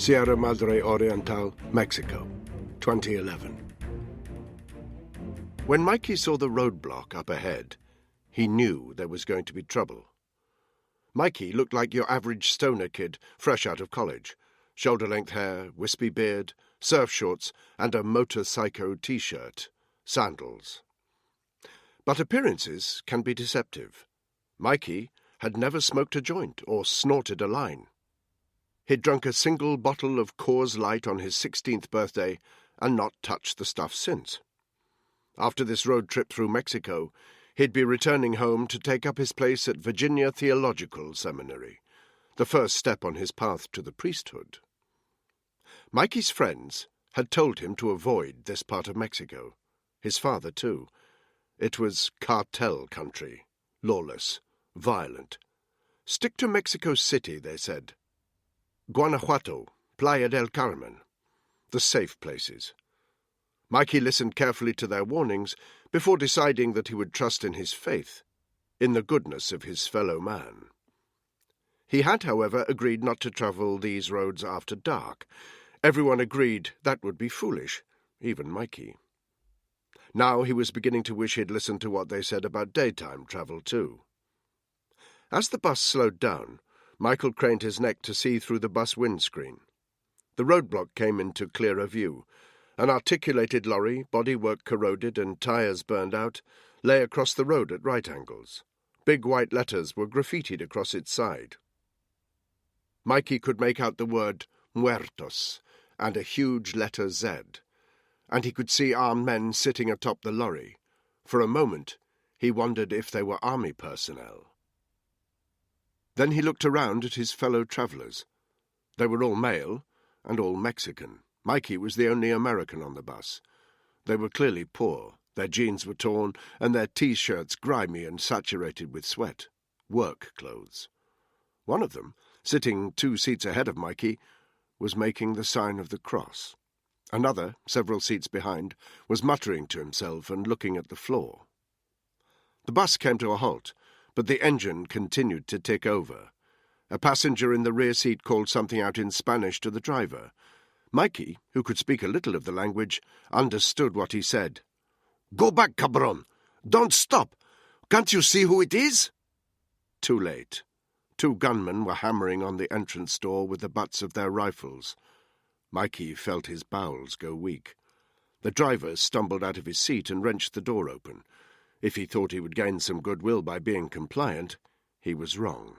Sierra Madre Oriental, Mexico, 2011. When Mikey saw the roadblock up ahead, he knew there was going to be trouble. Mikey looked like your average stoner kid fresh out of college. Shoulder-length hair, wispy beard, surf shorts, and a motorcycle t-shirt, sandals. But appearances can be deceptive. Mikey had never smoked a joint or snorted a line. He'd drunk a single bottle of Coors Light on his 16th birthday and not touched the stuff since. After this road trip through Mexico, he'd be returning home to take up his place at Virginia Theological Seminary, the first step on his path to the priesthood. Mikey's friends had told him to avoid this part of Mexico. His father, too. It was cartel country, lawless, violent. Stick to Mexico City, they said. Guanajuato, Playa del Carmen, the safe places. Mikey listened carefully to their warnings before deciding that he would trust in his faith, in the goodness of his fellow man. He had, however, agreed not to travel these roads after dark. Everyone agreed that would be foolish, even Mikey. Now he was beginning to wish he'd listened to what they said about daytime travel, too. As the bus slowed down, Michael craned his neck to see through the bus windscreen. The roadblock came into clearer view. An articulated lorry, bodywork corroded and tires burned out, lay across the road at right angles. Big white letters were graffitied across its side. Mikey could make out the word Muertos and a huge letter Z, and he could see armed men sitting atop the lorry. For a moment, he wondered if they were army personnel. Then he looked around at his fellow travellers. They were all male and all Mexican. Mikey was the only American on the bus. They were clearly poor. Their jeans were torn and their T-shirts grimy and saturated with sweat. Work clothes. One of them, sitting 2 seats ahead of Mikey, was making the sign of the cross. Another, several seats behind, was muttering to himself and looking at the floor. The bus came to a halt, but the engine continued to tick over. A passenger in the rear seat called something out in Spanish to the driver. Mikey, who could speak a little of the language, understood what he said. "Go back, cabron! Don't stop! Can't you see who it is?" Too late. 2 gunmen were hammering on the entrance door with the butts of their rifles. Mikey felt his bowels go weak. The driver stumbled out of his seat and wrenched the door open. If he thought he would gain some goodwill by being compliant, he was wrong.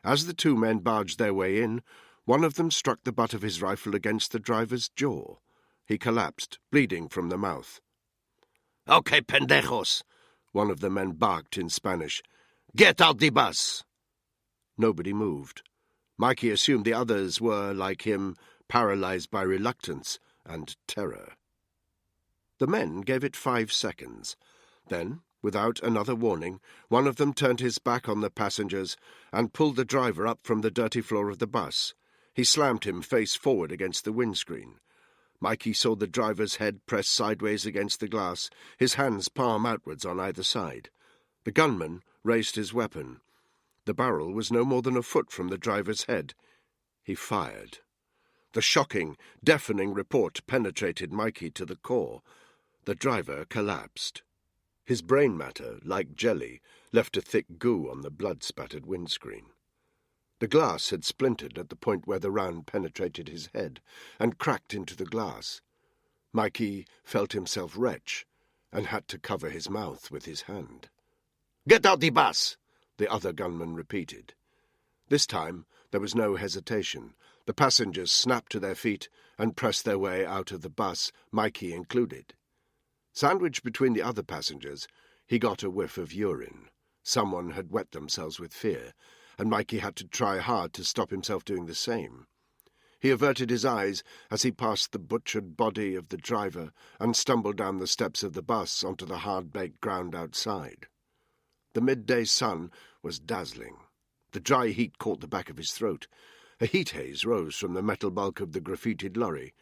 As the 2 men barged their way in, one of them struck the butt of his rifle against the driver's jaw. He collapsed, bleeding from the mouth. "Okay, pendejos," one of the men barked in Spanish. "Get out the bus!" Nobody moved. Mikey assumed the others were, like him, paralyzed by reluctance and terror. The men gave it 5 seconds. Then, without another warning, one of them turned his back on the passengers and pulled the driver up from the dirty floor of the bus. He slammed him face forward against the windscreen. Mikey saw the driver's head press sideways against the glass, his hands palm outwards on either side. The gunman raised his weapon. The barrel was no more than a foot from the driver's head. He fired. The shocking, deafening report penetrated Mikey to the core. The driver collapsed. His brain matter, like jelly, left a thick goo on the blood-spattered windscreen. The glass had splintered at the point where the round penetrated his head and cracked into the glass. Mikey felt himself retch and had to cover his mouth with his hand. "Get out the bus!" the other gunman repeated. This time there was no hesitation. The passengers snapped to their feet and pressed their way out of the bus, Mikey included. Sandwiched between the other passengers, he got a whiff of urine. Someone had wet themselves with fear, and Mikey had to try hard to stop himself doing the same. He averted his eyes as he passed the butchered body of the driver and stumbled down the steps of the bus onto the hard-baked ground outside. The midday sun was dazzling. The dry heat caught the back of his throat. A heat haze rose from the metal bulk of the graffitied lorry.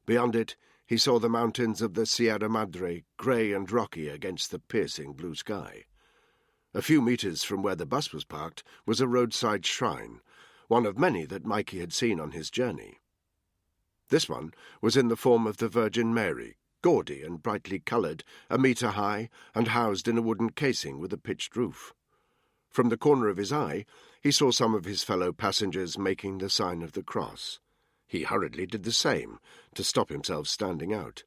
Beyond it, he saw the mountains of the Sierra Madre, grey and rocky against the piercing blue sky. A few meters from where the bus was parked was a roadside shrine, one of many that Mikey had seen on his journey. This one was in the form of the Virgin Mary, gaudy and brightly coloured, 1 metre high, and housed in a wooden casing with a pitched roof. From the corner of his eye, he saw some of his fellow passengers making the sign of the cross. He hurriedly did the same, to stop himself standing out.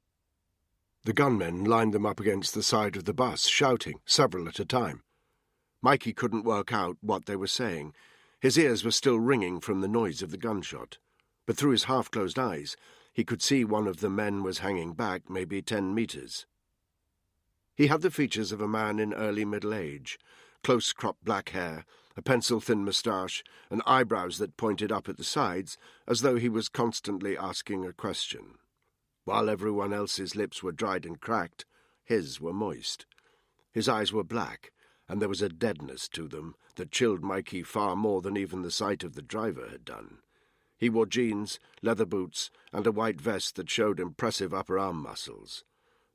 The gunmen lined them up against the side of the bus, shouting, several at a time. Mikey couldn't work out what they were saying. His ears were still ringing from the noise of the gunshot, but through his half-closed eyes he could see one of the men was hanging back maybe 10 metres. He had the features of a man in early middle age, close-cropped black hair, a pencil-thin moustache, and eyebrows that pointed up at the sides, as though he was constantly asking a question. While everyone else's lips were dried and cracked, his were moist. His eyes were black, and there was a deadness to them that chilled Mikey far more than even the sight of the driver had done. He wore jeans, leather boots, and a white vest that showed impressive upper arm muscles.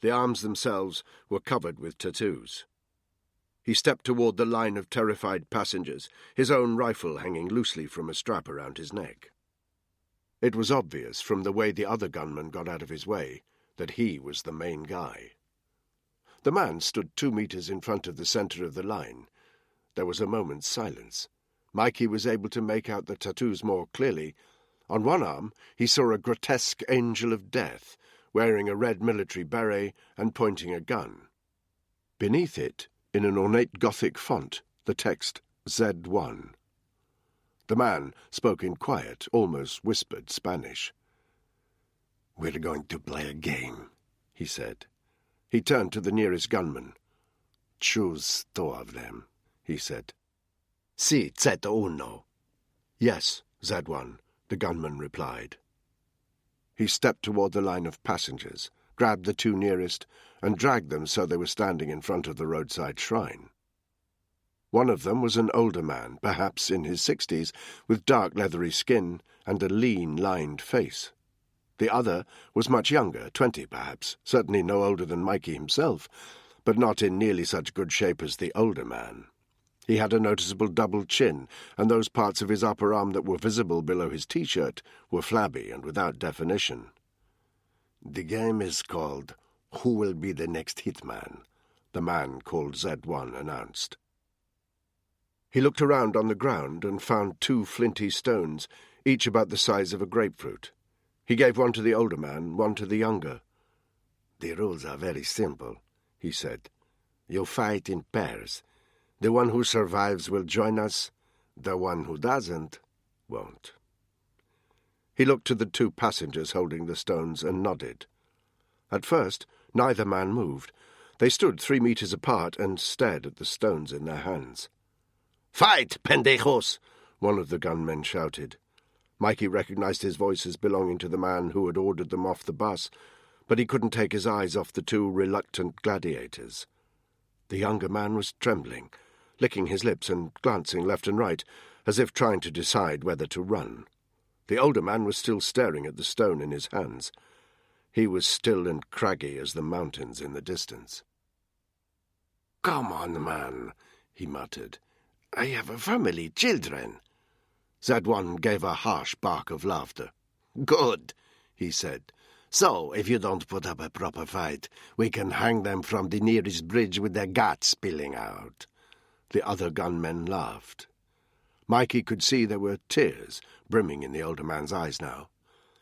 The arms themselves were covered with tattoos. He stepped toward the line of terrified passengers, his own rifle hanging loosely from a strap around his neck. It was obvious from the way the other gunman got out of his way that he was the main guy. The man stood 2 metres in front of the centre of the line. There was a moment's silence. Mikey was able to make out the tattoos more clearly. On one arm he saw a grotesque angel of death, wearing a red military beret and pointing a gun. Beneath it, in an ornate Gothic font, the text Z1. The man spoke in quiet, almost whispered Spanish. "We're going to play a game," he said. He turned to the nearest gunman. "Choose 2 of them," he said. "Si, Z1. "Yes, Z1, the gunman replied. He stepped toward the line of passengers, grabbed the 2 nearest, and dragged them so they were standing in front of the roadside shrine. One of them was an older man, perhaps in his 60s, with dark leathery skin and a lean, lined face. The other was much younger, 20 perhaps, certainly no older than Mikey himself, but not in nearly such good shape as the older man. He had a noticeable double chin, and those parts of his upper arm that were visible below his T-shirt were flabby and without definition. "The game is called Who Will Be the Next Hitman?" the man called Z1 announced. He looked around on the ground and found 2 flinty stones, each about the size of a grapefruit. He gave one to the older man, one to the younger. "The rules are very simple," he said. "You fight in pairs. The one who survives will join us. The one who doesn't won't." He looked to the 2 passengers holding the stones and nodded. At first, neither man moved. They stood 3 metres apart and stared at the stones in their hands. "Fight, pendejos!" one of the gunmen shouted. Mikey recognized his voice as belonging to the man who had ordered them off the bus, but he couldn't take his eyes off the 2 reluctant gladiators. The younger man was trembling, licking his lips and glancing left and right, as if trying to decide whether to run. The older man was still staring at the stone in his hands. He was still and craggy as the mountains in the distance. "Come on, man," he muttered. "I have a family, children." Z1 gave a harsh bark of laughter. "Good," he said. "So, if you don't put up a proper fight, we can hang them from the nearest bridge with their guts spilling out." The other gunmen laughed. Mikey could see there were tears brimming in the older man's eyes now.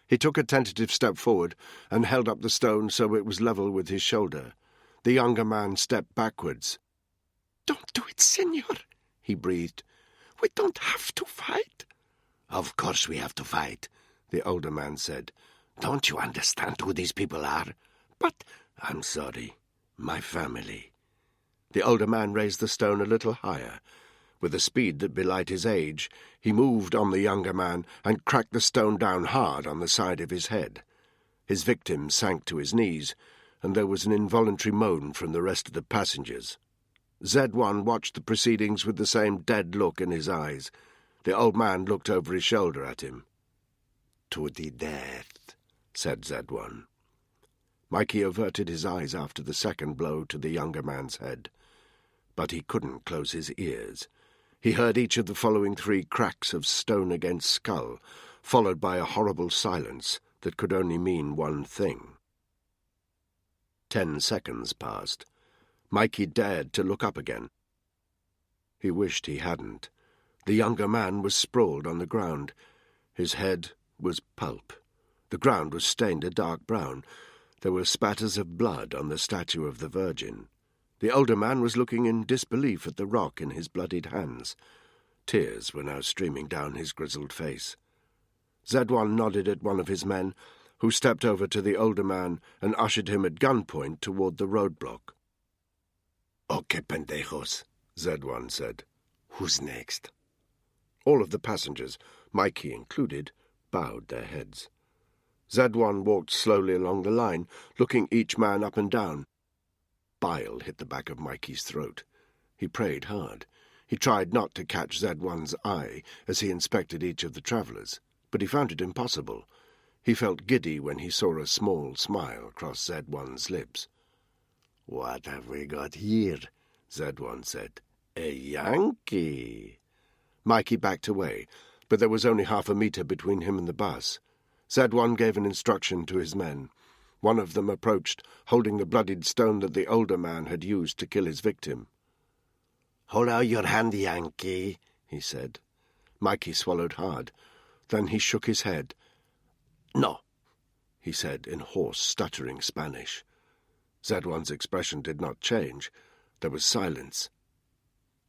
He took a tentative step forward and held up the stone so it was level with his shoulder. The younger man stepped backwards. "Don't do it, senor," he breathed. "We don't have to fight." "Of course we have to fight," the older man said. "Don't you understand who these people are?" "But—" "I'm sorry. My family." The older man raised the stone a little higher. With a speed that belied his age, he moved on the younger man and cracked the stone down hard on the side of his head. His victim sank to his knees, and there was an involuntary moan from the rest of the passengers. Z1 watched the proceedings with the same dead look in his eyes. The old man looked over his shoulder at him. "To the death," said Z1. Mikey averted his eyes after the second blow to the younger man's head. But he couldn't close his ears. He heard each of the following 3 cracks of stone against skull, followed by a horrible silence that could only mean one thing. 10 seconds passed. Mikey dared to look up again. He wished he hadn't. The younger man was sprawled on the ground. His head was pulp. The ground was stained a dark brown. There were spatters of blood on the statue of the Virgin. The older man was looking in disbelief at the rock in his bloodied hands. Tears were now streaming down his grizzled face. Z1 nodded at one of his men, who stepped over to the older man and ushered him at gunpoint toward the roadblock. "Okay, pendejos," Z1 said. "Who's next?" All of the passengers, Mikey included, bowed their heads. Z1 walked slowly along the line, looking each man up and down. Bile hit the back of Mikey's throat. He prayed hard. He tried not to catch Z1's eye as he inspected each of the travellers, but he found it impossible. He felt giddy when he saw a small smile cross Z1's lips. "What have we got here?" Z1 said. "A Yankee." Mikey backed away, but there was only half a metre between him and the bus. Z1 gave an instruction to his men. One of them approached, holding the bloodied stone that the older man had used to kill his victim. "Hold out your hand, Yankee," he said. Mikey swallowed hard. Then he shook his head. "No," he said in hoarse, stuttering Spanish. Z1's expression did not change. There was silence.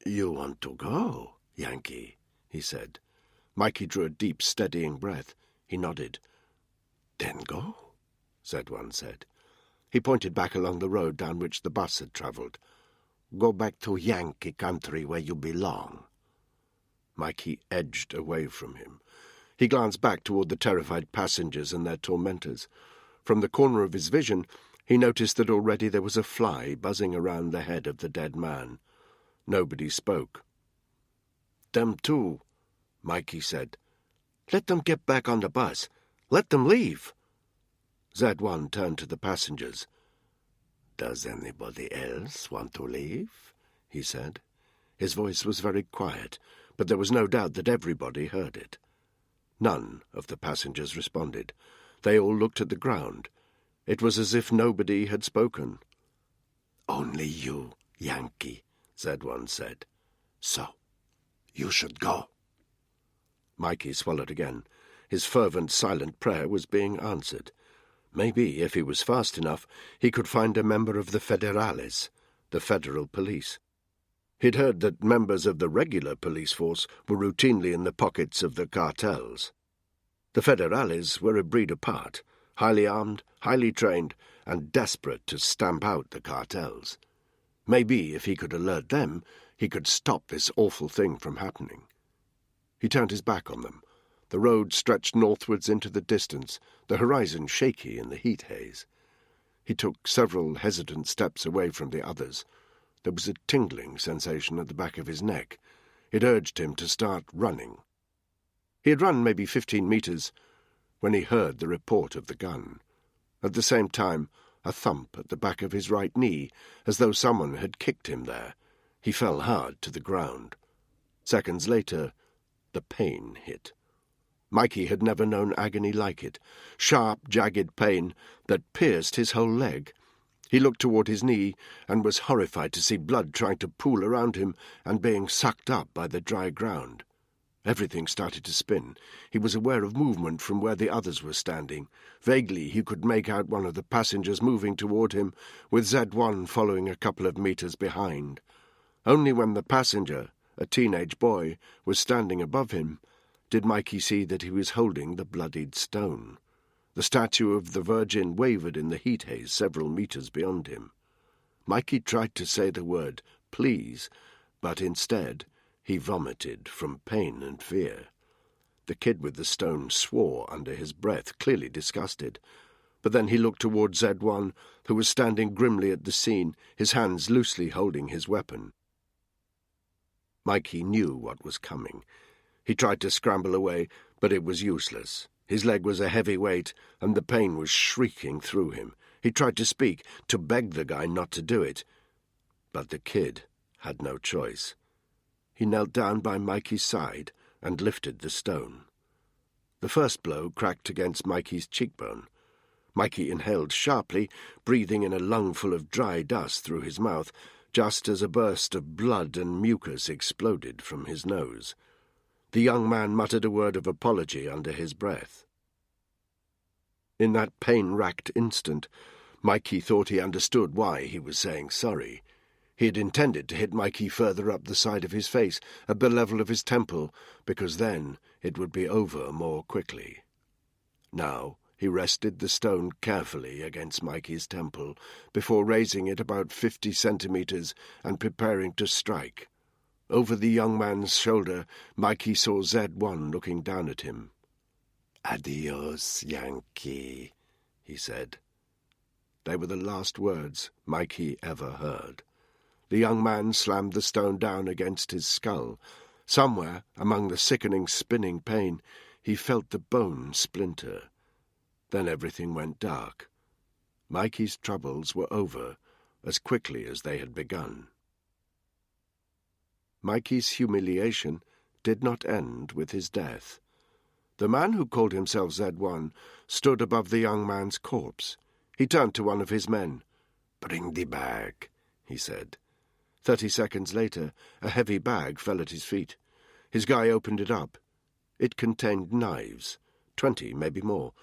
"You want to go, Yankee?" he said. Mikey drew a deep, steadying breath. He nodded. "Then go," Z1 said. He pointed back along the road down which the bus had travelled. "Go back to Yankee country where you belong." Mikey edged away from him. He glanced back toward the terrified passengers and their tormentors. From the corner of his vision, he noticed that already there was a fly buzzing around the head of the dead man. Nobody spoke. "Them too," Mikey said. "Let them get back on the bus. Let them leave." Z1 turned to the passengers. "Does anybody else want to leave?" he said. His voice was very quiet, but there was no doubt that everybody heard it. None of the passengers responded. They all looked at the ground. It was as if nobody had spoken. "Only you, Yankee," Z1 said. "So, you should go." Mikey swallowed again. His fervent, silent prayer was being answered. Maybe, if he was fast enough, he could find a member of the Federales, the federal police. He'd heard that members of the regular police force were routinely in the pockets of the cartels. The Federales were a breed apart, highly armed, highly trained, and desperate to stamp out the cartels. Maybe, if he could alert them, he could stop this awful thing from happening. He turned his back on them. The road stretched northwards into the distance, the horizon shaky in the heat haze. He took several hesitant steps away from the others. There was a tingling sensation at the back of his neck. It urged him to start running. He had run maybe 15 metres when he heard the report of the gun. At the same time, a thump at the back of his right knee, as though someone had kicked him there. He fell hard to the ground. Seconds later, the pain hit. Mikey had never known agony like it, sharp, jagged pain that pierced his whole leg. He looked toward his knee and was horrified to see blood trying to pool around him and being sucked up by the dry ground. Everything started to spin. He was aware of movement from where the others were standing. Vaguely he could make out one of the passengers moving toward him, with Z1 following a couple of meters behind. Only when the passenger, a teenage boy, was standing above him, did Mikey see that he was holding the bloodied stone. The statue of the Virgin wavered in the heat haze several meters beyond him. Mikey tried to say the word, "please," but instead he vomited from pain and fear. The kid with the stone swore under his breath, clearly disgusted. But then he looked toward Z1, who was standing grimly at the scene, his hands loosely holding his weapon. Mikey knew what was coming. He tried to scramble away, but it was useless. His leg was a heavy weight, and the pain was shrieking through him. He tried to speak, to beg the guy not to do it. But the kid had no choice. He knelt down by Mikey's side and lifted the stone. The first blow cracked against Mikey's cheekbone. Mikey inhaled sharply, breathing in a lungful of dry dust through his mouth, just as a burst of blood and mucus exploded from his nose. The young man muttered a word of apology under his breath. In that pain-racked instant, Mikey thought he understood why he was saying sorry. He had intended to hit Mikey further up the side of his face, at the level of his temple, because then it would be over more quickly. Now he rested the stone carefully against Mikey's temple before raising it about 50 centimeters and preparing to strike. Over the young man's shoulder, Mikey saw Z1 looking down at him. "Adios, Yankee," he said. They were the last words Mikey ever heard. The young man slammed the stone down against his skull. Somewhere, among the sickening spinning pain, he felt the bone splinter. Then everything went dark. Mikey's troubles were over as quickly as they had begun. Mikey's humiliation did not end with his death. The man who called himself Z1 stood above the young man's corpse. He turned to one of his men. "Bring the bag," he said. 30 seconds later, a heavy bag fell at his feet. His guy opened it up. It contained knives, 20, maybe more.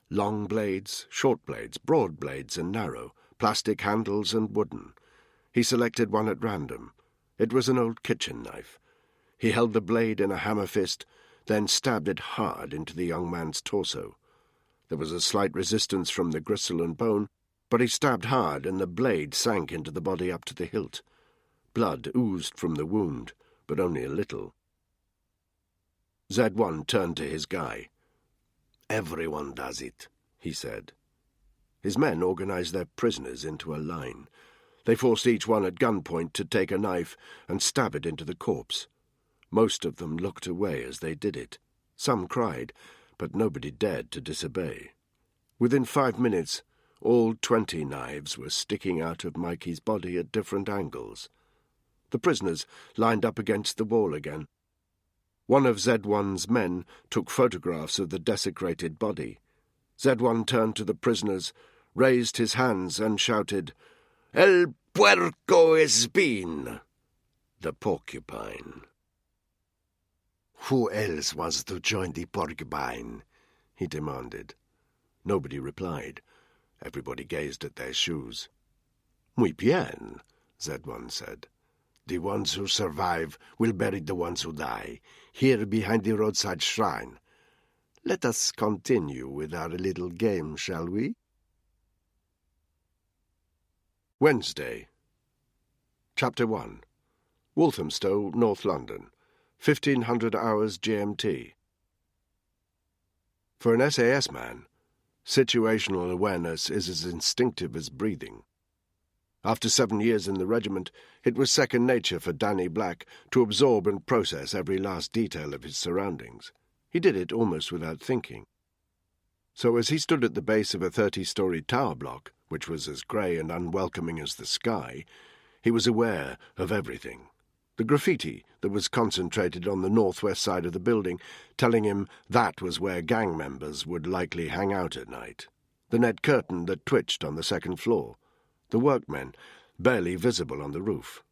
Long blades, short blades, broad blades and narrow, plastic handles and wooden. He selected one at random. It was an old kitchen knife. He held the blade in a hammer fist, then stabbed it hard into the young man's torso. There was a slight resistance from the gristle and bone, but he stabbed hard and the blade sank into the body up to the hilt. Blood oozed from the wound, but only a little. Z1 turned to his guy. "Everyone does it," he said. His men organized their prisoners into a line. They forced each one at gunpoint to take a knife and stab it into the corpse. Most of them looked away as they did it. Some cried, but nobody dared to disobey. Within 5 minutes, all 20 knives were sticking out of Mikey's body at different angles. The prisoners lined up against the wall again. One of Z1's men took photographs of the desecrated body. Z1 turned to the prisoners, raised his hands and shouted, "El puerco espín!" The porcupine. "Who else wants to join the porcupine?" he demanded. Nobody replied. Everybody gazed at their shoes. "Muy bien," Z1 said. "The ones who survive will bury the ones who die, here behind the roadside shrine. Let us continue with our little game, shall we?" Wednesday. Chapter 1. Walthamstow, North London, 1500 hours GMT. For an SAS man, situational awareness is as instinctive as breathing. After 7 years in the regiment, it was second nature for Danny Black to absorb and process every last detail of his surroundings. He did it almost without thinking. So as he stood at the base of a 30-story tower block, which was as grey and unwelcoming as the sky, he was aware of everything. The graffiti that was concentrated on the northwest side of the building, telling him that was where gang members would likely hang out at night. The net curtain that twitched on the second floor. The workmen, barely visible on the roof.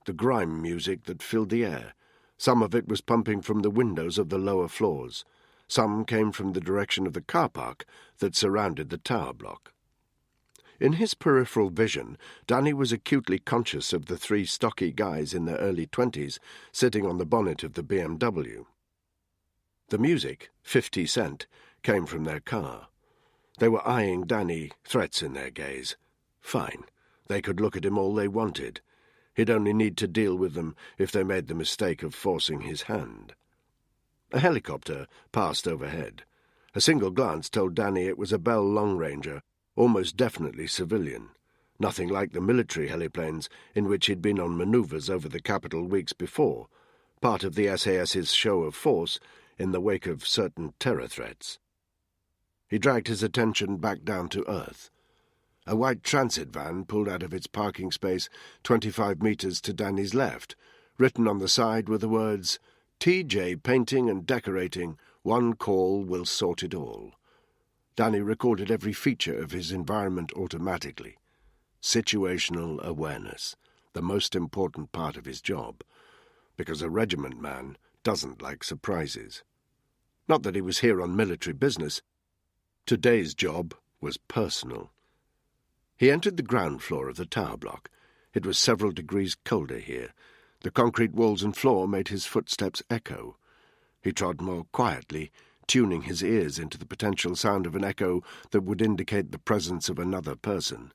The grime music that filled the air. Some of it was pumping from the windows of the lower floors. Some came from the direction of the car park that surrounded the tower block. In his peripheral vision, Danny was acutely conscious of the 3 stocky guys in their early 20s sitting on the bonnet of the BMW. The music, 50 Cent, came from their car. They were eyeing Danny, threats in their gaze. Fine. They could look at him all they wanted. He'd only need to deal with them if they made the mistake of forcing his hand. A helicopter passed overhead. A single glance told Danny it was a Bell Long Ranger, almost definitely civilian. Nothing like the military heliplanes in which he'd been on manoeuvres over the capital weeks before, part of the SAS's show of force in the wake of certain terror threats. He dragged his attention back down to earth. A white transit van pulled out of its parking space 25 meters to Danny's left. Written on the side were the words, "T.J. Painting and Decorating, One call will sort it all. Danny recorded every feature of his environment automatically. Situational awareness, the most important part of his job, because a regiment man doesn't like surprises. Not that he was here on military business. Today's job was personal. He entered the ground floor of the tower block. It was several degrees colder here. The concrete walls and floor made his footsteps echo. He trod more quietly, tuning his ears into the potential sound of an echo that would indicate the presence of another person.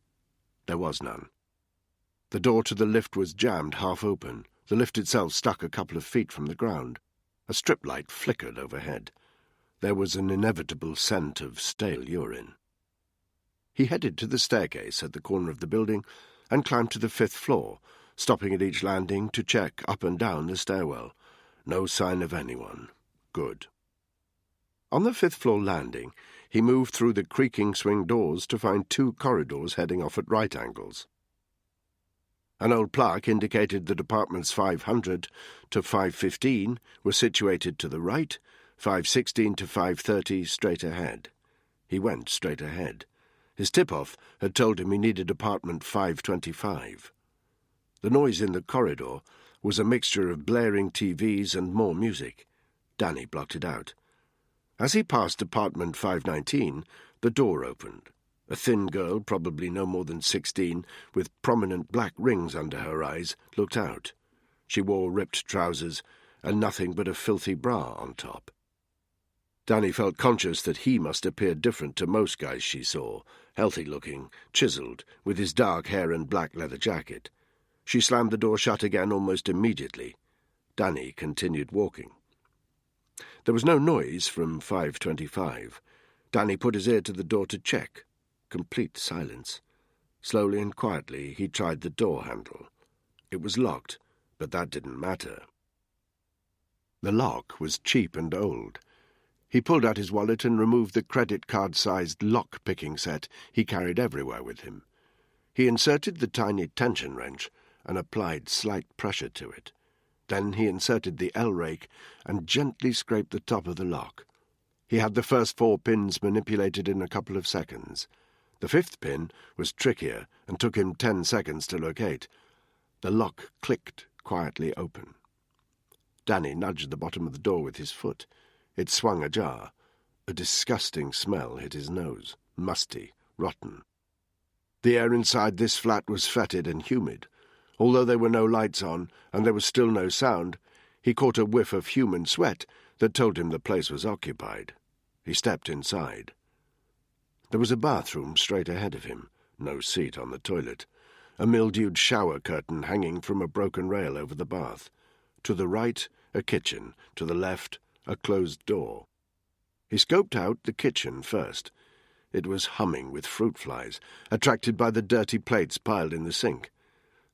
There was none. The door to the lift was jammed half open. The lift itself stuck a couple of feet from the ground. A strip light flickered overhead. There was an inevitable scent of stale urine. He headed to the staircase at the corner of the building and climbed to the 5th floor, stopping at each landing to check up and down the stairwell. No sign of anyone. Good. On the 5th floor landing, he moved through the creaking swing doors to find 2 corridors heading off at right angles. An old plaque indicated the apartments 500 to 515 were situated to the right, 516 to 530 straight ahead. He went straight ahead. His tip-off had told him he needed apartment 525. The noise in the corridor was a mixture of blaring TVs and more music. Danny blocked it out. As he passed apartment 519, the door opened. A thin girl, probably no more than 16, with prominent black rings under her eyes, looked out. She wore ripped trousers and nothing but a filthy bra on top. Danny felt conscious that he must appear different to most guys she saw, healthy-looking, chiselled, with his dark hair and black leather jacket. She slammed the door shut again almost immediately. Danny continued walking. There was no noise from 525. Danny put his ear to the door to check. Complete silence. Slowly and quietly he tried the door handle. It was locked, but that didn't matter. The lock was cheap and old. He pulled out his wallet and removed the credit card-sized lock-picking set he carried everywhere with him. He inserted the tiny tension wrench and applied slight pressure to it. Then he inserted the L-rake and gently scraped the top of the lock. He had the first 4 pins manipulated in a couple of seconds. The 5th pin was trickier and took him 10 seconds to locate. The lock clicked quietly open. Danny nudged the bottom of the door with his foot. It swung ajar. A disgusting smell hit his nose, musty, rotten. The air inside this flat was fetid and humid. Although there were no lights on and there was still no sound, he caught a whiff of human sweat that told him the place was occupied. He stepped inside. There was a bathroom straight ahead of him, no seat on the toilet, a mildewed shower curtain hanging from a broken rail over the bath. To the right, a kitchen. To the left, a closed door. He scoped out the kitchen first. It was humming with fruit flies, attracted by the dirty plates piled in the sink.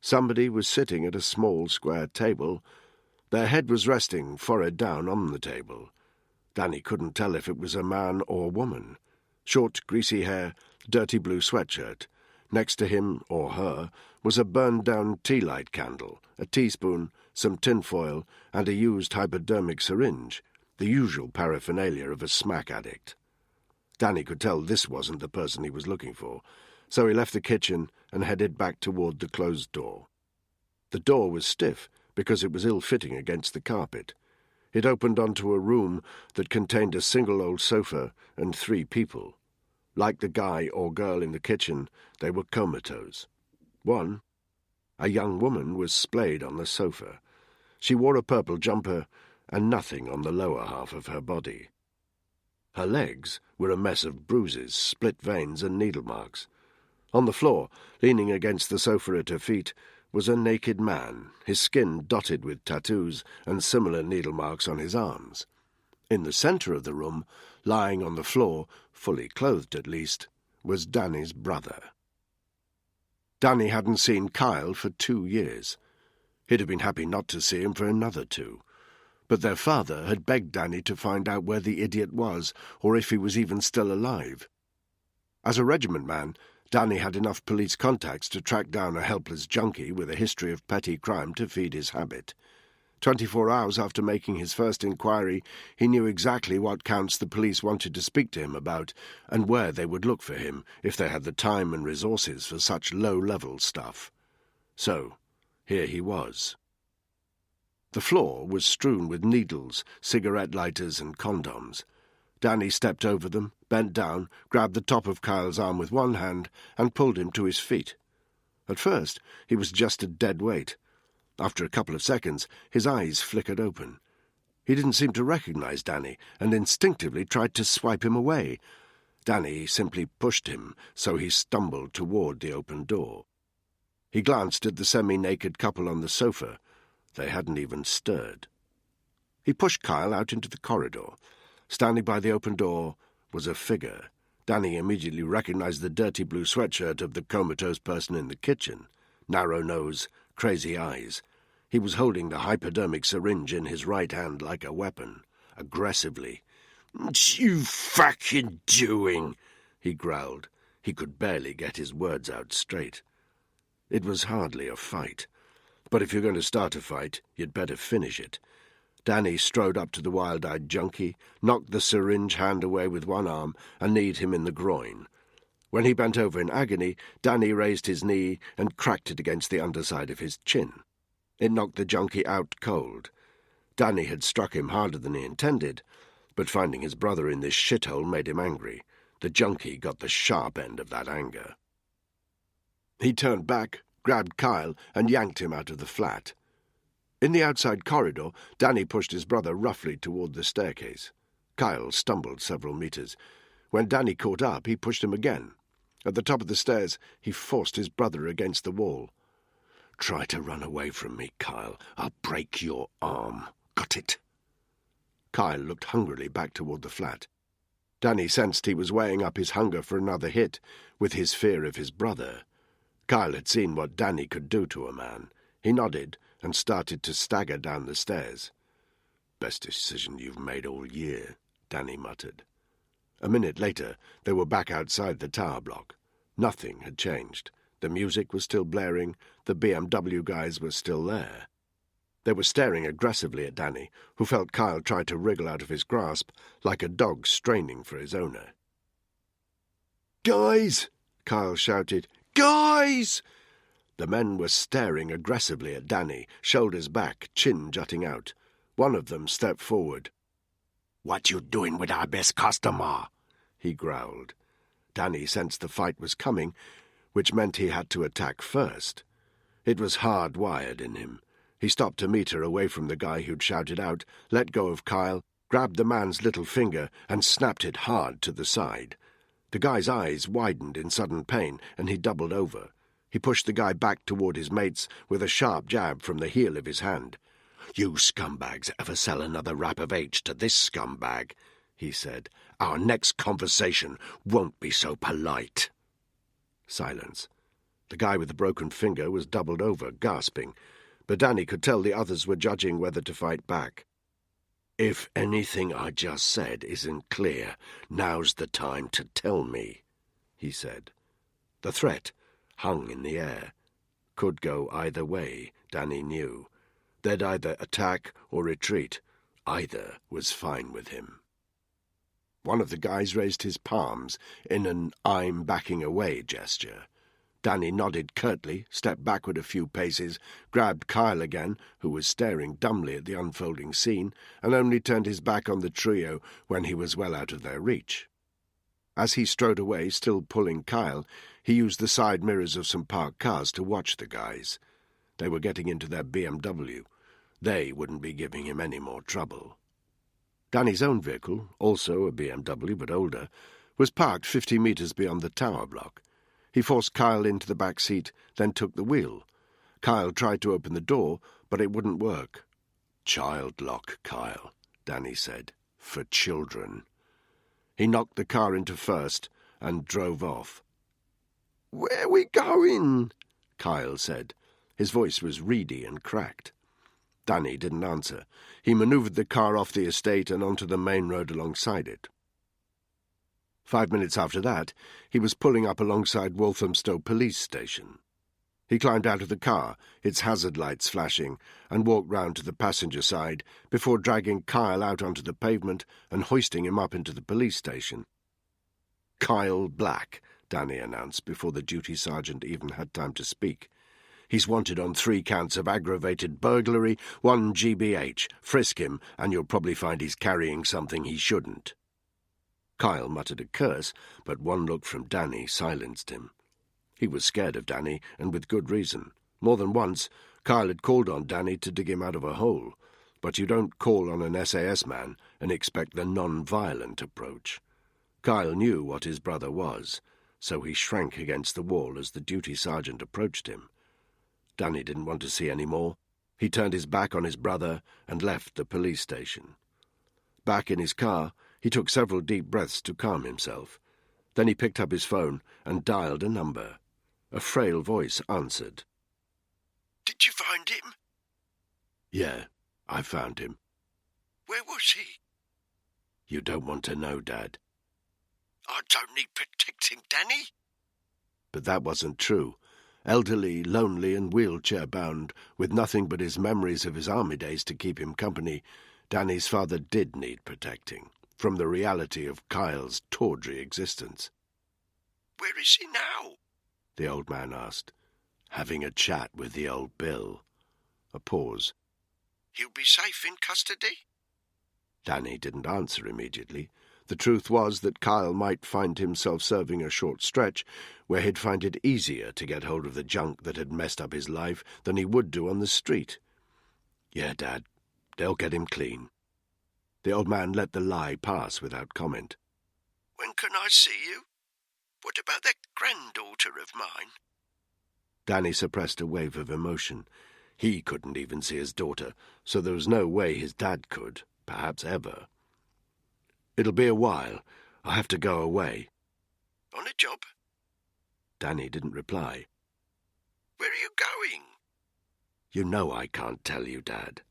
Somebody was sitting at a small square table. Their head was resting, forehead down, on the table. Danny couldn't tell if it was a man or woman. Short, greasy hair, dirty blue sweatshirt. Next to him, or her, was a burned-down tea-light candle, a teaspoon, some tinfoil, and a used hypodermic syringe, the usual paraphernalia of a smack addict. Danny could tell this wasn't the person he was looking for, so he left the kitchen and headed back toward the closed door. The door was stiff because it was ill-fitting against the carpet. It opened onto a room that contained a single old sofa and 3 people. Like the guy or girl in the kitchen, they were comatose. One, a young woman, was splayed on the sofa. She wore a purple jumper and nothing on the lower half of her body. Her legs were a mess of bruises, split veins, and needle marks. On the floor, leaning against the sofa at her feet, was a naked man, his skin dotted with tattoos and similar needle marks on his arms. In the centre of the room, lying on the floor, fully clothed at least, was Danny's brother. Danny hadn't seen Kyle for 2 years. He'd have been happy not to see him for another 2. But their father had begged Danny to find out where the idiot was, or if he was even still alive. As a regiment man, Danny had enough police contacts to track down a helpless junkie with a history of petty crime to feed his habit. 24 hours after making his first inquiry, he knew exactly what counts the police wanted to speak to him about and where they would look for him if they had the time and resources for such low-level stuff. So, here he was. The floor was strewn with needles, cigarette lighters and condoms. Danny stepped over them, bent down, grabbed the top of Kyle's arm with one hand and pulled him to his feet. At first, he was just a dead weight. After a couple of seconds, his eyes flickered open. He didn't seem to recognize Danny and instinctively tried to swipe him away. Danny simply pushed him, so he stumbled toward the open door. He glanced at the semi-naked couple on the sofa. They hadn't even stirred. He pushed Kyle out into the corridor. Standing by the open door was a figure. Danny immediately recognized the dirty blue sweatshirt of the comatose person in the kitchen. Narrow nose, crazy eyes. He was holding the hypodermic syringe in his right hand like a weapon, aggressively. "What you fucking doing?" he growled. He could barely get his words out straight. It was hardly a fight. But if you're going to start a fight, you'd better finish it. Danny strode up to the wild-eyed junkie, knocked the syringe hand away with one arm, and kneed him in the groin. When he bent over in agony, Danny raised his knee and cracked it against the underside of his chin. It knocked the junkie out cold. Danny had struck him harder than he intended, but finding his brother in this shithole made him angry. The junkie got the sharp end of that anger. He turned back, grabbed Kyle, and yanked him out of the flat. In the outside corridor, Danny pushed his brother roughly toward the staircase. Kyle stumbled several meters. When Danny caught up, he pushed him again. At the top of the stairs, he forced his brother against the wall. "Try to run away from me, Kyle. I'll break your arm. Got it?" Kyle looked hungrily back toward the flat. Danny sensed he was weighing up his hunger for another hit, with his fear of his brother. Kyle had seen what Danny could do to a man. He nodded and started to stagger down the stairs. "Best decision you've made all year," Danny muttered. A minute later, they were back outside the tower block. Nothing had changed. The music was still blaring. The BMW guys were still there. They were staring aggressively at Danny, who felt Kyle try to wriggle out of his grasp, like a dog straining for his owner. "Guys!" Kyle shouted. "Guys!" The men were staring aggressively at Danny, shoulders back, chin jutting out. One of them stepped forward. "What you doing with our best customer?" he growled. Danny sensed the fight was coming, which meant he had to attack first. It was hardwired in him. He stopped a meter away from the guy who'd shouted out, let go of Kyle, grabbed the man's little finger, and snapped it hard to the side. The guy's eyes widened in sudden pain, and he doubled over. He pushed the guy back toward his mates with a sharp jab from the heel of his hand. "You scumbags ever sell another rap of H to this scumbag," he said. "Our next conversation won't be so polite." Silence. The guy with the broken finger was doubled over, gasping, but Danny could tell the others were judging whether to fight back. "If anything I just said isn't clear, now's the time to tell me," he said. The threat hung in the air. Could go either way, Danny knew. They'd either attack or retreat. Either was fine with him. One of the guys raised his palms in an "I'm backing away" gesture. Danny nodded curtly, stepped backward a few paces, grabbed Kyle again, who was staring dumbly at the unfolding scene, and only turned his back on the trio when he was well out of their reach. As he strode away, still pulling Kyle, he used the side mirrors of some parked cars to watch the guys. They were getting into their BMW. They wouldn't be giving him any more trouble. Danny's own vehicle, also a BMW but older, was parked 50 meters beyond the tower block. He forced Kyle into the back seat, then took the wheel. Kyle tried to open the door, but it wouldn't work. "Child lock, Kyle," Danny said. "For children." He knocked the car into first and drove off. "Where we going?" Kyle said. His voice was reedy and cracked. Danny didn't answer. He manoeuvred the car off the estate and onto the main road alongside it. 5 minutes after that, he was pulling up alongside Walthamstow Police Station. He climbed out of the car, its hazard lights flashing, and walked round to the passenger side before dragging Kyle out onto the pavement and hoisting him up into the police station. "Kyle Black," Danny announced before the duty sergeant even had time to speak. "He's wanted on 3 counts of aggravated burglary, 1 GBH. Frisk him, and you'll probably find he's carrying something he shouldn't." Kyle muttered a curse, but one look from Danny silenced him. He was scared of Danny, and with good reason. More than once, Kyle had called on Danny to dig him out of a hole, but you don't call on an SAS man and expect the non-violent approach. Kyle knew what his brother was, so he shrank against the wall as the duty sergeant approached him. Danny didn't want to see any more. He turned his back on his brother and left the police station. Back in his car, he took several deep breaths to calm himself. Then he picked up his phone and dialed a number. A frail voice answered. "Did you find him?" "Yeah, I found him." "Where was he?" "You don't want to know, Dad." "I don't need protecting, Danny." But that wasn't true. Elderly, lonely and wheelchair-bound, with nothing but his memories of his army days to keep him company, Danny's father did need protecting from the reality of Kyle's tawdry existence. "Where is he now?" the old man asked, having a chat with the old Bill. A pause. "He'll be safe in custody?" Danny didn't answer immediately. The truth was that Kyle might find himself serving a short stretch where he'd find it easier to get hold of the junk that had messed up his life than he would do on the street. "Yeah, Dad, they'll get him clean." The old man let the lie pass without comment. "When can I see you? What about that granddaughter of mine?" Danny suppressed a wave of emotion. He couldn't even see his daughter, so there was no way his dad could, perhaps ever. "It'll be a while. I have to go away." "On a job?" Danny didn't reply. "Where are you going?" "You know I can't tell you, Dad."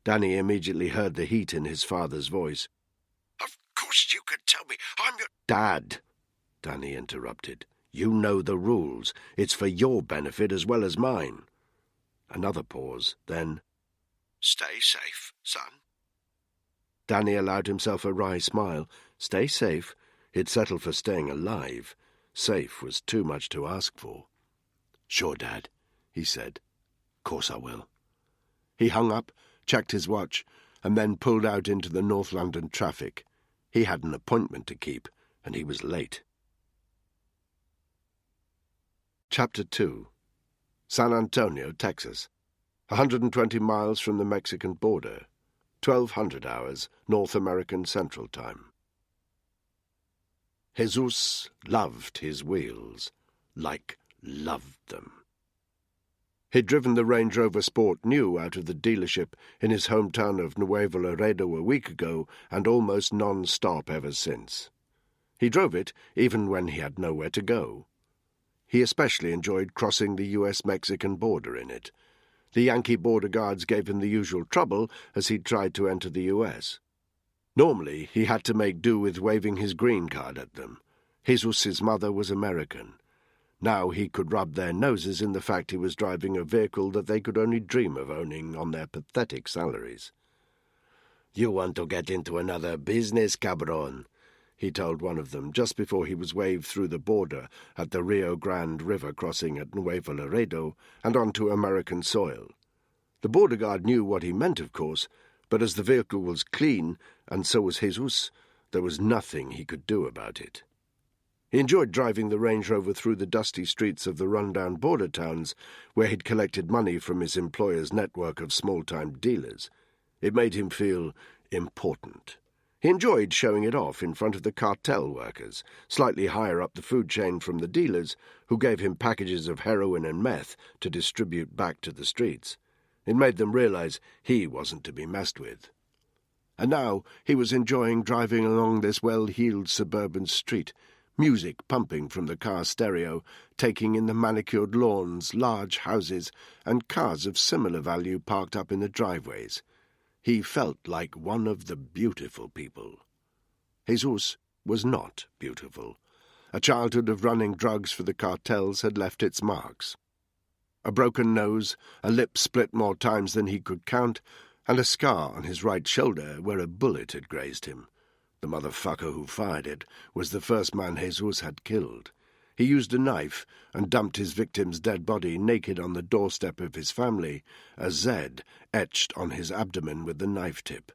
Danny immediately heard the heat in his father's voice. "Of course you could tell me. I'm your—" "Dad," Danny interrupted. "You know the rules. It's for your benefit as well as mine." Another pause, then, "Stay safe, son." Danny allowed himself a wry smile. Stay safe? He'd settle for staying alive. Safe was too much to ask for. "Sure, Dad," he said. "Course I will." He hung up, checked his watch, and then pulled out into the North London traffic. He had an appointment to keep, and he was late. Chapter 2. San Antonio, Texas. 120 miles from the Mexican border. 1200 hours, North American Central Time. Jesus loved his wheels, like loved them. He'd driven the Range Rover Sport New out of the dealership in his hometown of Nuevo Laredo a week ago, and almost non-stop ever since. He drove it even when he had nowhere to go. He especially enjoyed crossing the US-Mexican border in it. The Yankee border guards gave him the usual trouble as he tried to enter the US. Normally, he had to make do with waving his green card at them. Jesus' mother was American. Now he could rub their noses in the fact he was driving a vehicle that they could only dream of owning on their pathetic salaries. "You want to get into another business, cabron," he told one of them just before he was waved through the border at the Rio Grande River crossing at Nuevo Laredo and onto American soil. The border guard knew what he meant, of course, but as the vehicle was clean, and so was Jesus, there was nothing he could do about it. He enjoyed driving the Range Rover through the dusty streets of the run-down border towns where he'd collected money from his employer's network of small-time dealers. It made him feel important. He enjoyed showing it off in front of the cartel workers, slightly higher up the food chain from the dealers, who gave him packages of heroin and meth to distribute back to the streets. It made them realize he wasn't to be messed with. And now he was enjoying driving along this well-heeled suburban street, music pumping from the car stereo, taking in the manicured lawns, large houses, and cars of similar value parked up in the driveways. He felt like one of the beautiful people. Jesus was not beautiful. A childhood of running drugs for the cartels had left its marks. A broken nose, a lip split more times than he could count, and a scar on his right shoulder where a bullet had grazed him. The motherfucker who fired it was the first man Jesus had killed. He used a knife and dumped his victim's dead body naked on the doorstep of his family, a Z etched on his abdomen with the knife tip.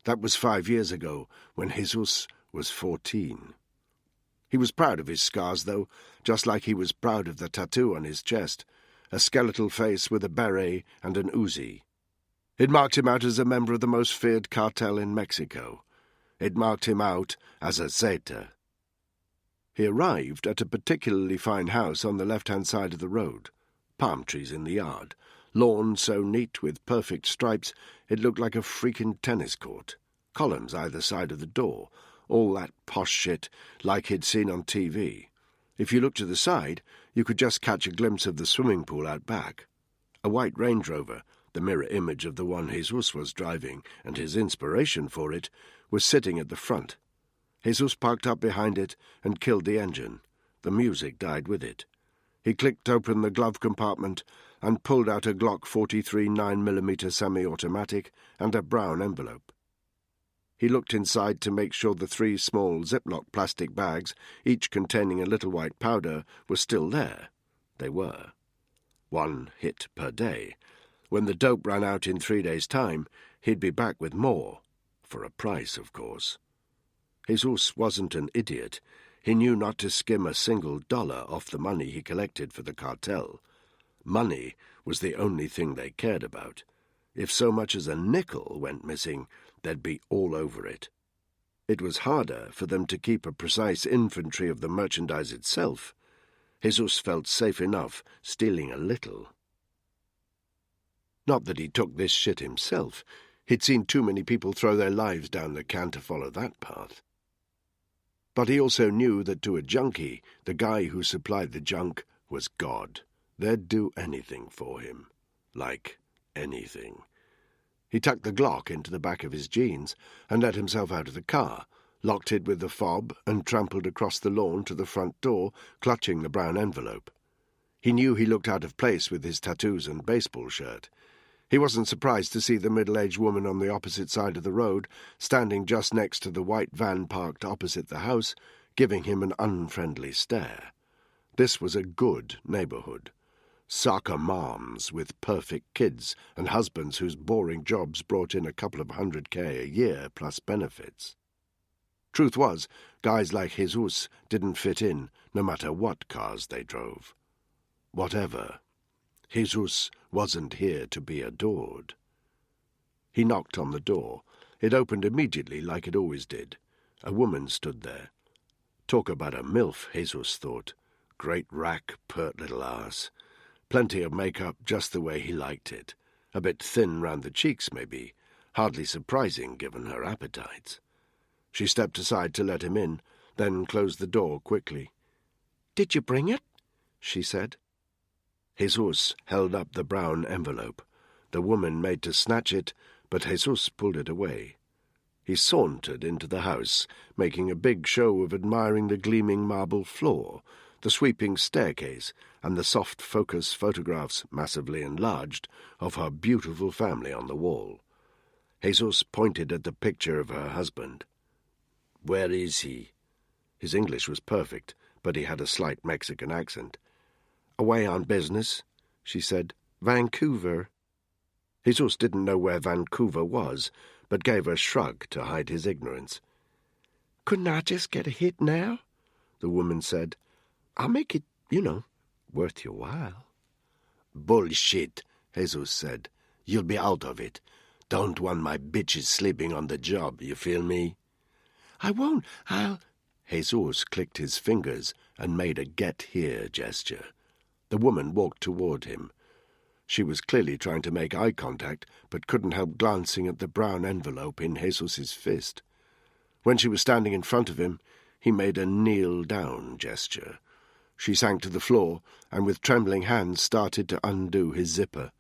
That was 5 years ago, when Jesus was 14. He was proud of his scars, though, just like he was proud of the tattoo on his chest, a skeletal face with a beret and an Uzi. It marked him out as a member of the most feared cartel in Mexico. It marked him out as a Zeta. He arrived at a particularly fine house on the left-hand side of the road. Palm trees in the yard, lawn so neat with perfect stripes it looked like a freaking tennis court, columns either side of the door, all that posh shit like he'd seen on TV. If you looked to the side, you could just catch a glimpse of the swimming pool out back. A white Range Rover, the mirror image of the one Jesus was driving, and his inspiration for it, was sitting at the front. Jesus parked up behind it and killed the engine. The music died with it. He clicked open the glove compartment and pulled out a Glock 43 9mm semi-automatic and a brown envelope. He looked inside to make sure the 3 small Ziploc plastic bags, each containing a little white powder, were still there. They were. 1 hit per day. When the dope ran out in 3 days' time, he'd be back with more. For a price, of course. Jesus wasn't an idiot. He knew not to skim a single dollar off the money he collected for the cartel. Money was the only thing they cared about. If so much as a nickel went missing, they'd be all over it. It was harder for them to keep a precise inventory of the merchandise itself. Jesus felt safe enough stealing a little. Not that he took this shit himself. He'd seen too many people throw their lives down the can to follow that path. But he also knew that to a junkie, the guy who supplied the junk was God. They'd do anything for him. Like anything. He tucked the Glock into the back of his jeans and let himself out of the car, locked it with the fob and trampled across the lawn to the front door, clutching the brown envelope. He knew he looked out of place with his tattoos and baseball shirt. He wasn't surprised to see the middle-aged woman on the opposite side of the road, standing just next to the white van parked opposite the house, giving him an unfriendly stare. This was a good neighborhood. Soccer moms with perfect kids and husbands whose boring jobs brought in a couple of $100K a year plus benefits. Truth was, guys like Jesus didn't fit in, no matter what cars they drove. Whatever. Jesus wasn't here to be adored. He knocked on the door. It opened immediately like it always did. A woman stood there. Talk about a MILF, Jesus thought. Great rack, pert little ass. Plenty of makeup just the way he liked it. A bit thin round the cheeks, maybe. Hardly surprising, given her appetites. She stepped aside to let him in, then closed the door quickly. "Did you bring it?" she said. Jesus held up the brown envelope. The woman made to snatch it, but Jesus pulled it away. He sauntered into the house, making a big show of admiring the gleaming marble floor, the sweeping staircase, and the soft focus photographs, massively enlarged, of her beautiful family on the wall. Jesus pointed at the picture of her husband. "Where is he?" His English was perfect, but he had a slight Mexican accent. "Away on business," she said. "Vancouver." Jesus didn't know where Vancouver was, but gave a shrug to hide his ignorance. "Couldn't I just get a hit now?" the woman said. "I'll make it, worth your while." "Bullshit," Jesus said. "You'll be out of it. Don't want my bitches sleeping on the job, you feel me?" "I won't. I'll—" Jesus clicked his fingers and made a get-here gesture. The woman walked toward him. She was clearly trying to make eye contact, but couldn't help glancing at the brown envelope in Jesus's fist. When she was standing in front of him, he made a kneel-down gesture. She sank to the floor, and with trembling hands started to undo his zipper.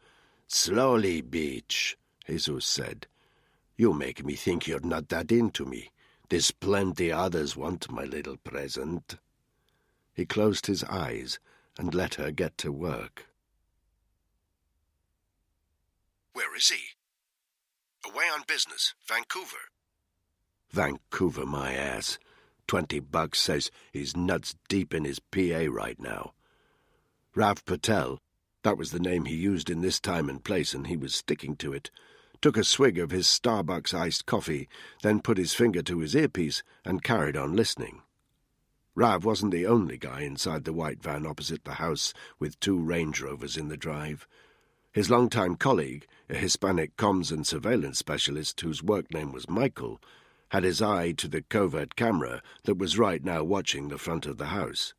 "Slowly, bitch," Jesus said. "You make me think you're not that into me. There's plenty others want my little present." He closed his eyes and let her get to work. is he? Away on business. Vancouver. Vancouver, my ass. $20 says he's nuts deep in his PA right now. Rav Patel, that was the name he used in this time and place, and he was sticking to it, took a swig of his Starbucks iced coffee, then put his finger to his earpiece and carried on listening. Rav wasn't the only guy inside the white van opposite the house with 2 Range Rovers in the drive. His longtime colleague, a Hispanic comms and surveillance specialist whose work name was Michael, had his eye to the covert camera that was right now watching the front of the house.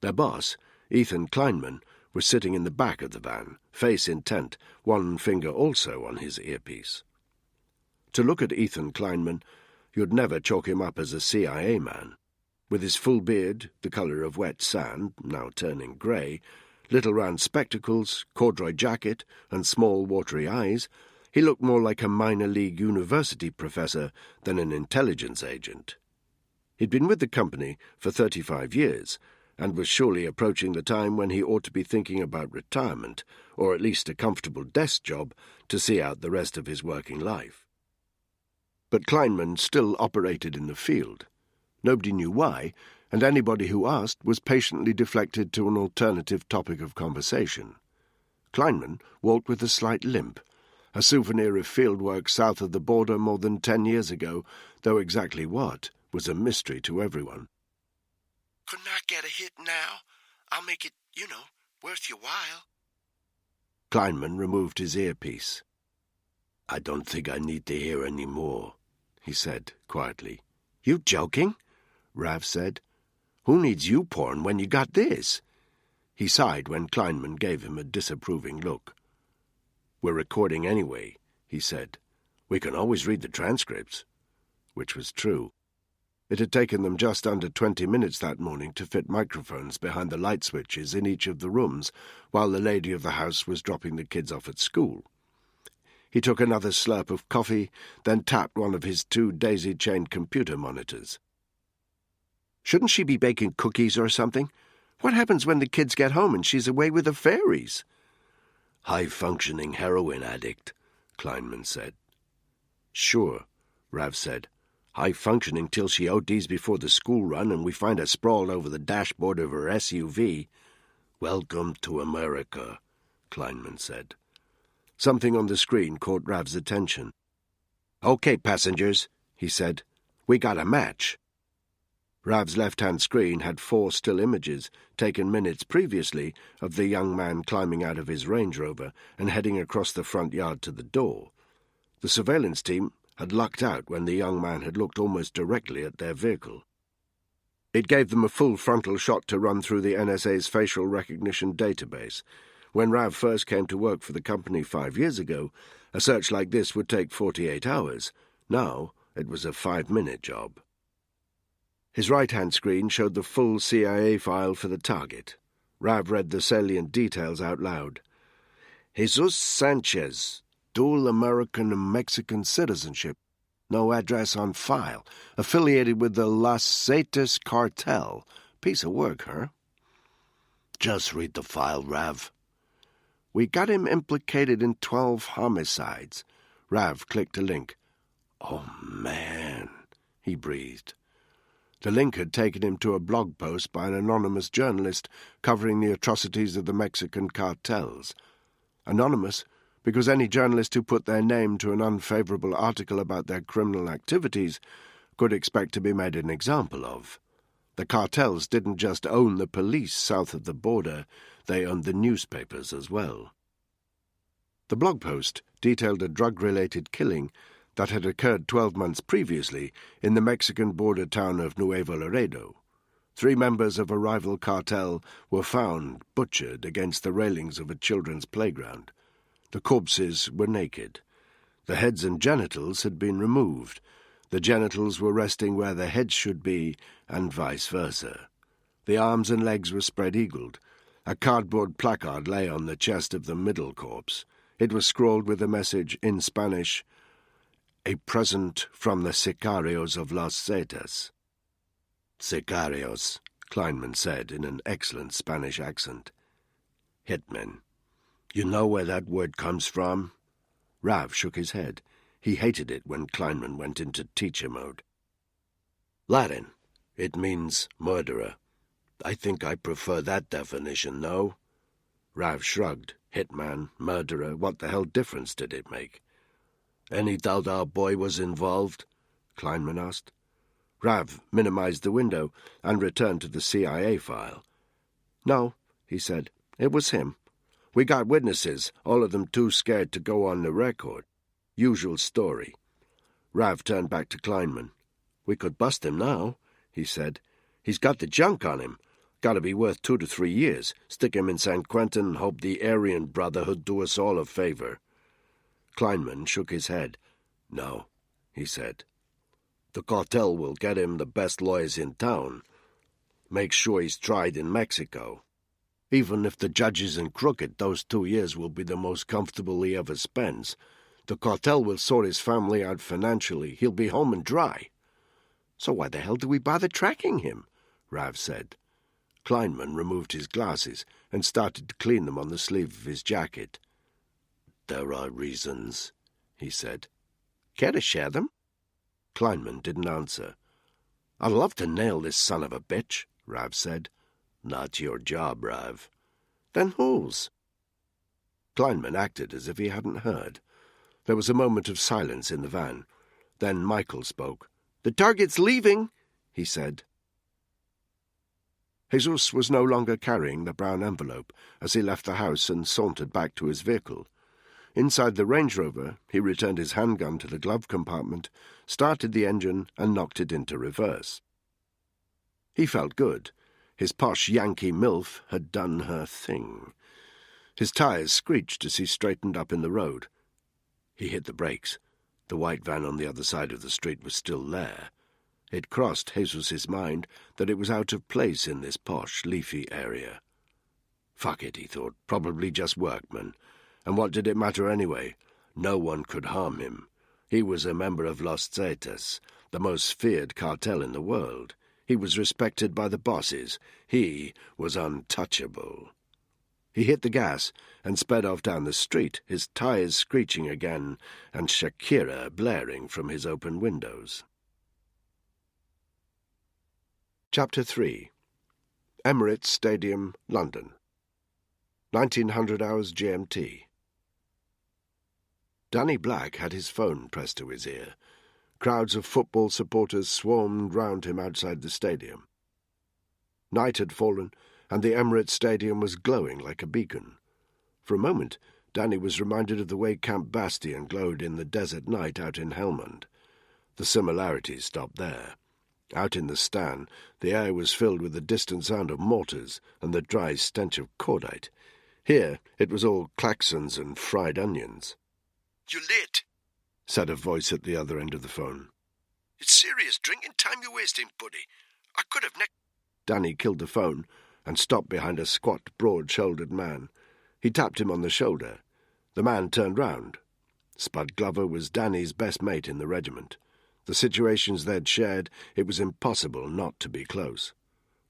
Their boss, Ethan Kleinman, was sitting in the back of the van, face intent, one finger also on his earpiece. To look at Ethan Kleinman, you'd never chalk him up as a CIA man. With his full beard, the colour of wet sand, now turning grey, little round spectacles, corduroy jacket, and small watery eyes, he looked more like a minor league university professor than an intelligence agent. He'd been with the company for 35 years, and was surely approaching the time when he ought to be thinking about retirement, or at least a comfortable desk job to see out the rest of his working life. But Kleinman still operated in the field. Nobody knew why, and anybody who asked was patiently deflected to an alternative topic of conversation. Kleinman walked with a slight limp, a souvenir of fieldwork south of the border more than 10 years ago, though exactly what was a mystery to everyone. Couldn't I get a hit now? I'll make it, worth your while. Kleinman removed his earpiece. "I don't think I need to hear any more," he said quietly. "You joking?" Rav said. "Who needs YouPorn when you got this?" He sighed when Kleinman gave him a disapproving look. "We're recording anyway," he said. "We can always read the transcripts." Which was true. It had taken them just under 20 minutes that morning to fit microphones behind the light switches in each of the rooms while the lady of the house was dropping the kids off at school. He took another slurp of coffee, then tapped one of his 2 daisy-chained computer monitors. "Shouldn't she be baking cookies or something? What happens when the kids get home and she's away with the fairies?" "High-functioning heroin addict," Kleinman said. "Sure," Rav said. "High-functioning till she ODs before the school run and we find her sprawled over the dashboard of her SUV. Welcome to America," Kleinman said. Something on the screen caught Rav's attention. "Okay, passengers," he said. "We got a match." Rav's left-hand screen had 4 still images, taken minutes previously, of the young man climbing out of his Range Rover and heading across the front yard to the door. The surveillance team had lucked out when the young man had looked almost directly at their vehicle. It gave them a full frontal shot to run through the NSA's facial recognition database. When Rav first came to work for the company 5 years ago, a search like this would take 48 hours. Now it was a 5-minute job. His right-hand screen showed the full CIA file for the target. Rav read the salient details out loud. Jesus Sanchez, dual American and Mexican citizenship. No address on file. Affiliated with the Las Zetas cartel. Piece of work, huh? Just read the file, Rav. We got him implicated in 12 homicides. Rav clicked a link. Oh, man, he breathed. The link had taken him to a blog post by an anonymous journalist covering the atrocities of the Mexican cartels. Anonymous because any journalist who put their name to an unfavourable article about their criminal activities could expect to be made an example of. The cartels didn't just own the police south of the border, they owned the newspapers as well. The blog post detailed a drug-related killing that had occurred 12 months previously in the Mexican border town of Nuevo Laredo. 3 members of a rival cartel were found butchered against the railings of a children's playground. The corpses were naked. The heads and genitals had been removed. The genitals were resting where the heads should be, and vice versa. The arms and legs were spread-eagled. A cardboard placard lay on the chest of the middle corpse. It was scrawled with a message in Spanish, "A present from the sicarios of Las Zetas." "Sicarios," Kleinman said in an excellent Spanish accent. "Hitmen. You know where that word comes from?" Rav shook his head. He hated it when Kleinman went into teacher mode. Latin. It means murderer. I think I prefer that definition, no? Rav shrugged. Hitman, murderer, what the hell difference did it make? Any doubt our boy was involved? Kleinman asked. Rav minimized the window and returned to the CIA file. No, he said. It was him. We got witnesses, all of them too scared to go on the record. Usual story. Rav turned back to Kleinman. We could bust him now, he said. He's got the junk on him. Got to be worth 2 to 3 years. Stick him in San Quentin and hope the Aryan Brotherhood do us all a favor. Kleinman shook his head. No, he said. The cartel will get him the best lawyers in town. Make sure he's tried in Mexico. Even if the judge isn't crooked, those 2 years will be the most comfortable he ever spends. The cartel will sort his family out financially. He'll be home and dry. So why the hell do we bother tracking him? Rav said. Kleinman removed his glasses and started to clean them on the sleeve of his jacket. There are reasons, he said. Care to share them? Kleinman didn't answer. I'd love to nail this son of a bitch, Rav said. Not your job, Rav. Then whose? Kleinman acted as if he hadn't heard. There was a moment of silence in the van. Then Michael spoke. The target's leaving, he said. Jesus was no longer carrying the brown envelope as he left the house and sauntered back to his vehicle. Inside the Range Rover, he returned his handgun to the glove compartment, started the engine, and knocked it into reverse. He felt good. His posh Yankee MILF had done her thing. His tires screeched as he straightened up in the road. He hit the brakes. The white van on the other side of the street was still there. It crossed Jesus's mind that it was out of place in this posh, leafy area. Fuck it, he thought. Probably just workmen. And what did it matter anyway? No one could harm him. He was a member of Los Zetas, the most feared cartel in the world. He was respected by the bosses. He was untouchable. He hit the gas and sped off down the street, his tires screeching again and Shakira blaring from his open windows. Chapter 3. Emirates Stadium, London. 1900 hours GMT. Danny Black had his phone pressed to his ear. Crowds of football supporters swarmed round him outside the stadium. Night had fallen, and the Emirates Stadium was glowing like a beacon. For a moment, Danny was reminded of the way Camp Bastion glowed in the desert night out in Helmand. The similarities stopped there. Out in the Stan, the air was filled with the distant sound of mortars and the dry stench of cordite. Here it was all klaxons and fried onions. You lit, said a voice at the other end of the phone. It's serious drinking time you're wasting, buddy. I could have Danny killed the phone and stopped behind a squat, broad-shouldered man. He tapped him on the shoulder. The man turned round. Spud Glover was Danny's best mate in the regiment. The situations they'd shared, it was impossible not to be close.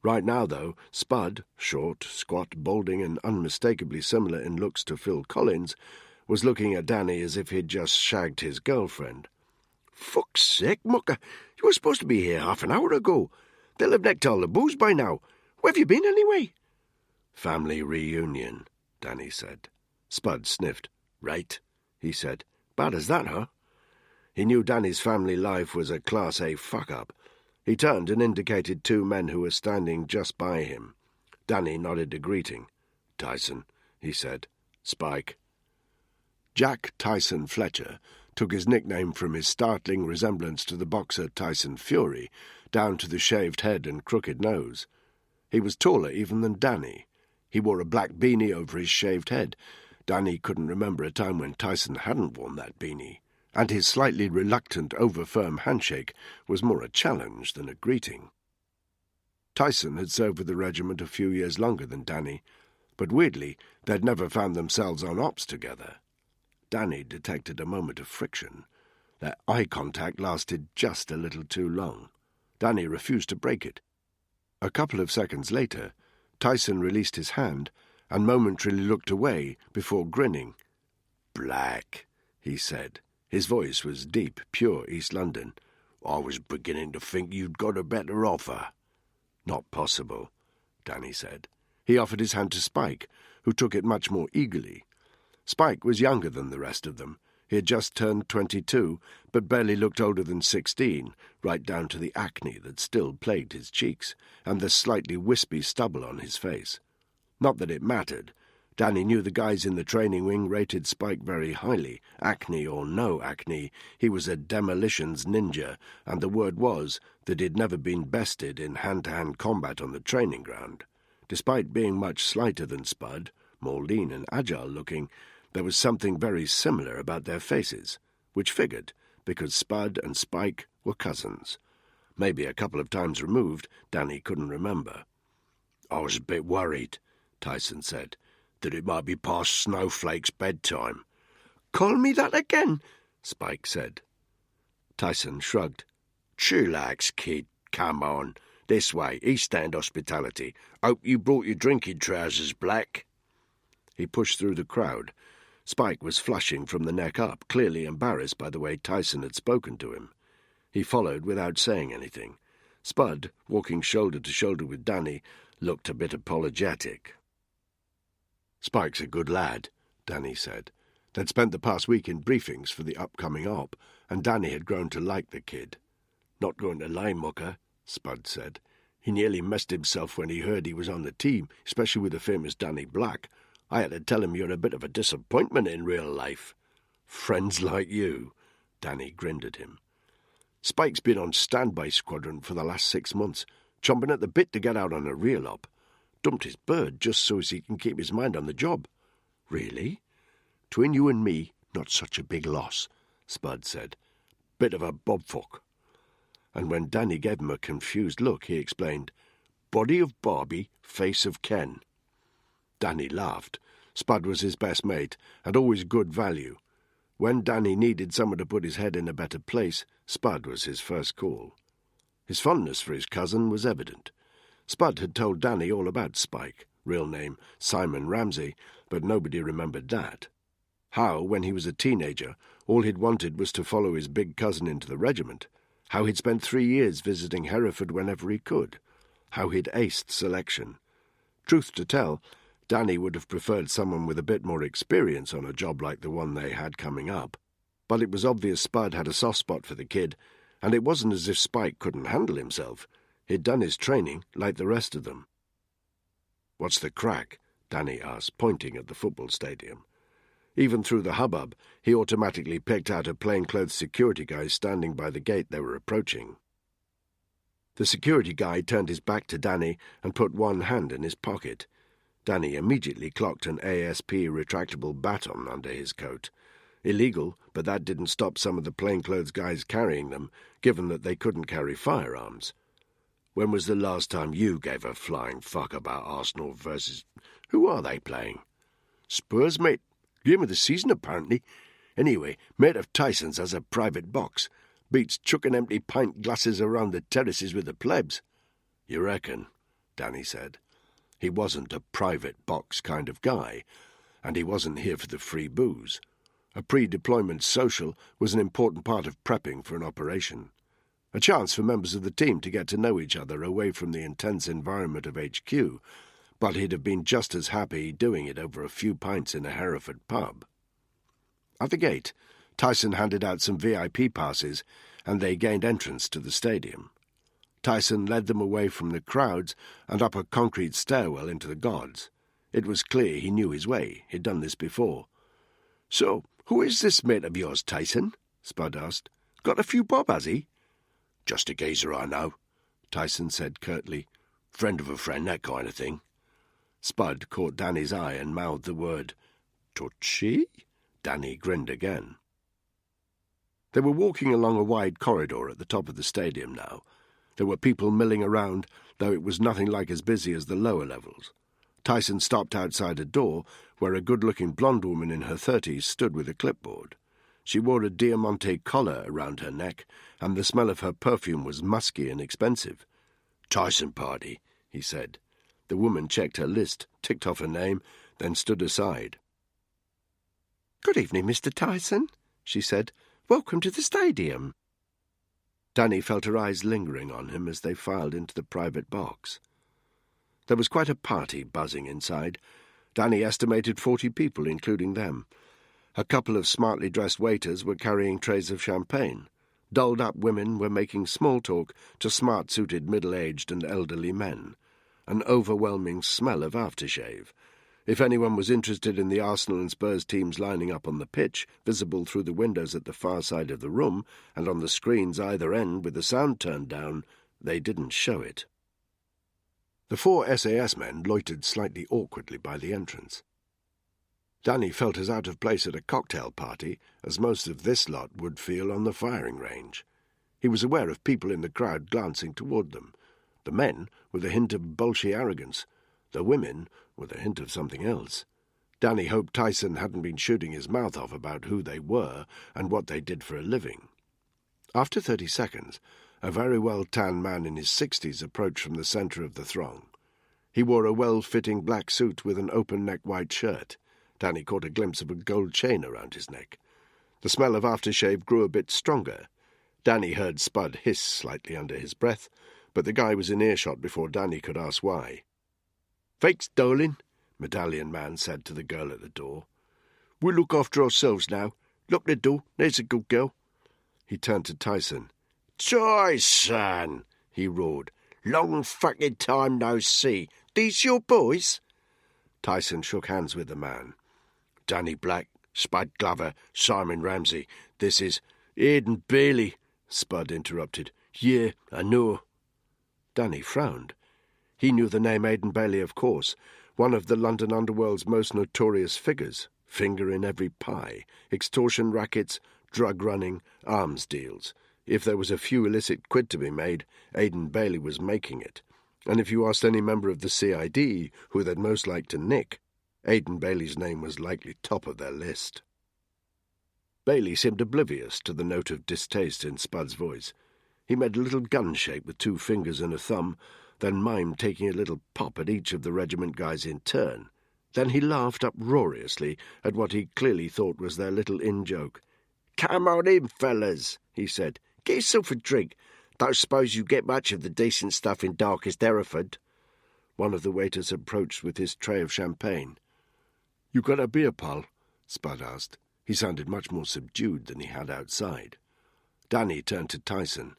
Right now, though, Spud, short, squat, balding, and unmistakably similar in looks to Phil Collins, was looking at Danny as if he'd just shagged his girlfriend. Fuck's sake, mucker. You were supposed to be here half an hour ago. They'll have necked all the booze by now. Where have you been, anyway? Family reunion, Danny said. Spud sniffed. Right, he said. Bad as that, huh? He knew Danny's family life was a Class A fuck-up. He turned and indicated 2 men who were standing just by him. Danny nodded a greeting. Tyson, he said. Spike. Jack Tyson Fletcher took his nickname from his startling resemblance to the boxer Tyson Fury, down to the shaved head and crooked nose. He was taller even than Danny. He wore a black beanie over his shaved head. Danny couldn't remember a time when Tyson hadn't worn that beanie, and his slightly reluctant, over-firm handshake was more a challenge than a greeting. Tyson had served with the regiment a few years longer than Danny, but weirdly they'd never found themselves on ops together. Danny detected a moment of friction. Their eye contact lasted just a little too long. Danny refused to break it. A couple of seconds later, Tyson released his hand and momentarily looked away before grinning. Black, he said. His voice was deep, pure East London. "I was beginning to think you'd got a better offer." "Not possible," Danny said. He offered his hand to Spike, who took it much more eagerly. Spike was younger than the rest of them. He had just turned 22, but barely looked older than 16, right down to the acne that still plagued his cheeks, and the slightly wispy stubble on his face. Not that it mattered. Danny knew the guys in the training wing rated Spike very highly. Acne or no acne, he was a demolitions ninja, and the word was that he'd never been bested in hand-to-hand combat on the training ground. Despite being much slighter than Spud, more lean and agile-looking, there was something very similar about their faces, which figured, because Spud and Spike were cousins. Maybe a couple of times removed, Danny couldn't remember. "I was a bit worried," Tyson said, "that it might be past Snowflake's bedtime." "Call me that again," Spike said. Tyson shrugged. "Chillax, kid. Come on. This way, East End hospitality. Hope you brought your drinking trousers black." He pushed through the crowd. Spike was flushing from the neck up, clearly embarrassed by the way Tyson had spoken to him. He followed without saying anything. Spud, walking shoulder to shoulder with Danny, looked a bit apologetic. "Spike's a good lad," Danny said. They'd spent the past week in briefings for the upcoming op, and Danny had grown to like the kid. "Not going to lie, mucker," Spud said. "He nearly messed himself when he heard he was on the team, especially with the famous Danny Black. I had to tell him you're a bit of a disappointment in real life." "Friends like you," Danny grinned at him. "Spike's been on standby squadron for the last 6 months, chomping at the bit to get out on a real op. Dumped his bird just so as he can keep his mind on the job." "Really?" "Between you and me, not such a big loss," Spud said. "Bit of a bobfuck." And when Danny gave him a confused look, he explained, "Body of Barbie, face of Ken." Danny laughed. Spud was his best mate, and always good value. When Danny needed someone to put his head in a better place, Spud was his first call. His fondness for his cousin was evident. Spud had told Danny all about Spike, real name Simon Ramsey, but nobody remembered that. How, when he was a teenager, all he'd wanted was to follow his big cousin into the regiment. How he'd spent 3 years visiting Hereford whenever he could. How he'd aced selection. Truth to tell, Danny would have preferred someone with a bit more experience on a job like the one they had coming up. But it was obvious Spud had a soft spot for the kid, and it wasn't as if Spike couldn't handle himself. He'd done his training like the rest of them. "What's the crack?" Danny asked, pointing at the football stadium. Even through the hubbub, he automatically picked out a plainclothes security guy standing by the gate they were approaching. The security guy turned his back to Danny and put one hand in his pocket. Danny immediately clocked an ASP retractable baton under his coat. Illegal, but that didn't stop some of the plainclothes guys carrying them, given that they couldn't carry firearms. "When was the last time you gave a flying fuck about Arsenal versus... Who are they playing?" "Spurs, mate. Game of the season, apparently. Anyway, mate of Tyson's has a private box. Beats chucking empty pint glasses around the terraces with the plebs." "You reckon?" Danny said. He wasn't a private box kind of guy, and he wasn't here for the free booze. A pre-deployment social was an important part of prepping for an operation. A chance for members of the team to get to know each other away from the intense environment of HQ, but he'd have been just as happy doing it over a few pints in a Hereford pub. At the gate, Tyson handed out some VIP passes, and they gained entrance to the stadium. Tyson led them away from the crowds and up a concrete stairwell into the gods. It was clear he knew his way. He'd done this before. "So, who is this mate of yours, Tyson?" Spud asked. "Got a few bob, has he?" "Just a geezer I know," Tyson said curtly. "Friend of a friend, that kind of thing." Spud caught Danny's eye and mouthed the word, "Touchy?" Danny grinned again. They were walking along a wide corridor at the top of the stadium now. There were people milling around, though it was nothing like as busy as the lower levels. Tyson stopped outside a door where a good-looking blonde woman in her 30s stood with a clipboard. She wore a Diamante collar around her neck, and the smell of her perfume was musky and expensive. "Tyson party," he said. The woman checked her list, ticked off her name, then stood aside. "Good evening, Mr. Tyson," she said. "Welcome to the stadium." Danny felt her eyes lingering on him as they filed into the private box. There was quite a party buzzing inside. Danny estimated 40 people, including them. A couple of smartly dressed waiters were carrying trays of champagne. Dolled-up women were making small talk to smart-suited middle-aged and elderly men. An overwhelming smell of aftershave. If anyone was interested in the Arsenal and Spurs teams lining up on the pitch, visible through the windows at the far side of the room and on the screens either end with the sound turned down, they didn't show it. The 4 SAS men loitered slightly awkwardly by the entrance. Danny felt as out of place at a cocktail party as most of this lot would feel on the firing range. He was aware of people in the crowd glancing toward them, the men with a hint of bolshy arrogance, the women with a hint of something else. Danny hoped Tyson hadn't been shooting his mouth off about who they were and what they did for a living. After 30 seconds, a very well-tanned man in his 60s approached from the centre of the throng. He wore a well-fitting black suit with an open-neck white shirt. Danny caught a glimpse of a gold chain around his neck. The smell of aftershave grew a bit stronger. Danny heard Spud hiss slightly under his breath, but the guy was in earshot before Danny could ask why. "Thanks, darling," Medallion Man said to the girl at the door. "We'll look after ourselves now. Lock the door, there's a good girl." He turned to Tyson. "Tyson," he roared. "Long fucking time no see. These your boys?" Tyson shook hands with the man. "Danny Black, Spud Glover, Simon Ramsey. This is—" "Aidan Bailey," Spud interrupted. "Yeah, I know." Danny frowned. He knew the name Aidan Bailey, of course, one of the London underworld's most notorious figures, finger in every pie, extortion rackets, drug running, arms deals. If there was a few illicit quid to be made, Aidan Bailey was making it. And if you asked any member of the CID who they'd most like to nick, Aidan Bailey's name was likely top of their list. Bailey seemed oblivious to the note of distaste in Spud's voice. He made a little gun shape with 2 fingers and a thumb, then mimed taking a little pop at each of the regiment guys in turn. Then he laughed uproariously at what he clearly thought was their little in-joke. "Come on in, fellas," he said. "Get yourself a drink. Don't suppose you get much of the decent stuff in darkest Hereford." One of the waiters approached with his tray of champagne. "You got a beer, pal?" Spud asked. He sounded much more subdued than he had outside. Danny turned to Tyson.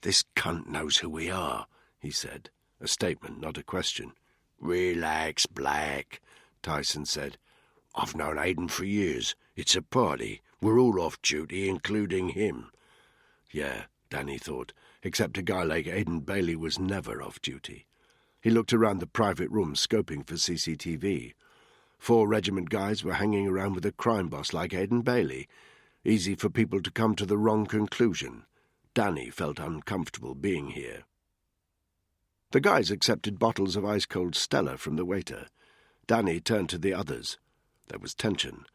"This cunt knows who we are," he said, a statement, not a question. "Relax, Black," Tyson said. "I've known Aidan for years. It's a party. We're all off duty, including him." Yeah, Danny thought, except a guy like Aidan Bailey was never off duty. He looked around the private room, scoping for CCTV. 4 regiment guys were hanging around with a crime boss like Aidan Bailey. Easy for people to come to the wrong conclusion. Danny felt uncomfortable being here. The guys accepted bottles of ice-cold Stella from the waiter. Danny turned to the others. There was tension.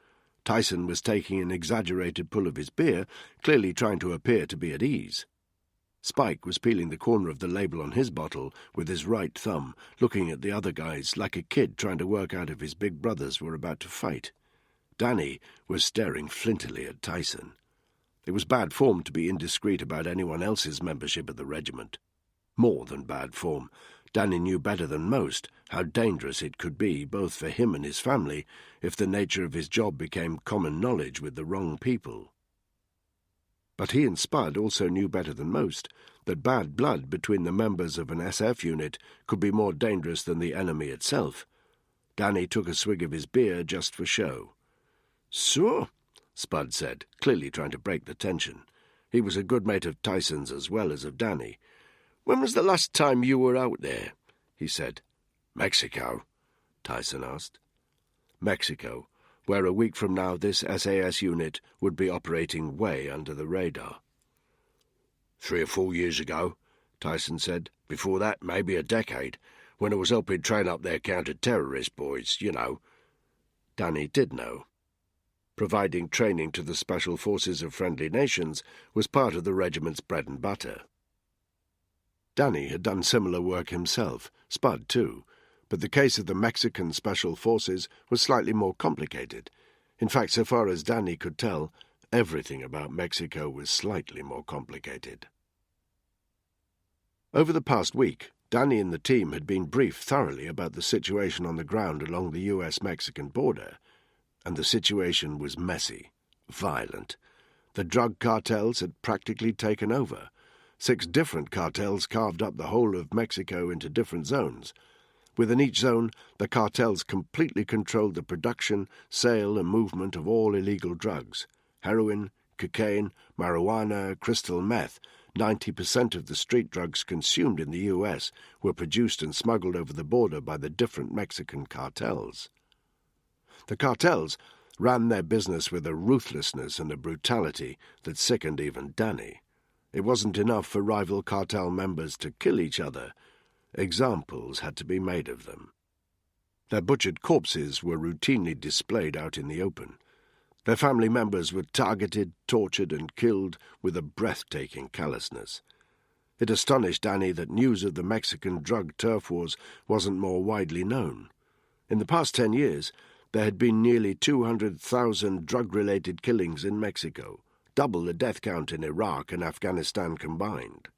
Tyson was taking an exaggerated pull of his beer, clearly trying to appear to be at ease. Spike was peeling the corner of the label on his bottle with his right thumb, looking at the other guys like a kid trying to work out if his big brothers were about to fight. Danny was staring flintily at Tyson. It was bad form to be indiscreet about anyone else's membership of the regiment. More than bad form. Danny knew better than most how dangerous it could be, both for him and his family, if the nature of his job became common knowledge with the wrong people. But he and Spud also knew better than most that bad blood between the members of an SF unit could be more dangerous than the enemy itself. Danny took a swig of his beer just for show. "So," Spud said, clearly trying to break the tension. He was a good mate of Tyson's as well as of Danny. "When was the last time you were out there?" he said. "Mexico?" Tyson asked. Mexico, where a week from now this SAS unit would be operating way under the radar. 3 or 4 years ago, Tyson said. "Before that, maybe a decade, when I was helping train up their counter-terrorist boys, you know." Danny did know. Providing training to the special forces of friendly nations was part of the regiment's bread and butter. Danny had done similar work himself, Spud too, but the case of the Mexican Special Forces was slightly more complicated. In fact, so far as Danny could tell, Everything about Mexico was slightly more complicated. Over the past week, Danny and the team had been briefed thoroughly about the situation on the ground along the US-Mexican border, and the situation was messy, violent. The drug cartels had practically taken over. 6 different cartels carved up the whole of Mexico into different zones. Within each zone, the cartels completely controlled the production, sale, and movement of all illegal drugs. Heroin, cocaine, marijuana, crystal meth. 90% of the street drugs consumed in the US were produced and smuggled over the border by the different Mexican cartels. The cartels ran their business with a ruthlessness and a brutality that sickened even Danny. It wasn't enough for rival cartel members to kill each other. Examples had to be made of them. Their butchered corpses were routinely displayed out in the open. Their family members were targeted, tortured, and killed with a breathtaking callousness. It astonished Danny that news of the Mexican drug turf wars wasn't more widely known. In the past 10 years, there had been nearly 200,000 drug-related killings in Mexico, double the death count in Iraq and Afghanistan combined.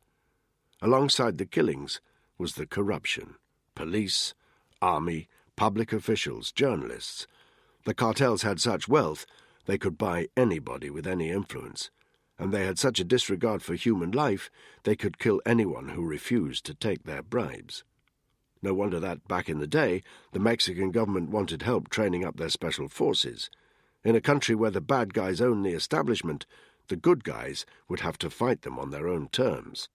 Alongside the killings was the corruption. Police, army, public officials, journalists. The cartels had such wealth they could buy anybody with any influence, and they had such a disregard for human life they could kill anyone who refused to take their bribes. No wonder that, back in the day, the Mexican government wanted help training up their special forces. In a country where the bad guys own the establishment, the good guys would have to fight them on their own terms.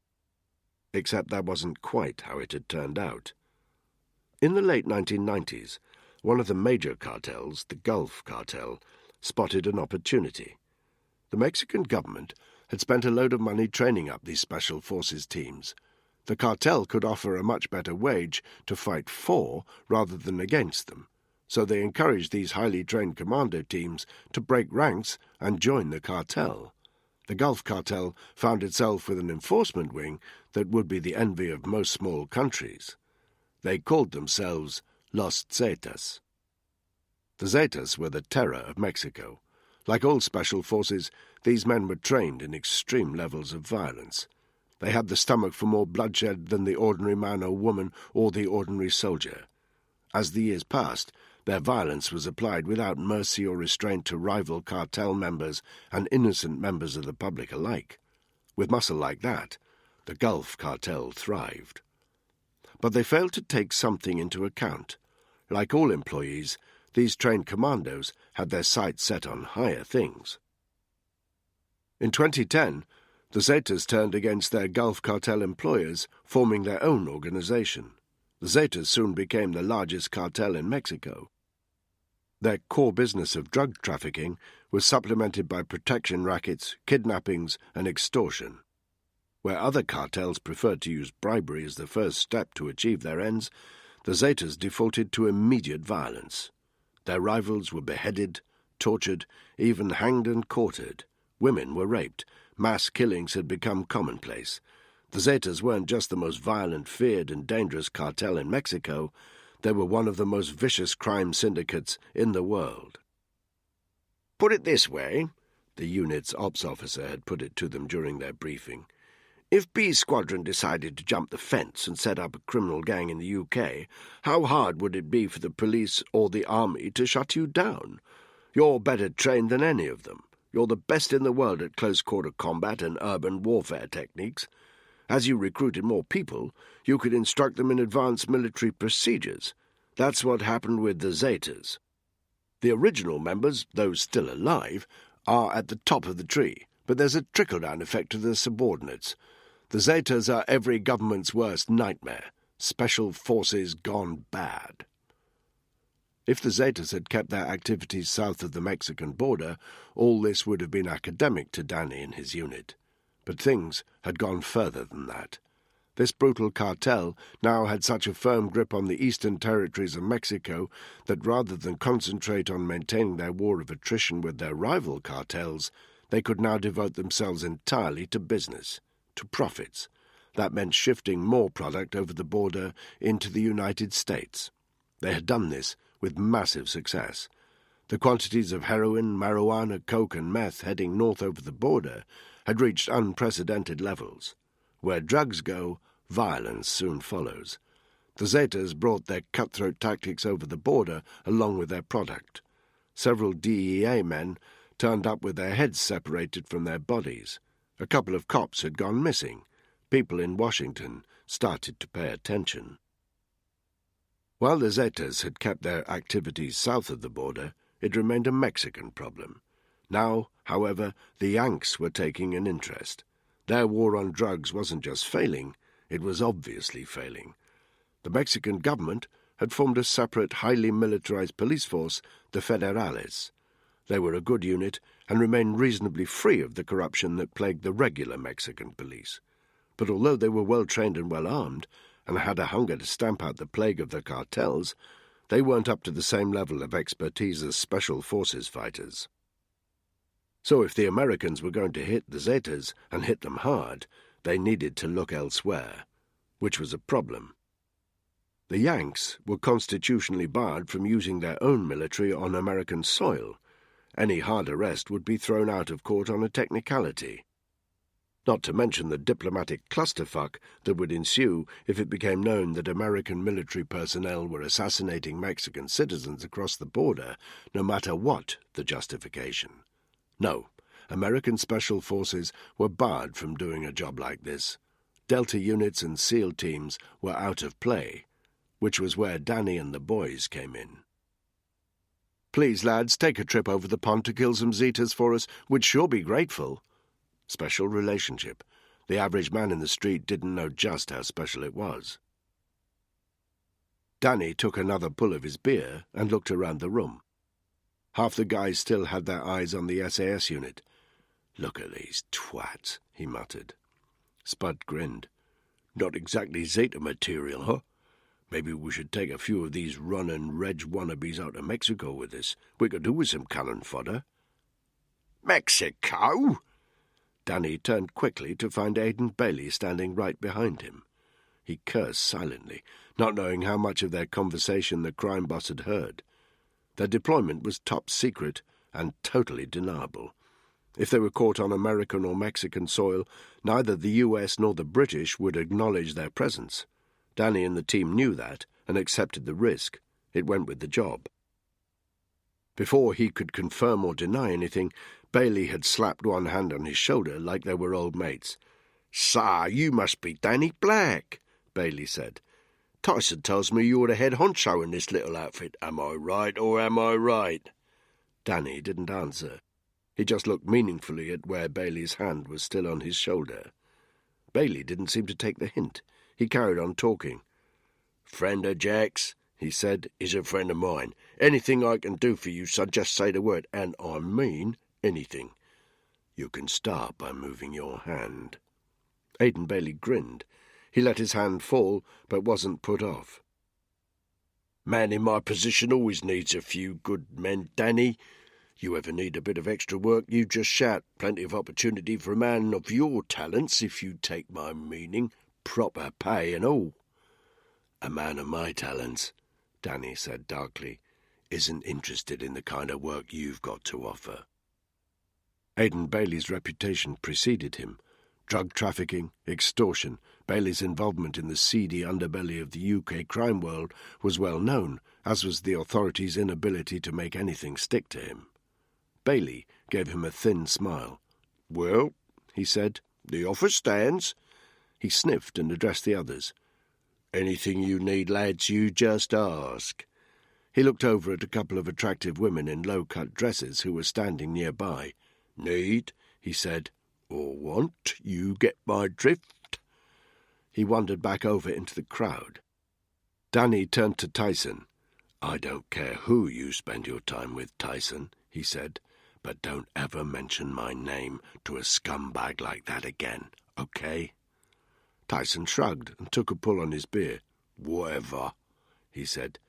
Except that wasn't quite how it had turned out. In the late 1990s, one of the major cartels, the Gulf Cartel, spotted an opportunity. The Mexican government had spent a load of money training up these special forces teams. The cartel could offer a much better wage to fight for rather than against them, so they encouraged these highly trained commando teams to break ranks and join the cartel. The Gulf Cartel found itself with an enforcement wing that would be the envy of most small countries. They called themselves Los Zetas. The Zetas were the terror of Mexico. Like all special forces, these men were trained in extreme levels of violence. They had the stomach for more bloodshed than the ordinary man or woman or the ordinary soldier. As the years passed, their violence was applied without mercy or restraint to rival cartel members and innocent members of the public alike. With muscle like that, the Gulf Cartel thrived. But they failed to take something into account. Like all employees, these trained commandos had their sights set on higher things. In 2010, the Zetas turned against their Gulf Cartel employers, forming their own organization. The Zetas soon became the largest cartel in Mexico. Their core business of drug trafficking was supplemented by protection rackets, kidnappings, and extortion. Where other cartels preferred to use bribery as the first step to achieve their ends, the Zetas defaulted to immediate violence. Their rivals were beheaded, tortured, even hanged and quartered. Women were raped. Mass killings had become commonplace. The Zetas weren't just the most violent, feared, and dangerous cartel in Mexico. They were one of the most vicious crime syndicates in the world. "Put it this way," the unit's ops officer had put it to them during their briefing. "If B Squadron decided to jump the fence and set up a criminal gang in the UK, how hard would it be for the police or the army to shut you down? You're better trained than any of them. You're the best in the world at close-quarter combat and urban warfare techniques. As you recruited more people, you could instruct them in advanced military procedures. That's what happened with the Zetas. The original members, those still alive, are at the top of the tree, but there's a trickle-down effect to the subordinates. The Zetas are every government's worst nightmare. Special forces gone bad." If the Zetas had kept their activities south of the Mexican border, all this would have been academic to Danny and his unit. But things had gone further than that. This brutal cartel now had such a firm grip on the eastern territories of Mexico that rather than concentrate on maintaining their war of attrition with their rival cartels, they could now devote themselves entirely to business, to profits. That meant shifting more product over the border into the United States. They had done this with massive success. The quantities of heroin, marijuana, coke and meth heading north over the border had reached unprecedented levels. Where drugs go, violence soon follows. The Zetas brought their cutthroat tactics over the border along with their product. Several DEA men turned up with their heads separated from their bodies. A couple of cops had gone missing. People in Washington started to pay attention. While the Zetas had kept their activities south of the border, it remained a Mexican problem. Now, however, the Yanks were taking an interest. Their war on drugs wasn't just failing, it was obviously failing. The Mexican government had formed a separate, highly militarized police force, the Federales. They were a good unit and remained reasonably free of the corruption that plagued the regular Mexican police. But although they were well-trained and well-armed, and had a hunger to stamp out the plague of the cartels, they weren't up to the same level of expertise as special forces fighters. So if the Americans were going to hit the Zetas, and hit them hard, they needed to look elsewhere, which was a problem. The Yanks were constitutionally barred from using their own military on American soil. Any hard arrest would be thrown out of court on a technicality. Not to mention the diplomatic clusterfuck that would ensue if it became known that American military personnel were assassinating Mexican citizens across the border, no matter what the justification. No, American special forces were barred from doing a job like this. Delta units and SEAL teams were out of play, which was where Danny and the boys came in. "Please, lads, take a trip over the pond to kill some Zetas for us. We'd sure be grateful." Special relationship. The average man in the street didn't know just how special it was. Danny took another pull of his beer and looked around the room. Half the guys still had their eyes on the SAS unit. "Look at these twats," he muttered. Spud grinned. "Not exactly Zeta material, huh? Maybe we should take a few of these run and reg wannabes out of Mexico with us. We could do with some cannon fodder." "Mexico?" Danny turned quickly to find Aiden Bailey standing right behind him. He cursed silently, not knowing how much of their conversation the crime boss had heard. Their deployment was top secret and totally deniable. If they were caught on American or Mexican soil, neither the US nor the British would acknowledge their presence. Danny and the team knew that and accepted the risk. It went with the job. Before he could confirm or deny anything, Bailey had slapped one hand on his shoulder like they were old mates. "Sir, you must be Danny Black," Bailey said. "Tyson tells me you're the head honcho in this little outfit. Am I right or am I right?" Danny didn't answer. He just looked meaningfully at where Bailey's hand was still on his shoulder. Bailey didn't seem to take the hint. He carried on talking. "Friend of Jack's," he said, "is a friend of mine. Anything I can do for you, son, just say the word, and I mean anything. You can start by moving your hand." Aiden Bailey grinned. He let his hand fall, but wasn't put off. "Man in my position always needs a few good men, Danny. You ever need a bit of extra work, you just shout. Plenty of opportunity for a man of your talents, if you take my meaning. Proper pay and all." "A man of my talents," Danny said darkly, "isn't interested in the kind of work you've got to offer." Aiden Bailey's reputation preceded him. Drug trafficking, extortion, Bailey's involvement in the seedy underbelly of the UK crime world was well known, as was the authorities' inability to make anything stick to him. Bailey gave him a thin smile. "Well," he said, "the offer stands." He sniffed and addressed the others. "Anything you need, lads, you just ask." He looked over at a couple of attractive women in low-cut dresses who were standing nearby. "Need," he said, "or want, you get my drift." He wandered back over into the crowd. Danny turned to Tyson. "I don't care who you spend your time with, Tyson," he said, "but don't ever mention my name to a scumbag like that again, okay?" Tyson shrugged and took a pull on his beer. "Whatever," he said.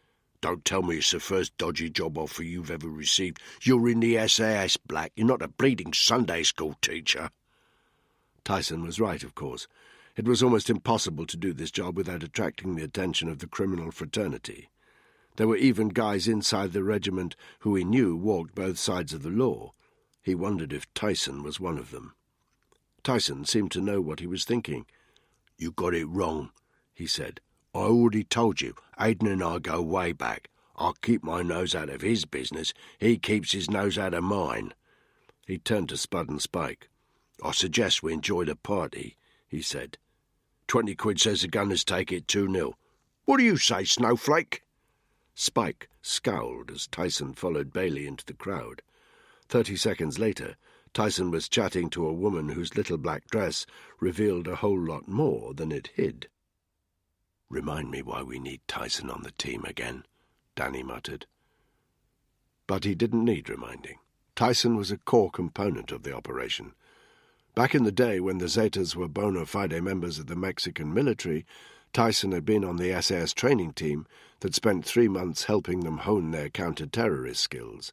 "Don't tell me it's the first dodgy job offer you've ever received. You're in the SAS, Black. You're not a bleeding Sunday school teacher." Tyson was right, of course. It was almost impossible to do this job without attracting the attention of the criminal fraternity. There were even guys inside the regiment who he knew walked both sides of the law. He wondered if Tyson was one of them. Tyson seemed to know what he was thinking. "You got it wrong," he said. "I already told you, Aidan and I go way back. I keep my nose out of his business. He keeps his nose out of mine." He turned to Spud and Spike. "I suggest we enjoy the party," he said. 20 quid says the gunners take it 2-0. What do you say, Snowflake?" Spike scowled as Tyson followed Bailey into the crowd. 30 seconds later, Tyson was chatting to a woman whose little black dress revealed a whole lot more than it hid. "Remind me why we need Tyson on the team again," Danny muttered. But he didn't need reminding. Tyson was a core component of the operation. Back in the day when the Zetas were bona fide members of the Mexican military, Tyson had been on the SAS training team that spent 3 months helping them hone their counter-terrorist skills.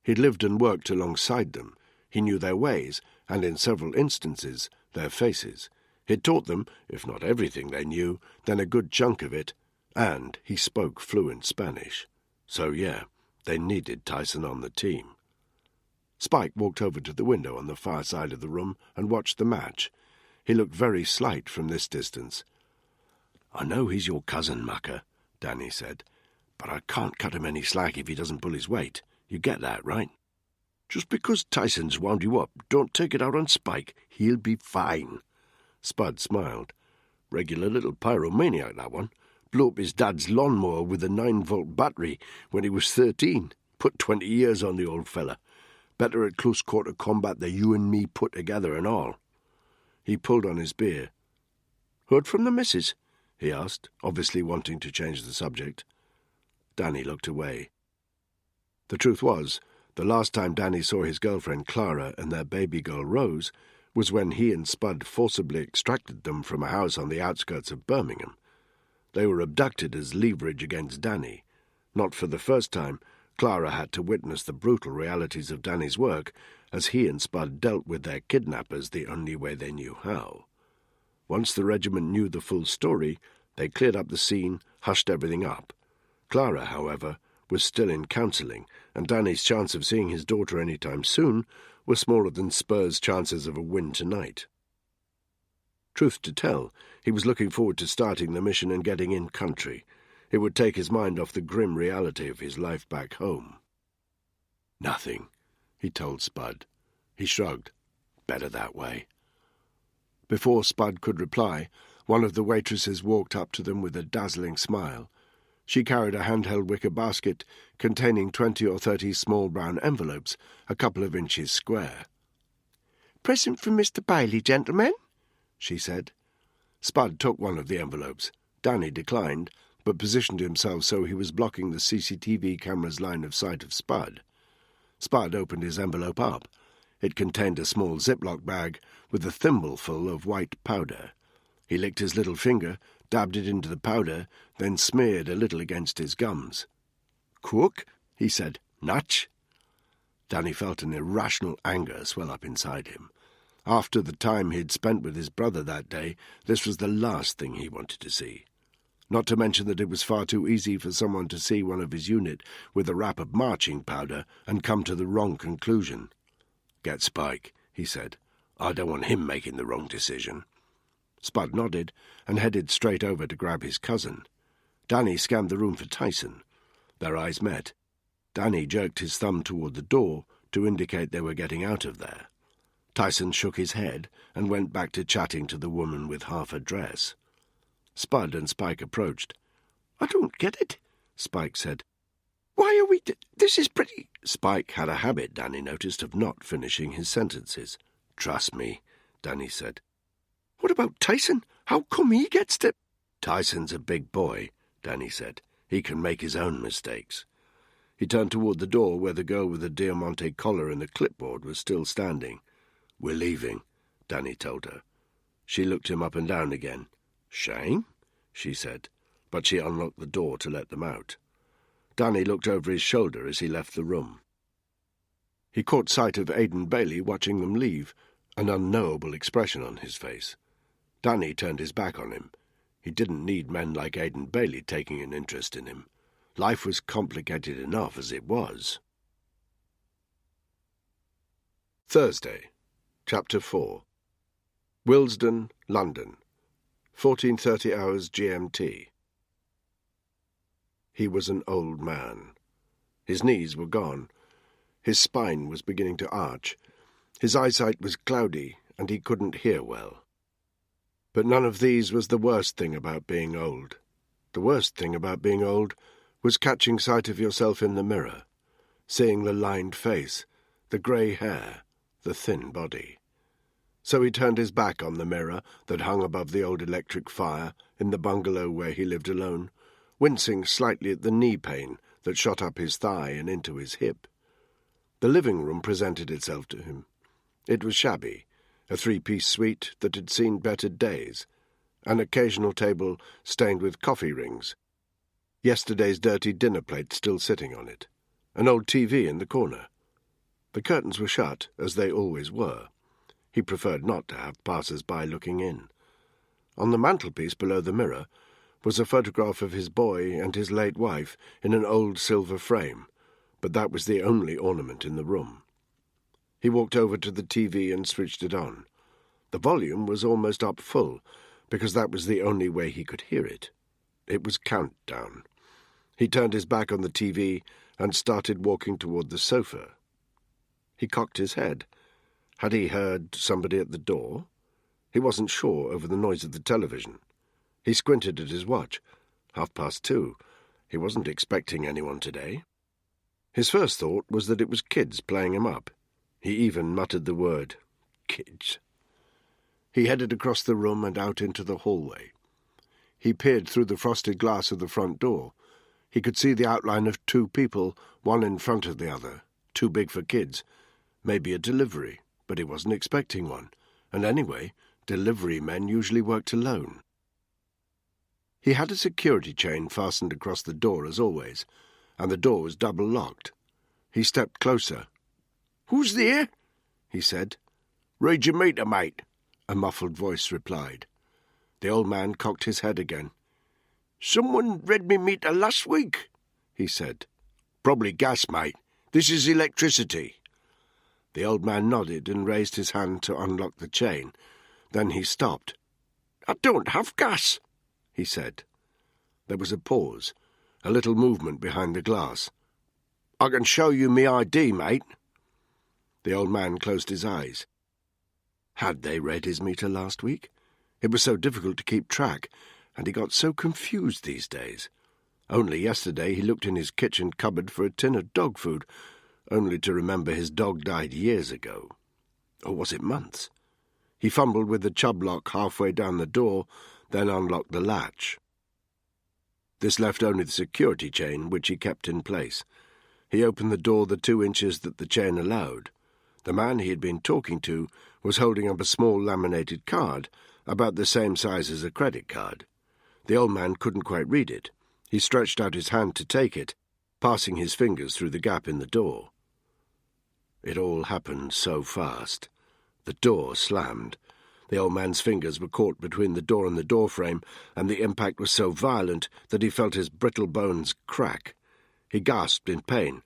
He'd lived and worked alongside them. He knew their ways, and in several instances, their faces. He'd taught them, if not everything they knew, then a good chunk of it, and he spoke fluent Spanish. So yeah, they needed Tyson on the team. Spike walked over to the window on the far side of the room and watched the match. He looked very slight from this distance. "I know he's your cousin, Mucker," Danny said, "but I can't cut him any slack if he doesn't pull his weight. You get that, right? Just because Tyson's wound you up, don't take it out on Spike. He'll be fine." Spud smiled. "Regular little pyromaniac, that one. Blew up his dad's lawnmower with a 9-volt battery when he was 13. Put 20 years on the old fella. Better at close-quarter combat than you and me put together and all." He pulled on his beer. "Heard from the missus?" he asked, obviously wanting to change the subject. Danny looked away. The truth was, the last time Danny saw his girlfriend Clara and their baby girl Rose was when he and Spud forcibly extracted them from a house on the outskirts of Birmingham. They were abducted as leverage against Danny. Not for the first time, Clara had to witness the brutal realities of Danny's work as he and Spud dealt with their kidnappers the only way they knew how. Once the regiment knew the full story, they cleared up the scene, hushed everything up. Clara, however, was still in counselling, and Danny's chance of seeing his daughter any time soon was smaller than Spur's chances of a win tonight. Truth to tell, he was looking forward to starting the mission and getting in country. It would take his mind off the grim reality of his life back home. "Nothing," he told Spud. He shrugged. "Better that way." Before Spud could reply, one of the waitresses walked up to them with a dazzling smile. She carried a handheld wicker basket containing 20 or 30 small brown envelopes, a couple of inches square. "Present from Mr. Bailey, gentlemen," she said. Spud took one of the envelopes. Danny declined, but positioned himself so he was blocking the CCTV camera's line of sight of Spud. Spud opened his envelope up. It contained a small Ziploc bag with a thimbleful of white powder. He licked his little finger, dabbed it into the powder, then smeared a little against his gums. "Cook," he said. "Natch." Danny felt an irrational anger swell up inside him. After the time he'd spent with his brother that day, this was the last thing he wanted to see. Not to mention that it was far too easy for someone to see one of his unit with a wrap of marching powder and come to the wrong conclusion. "Get Spike," he said. "I don't want him making the wrong decision." Spud nodded and headed straight over to grab his cousin. Danny scanned the room for Tyson. Their eyes met. Danny jerked his thumb toward the door to indicate they were getting out of there. Tyson shook his head and went back to chatting to the woman with half a dress. Spud and Spike approached. "I don't get it," Spike said. "Why are we... This is pretty..." Spike had a habit, Danny noticed, of not finishing his sentences. "Trust me," Danny said. "What about Tyson? How come he gets to..." "Tyson's a big boy," Danny said. "He can make his own mistakes." He turned toward the door where the girl with the Diamante collar and the clipboard was still standing. "We're leaving," Danny told her. She looked him up and down again. "Shame?" she said, but she unlocked the door to let them out. Danny looked over his shoulder as he left the room. He caught sight of Aidan Bailey watching them leave, an unknowable expression on his face. Danny turned his back on him. He didn't need men like Aidan Bailey taking an interest in him. Life was complicated enough as it was. Thursday, Chapter 4. Willesden, London, 14:30 hours GMT. He was an old man. His knees were gone. His spine was beginning to arch. His eyesight was cloudy, and he couldn't hear well. But none of these was the worst thing about being old. The worst thing about being old was catching sight of yourself in the mirror, seeing the lined face, the grey hair, the thin body. So he turned his back on the mirror that hung above the old electric fire in the bungalow where he lived alone, wincing slightly at the knee pain that shot up his thigh and into his hip. The living room presented itself to him. It was shabby, a three-piece suite that had seen better days, an occasional table stained with coffee rings, yesterday's dirty dinner plate still sitting on it, an old TV in the corner. The curtains were shut, as they always were. He preferred not to have passers-by looking in. On the mantelpiece below the mirror was a photograph of his boy and his late wife in an old silver frame, but that was the only ornament in the room. He walked over to the TV and switched it on. The volume was almost up full, because that was the only way he could hear it. It was countdown. He turned his back on the TV and started walking toward the sofa. He cocked his head. Had he heard somebody at the door? He wasn't sure over the noise of the television. He squinted at his watch. 2:30. He wasn't expecting anyone today. His first thought was that it was kids playing him up. He even muttered the word, kids. He headed across the room and out into the hallway. He peered through the frosted glass of the front door. He could see the outline of two people, one in front of the other, too big for kids. Maybe a delivery, but he wasn't expecting one. And anyway, delivery men usually worked alone. He had a security chain fastened across the door as always, and the door was double-locked. He stepped closer. "Who's there?" he said. "Read your meter, mate," a muffled voice replied. The old man cocked his head again. "Someone read me meter last week," he said. "Probably gas, mate. This is electricity." The old man nodded and raised his hand to unlock the chain. Then he stopped. "I don't have gas," he said. There was a pause, a little movement behind the glass. "I can show you me ID, mate." The old man closed his eyes. Had they read his meter last week? It was so difficult to keep track, and he got so confused these days. Only yesterday he looked in his kitchen cupboard for a tin of dog food, only to remember his dog died years ago. Or was it months? He fumbled with the chub lock halfway down the door, then unlocked the latch. This left only the security chain, which he kept in place. He opened the door the 2 inches that the chain allowed. The man he had been talking to was holding up a small laminated card, about the same size as a credit card. The old man couldn't quite read it. He stretched out his hand to take it, passing his fingers through the gap in the door. It all happened so fast. The door slammed. The old man's fingers were caught between the door and the doorframe, and the impact was so violent that he felt his brittle bones crack. He gasped in pain,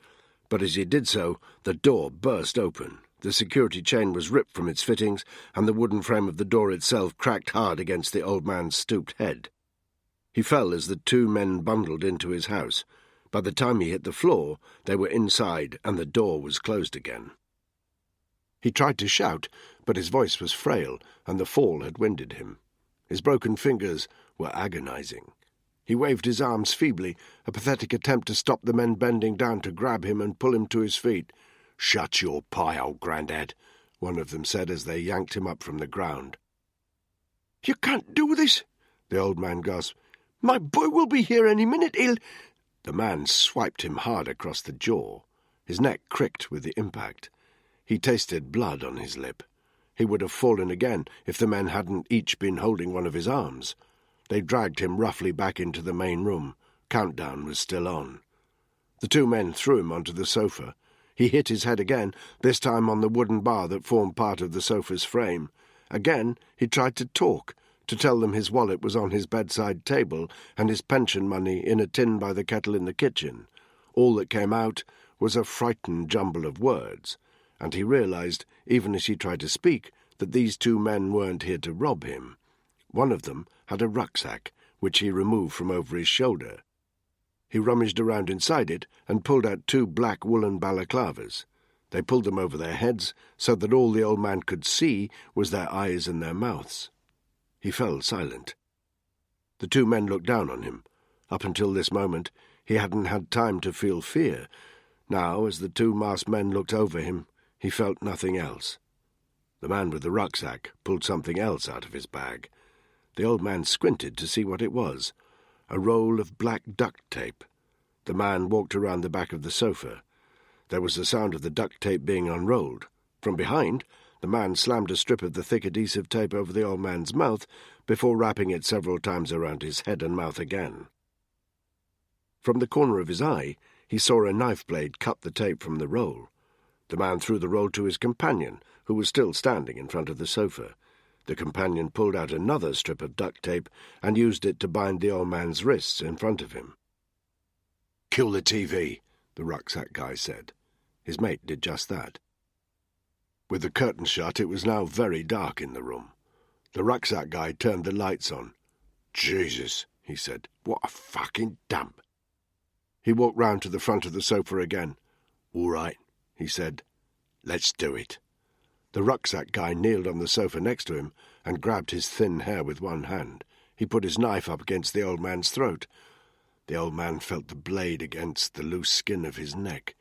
but as he did so, the door burst open. The security chain was ripped from its fittings, and the wooden frame of the door itself cracked hard against the old man's stooped head. He fell as the 2 men bundled into his house. By the time he hit the floor, they were inside, and the door was closed again. He tried to shout, but his voice was frail, and the fall had winded him. His broken fingers were agonizing. He waved his arms feebly, a pathetic attempt to stop the men bending down to grab him and pull him to his feet. "Shut your pie, old Grandad," one of them said as they yanked him up from the ground. "You can't do this," the old man gasped. "My boy will be here any minute. He'll—" The man swiped him hard across the jaw. His neck cricked with the impact. He tasted blood on his lip. He would have fallen again if the men hadn't each been holding one of his arms. They dragged him roughly back into the main room. Countdown was still on. The 2 men threw him onto the sofa. He hit his head again, this time on the wooden bar that formed part of the sofa's frame. Again he tried to talk, to tell them his wallet was on his bedside table and his pension money in a tin by the kettle in the kitchen. All that came out was a frightened jumble of words, and he realized, even as he tried to speak, that these two men weren't here to rob him. One of them had a rucksack, which he removed from over his shoulder. He rummaged around inside it and pulled out two black woolen balaclavas. They pulled them over their heads so that all the old man could see was their eyes and their mouths. He fell silent. The two men looked down on him. Up until this moment, he hadn't had time to feel fear. Now, as the two masked men looked over him, he felt nothing else. The man with the rucksack pulled something else out of his bag. The old man squinted to see what it was. A roll of black duct tape. The man walked around the back of the sofa. There was the sound of the duct tape being unrolled. From behind, the man slammed a strip of the thick adhesive tape over the old man's mouth before wrapping it several times around his head and mouth again. From the corner of his eye, he saw a knife blade cut the tape from the roll. The man threw the roll to his companion, who was still standing in front of the sofa. The companion pulled out another strip of duct tape and used it to bind the old man's wrists in front of him. "Kill the TV," the rucksack guy said. His mate did just that. With the curtain shut, it was now very dark in the room. The rucksack guy turned the lights on. "Jesus," he said, "what a fucking dump." He walked round to the front of the sofa again. "All right," he said. "Let's do it." The rucksack guy kneeled on the sofa next to him and grabbed his thin hair with one hand. He put his knife up against the old man's throat. The old man felt the blade against the loose skin of his neck.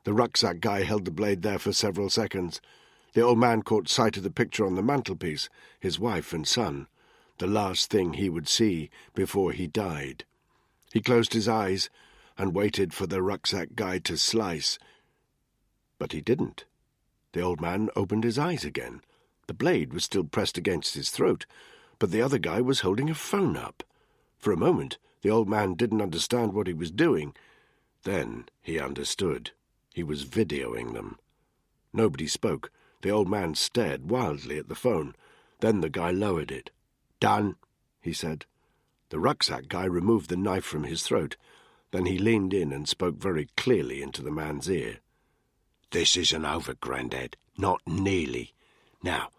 The rucksack guy held the blade there for several seconds. The old man caught sight of the picture on the mantelpiece, his wife and son, the last thing he would see before he died. He closed his eyes and waited for the rucksack guy to slice. But he didn't. The old man opened his eyes again. The blade was still pressed against his throat, but the other guy was holding a phone up. For a moment, the old man didn't understand what he was doing. Then he understood. He was videoing them. Nobody spoke. The old man stared wildly at the phone. Then the guy lowered it. "Done," he said. The rucksack guy removed the knife from his throat. Then he leaned in and spoke very clearly into the man's ear. "This isn't over, Grandad. Not nearly. Now,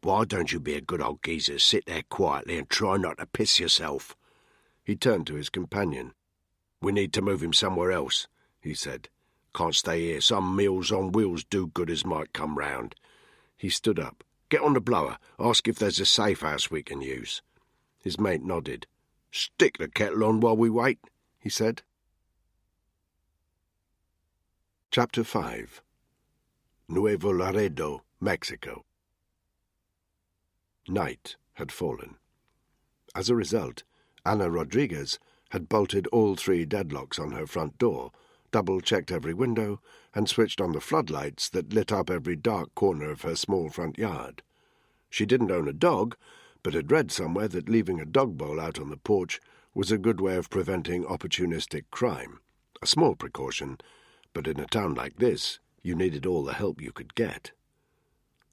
why don't you be a good old geezer, sit there quietly and try not to piss yourself?" He turned to his companion. "We need to move him somewhere else," he said. "Can't stay here. Some Meals on Wheels do-gooders might come round." He stood up. "Get on the blower. Ask if there's a safe house we can use." His mate nodded. "Stick the kettle on while we wait," he said. Chapter 5. Nuevo Laredo, Mexico. Night had fallen. As a result, Ana Rodriguez had bolted all 3 deadlocks on her front door, double-checked every window, and switched on the floodlights that lit up every dark corner of her small front yard. She didn't own a dog, but had read somewhere that leaving a dog bowl out on the porch was a good way of preventing opportunistic crime. A small precaution, but in a town like this, you needed all the help you could get.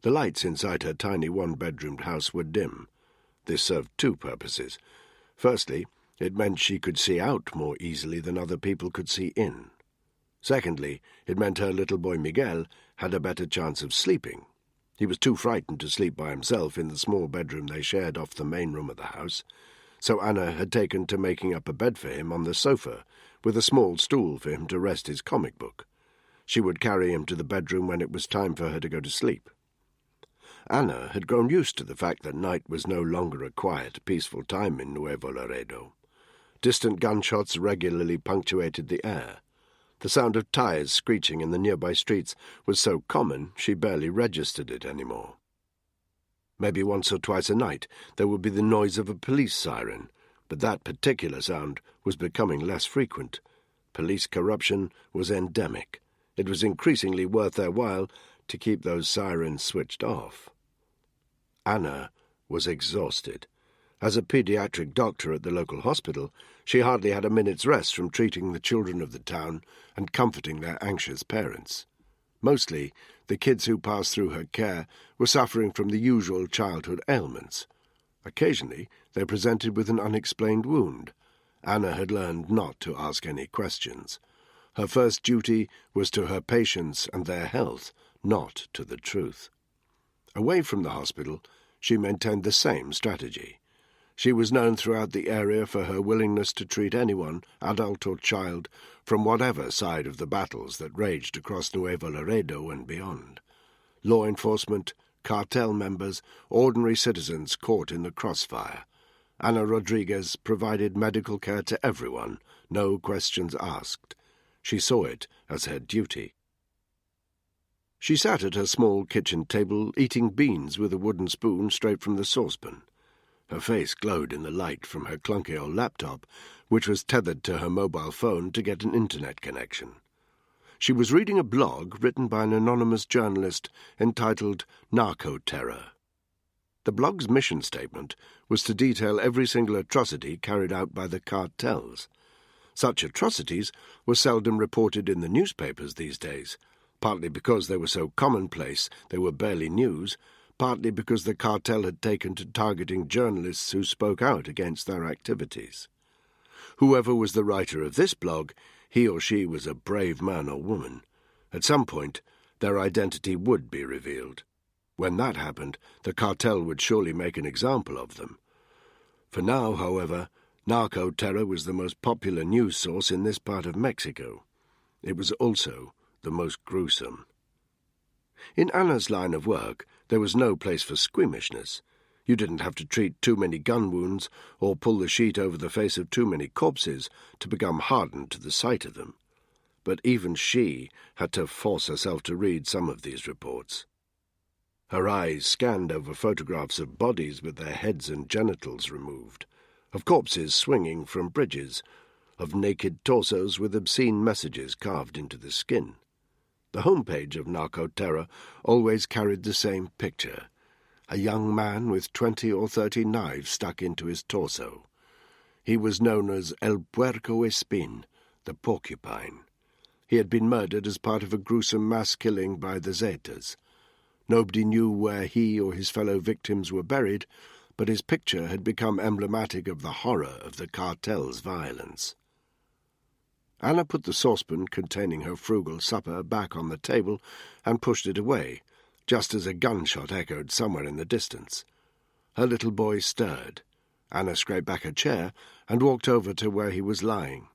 The lights inside her tiny one-bedroomed house were dim. This served 2 purposes. Firstly, it meant she could see out more easily than other people could see in. Secondly, it meant her little boy Miguel had a better chance of sleeping. He was too frightened to sleep by himself in the small bedroom they shared off the main room of the house, so Anna had taken to making up a bed for him on the sofa, with a small stool for him to rest his comic book. She would carry him to the bedroom when it was time for her to go to sleep. Anna had grown used to the fact that night was no longer a quiet, peaceful time in Nuevo Laredo. Distant gunshots regularly punctuated the air. The sound of tires screeching in the nearby streets was so common she barely registered it anymore. Maybe once or twice a night there would be the noise of a police siren, but that particular sound was becoming less frequent. Police corruption was endemic. It was increasingly worth their while to keep those sirens switched off. Anna was exhausted. As a pediatric doctor at the local hospital, she hardly had a minute's rest from treating the children of the town and comforting their anxious parents. Mostly, the kids who passed through her care were suffering from the usual childhood ailments. Occasionally they presented with an unexplained wound. Anna had learned not to ask any questions. Her first duty was to her patients and their health, not to the truth. Away from the hospital, she maintained the same strategy. She was known throughout the area for her willingness to treat anyone, adult or child, from whatever side of the battles that raged across Nuevo Laredo and beyond. Law enforcement, cartel members, ordinary citizens caught in the crossfire. Ana Rodriguez provided medical care to everyone, no questions asked. She saw it as her duty. She sat at her small kitchen table, eating beans with a wooden spoon straight from the saucepan. Her face glowed in the light from her clunky old laptop, which was tethered to her mobile phone to get an internet connection. She was reading a blog written by an anonymous journalist entitled Narco-Terror. The blog's mission statement was to detail every single atrocity carried out by the cartels. Such atrocities were seldom reported in the newspapers these days, partly because they were so commonplace they were barely news, partly because the cartel had taken to targeting journalists who spoke out against their activities. Whoever was the writer of this blog, he or she was a brave man or woman. At some point, their identity would be revealed. When that happened, the cartel would surely make an example of them. For now, however, Narco-Terror was the most popular news source in this part of Mexico. It was also the most gruesome. In Anna's line of work, there was no place for squeamishness. You didn't have to treat too many gun wounds or pull the sheet over the face of too many corpses to become hardened to the sight of them. But even she had to force herself to read some of these reports. Her eyes scanned over photographs of bodies with their heads and genitals removed, of corpses swinging from bridges, of naked torsos with obscene messages carved into the skin. The homepage of Narco-Terror always carried the same picture, a young man with 20 or 30 knives stuck into his torso. He was known as El Puerco Espin, the porcupine. He had been murdered as part of a gruesome mass killing by the Zetas. Nobody knew where he or his fellow victims were buried, but his picture had become emblematic of the horror of the cartel's violence. Anna put the saucepan containing her frugal supper back on the table and pushed it away, just as a gunshot echoed somewhere in the distance. Her little boy stirred. Anna scraped back a chair and walked over to where he was lying.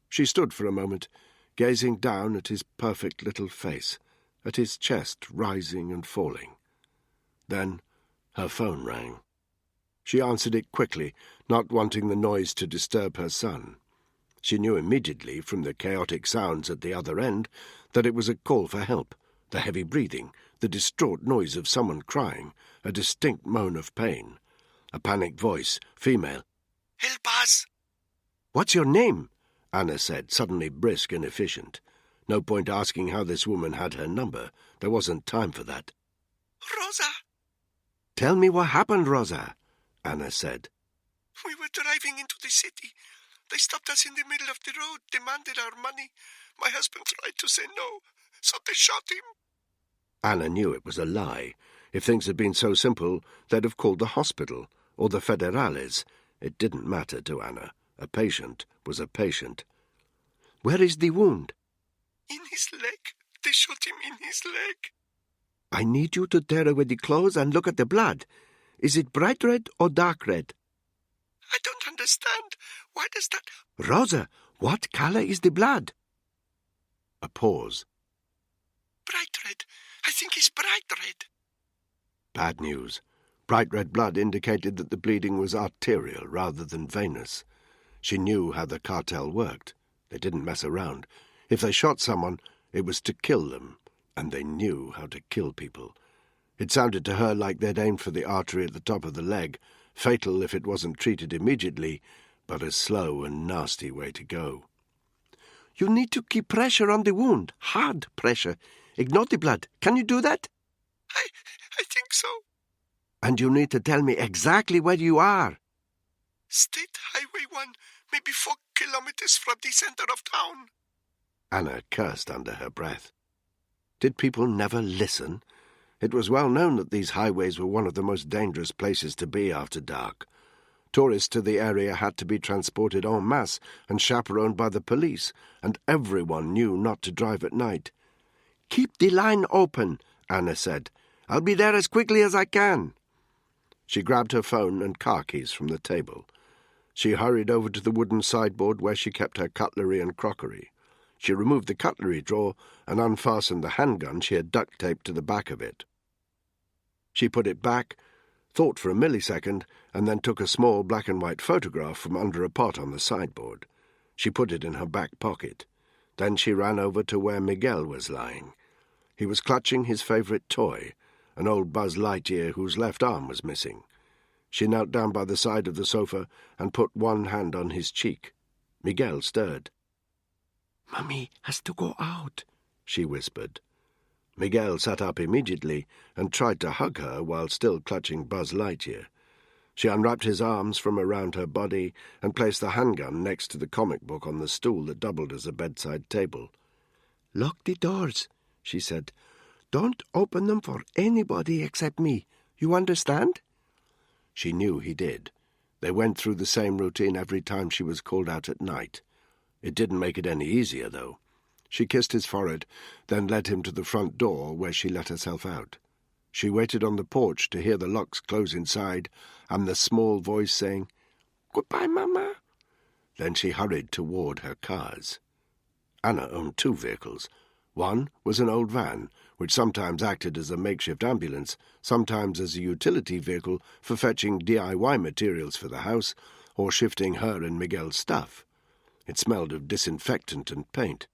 She stood for a moment, gazing down at his perfect little face, at his chest rising and falling. Then her phone rang. She answered it quickly, not wanting the noise to disturb her son. She knew immediately from the chaotic sounds at the other end that it was a call for help, the heavy breathing, the distraught noise of someone crying, a distinct moan of pain. A panicked voice, female. "Help us!" "What's your name?" Anna said, suddenly brisk and efficient. No point asking how this woman had her number. There wasn't time for that. "Rosa." "Tell me what happened, Rosa," Anna said. "We were driving into the city. They stopped us in the middle of the road, demanded our money. My husband tried to say no, so they shot him." Anna knew it was a lie. If things had been so simple, they'd have called the hospital, or the federales. It didn't matter to Anna. A patient was a patient. "Where is the wound?" "In his leg. They shot him in his leg." "I need you to tear away the clothes and look at the blood. Is it bright red or dark red?" "I don't understand. Why does that—" "Rosa, what color is the blood?" A pause. "Bright red. I think it's bright red." Bad news. Bright red blood indicated that the bleeding was arterial rather than venous. She knew how the cartel worked. They didn't mess around. If they shot someone, it was to kill them, and they knew how to kill people. It sounded to her like they'd aimed for the artery at the top of the leg, fatal if it wasn't treated immediately, but a slow and nasty way to go. "You need to keep pressure on the wound, hard pressure. Ignore the blood. Can you do that?" I think so." "And you need to tell me exactly where you are." "State Highway 1, maybe 4 kilometers from the center of town." Anna cursed under her breath. Did people never listen? It was well known that these highways were one of the most dangerous places to be after dark. Tourists to the area had to be transported en masse and chaperoned by the police, and everyone knew not to drive at night. "Keep the line open," Anna said. "I'll be there as quickly as I can." She grabbed her phone and car keys from the table. She hurried over to the wooden sideboard where she kept her cutlery and crockery. She removed the cutlery drawer and unfastened the handgun she had duct-taped to the back of it. She put it back, thought for a millisecond, and then took a small black-and-white photograph from under a pot on the sideboard. She put it in her back pocket. Then she ran over to where Miguel was lying. He was clutching his favourite toy, an old Buzz Lightyear whose left arm was missing. She knelt down by the side of the sofa and put one hand on his cheek. Miguel stirred. "Mummy has to go out," she whispered. Miguel sat up immediately and tried to hug her while still clutching Buzz Lightyear. She unwrapped his arms from around her body and placed the handgun next to the comic book on the stool that doubled as a bedside table. "Lock the doors," she said. "Don't open them for anybody except me. You understand?" She knew he did. They went through the same routine every time she was called out at night. It didn't make it any easier, though. She kissed his forehead, then led him to the front door, where she let herself out. She waited on the porch to hear the locks close inside and the small voice saying, "Goodbye, Mama." Then she hurried toward her cars. Anna owned 2 vehicles. One was an old van, which sometimes acted as a makeshift ambulance, sometimes as a utility vehicle for fetching DIY materials for the house or shifting her and Miguel's stuff. It smelled of disinfectant and paint.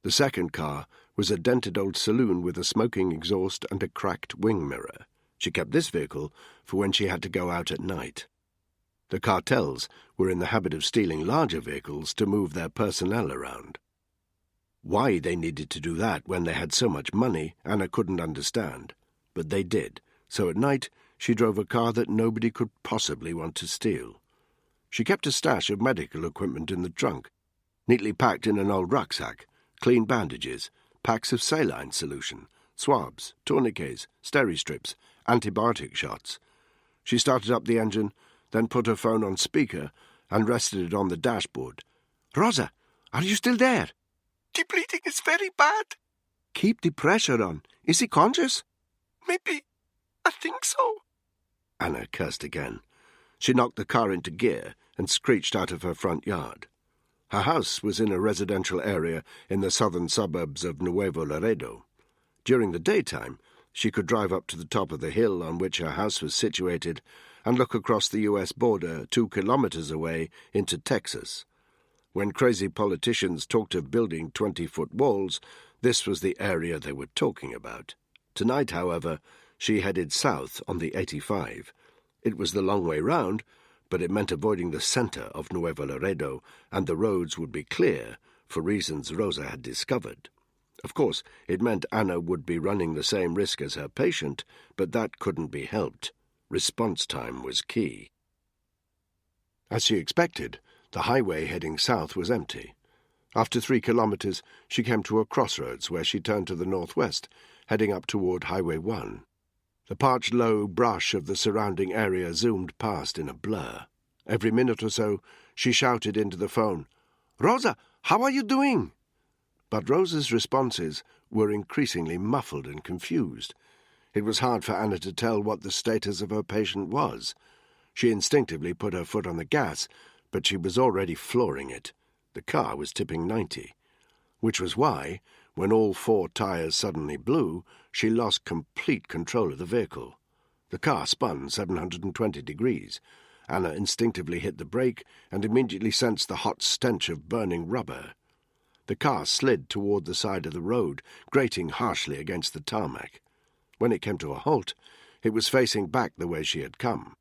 The second car was a dented old saloon with a smoking exhaust and a cracked wing mirror. She kept this vehicle for when she had to go out at night. The cartels were in the habit of stealing larger vehicles to move their personnel around. Why they needed to do that when they had so much money, Anna couldn't understand. But they did, so at night she drove a car that nobody could possibly want to steal. She kept a stash of medical equipment in the trunk, neatly packed in an old rucksack, clean bandages, packs of saline solution, swabs, tourniquets, steri-strips, antibiotic shots. She started up the engine, then put her phone on speaker and rested it on the dashboard. "Rosa, are you still there?" The bleeding is very bad. "Keep the pressure on. Is he conscious?" Maybe. I think so." Anna cursed again. She knocked the car into gear and screeched out of her front yard. Her house was in a residential area in the southern suburbs of Nuevo Laredo. During the daytime, she could drive up to the top of the hill on which her house was situated and look across the U.S. border 2 kilometers away into Texas. When crazy politicians talked of building 20-foot walls, this was the area they were talking about. Tonight, however, she headed south on the 85. It was the long way round, but it meant avoiding the center of Nuevo Laredo, and the roads would be clear, for reasons Rosa had discovered. Of course, it meant Anna would be running the same risk as her patient, but that couldn't be helped. Response time was key. As she expected, the highway heading south was empty. After 3 kilometers, she came to a crossroads where she turned to the northwest, heading up toward Highway 1. The parched low brush of the surrounding area zoomed past in a blur. Every minute or so, she shouted into the phone, "Rosa, how are you doing?" But Rosa's responses were increasingly muffled and confused. It was hard for Anna to tell what the status of her patient was. She instinctively put her foot on the gas, but she was already flooring it. The car was tipping 90, which was why, when all 4 tires suddenly blew, she lost complete control of the vehicle. The car spun 720 degrees. Anna instinctively hit the brake and immediately sensed the hot stench of burning rubber. The car slid toward the side of the road, grating harshly against the tarmac. When it came to a halt, it was facing back the way she had come.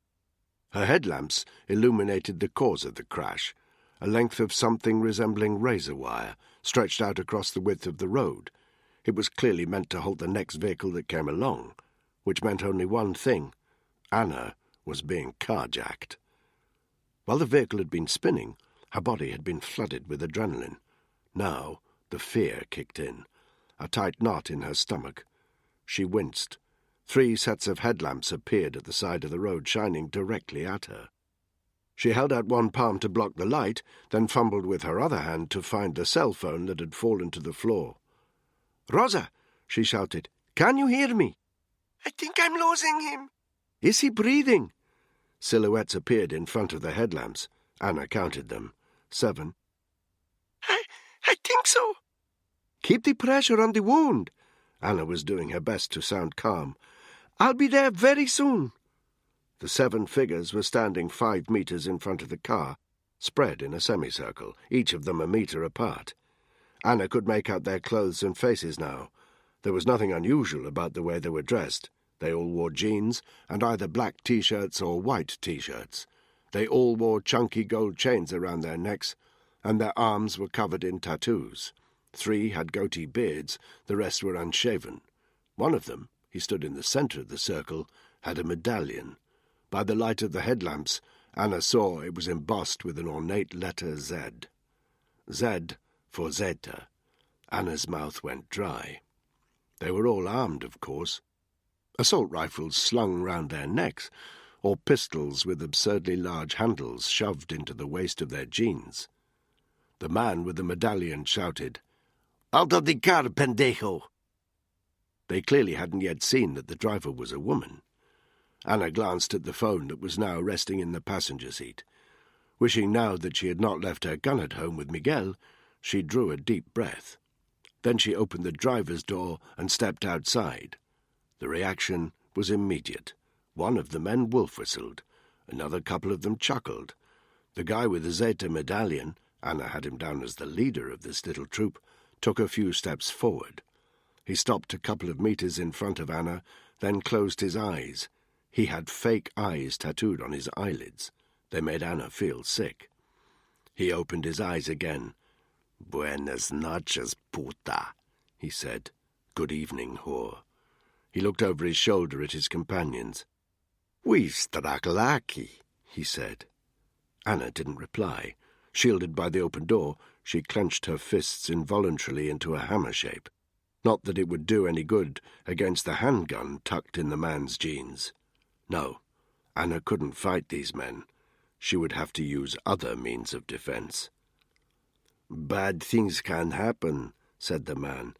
Her headlamps illuminated the cause of the crash, a length of something resembling razor wire stretched out across the width of the road. It was clearly meant to halt the next vehicle that came along, which meant only one thing. Anna was being carjacked. While the vehicle had been spinning, her body had been flooded with adrenaline. Now the fear kicked in, a tight knot in her stomach. She winced. 3 sets of headlamps appeared at the side of the road, shining directly at her. She held out one palm to block the light, then fumbled with her other hand to find the cell phone that had fallen to the floor. "Rosa," she shouted, "can you hear me?" I think I'm losing him. "Is he breathing?" Silhouettes appeared in front of the headlamps. Anna counted them. 7. I think so. "Keep the pressure on the wound." Anna was doing her best to sound calm. "I'll be there very soon." The 7 figures were standing 5 meters in front of the car, spread in a semicircle, each of them a meter apart. Anna could make out their clothes and faces now. There was nothing unusual about the way they were dressed. They all wore jeans and either black T-shirts or white T-shirts. They all wore chunky gold chains around their necks, and their arms were covered in tattoos. 3 had goatee beards, the rest were unshaven. One of them, he stood in the centre of the circle, had a medallion. By the light of the headlamps, Anna saw it was embossed with an ornate letter Z. Z for Zeta. Anna's mouth went dry. They were all armed, of course. Assault rifles slung round their necks, or pistols with absurdly large handles shoved into the waist of their jeans. The man with the medallion shouted, "Out of the car, pendejo!" They clearly hadn't yet seen that the driver was a woman. Anna glanced at the phone that was now resting in the passenger seat. Wishing now that she had not left her gun at home with Miguel, she drew a deep breath. Then she opened the driver's door and stepped outside. The reaction was immediate. One of the men wolf-whistled. Another couple of them chuckled. The guy with the Zeta medallion, Anna had him down as the leader of this little troop, took a few steps forward. He stopped a couple of meters in front of Anna, then closed his eyes. He had fake eyes tattooed on his eyelids. They made Anna feel sick. He opened his eyes again. "Buenas noches, puta," he said. "Good evening, whore." He looked over his shoulder at his companions. "We struck lucky," he said. Anna didn't reply. Shielded by the open door, she clenched her fists involuntarily into a hammer shape. Not that it would do any good against the handgun tucked in the man's jeans. No, Anna couldn't fight these men. She would have to use other means of defense. "Bad things can happen," said the man,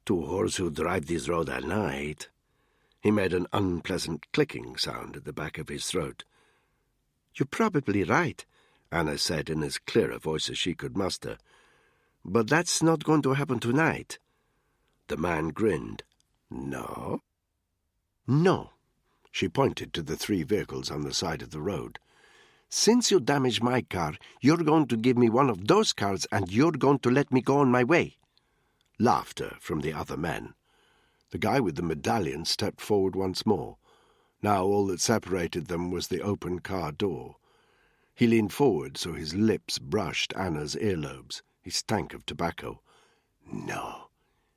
"to whores who drive this road at night." He made an unpleasant clicking sound at the back of his throat. "You're probably right," Anna said in as clear a voice as she could muster. "But that's not going to happen tonight." The man grinned. "No?" "No." She pointed to the 3 vehicles on the side of the road. "Since you damaged my car, you're going to give me one of those cars and you're going to let me go on my way." Laughter from the other men. The guy with the medallion stepped forward once more. Now all that separated them was the open car door. He leaned forward so his lips brushed Anna's earlobes. He stank of tobacco. "No,"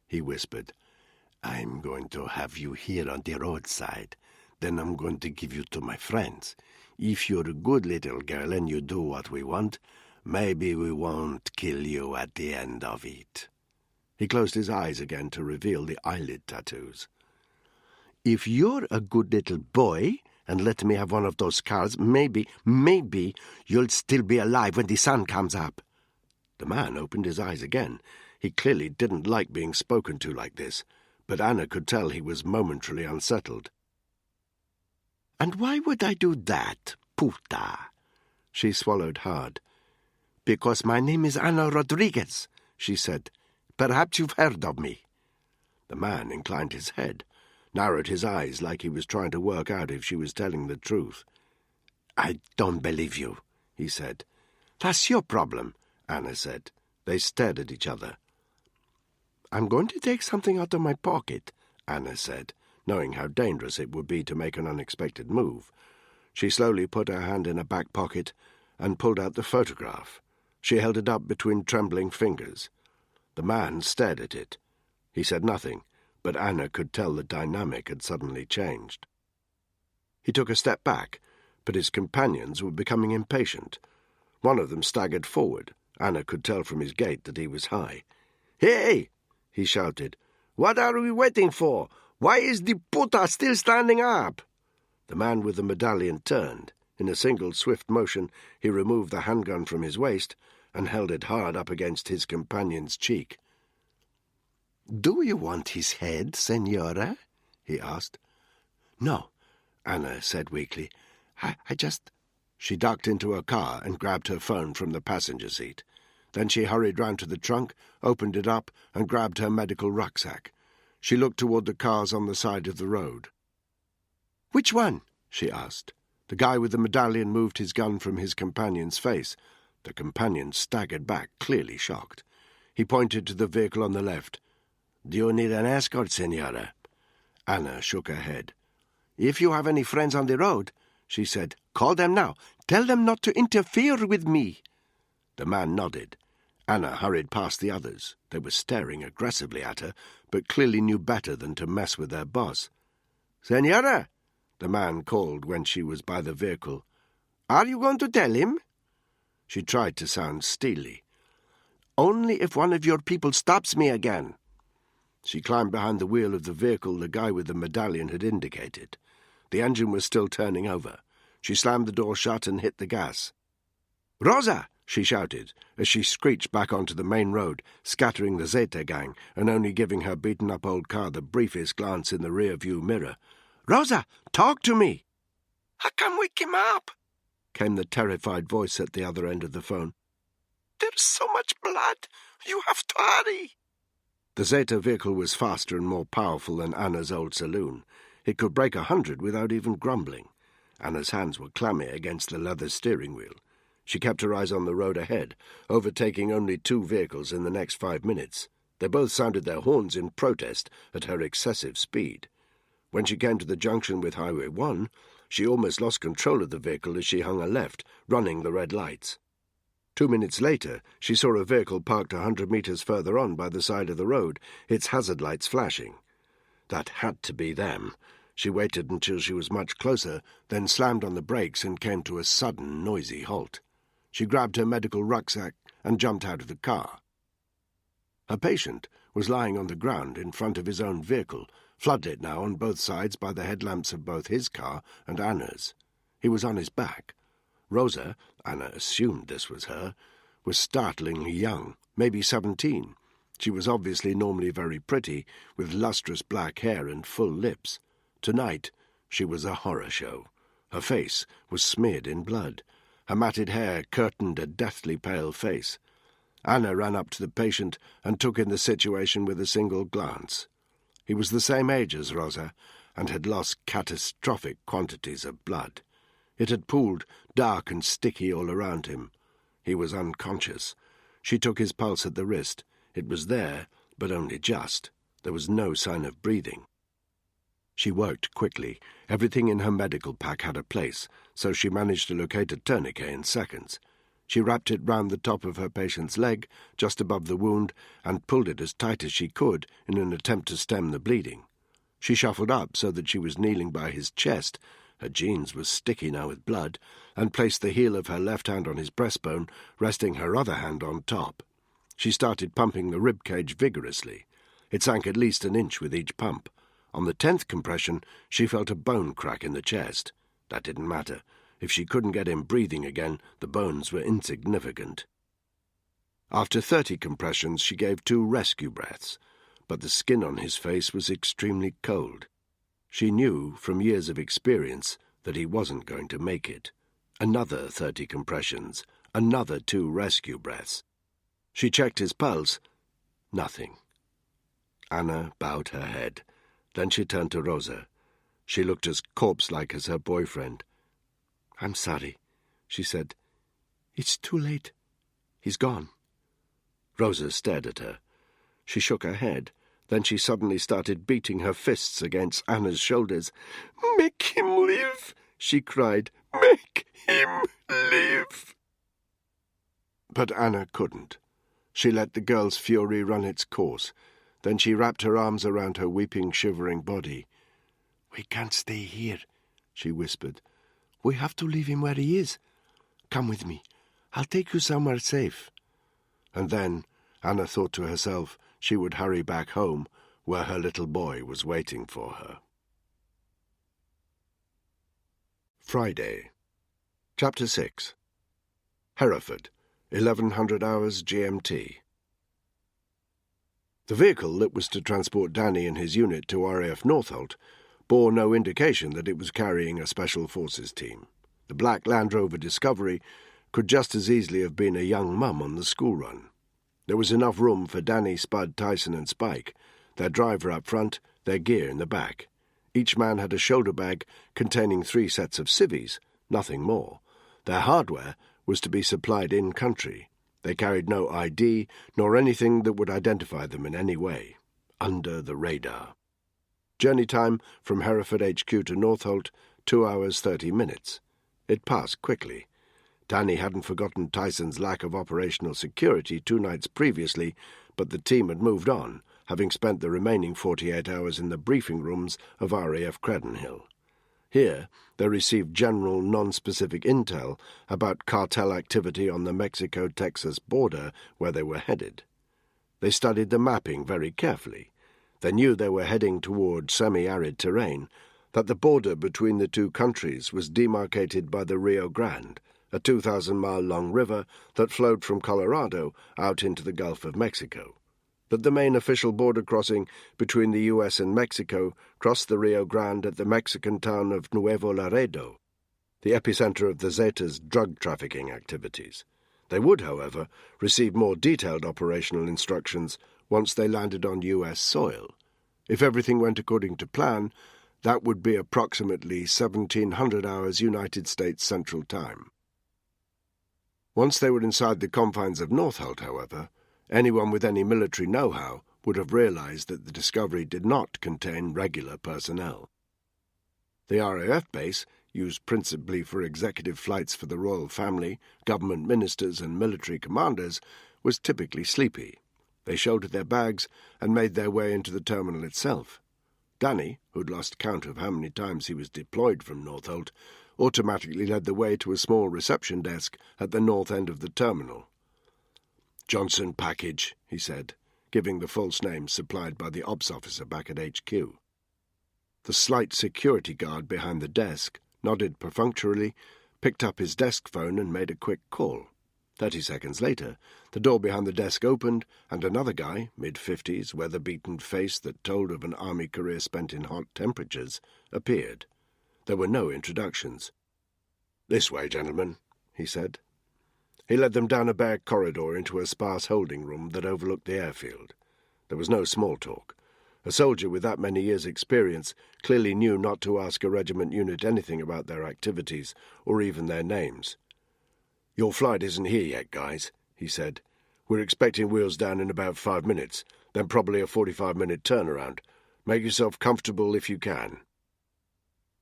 he whispered. "I'm going to have you here on the roadside. Then I'm going to give you to my friends. If you're a good little girl and you do what we want, maybe we won't kill you at the end of it." He closed his eyes again to reveal the eyelid tattoos. "If you're a good little boy and let me have one of those cars, maybe you'll still be alive when the sun comes up." The man opened his eyes again. He clearly didn't like being spoken to like this, but Anna could tell he was momentarily unsettled. "And why would I do that, puta?" She swallowed hard. "Because my name is Anna Rodriguez," she said. "Perhaps you've heard of me." The man inclined his head, narrowed his eyes like he was trying to work out if she was telling the truth. "I don't believe you," he said. "That's your problem," Anna said. They stared at each other. "I'm going to take something out of my pocket," Anna said, knowing how dangerous it would be to make an unexpected move. She slowly put her hand in a back pocket and pulled out the photograph. She held it up between trembling fingers. The man stared at it. He said nothing, but Anna could tell the dynamic had suddenly changed. He took a step back, but his companions were becoming impatient. One of them staggered forward. Anna could tell from his gait that he was high. "Hey!" he shouted. "What are we waiting for? Why is the puta still standing up?" The man with the medallion turned. In a single swift motion, he removed the handgun from his waist and held it hard up against his companion's cheek. "Do you want his head, Senora?" he asked. "No," Anna said weakly. I just—" She ducked into her car and grabbed her phone from the passenger seat. Then she hurried round to the trunk, opened it up, and grabbed her medical rucksack. She looked toward the cars on the side of the road. "Which one?" she asked. The guy with the medallion moved his gun from his companion's face. The companion staggered back, clearly shocked. He pointed to the vehicle on the left. "Do you need an escort, Senora?" Anna shook her head. "If you have any friends on the road," she said, "call them now. Tell them not to interfere with me." The man nodded. Anna hurried past the others. They were staring aggressively at her, but clearly knew better than to mess with their boss. "Senora," the man called when she was by the vehicle. "Are you going to tell him?" She tried to sound steely. "Only if one of your people stops me again." She climbed behind the wheel of the vehicle the guy with the medallion had indicated. The engine was still turning over. She slammed the door shut and hit the gas. "Rosa!" she shouted, as she screeched back onto the main road, scattering the Zeta gang and only giving her beaten-up old car the briefest glance in the rear-view mirror. "Rosa, talk to me!" "I can't wake him up," came the terrified voice at the other end of the phone. "There's so much blood. You have to hurry." The Zeta vehicle was faster and more powerful than Anna's old saloon. It could break 100 without even grumbling. Anna's hands were clammy against the leather steering wheel. She kept her eyes on the road ahead, overtaking only 2 vehicles in the next 5 minutes. They both sounded their horns in protest at her excessive speed. When she came to the junction with Highway 1, she almost lost control of the vehicle as she hung a left, running the red lights. 2 minutes later, she saw a vehicle parked 100 metres further on by the side of the road, its hazard lights flashing. That had to be them. She waited until she was much closer, then slammed on the brakes and came to a sudden, noisy halt. She grabbed her medical rucksack and jumped out of the car. Her patient was lying on the ground in front of his own vehicle, floodlit now on both sides by the headlamps of both his car and Anna's. He was on his back. Rosa, Anna assumed this was her, was startlingly young, maybe 17. She was obviously normally very pretty, with lustrous black hair and full lips. Tonight she was a horror show. Her face was smeared in blood. Her matted hair curtained a deathly pale face. Anna ran up to the patient and took in the situation with a single glance. He was the same age as Rosa, and had lost catastrophic quantities of blood. It had pooled dark and sticky all around him. He was unconscious. She took his pulse at the wrist. It was there, but only just. There was no sign of breathing. She worked quickly. Everything in her medical pack had a place, so she managed to locate a tourniquet in seconds. She wrapped it round the top of her patient's leg, just above the wound, and pulled it as tight as she could in an attempt to stem the bleeding. She shuffled up so that she was kneeling by his chest. Her jeans were sticky now with blood, and placed the heel of her left hand on his breastbone, resting her other hand on top. She started pumping the rib cage vigorously. It sank at least an inch with each pump. On the 10th compression, she felt a bone crack in the chest. That didn't matter. If she couldn't get him breathing again, the bones were insignificant. After 30 compressions, she gave 2 rescue breaths, but the skin on his face was extremely cold. She knew, from years of experience, that he wasn't going to make it. Another 30 compressions, another 2 rescue breaths. She checked his pulse. Nothing. Anna bowed her head. Then she turned to Rosa. She looked as corpse-like as her boyfriend. "I'm sorry," she said. "It's too late. He's gone." Rosa stared at her. She shook her head. Then she suddenly started beating her fists against Anna's shoulders. "Make him live," she cried. "Make him live." But Anna couldn't. She let the girl's fury run its course. Then she wrapped her arms around her weeping, shivering body. "We can't stay here," she whispered. "We have to leave him where he is. Come with me. I'll take you somewhere safe." And then, Anna thought to herself, she would hurry back home, where her little boy was waiting for her. Friday. Chapter 6. Hereford, 1100 hours GMT. The vehicle that was to transport Danny and his unit to RAF Northolt bore no indication that it was carrying a Special Forces team. The black Land Rover Discovery could just as easily have been a young mum on the school run. There was enough room for Danny, Spud, Tyson and Spike, their driver up front, their gear in the back. Each man had a shoulder bag containing 3 sets of civvies, nothing more. Their hardware was to be supplied in-country. They carried no ID, nor anything that would identify them in any way. Under the radar. Journey time from Hereford HQ to Northolt, 2 hours 30 minutes. It passed quickly. Danny hadn't forgotten Tyson's lack of operational security 2 nights previously, but the team had moved on, having spent the remaining 48 hours in the briefing rooms of RAF Credenhill. Here they received general, non-specific intel about cartel activity on the Mexico-Texas border where they were headed. They studied the mapping very carefully. They knew they were heading toward semi-arid terrain, that the border between the 2 countries was demarcated by the Rio Grande, a 2,000-mile-long river that flowed from Colorado out into the Gulf of Mexico, that the main official border crossing between the U.S. and Mexico crossed the Rio Grande at the Mexican town of Nuevo Laredo, the epicenter of the Zetas' drug trafficking activities. They would, however, receive more detailed operational instructions once they landed on U.S. soil. If everything went according to plan, that would be approximately 1700 hours United States Central Time. Once they were inside the confines of Northolt, however, anyone with any military know-how would have realized that the Discovery did not contain regular personnel. The RAF base, used principally for executive flights for the royal family, government ministers and military commanders, was typically sleepy. They shouldered their bags and made their way into the terminal itself. Danny, who'd lost count of how many times he was deployed from Northolt, automatically led the way to a small reception desk at the north end of the terminal. "Johnson package," he said, giving the false name supplied by the ops officer back at HQ. The slight security guard behind the desk nodded perfunctorily, picked up his desk phone and made a quick call. 30 seconds later, the door behind the desk opened, and another guy, mid-50s, weather-beaten face that told of an army career spent in hot temperatures, appeared. There were no introductions. "This way, gentlemen," he said. He led them down a bare corridor into a sparse holding room that overlooked the airfield. There was no small talk. A soldier with that many years' experience clearly knew not to ask a regiment unit anything about their activities, or even their names. "Your flight isn't here yet, guys," he said. "We're expecting wheels down in about 5 minutes, then probably a 45-minute turnaround. Make yourself comfortable if you can."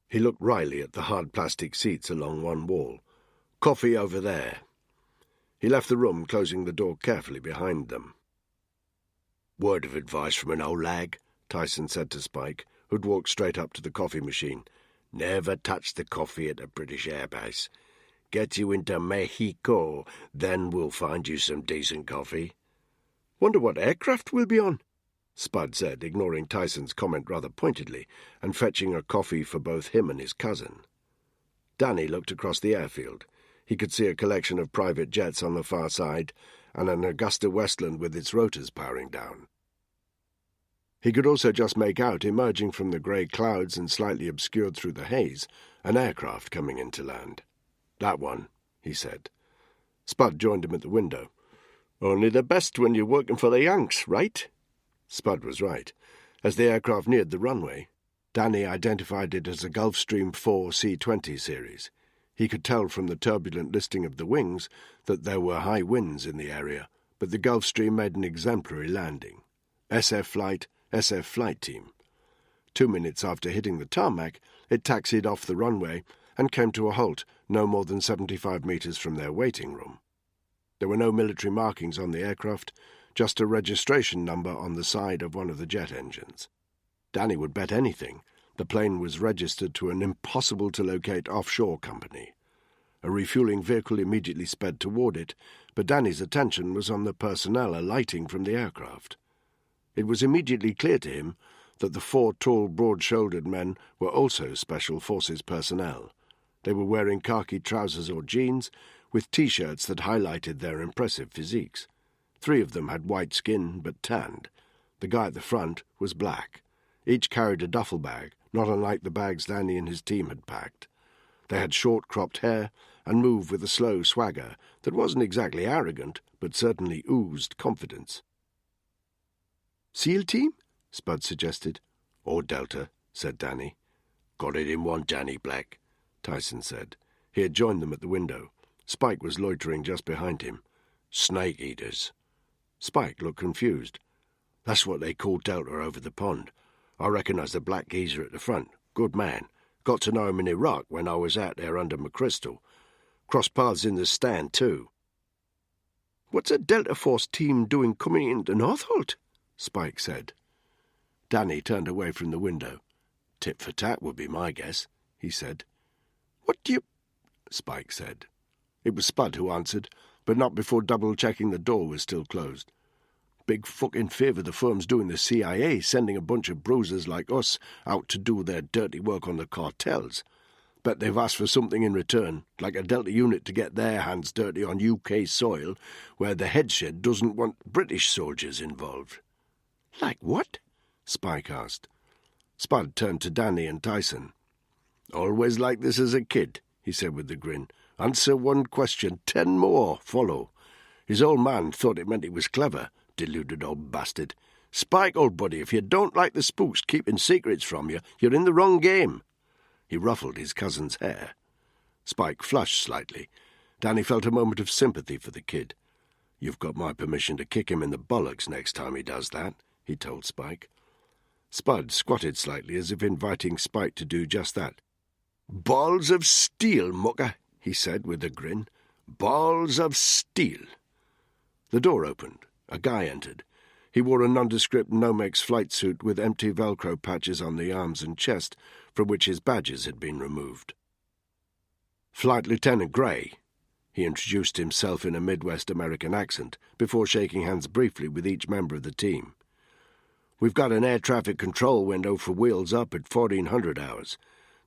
He looked wryly at the hard plastic seats along one wall. "Coffee over there." He left the room, closing the door carefully behind them. "Word of advice from an old lag," Tyson said to Spike, who'd walked straight up to the coffee machine. "Never touch the coffee at a British airbase. Get you into Mexico, then we'll find you some decent coffee." "Wonder what aircraft we'll be on," Spud said, ignoring Tyson's comment rather pointedly, and fetching a coffee for both him and his cousin. Danny looked across the airfield. He could see a collection of private jets on the far side, and an Augusta Westland with its rotors powering down. He could also just make out, emerging from the grey clouds and slightly obscured through the haze, an aircraft coming in to land. "That one," he said. Spud joined him at the window. "Only the best when you're working for the Yanks, right?" Spud was right. As the aircraft neared the runway, Danny identified it as a Gulfstream 4 C-20 series. He could tell from the turbulent listing of the wings that there were high winds in the area, but the Gulfstream made an exemplary landing. SF flight team. 2 minutes after hitting the tarmac, it taxied off the runway and came to a halt no more than 75 meters from their waiting room. There were no military markings on the aircraft, just a registration number on the side of one of the jet engines. Danny would bet anything the plane was registered to an impossible-to-locate offshore company. A refueling vehicle immediately sped toward it, but Danny's attention was on the personnel alighting from the aircraft. It was immediately clear to him that the 4 tall, broad-shouldered men were also Special Forces personnel. They were wearing khaki trousers or jeans, with T-shirts that highlighted their impressive physiques. 3 of them had white skin, but tanned. The guy at the front was black. Each carried a duffel bag, not unlike the bags Danny and his team had packed. They had short, cropped hair and moved with a slow swagger that wasn't exactly arrogant, but certainly oozed confidence. "SEAL team?" Spud suggested. "Or Delta," said Danny. "Got it in one, Danny Black," Tyson said. He had joined them at the window. Spike was loitering just behind him. "Snake eaters." Spike looked confused. "That's what they call Delta over the pond. I recognise the black geezer at the front. Good man. Got to know him in Iraq when I was out there under McChrystal. Crossed paths in the stand, too." "What's a Delta Force team doing coming into Northolt?" Spike said. Danny turned away from the window. "Tit for tat would be my guess," he said. "What do you—" Spike said. It was Spud who answered, but not before double-checking the door was still closed. "Big fucking favour the firm's doing the CIA, sending a bunch of bruisers like us out to do their dirty work on the cartels. Bet they've asked for something in return, like a Delta unit to get their hands dirty on UK soil, where the headshed doesn't want British soldiers involved." "Like what?" Spike asked. Spud turned to Danny and Tyson. "Always like this as a kid," he said with a grin. "Answer one question, 10 more follow. His old man thought it meant he was clever, deluded old bastard. Spike, old buddy, if you don't like the spooks keeping secrets from you, you're in the wrong game." He ruffled his cousin's hair. Spike flushed slightly. Danny felt a moment of sympathy for the kid. "You've got my permission to kick him in the bollocks next time he does that," he told Spike. Spud squatted slightly as if inviting Spike to do just that. "Balls of steel, mucker," he said with a grin. "Balls of steel." The door opened. A guy entered. He wore a nondescript Nomex flight suit with empty Velcro patches on the arms and chest, from which his badges had been removed. "Flight Lieutenant Gray," he introduced himself in a Midwest American accent, before shaking hands briefly with each member of the team. "We've got an air traffic control window for wheels up at 1400 hours.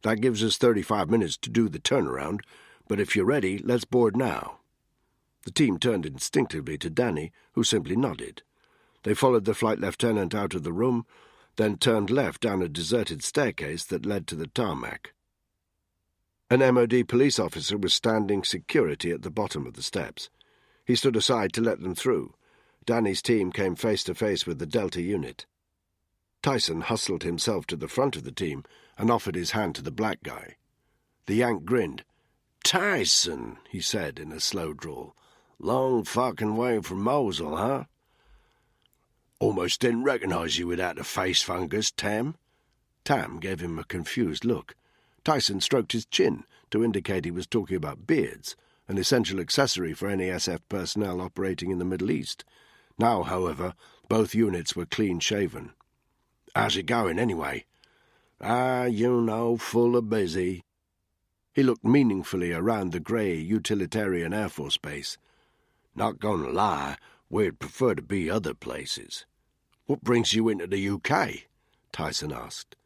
That gives us 35 minutes to do the turnaround, but if you're ready, let's board now." The team turned instinctively to Danny, who simply nodded. They followed the flight lieutenant out of the room, then turned left down a deserted staircase that led to the tarmac. An MOD police officer was standing security at the bottom of the steps. He stood aside to let them through. Danny's team came face to face with the Delta unit. Tyson hustled himself to the front of the team and offered his hand to the black guy. The Yank grinned. "Tyson," he said in a slow drawl. "Long fucking way from Mosul, huh?" "Almost didn't recognize you without the face fungus, Tam." Tam gave him a confused look. Tyson stroked his chin to indicate he was talking about beards, an essential accessory for any SF personnel operating in the Middle East. Now, however, both units were clean-shaven. "How's it going, anyway?" You know, full of busy." He looked meaningfully around the grey utilitarian Air Force base. "Not going to lie, we'd prefer to be other places." "What brings you into the UK?" Tyson asked.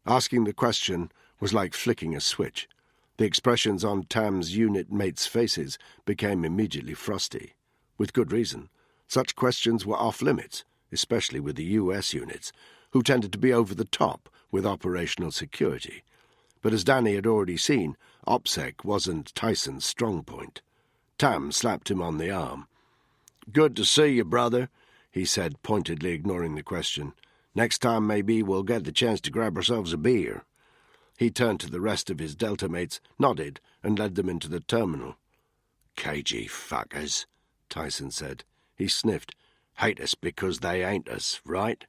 Asking the question was like flicking a switch. The expressions on Tam's unit mates' faces became immediately frosty. With good reason. Such questions were off-limits, especially with the US units, who tended to be over the top with operational security. But as Danny had already seen, OPSEC wasn't Tyson's strong point. Tam slapped him on the arm. "Good to see you, brother," he said, pointedly ignoring the question. "Next time maybe we'll get the chance to grab ourselves a beer." He turned to the rest of his Delta mates, nodded, and led them into the terminal. "Cagey fuckers," Tyson said. He sniffed. "Hate us because they ain't us, right?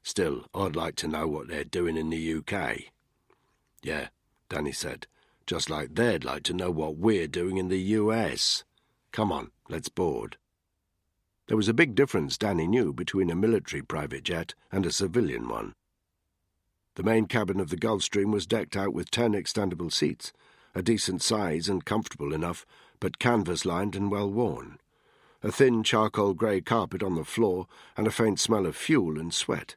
Still, I'd like to know what they're doing in the UK." "Yeah," Danny said, "just like they'd like to know what we're doing in the US. Come on, let's board." There was a big difference, Danny knew, between a military private jet and a civilian one. The main cabin of the Gulfstream was decked out with 10 extendable seats, a decent size and comfortable enough, but canvas-lined and well-worn. a thin charcoal grey carpet on the floor and a faint smell of fuel and sweat.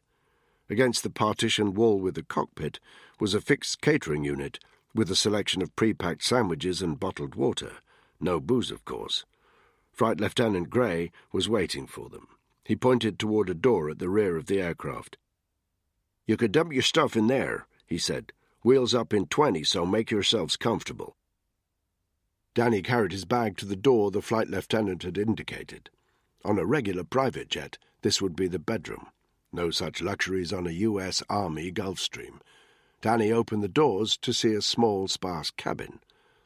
Against the partitioned wall with the cockpit was a fixed catering unit with a selection of pre-packed sandwiches and bottled water. No booze, of course. Flight Lieutenant Gray was waiting for them. He pointed toward a door at the rear of the aircraft. "You could dump your stuff in there," he said. "Wheels up in 20, so make yourselves comfortable." Danny carried his bag to the door the flight lieutenant had indicated. On a regular private jet, this would be the bedroom. No such luxuries on a U.S. Army Gulfstream. Danny opened the doors to see a small, sparse cabin.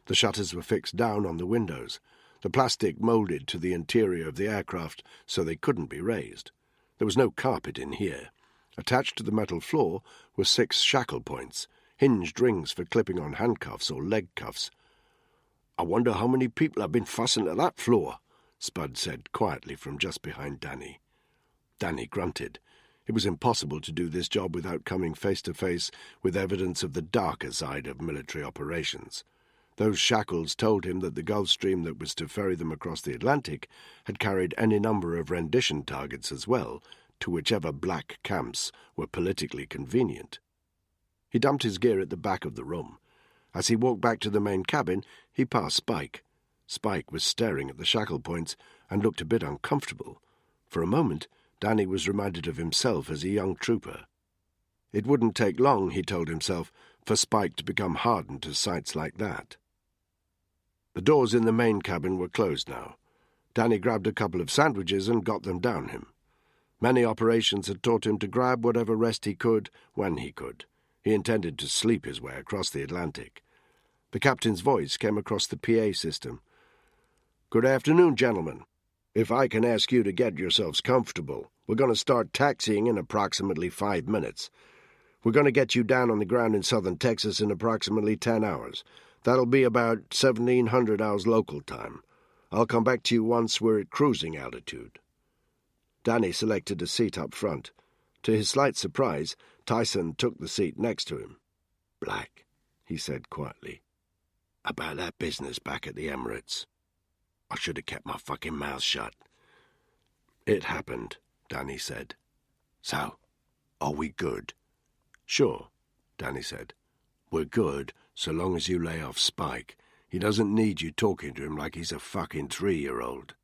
The shutters were fixed down on the windows. The plastic moulded to the interior of the aircraft so they couldn't be raised. There was no carpet in here. Attached to the metal floor were 6 shackle points, hinged rings for clipping on handcuffs or leg cuffs. "I wonder how many people have been fussing at that floor," Spud said quietly from just behind Danny. Danny grunted. It was impossible to do this job without coming face to face with evidence of the darker side of military operations. Those shackles told him that the Gulfstream that was to ferry them across the Atlantic had carried any number of rendition targets as well, to whichever black camps were politically convenient. He dumped his gear at the back of the room. As he walked back to the main cabin, he passed Spike. Spike was staring at the shackle points and looked a bit uncomfortable. For a moment, Danny was reminded of himself as a young trooper. It wouldn't take long, he told himself, for Spike to become hardened to sights like that. The doors in the main cabin were closed now. Danny grabbed a couple of sandwiches and got them down him. Many operations had taught him to grab whatever rest he could when he could. He intended to sleep his way across the Atlantic. The captain's voice came across the PA system. "Good afternoon, gentlemen. If I can ask you to get yourselves comfortable, we're going to start taxiing in approximately 5 minutes. We're going to get you down on the ground in southern Texas in approximately 10 hours. That'll be about 1700 hours local time. I'll come back to you once we're at cruising altitude." Danny selected a seat up front. To his slight surprise, Tyson took the seat next to him. "Black," he said quietly, "about that business back at the Emirates. I should have kept my fucking mouth shut." "It happened," Danny said. "So, are we good?" "Sure," Danny said. "We're good, so long as you lay off Spike. He doesn't need you talking to him like he's a fucking 3-year-old.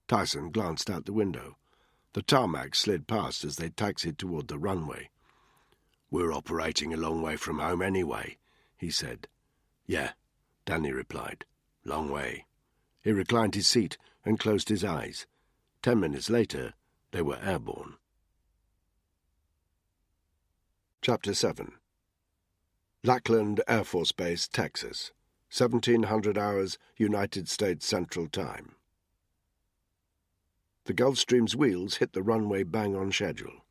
Tyson glanced out the window. The tarmac slid past as they taxied toward the runway. "We're operating a long way from home anyway," he said. "Yeah," Danny replied. "Long way." He reclined his seat and closed his eyes. 10 minutes later, they were airborne. Chapter 7. Lackland Air Force Base, Texas, 1700 hours United States Central Time. The Gulfstream's wheels hit the runway bang on schedule.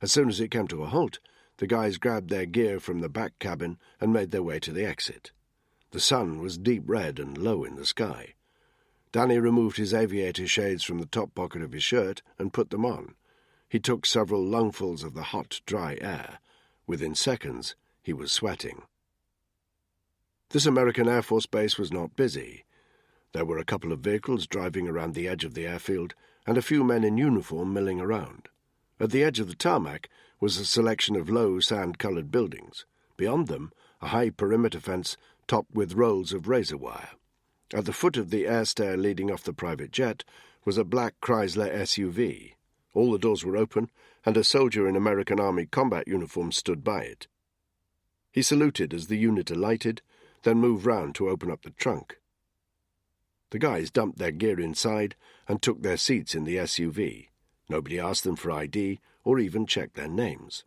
As soon as it came to a halt, the guys grabbed their gear from the back cabin and made their way to the exit. The sun was deep red and low in the sky. Danny removed his aviator shades from the top pocket of his shirt and put them on. He took several lungfuls of the hot, dry air. Within seconds, he was sweating. This American Air Force base was not busy. There were a couple of vehicles driving around the edge of the airfield and a few men in uniform milling around. At the edge of the tarmac was a selection of low, sand-coloured buildings. Beyond them, a high perimeter fence topped with rolls of razor wire. At the foot of the air stair leading off the private jet was a black Chrysler SUV. All the doors were open, and a soldier in American Army combat uniform stood by it. He saluted as the unit alighted, then moved round to open up the trunk. The guys dumped their gear inside and took their seats in the SUV. Nobody asked them for ID or even checked their names.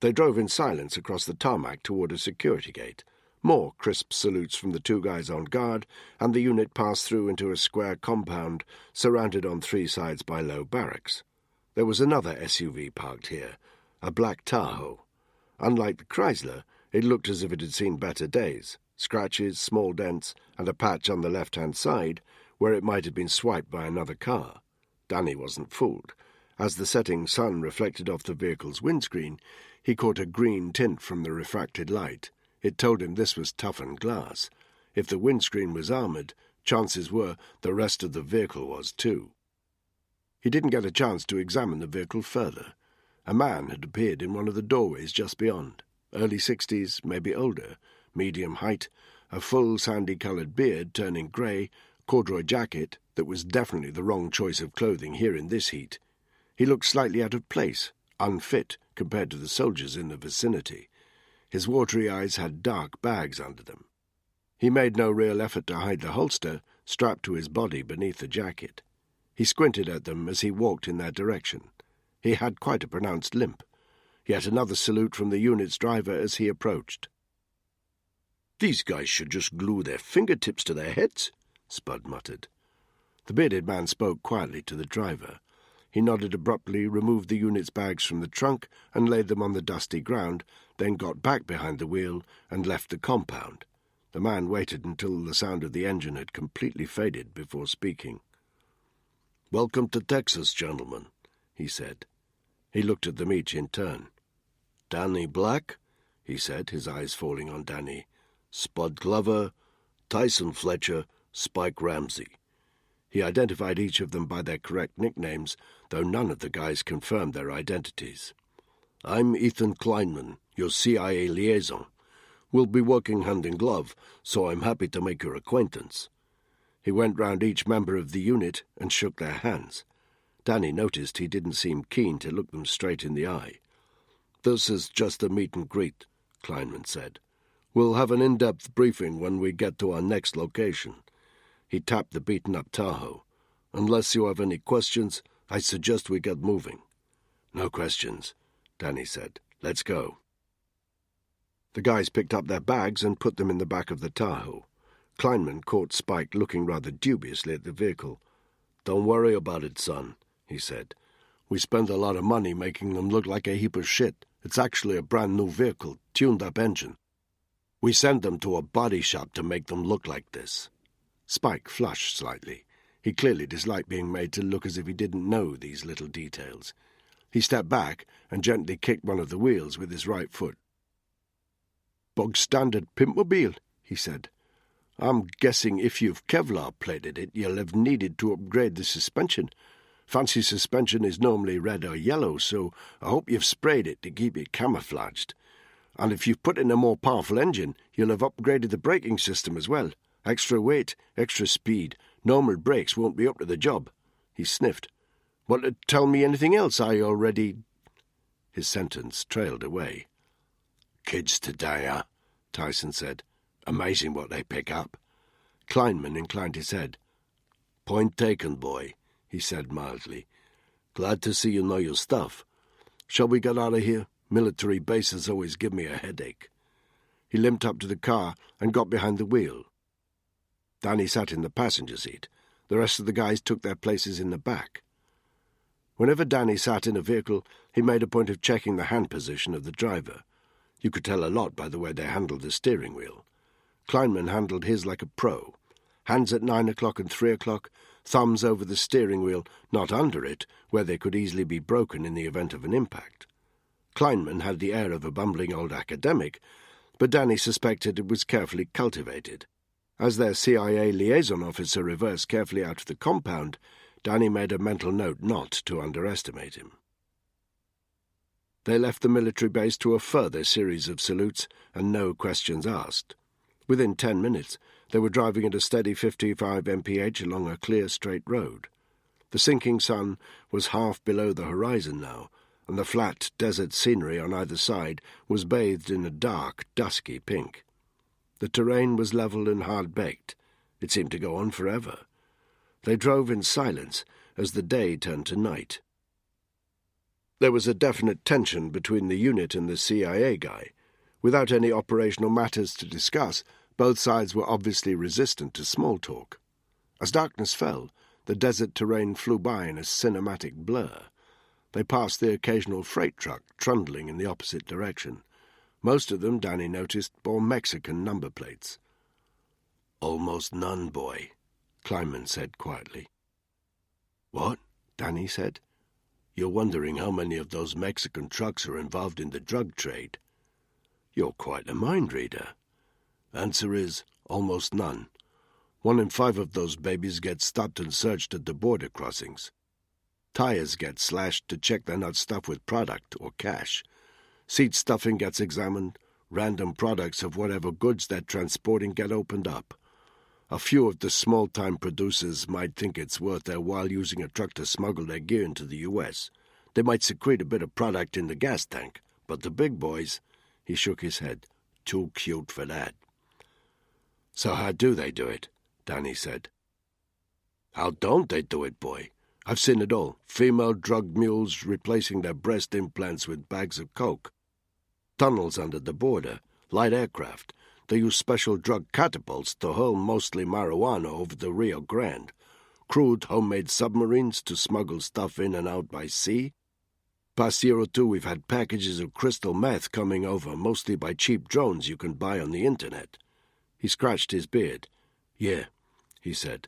They drove in silence across the tarmac toward a security gate. More crisp salutes from the two guys on guard, and the unit passed through into a square compound surrounded on 3 sides by low barracks. There was another SUV parked here, a black Tahoe. Unlike the Chrysler, it looked as if it had seen better days. Scratches, small dents, and a patch on the left-hand side where it might have been swiped by another car. Danny wasn't fooled. As the setting sun reflected off the vehicle's windscreen, he caught a green tint from the refracted light. It told him this was toughened glass. If the windscreen was armoured, Chances were the rest of the vehicle was too. He didn't get a chance to examine the vehicle further. A man had appeared in one of the doorways just beyond. Early 60s, maybe older, medium height, a full sandy-coloured beard turning grey, corduroy jacket that was definitely the wrong choice of clothing here in this heat. He looked slightly out of place, unfit compared to the soldiers in the vicinity. His watery eyes had dark bags under them. He made no real effort to hide the holster strapped to his body beneath the jacket. He squinted at them as he walked in their direction. He had quite a pronounced limp. Yet another salute from the unit's driver as he approached. "These guys should just glue their fingertips to their heads," Spud muttered. The bearded man spoke quietly to the driver. He nodded abruptly, removed the unit's bags from the trunk and laid them on the dusty ground, then got back behind the wheel and left the compound. The man waited until the sound of the engine had completely faded before speaking. "Welcome to Texas, gentlemen," he said. He looked at them each in turn. "Danny Black," he said, his eyes falling on Danny. "Spud Glover, Tyson Fletcher, Spike Ramsey." He identified each of them by their correct nicknames, though none of the guys confirmed their identities. "I'm Ethan Kleinman, your CIA liaison. We'll be working hand in glove, so I'm happy to make your acquaintance." He went round each member of the unit and shook their hands. Danny noticed he didn't seem keen to look them straight in the eye. "This is just a meet and greet," Kleinman said. "We'll have an in-depth briefing when we get to our next location." He tapped the beaten-up Tahoe. "Unless you have any questions, I suggest we get moving." "No questions," Danny said. "Let's go." The guys picked up their bags and put them in the back of the Tahoe. Kleinman caught Spike looking rather dubiously at the vehicle. "Don't worry about it, son," he said. "We spent a lot of money making them look like a heap of shit. It's actually a brand-new vehicle, tuned-up engine. We sent them to a body shop to make them look like this." Spike flushed slightly. He clearly disliked being made to look as if he didn't know these little details. He stepped back and gently kicked one of the wheels with his right foot. "Bog-standard pimpmobile," he said. "I'm guessing if you've Kevlar-plated it, you'll have needed to upgrade the suspension. Fancy suspension is normally red or yellow, so I hope you've sprayed it to keep it camouflaged. And if you've put in a more powerful engine, you'll have upgraded the braking system as well. Extra weight, extra speed. Normal brakes won't be up to the job." He sniffed. "Want to tell me anything else I already—" His sentence trailed away. "Kids today, huh?" Tyson said. "Amazing what they pick up." Kleinman inclined his head. "Point taken, boy," he said mildly. "Glad to see you know your stuff. Shall we get out of here? Military bases always give me a headache." He limped up to the car and got behind the wheel. Danny sat in the passenger seat. The rest of the guys took their places in the back. Whenever Danny sat in a vehicle, he made a point of checking the hand position of the driver. You could tell a lot by the way they handled the steering wheel. Kleinman handled his like a pro. Hands at 9 o'clock and 3 o'clock, thumbs over the steering wheel, not under it, where they could easily be broken in the event of an impact. Kleinman had the air of a bumbling old academic, but Danny suspected it was carefully cultivated. As their CIA liaison officer reversed carefully out of the compound, Danny made a mental note not to underestimate him. They left the military base to a further series of salutes and no questions asked. Within 10 minutes, they were driving at a steady 55 mph along a clear straight road. The sinking sun was half below the horizon now, and the flat desert scenery on either side was bathed in a dark, dusky pink. The terrain was level and hard-baked. It seemed to go on forever. They drove in silence as the day turned to night. There was a definite tension between the unit and the CIA guy. Without any operational matters to discuss, both sides were obviously resistant to small talk. As darkness fell, the desert terrain flew by in a cinematic blur. They passed the occasional freight truck trundling in the opposite direction. Most of them, Danny noticed, bore Mexican number plates. "Almost none, boy," Kleinman said quietly. "What?" Danny said. "You're wondering how many of those Mexican trucks are involved in the drug trade." "You're quite a mind reader." Answer is almost none. 1 in 5 of those babies get stopped and searched at the border crossings. Tires get slashed to check they're not stuffed with product or cash. Seat stuffing gets examined. Random products of whatever goods they're transporting get opened up. A few of the small-time producers might think it's worth their while using a truck to smuggle their gear into the U.S. They might secrete a bit of product in the gas tank, but the big boys, he shook his head, too cute for that. So how do they do it? Danny said. How don't they do it, boy? I've seen it all. Female drug mules replacing their breast implants with bags of coke. Tunnels under the border, light aircraft. They use special drug catapults to hurl mostly marijuana over the Rio Grande. Crude homemade submarines to smuggle stuff in and out by sea. Past year or two we've had packages of crystal meth coming over, mostly by cheap drones you can buy on the internet. He scratched his beard. Yeah, he said.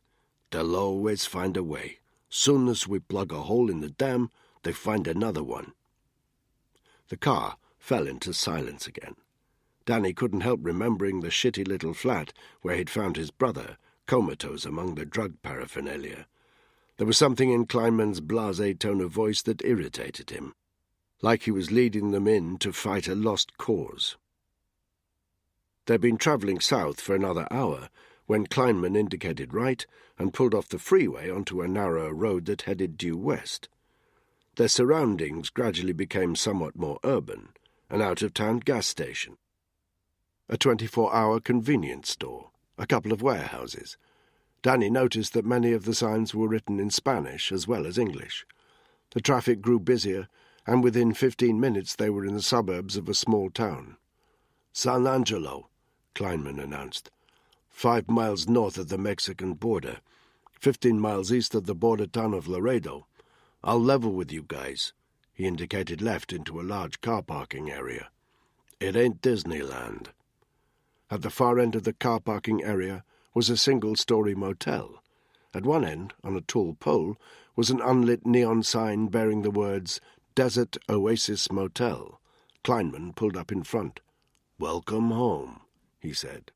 They'll always find a way. Soon as we plug a hole in the dam, they find another one. The car fell into silence again. Danny couldn't help remembering the shitty little flat where he'd found his brother, comatose among the drug paraphernalia. There was something in Kleinman's blasé tone of voice that irritated him, like he was leading them in to fight a lost cause. They'd been travelling south for another hour when Kleinman indicated right and pulled off the freeway onto a narrow road that headed due west. Their surroundings gradually became somewhat more urban, an out-of-town gas station, a 24-hour convenience store, a couple of warehouses. Danny noticed that many of the signs were written in Spanish as well as English. The traffic grew busier, and within 15 minutes they were in the suburbs of a small town. San Angelo, Kleinman announced. 5 miles north of the Mexican border, 15 miles east of the border town of Laredo. I'll level with you guys. He indicated left into a large car parking area. It ain't Disneyland. At the far end of the car parking area was a single-story motel. At one end, on a tall pole, was an unlit neon sign bearing the words Desert Oasis Motel. Kleinman pulled up in front. "Welcome home," he said.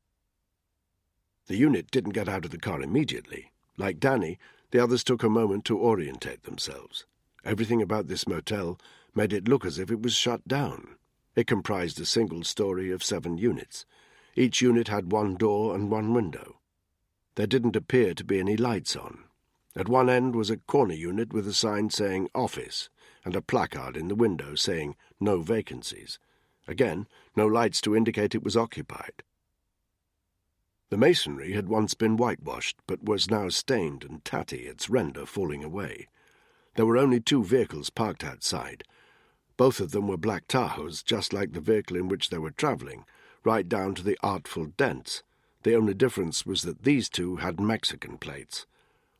The unit didn't get out of the car immediately. Like Danny, the others took a moment to orientate themselves. Everything about this motel made it look as if it was shut down. It comprised a single story of 7 units. Each unit had 1 door and 1 window. There didn't appear to be any lights on. At one end was a corner unit with a sign saying Office and a placard in the window saying No Vacancies. Again, no lights to indicate it was occupied. The masonry had once been whitewashed, but was now stained and tatty, its render falling away. There were only 2 vehicles parked outside. Both of them were black Tahoes, just like the vehicle in which they were travelling, right down to the artful dents. The only difference was that these 2 had Mexican plates.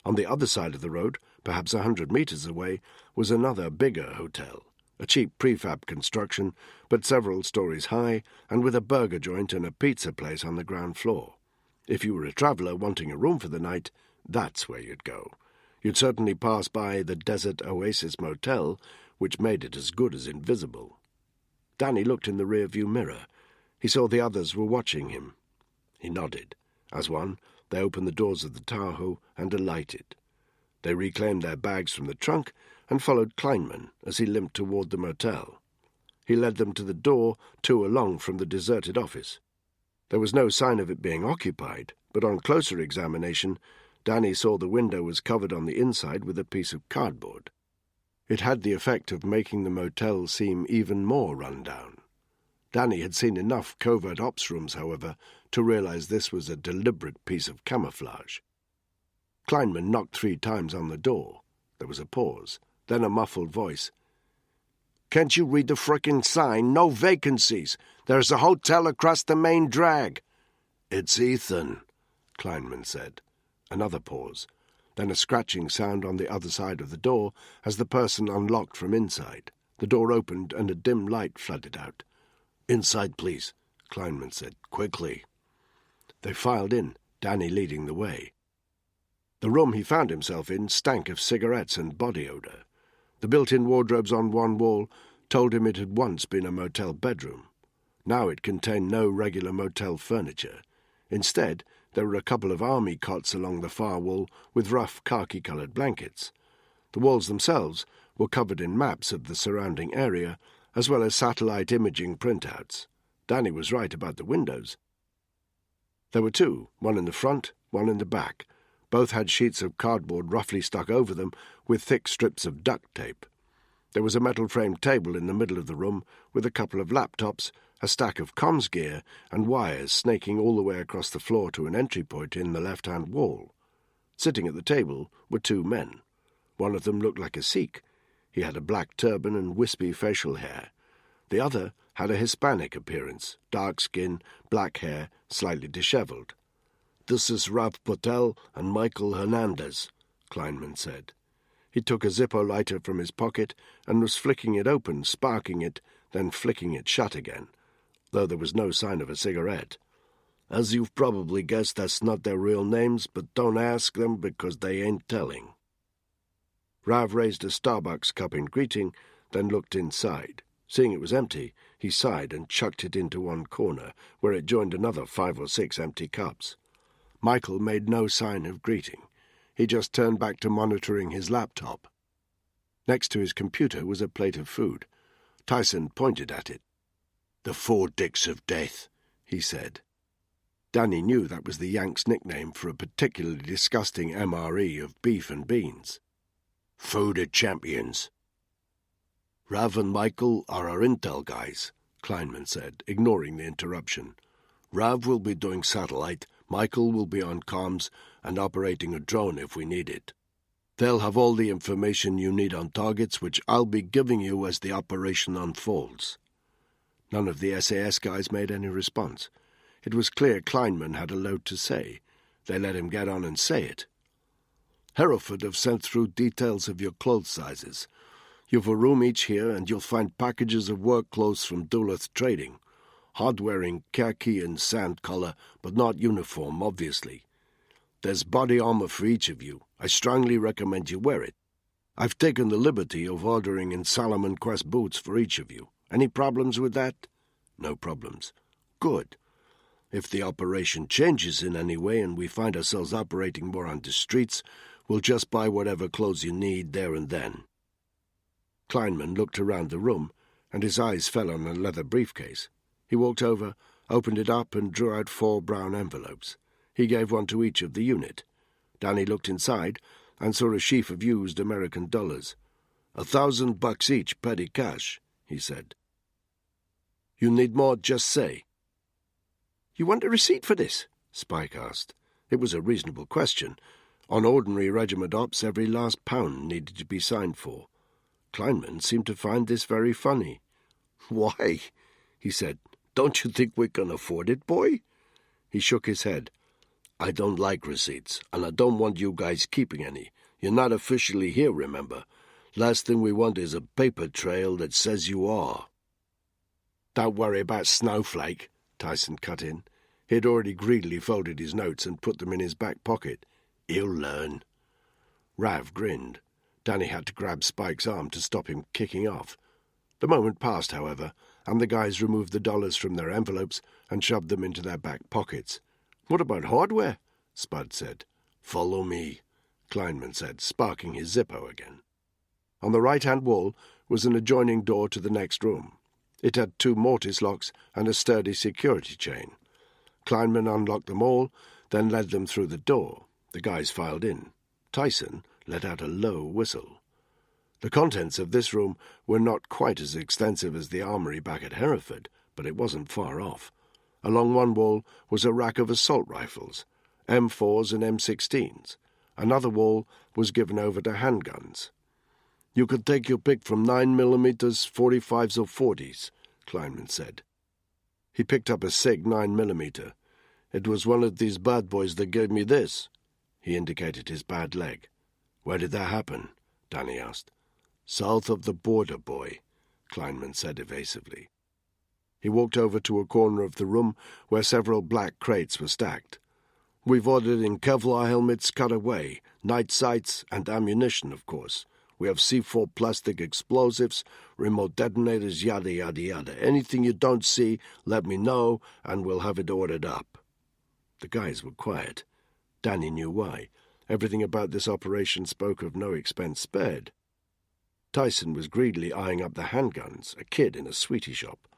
On the other side of the road, perhaps 100 metres away, was another bigger hotel, a cheap prefab construction, but several stories high, and with a burger joint and a pizza place on the ground floor. If you were a traveller wanting a room for the night, that's where you'd go. You'd certainly pass by the Desert Oasis Motel, which made it as good as invisible. Danny looked in the rear-view mirror. He saw the others were watching him. He nodded. As one, they opened the doors of the Tahoe and alighted. They reclaimed their bags from the trunk and followed Kleinman as he limped toward the motel. He led them to the door 2 along from the deserted office. There was no sign of it being occupied, but on closer examination, Danny saw the window was covered on the inside with a piece of cardboard. It had the effect of making the motel seem even more run down. Danny had seen enough covert ops rooms, however, to realize this was a deliberate piece of camouflage. Kleinman knocked 3 times on the door. There was a pause, then a muffled voice. "Can't you read the frickin' sign? No vacancies! There's a hotel across the main drag." "It's Ethan," Kleinman said. Another pause, then a scratching sound on the other side of the door as the person unlocked from inside. The door opened and a dim light flooded out. "Inside, please," Kleinman said. "Quickly." They filed in, Danny leading the way. The room he found himself in stank of cigarettes and body odour. The built-in wardrobes on one wall told him it had once been a motel bedroom. Now it contained no regular motel furniture. Instead, There were a couple of army cots along the far wall with rough khaki-coloured blankets. The walls themselves were covered in maps of the surrounding area, as well as satellite imaging printouts. Danny was right about the windows. There were two, one in the front, one in the back. Both had sheets of cardboard roughly stuck over them with thick strips of duct tape. There was a metal-framed table in the middle of the room with a couple of laptops, a stack of comms gear, and wires snaking all the way across the floor to an entry point in the left-hand wall. Sitting at the table were two men. One of them looked like a Sikh. He had a black turban and wispy facial hair. The other had a Hispanic appearance, dark skin, black hair, slightly dishevelled. "This is Rav Patel and Michael Hernandez," Kleinman said. He took a Zippo lighter from his pocket and was flicking it open, sparking it, then flicking it shut again, though there was no sign of a cigarette. "As you've probably guessed, that's not their real names, but don't ask them because they ain't telling." Rav raised a Starbucks cup in greeting, then looked inside. Seeing it was empty, he sighed and chucked it into one corner, where it joined another 5 or 6 empty cups. Michael made no sign of greeting. He just turned back to monitoring his laptop. Next to his computer was a plate of food. Tyson pointed at it. "The 4 dicks of death," he said. Danny knew that was the Yanks' nickname for a particularly disgusting MRE of beef and beans. "Food of champions." "Rav and Michael are our intel guys," Kleinman said, ignoring the interruption. "Rav will be doing satellite, Michael will be on comms and operating a drone if we need it. They'll have all the information you need on targets, which I'll be giving you as the operation unfolds." None of the SAS guys made any response. It was clear Kleinman had a load to say. They let him get on and say it. "Hereford have sent through details of your clothes sizes. You've a room each here, and you'll find packages of work clothes from Duluth Trading. Hard-wearing, khaki and sand color, but not uniform, obviously. There's body armor for each of you. I strongly recommend you wear it. I've taken the liberty of ordering in Salomon Quest boots for each of you. Any problems with that?" "No problems." "Good. If the operation changes in any way and we find ourselves operating more on the streets, we'll just buy whatever clothes you need there and then." Kleinman looked around the room, and his eyes fell on a leather briefcase. He walked over, opened it up, and drew out 4 brown envelopes. He gave one to each of the unit. Danny looked inside and saw a sheaf of used American dollars. $1,000 each, petty cash," he said. "You need more, just say." "You want a receipt for this?" Spike asked. It was a reasonable question. On ordinary regiment ops, every last pound needed to be signed for. Kleinman seemed to find this very funny. "Why?" he said. "Don't you think we can afford it, boy?" He shook his head. "I don't like receipts, and I don't want you guys keeping any. You're not officially here, remember. Last thing we want is a paper trail that says you are." "Don't worry about Snowflake," Tyson cut in. He had already greedily folded his notes and put them in his back pocket. "He'll learn." Rav grinned. Danny had to grab Spike's arm to stop him kicking off. The moment passed, however, and the guys removed the dollars from their envelopes and shoved them into their back pockets. "What about hardware?" Spud said. "Follow me," Kleinman said, sparking his Zippo again. On the right-hand wall was an adjoining door to the next room. It had 2 mortise locks and a sturdy security chain. Kleinman unlocked them all, then led them through the door. The guys filed in. Tyson let out a low whistle. The contents of this room were not quite as extensive as the armory back at Hereford, but it wasn't far off. Along one wall was a rack of assault rifles, M4s and M16s. Another wall was given over to handguns. "You could take your pick from 9mm, 45s or 40s, Kleinman said. He picked up a SIG 9mm. "It was one of these bad boys that gave me this." He indicated his bad leg. "Where did that happen?" Danny asked. "South of the border, boy," Kleinman said evasively. He walked over to a corner of the room where several black crates were stacked. "We've ordered in Kevlar helmets cut away, night sights, and ammunition, of course. We have C4 plastic explosives, remote detonators, yada, yada, yada. Anything you don't see, let me know, and we'll have it ordered up." The guys were quiet. Danny knew why. Everything about this operation spoke of no expense spared. Tyson was greedily eyeing up the handguns, a kid in a sweetie shop.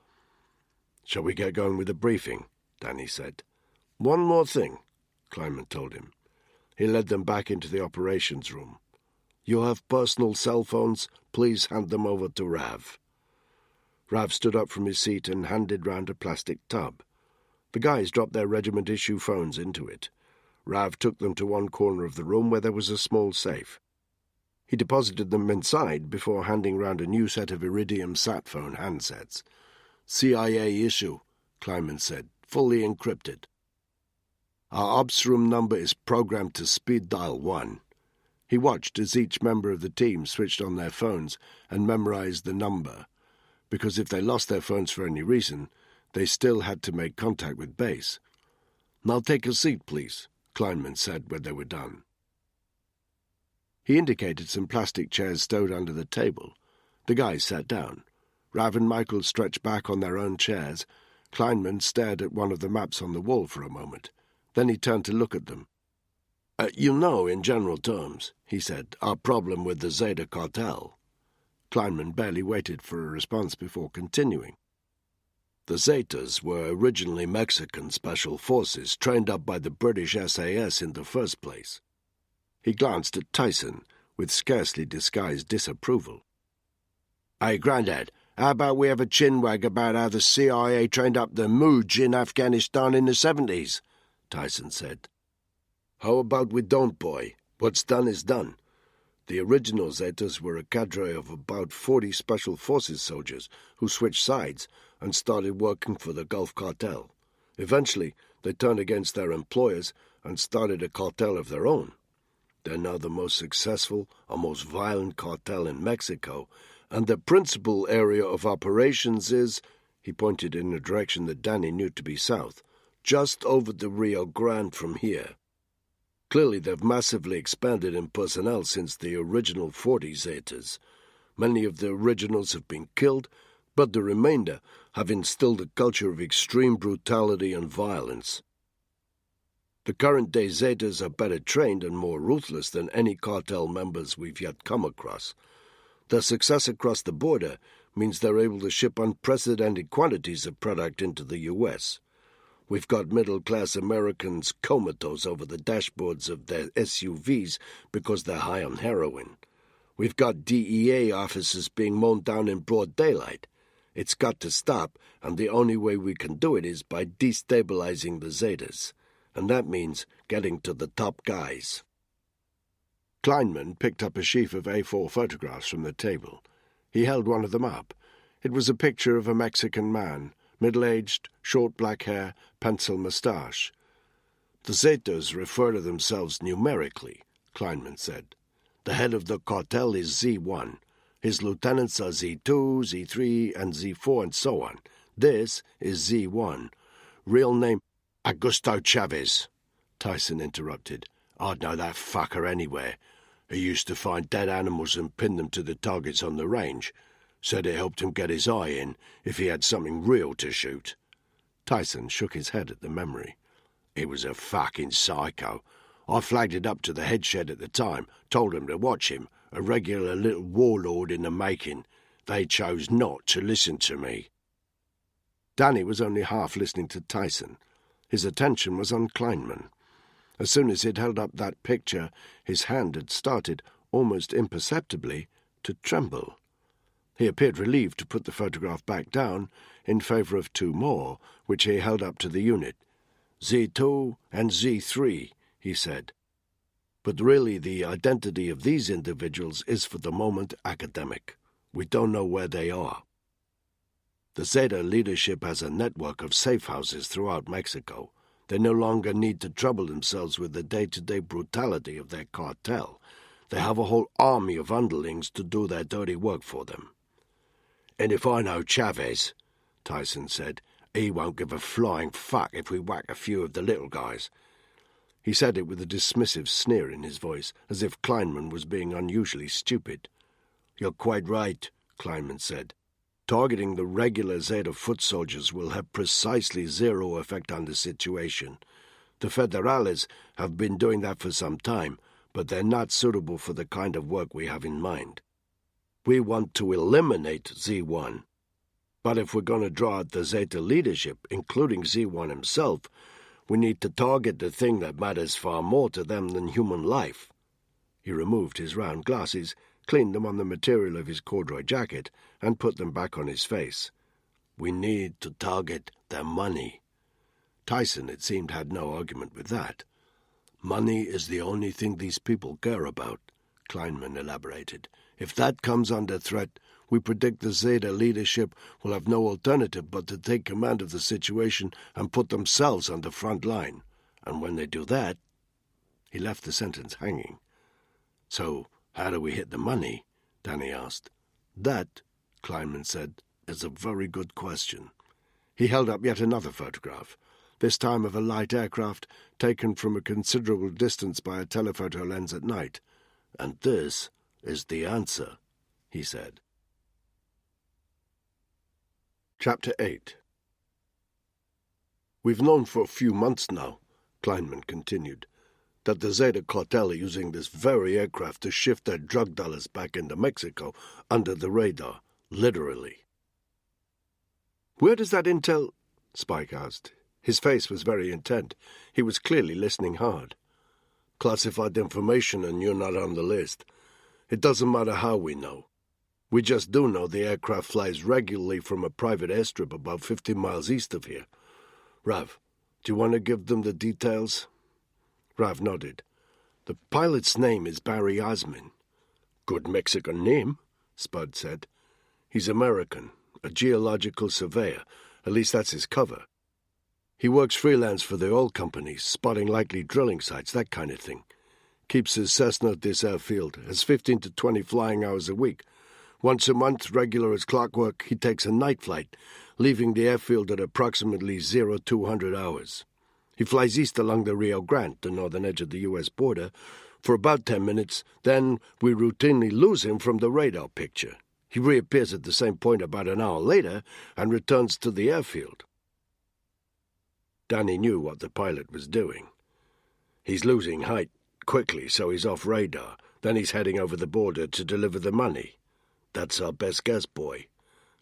"Shall we get going with the briefing?" Danny said. "One more thing," Kleinman told him. He led them back into the operations room. "You have personal cell phones? Please hand them over to Rav." Rav stood up from his seat and handed round a plastic tub. The guys dropped their regiment-issue phones into it. Rav took them to one corner of the room where there was a small safe. He deposited them inside before handing round a new set of Iridium sat phone handsets. "CIA issue," Kleinman said, "fully encrypted. Our ops room number is programmed to speed dial 1. He watched as each member of the team switched on their phones and memorized the number, because if they lost their phones for any reason, they still had to make contact with base. "Now take a seat, please," Kleinman said when they were done. He indicated some plastic chairs stowed under the table. The guys sat down. Rav and Michael stretched back on their own chairs. Kleinman stared at one of the maps on the wall for a moment. Then he turned to look at them. "You know, in general terms," he said, "our problem with the Zeta cartel." Kleinman barely waited for a response before continuing. "The Zetas were originally Mexican special forces trained up by the British SAS in the first place." He glanced at Tyson with scarcely disguised disapproval. "Hey, Grandad, how about we have a chinwag about how the CIA trained up the Mooj in Afghanistan in the 70s? Tyson said. "How about we don't, boy? What's done is done. The original Zetas were a cadre of about 40 Special Forces soldiers who switched sides and started working for the Gulf Cartel. Eventually, they turned against their employers and started a cartel of their own. They're now the most successful and most violent cartel in Mexico, and the principal area of operations is," he pointed in a direction that Danny knew to be south, "just over the Rio Grande from here. Clearly, they've massively expanded in personnel since the original 40 Zetas. Many of the originals have been killed, but the remainder have instilled a culture of extreme brutality and violence. The current-day Zetas are better trained and more ruthless than any cartel members we've yet come across. Their success across the border means they're able to ship unprecedented quantities of product into the U.S. We've got middle-class Americans comatose over the dashboards of their SUVs because they're high on heroin. We've got DEA officers being mown down in broad daylight. It's got to stop, and the only way we can do it is by destabilizing the Zetas. And that means getting to the top guys." Kleinman picked up a sheaf of A4 photographs from the table. He held one of them up. It was a picture of a Mexican man, middle-aged, short black hair, pencil moustache. "The Zetas refer to themselves numerically," Kleinman said. "The head of the cartel is Z1. His lieutenants are Z2, Z3, and Z4, and so on. This is Z1. Real name—" "Augusto Chavez," Tyson interrupted. "I'd know that fucker anywhere. He used to find dead animals and pin them to the targets on the range. Said it helped him get his eye in if he had something real to shoot." Tyson shook his head at the memory. "He was a fucking psycho. I flagged it up to the head shed at the time, told him to watch him, a regular little warlord in the making. They chose not to listen to me." Danny was only half listening to Tyson. His attention was on Kleinman. As soon as he'd held up that picture, his hand had started, almost imperceptibly, to tremble. He appeared relieved to put the photograph back down in favour of two more, which he held up to the unit. "Z2 and Z3, he said. "But really the identity of these individuals is for the moment academic. We don't know where they are. The Zeta leadership has a network of safe houses throughout Mexico. They no longer need to trouble themselves with the day-to-day brutality of their cartel. They have a whole army of underlings to do their dirty work for them." "And if I know Chavez," Tyson said, "he won't give a flying fuck if we whack a few of the little guys." He said it with a dismissive sneer in his voice, as if Kleinman was being unusually stupid. "You're quite right," Kleinman said. "Targeting the regular Zeta foot soldiers will have precisely zero effect on the situation. The Federales have been doing that for some time, but they're not suitable for the kind of work we have in mind. We want to eliminate Z1. But if we're going to draw out the Zeta leadership, including Z1 himself, we need to target the thing that matters far more to them than human life. He removed his round glasses, cleaned them on the material of his corduroy jacket, and put them back on his face. We need to target their money. Tyson, it seemed, had no argument with that. Money is the only thing these people care about, Kleinman elaborated. If that comes under threat, we predict the Zeta leadership will have no alternative but to take command of the situation and put themselves on the front line. And when they do that... He left the sentence hanging. So, how do we hit the money? Danny asked. That, Kleinman said, is a very good question. He held up yet another photograph, this time of a light aircraft taken from a considerable distance by a telephoto lens at night. And this is the answer, he said. Chapter 8. We've known for a few months now, Kleinman continued, that the Zeta cartel are using this very aircraft to shift their drug dollars back into Mexico under the radar, literally. Where does that intel... Spike asked. His face was very intent. He was clearly listening hard. Classified information, and you're not on the list. It doesn't matter how we know. We just do know the aircraft flies regularly from a private airstrip about 50 miles east of here. Rav, do you want to give them the details? Rav nodded. The pilot's name is Barry Osman. Good Mexican name, Spud said. He's American, a geological surveyor. At least that's his cover. He works freelance for the oil companies, spotting likely drilling sites, that kind of thing. Keeps his Cessna at this airfield, has 15 to 20 flying hours a week. Once a month, regular as clockwork, he takes a night flight, leaving the airfield at approximately 0200 hours. He flies east along the Rio Grande, the northern edge of the U.S. border, for about 10 minutes. Then we routinely lose him from the radar picture. He reappears at the same point about an hour later and returns to the airfield. Danny knew what the pilot was doing. He's losing height quickly, so he's off radar. Then he's heading over the border to deliver the money. That's our best guess, boy,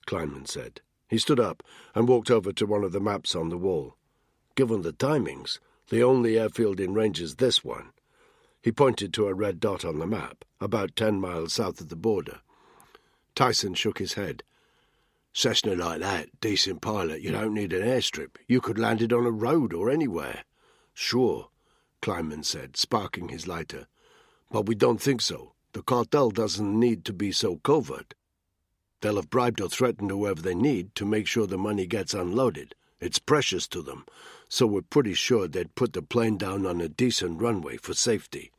Kleinman said. He stood up and walked over to one of the maps on the wall. Given the timings, the only airfield in range is this one. He pointed to a red dot on the map, about 10 miles south of the border. Tyson shook his head. Cessna like that, decent pilot, you don't need an airstrip. You could land it on a road or anywhere. Sure, Kleinman said, sparking his lighter. But we don't think so. The cartel doesn't need to be so covert. They'll have bribed or threatened whoever they need to make sure the money gets unloaded. It's precious to them, so we're pretty sure they'd put the plane down on a decent runway for safety.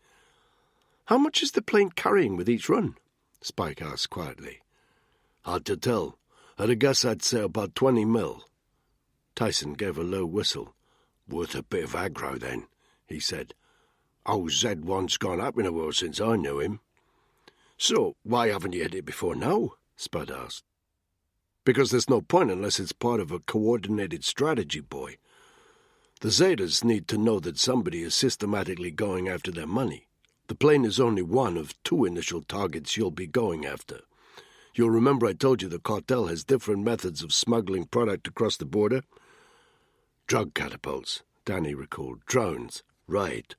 How much is the plane carrying with each run? Spike asked quietly. Hard to tell. At a guess, I'd say about 20 mil. Tyson gave a low whistle. Worth a bit of aggro, then, he said. Old Z1's gone up in a while since I knew him. So, why haven't you hit it before now? Spud asked. Because there's no point unless it's part of a coordinated strategy, boy. The Zetas need to know that somebody is systematically going after their money. The plane is only one of 2 initial targets you'll be going after. You'll remember I told you the cartel has different methods of smuggling product across the border? Drug catapults, Danny recalled. Drones. Right.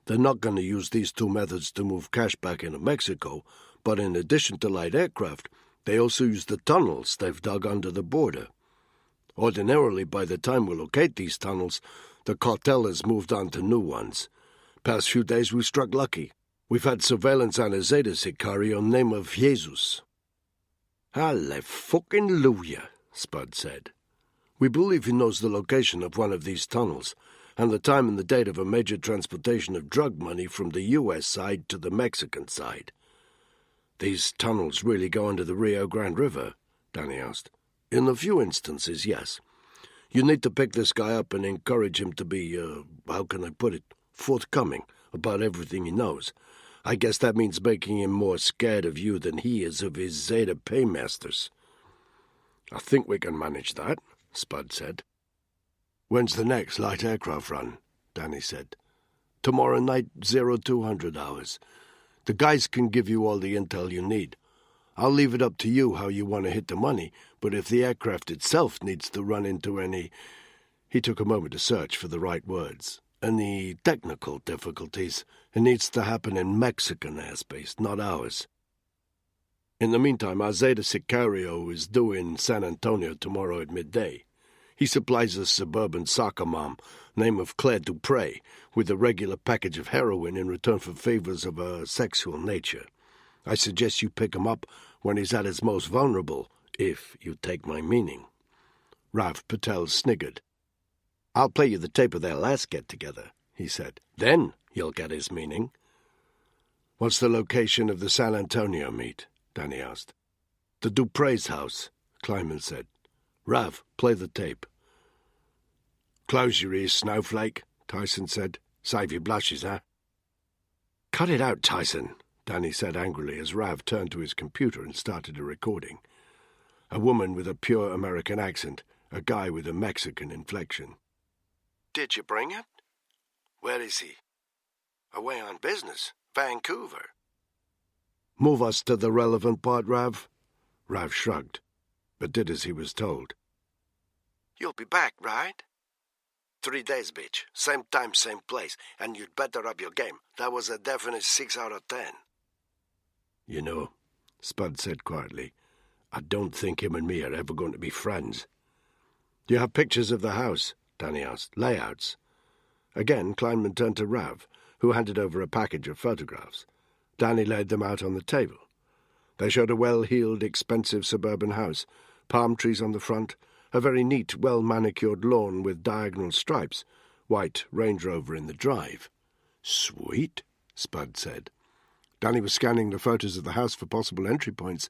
They're not going to use these 2 methods to move cash back into Mexico, but in addition to light aircraft, they also use the tunnels they've dug under the border. Ordinarily, by the time we locate these tunnels, the cartel has moved on to new ones. Past few days we struck lucky. We've had surveillance on a Zeta Sicario name of Jesus. Hallelujah, Spud said. We believe he knows the location of one of these tunnels, and the time and the date of a major transportation of drug money from the U.S. side to the Mexican side. These tunnels really go under the Rio Grande River? Danny asked. In a few instances, yes. You need to pick this guy up and encourage him to be, how can I put it, forthcoming about everything he knows. I guess that means making him more scared of you than he is of his Zeta paymasters. I think we can manage that, Spud said. When's the next light aircraft run? Danny said. "Tomorrow night, 0200 hours. The guys can give you all the intel you need. I'll leave it up to you how you want to hit the money, but if the aircraft itself needs to run into any—" He took a moment to search for the right words. "Any technical difficulties, it needs to happen in Mexican airspace, not ours. In the meantime, our Zeta Sicario is due in San Antonio tomorrow at midday. He supplies a suburban soccer mom, name of Claire Dupre, with a regular package of heroin in return for favors of a sexual nature. I suggest you pick him up when he's at his most vulnerable, if you take my meaning." Rav Patel sniggered. "I'll play you the tape of their last get-together," he said. "Then you'll get his meaning." "What's the location of the San Antonio meet?" Danny asked. "The Dupre's house," Kleinman said. "Rav, play the tape." "Close your ears, snowflake," Tyson said. "Save your blushes, huh?" "Cut it out, Tyson," Danny said angrily as Rav turned to his computer and started a recording. A woman with a pure American accent, a guy with a Mexican inflection. Did you bring it? Where is he? Away on business. Vancouver. "Move us to the relevant part, Rav." Rav shrugged, but did as he was told. You'll be back, right? 3 days, bitch. Same time, same place. And you'd better up your game. That was a definite 6 out of 10. "You know," Spud said quietly, "I don't think him and me are ever going to be friends." "Do you have pictures of the house?" Danny asked. "Layouts?" Again, Kleinman turned to Rav, who handed over a package of photographs. Danny laid them out on the table. They showed a well-heeled, expensive suburban house, palm trees on the front, a very neat, well-manicured lawn with diagonal stripes, white Range Rover in the drive. "Sweet," Spud said. Danny was scanning the photos of the house for possible entry points,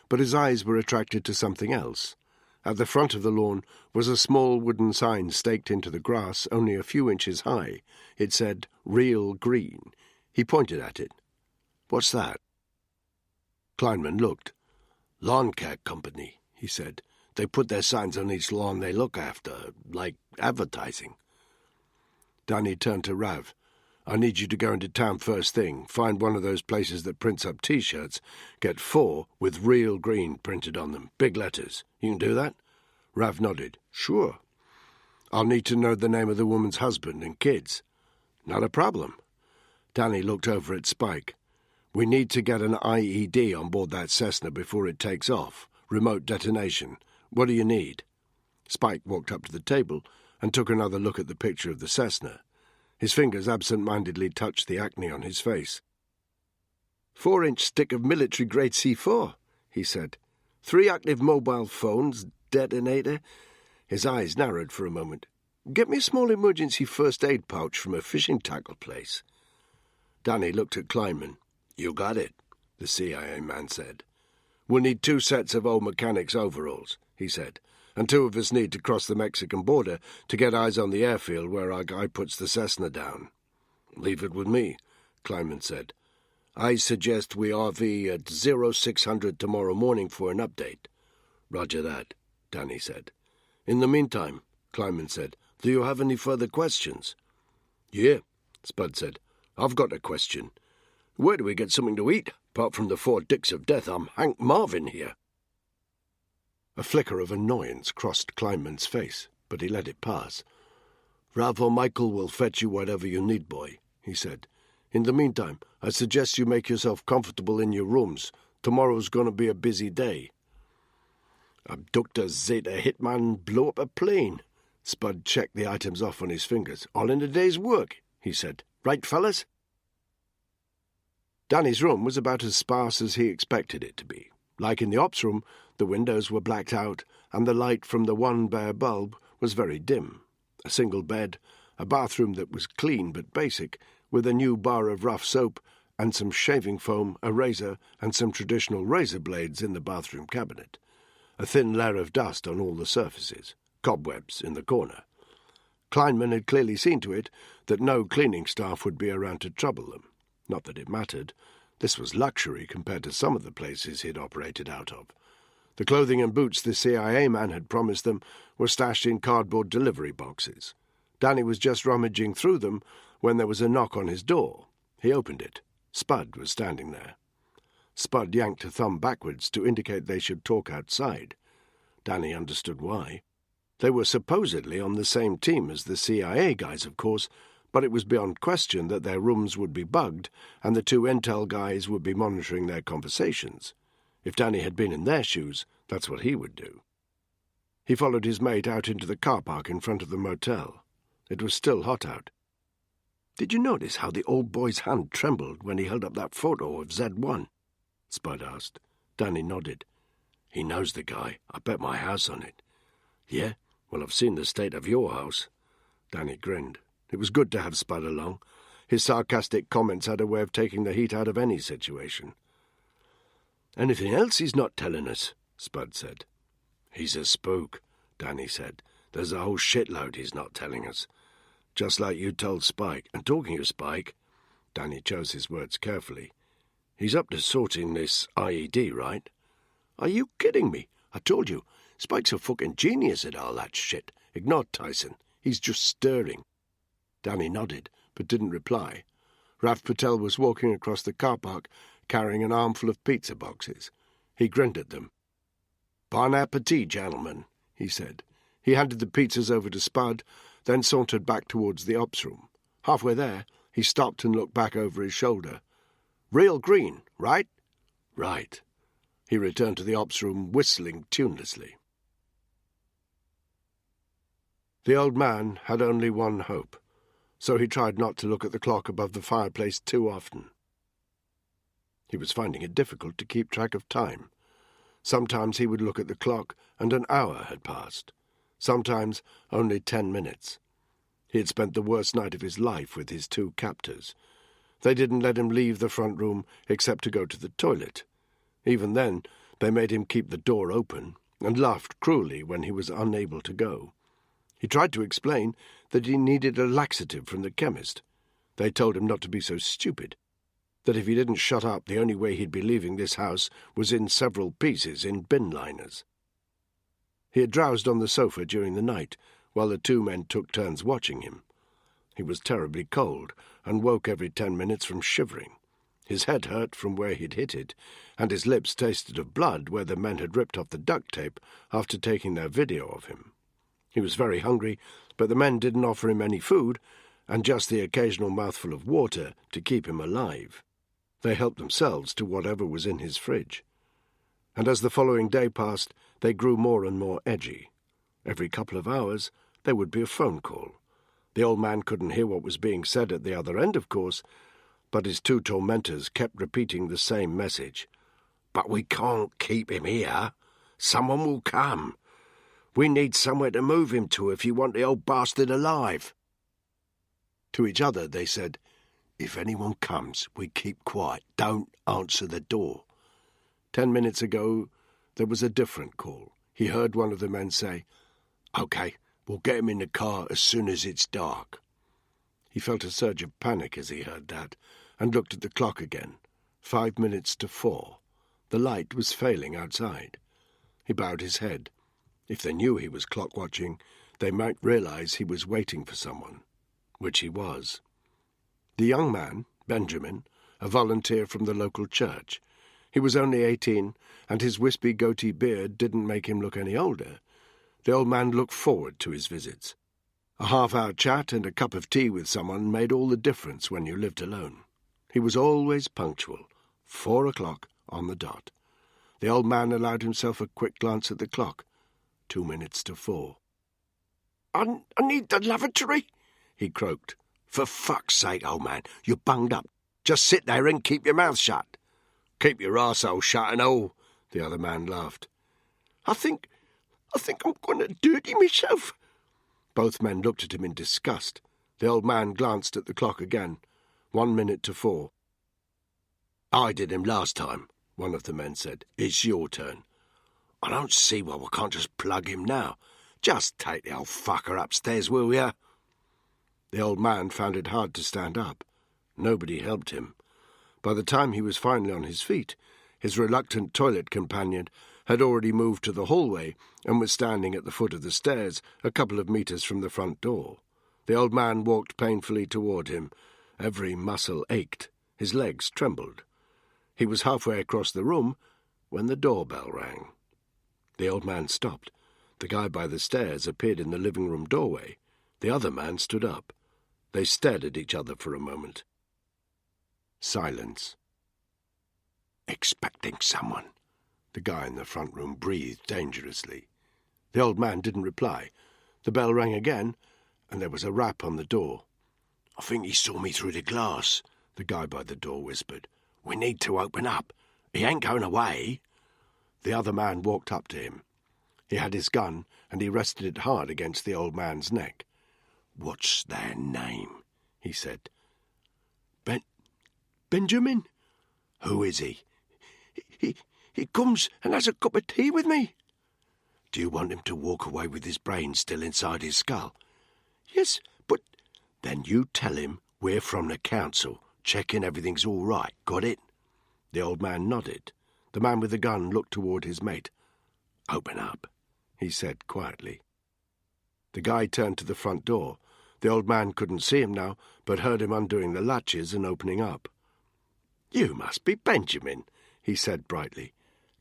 but his eyes were attracted to something else. At the front of the lawn was a small wooden sign staked into the grass only a few inches high. It said, "Real Green." He pointed at it. "What's that?" Kleinman looked. "Lawn care company," he said. "They put their signs on each lawn they look after, like advertising." Danny turned to Rav. "I need you to go into town first thing, find one of those places that prints up T-shirts, get 4 with Real Green printed on them, big letters. You can do that?" Rav nodded. "Sure." "I'll need to know the name of the woman's husband and kids." "Not a problem." Danny looked over at Spike. "We need to get an IED on board that Cessna before it takes off. Remote detonation. What do you need?" Spike walked up to the table and took another look at the picture of the Cessna. His fingers absent-mindedly touched the acne on his face. 4-inch stick of military-grade C4, he said. 3 active mobile phones, detonator. His eyes narrowed for a moment. Get me a small emergency first aid pouch from a fishing tackle place. Danny looked at Kleinman. You got it, the CIA man said. We'll need 2 sets of old mechanic's overalls, he said, and 2 of us need to cross the Mexican border to get eyes on the airfield where our guy puts the Cessna down. Leave it with me, Kleinman said. I suggest we RV at 0600 tomorrow morning for an update. Roger that, Danny said. In the meantime, Kleinman said, do you have any further questions? Yeah, Spud said. I've got a question. Where do we get something to eat? Apart from the 4 dicks of death, I'm Hank Marvin here. A flicker of annoyance crossed Kleinman's face, but he let it pass. Ralph or Michael will fetch you whatever you need, boy, he said. In the meantime, I suggest you make yourself comfortable in your rooms. Tomorrow's going to be a busy day. Abductor Zeta Hitman blew up a plane. Spud checked the items off on his fingers. All in a day's work, he said. Right, fellas? Danny's room was about as sparse as he expected it to be. Like in the ops room, the windows were blacked out, and the light from the one bare bulb was very dim. A single bed, a bathroom that was clean but basic, with a new bar of rough soap and some shaving foam, a razor, and some traditional razor blades in the bathroom cabinet. A thin layer of dust on all the surfaces, cobwebs in the corner. Kleinman had clearly seen to it that no cleaning staff would be around to trouble them. Not that it mattered. This was luxury compared to some of the places he'd operated out of. The clothing and boots the CIA man had promised them were stashed in cardboard delivery boxes. Danny was just rummaging through them when there was a knock on his door. He opened it. Spud was standing there. Spud yanked a thumb backwards to indicate they should talk outside. Danny understood why. They were supposedly on the same team as the CIA guys, of course, but it was beyond question that their rooms would be bugged and the two intel guys would be monitoring their conversations. If Danny had been in their shoes, that's what he would do. He followed his mate out into the car park in front of the motel. It was still hot out. "Did you notice how the old boy's hand trembled when he held up that photo of Z1? Spud asked. Danny nodded. "He knows the guy. I bet my house on it." "Yeah? Well, I've seen the state of your house." Danny grinned. It was good to have Spud along. His sarcastic comments had a way of taking the heat out of any situation. "Anything else he's not telling us?" Spud said. "He's a spook," Danny said. "There's a whole shitload he's not telling us. Just like you told Spike. And talking of Spike," Danny chose his words carefully, "he's up to sorting this IED, right?" "Are you kidding me? I told you, Spike's a fucking genius at all that shit. Ignored Tyson. He's just stirring." Danny nodded, but didn't reply. Raf Patel was walking across the car park, carrying an armful of pizza boxes. He grinned at them. "Bon appetit, gentlemen," he said. He handed the pizzas over to Spud, then sauntered back towards the ops room. Halfway there, he stopped and looked back over his shoulder. "Real green, right?" "Right." He returned to the ops room, whistling tunelessly. The old man had only one hope, so he tried not to look at the clock above the fireplace too often. He was finding it difficult to keep track of time. Sometimes he would look at the clock, and an hour had passed. Sometimes only 10 minutes. He had spent the worst night of his life with his two captors. They didn't let him leave the front room except to go to the toilet. Even then, they made him keep the door open, and laughed cruelly when he was unable to go. He tried to explain that he needed a laxative from the chemist. They told him not to be so stupid, that if he didn't shut up, the only way he'd be leaving this house was in several pieces in bin liners. He had drowsed on the sofa during the night, while the two men took turns watching him. He was terribly cold, and woke every 10 minutes from shivering. His head hurt from where he'd hit it, and his lips tasted of blood where the men had ripped off the duct tape after taking their video of him. He was very hungry, but the men didn't offer him any food, and just the occasional mouthful of water to keep him alive. They helped themselves to whatever was in his fridge. And as the following day passed, they grew more and more edgy. Every couple of hours, there would be a phone call. The old man couldn't hear what was being said at the other end, of course, but his two tormentors kept repeating the same message. "But we can't keep him here. Someone will come. We need somewhere to move him to if you want the old bastard alive." To each other they said, "If anyone comes, we keep quiet. Don't answer the door." 10 minutes ago, there was a different call. He heard one of the men say, "Okay, we'll get him in the car as soon as it's dark." He felt a surge of panic as he heard that, and looked at the clock again. 5 minutes to 4. The light was failing outside. He bowed his head. If they knew he was clock-watching, they might realize he was waiting for someone, which he was. The young man, Benjamin, a volunteer from the local church. He was only 18, and his wispy goatee beard didn't make him look any older. The old man looked forward to his visits. A half-hour chat and a cup of tea with someone made all the difference when you lived alone. He was always punctual, 4 o'clock on the dot. The old man allowed himself a quick glance at the clock. 2 minutes to 4. I need the lavatory," he croaked. "For fuck's sake, old man, you're bunged up. Just sit there and keep your mouth shut." "Keep your arsehole shut and all," the other man laughed. I think I'm going to dirty myself." Both men looked at him in disgust. The old man glanced at the clock again. 1 minute to 4. "I did him last time," one of the men said. "It's your turn." "I don't see why we can't just plug him now. Just take the old fucker upstairs, will ya?" The old man found it hard to stand up. Nobody helped him. By the time he was finally on his feet, his reluctant toilet companion had already moved to the hallway and was standing at the foot of the stairs, a couple of meters from the front door. The old man walked painfully toward him. Every muscle ached. His legs trembled. He was halfway across the room when the doorbell rang. The old man stopped. The guy by the stairs appeared in the living-room doorway. The other man stood up. They stared at each other for a moment. Silence. "Expecting someone," the guy in the front room breathed dangerously. The old man didn't reply. The bell rang again, and there was a rap on the door. "I think he saw me through the glass," the guy by the door whispered. "We need to open up. He ain't going away." The other man walked up to him. He had his gun, and he rested it hard against the old man's neck. "What's their name?" he said. Benjamin." "Who is he?" He comes and has a cup of tea with me." "Do you want him to walk away with his brain still inside his skull?" "Yes, but—" "Then you tell him we're from the council, checking everything's all right. Got it?" The old man nodded. The man with the gun looked toward his mate. "Open up," he said quietly. The guy turned to the front door. The old man couldn't see him now, but heard him undoing the latches and opening up. "You must be Benjamin," he said brightly.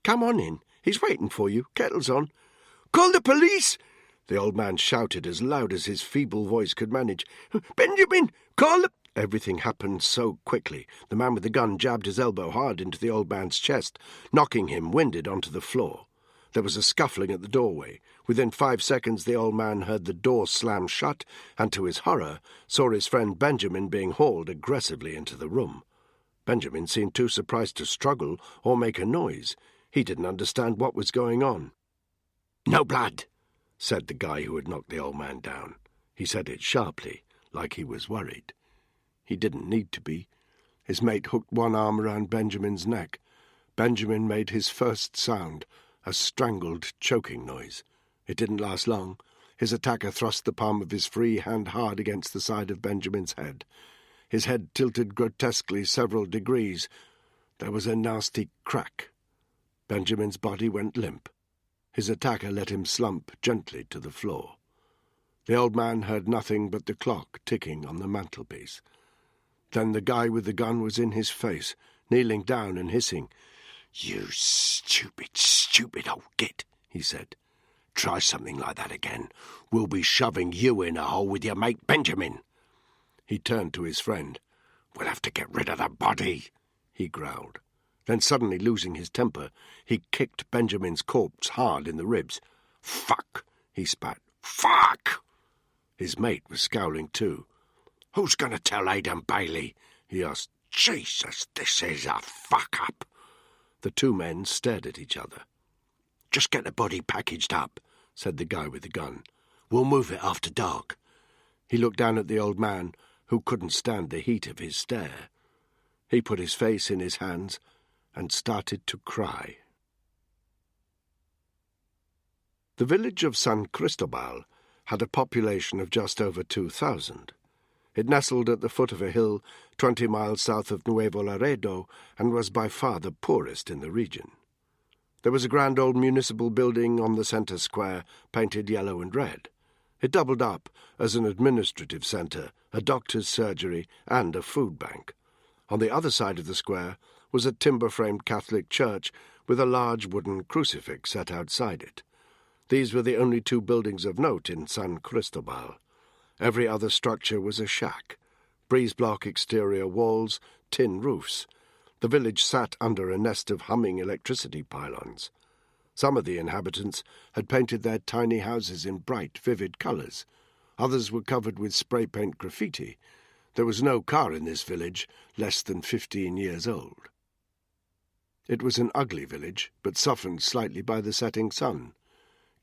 "Come on in. He's waiting for you. Kettle's on." "Call the police!" the old man shouted as loud as his feeble voice could manage. "Benjamin, call the—" Everything happened so quickly. The man with the gun jabbed his elbow hard into the old man's chest, knocking him winded onto the floor. There was a scuffling at the doorway. Within 5 seconds the old man heard the door slam shut and, to his horror, saw his friend Benjamin being hauled aggressively into the room. Benjamin seemed too surprised to struggle or make a noise. He didn't understand what was going on. "No blood," said the guy who had knocked the old man down. He said it sharply, like he was worried. He didn't need to be. His mate hooked one arm around Benjamin's neck. Benjamin made his first sound, a strangled, choking noise. It didn't last long. His attacker thrust the palm of his free hand hard against the side of Benjamin's head. His head tilted grotesquely several degrees. There was a nasty crack. Benjamin's body went limp. His attacker let him slump gently to the floor. The old man heard nothing but the clock ticking on the mantelpiece. Then the guy with the gun was in his face, kneeling down and hissing. "You stupid, stupid old git," he said. "Try something like that again. We'll be shoving you in a hole with your mate Benjamin." He turned to his friend. "We'll have to get rid of the body," he growled. Then, suddenly losing his temper, he kicked Benjamin's corpse hard in the ribs. "Fuck!" he spat. "Fuck!" His mate was scowling too. "Who's going to tell Aidan Bailey?" he asked. "Jesus, this is a fuck-up." The two men stared at each other. "Just get the body packaged up," said the guy with the gun. "We'll move it after dark." He looked down at the old man, who couldn't stand the heat of his stare. He put his face in his hands and started to cry. The village of San Cristobal had a population of just over 2,000. It nestled at the foot of a hill 20 miles south of Nuevo Laredo and was by far the poorest in the region. There was a grand old municipal building on the center square, painted yellow and red. It doubled up as an administrative centre, a doctor's surgery, and a food bank. On the other side of the square was a timber-framed Catholic church with a large wooden crucifix set outside it. These were the only 2 buildings of note in San Cristobal. Every other structure was a shack. Breeze-block exterior walls, tin roofs. The village sat under a nest of humming electricity pylons. Some of the inhabitants had painted their tiny houses in bright, vivid colours. Others were covered with spray-paint graffiti. There was no car in this village less than 15 years old. It was an ugly village, but softened slightly by the setting sun.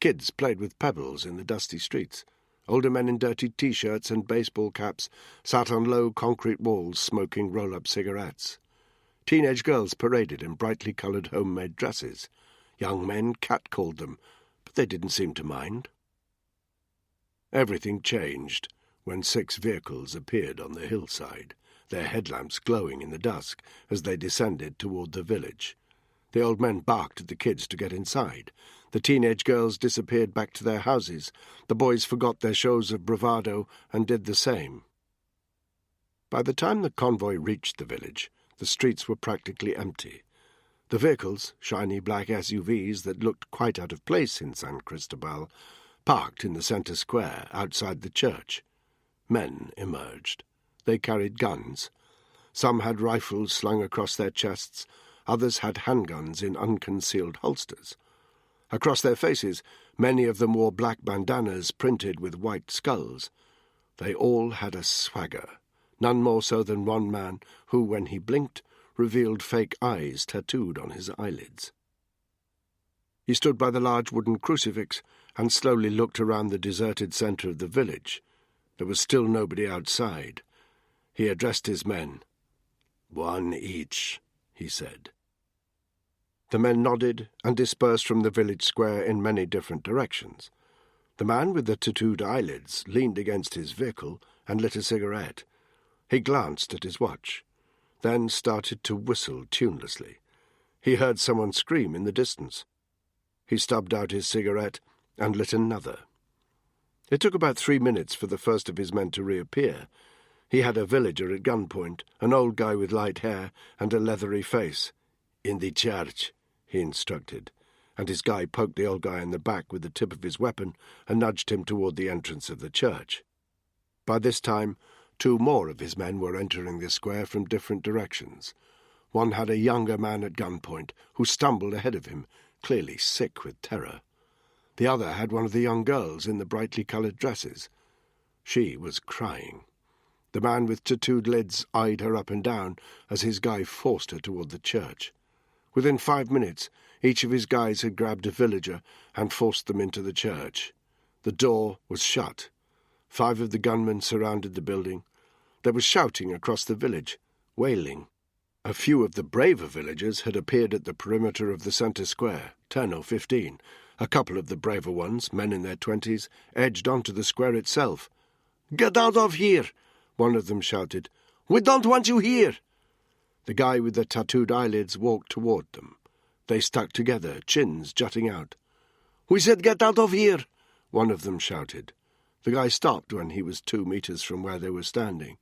Kids played with pebbles in the dusty streets. Older men in dirty T-shirts and baseball caps sat on low concrete walls smoking roll-up cigarettes. Teenage girls paraded in brightly coloured homemade dresses. Young men catcalled them, but they didn't seem to mind. Everything changed when 6 vehicles appeared on the hillside, their headlamps glowing in the dusk as they descended toward the village. The old men barked at the kids to get inside. The teenage girls disappeared back to their houses. The boys forgot their shows of bravado and did the same. By the time the convoy reached the village, the streets were practically empty. The vehicles, shiny black SUVs that looked quite out of place in San Cristobal, parked in the center square outside the church. Men emerged. They carried guns. Some had rifles slung across their chests, others had handguns in unconcealed holsters. Across their faces, many of them wore black bandanas printed with white skulls. They all had a swagger, none more so than one man who, when he blinked, revealed fake eyes tattooed on his eyelids. He stood by the large wooden crucifix and slowly looked around the deserted centre of the village. There was still nobody outside. He addressed his men. "One each," he said. The men nodded and dispersed from the village square in many different directions. The man with the tattooed eyelids leaned against his vehicle and lit a cigarette. He glanced at his watch, then started to whistle tunelessly. He heard someone scream in the distance. He stubbed out his cigarette and lit another. It took about 3 minutes for the first of his men to reappear. He had a villager at gunpoint, an old guy with light hair and a leathery face. "In the church," he instructed, and his guy poked the old guy in the back with the tip of his weapon and nudged him toward the entrance of the church. By this time, 2 more of his men were entering the square from different directions. One had a younger man at gunpoint, who stumbled ahead of him, clearly sick with terror. The other had one of the young girls in the brightly coloured dresses. She was crying. The man with tattooed lids eyed her up and down as his guy forced her toward the church. Within 5 minutes, each of his guys had grabbed a villager and forced them into the church. The door was shut. 5 of the gunmen surrounded the building. There was shouting across the village, wailing. A few of the braver villagers had appeared at the perimeter of the centre square, 10 or 15. A couple of the braver ones, men in their 20s, edged onto the square itself. "Get out of here!" one of them shouted. "We don't want you here!" The guy with the tattooed eyelids walked toward them. They stuck together, chins jutting out. "We said get out of here!" one of them shouted. The guy stopped when he was 2 meters from where they were standing.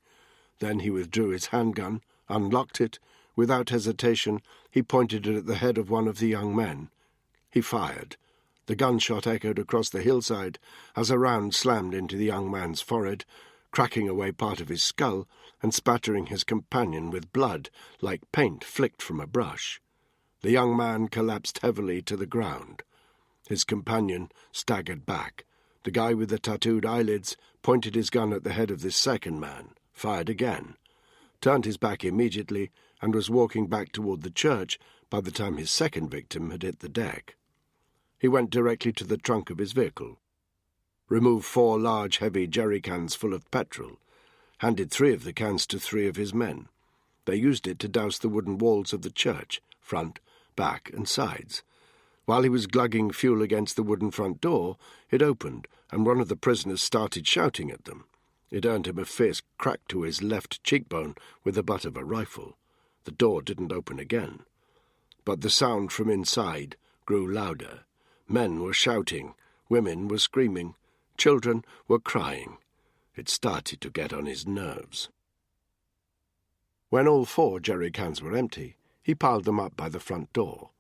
Then he withdrew his handgun, unlocked it. Without hesitation, he pointed it at the head of one of the young men. He fired. The gunshot echoed across the hillside as a round slammed into the young man's forehead, cracking away part of his skull and spattering his companion with blood like paint flicked from a brush. The young man collapsed heavily to the ground. His companion staggered back. The guy with the tattooed eyelids pointed his gun at the head of this second man, fired again, turned his back immediately, and was walking back toward the church by the time his second victim had hit the deck. He went directly to the trunk of his vehicle, removed 4 large, heavy jerry cans full of petrol, handed 3 of the cans to 3 of his men. They used it to douse the wooden walls of the church, front, back, and sides. While he was glugging fuel against the wooden front door, it opened, and one of the prisoners started shouting at them. It earned him a fierce crack to his left cheekbone with the butt of a rifle. The door didn't open again. But the sound from inside grew louder. Men were shouting, women were screaming, children were crying. It started to get on his nerves. When all 4 jerry cans were empty, he piled them up by the front door.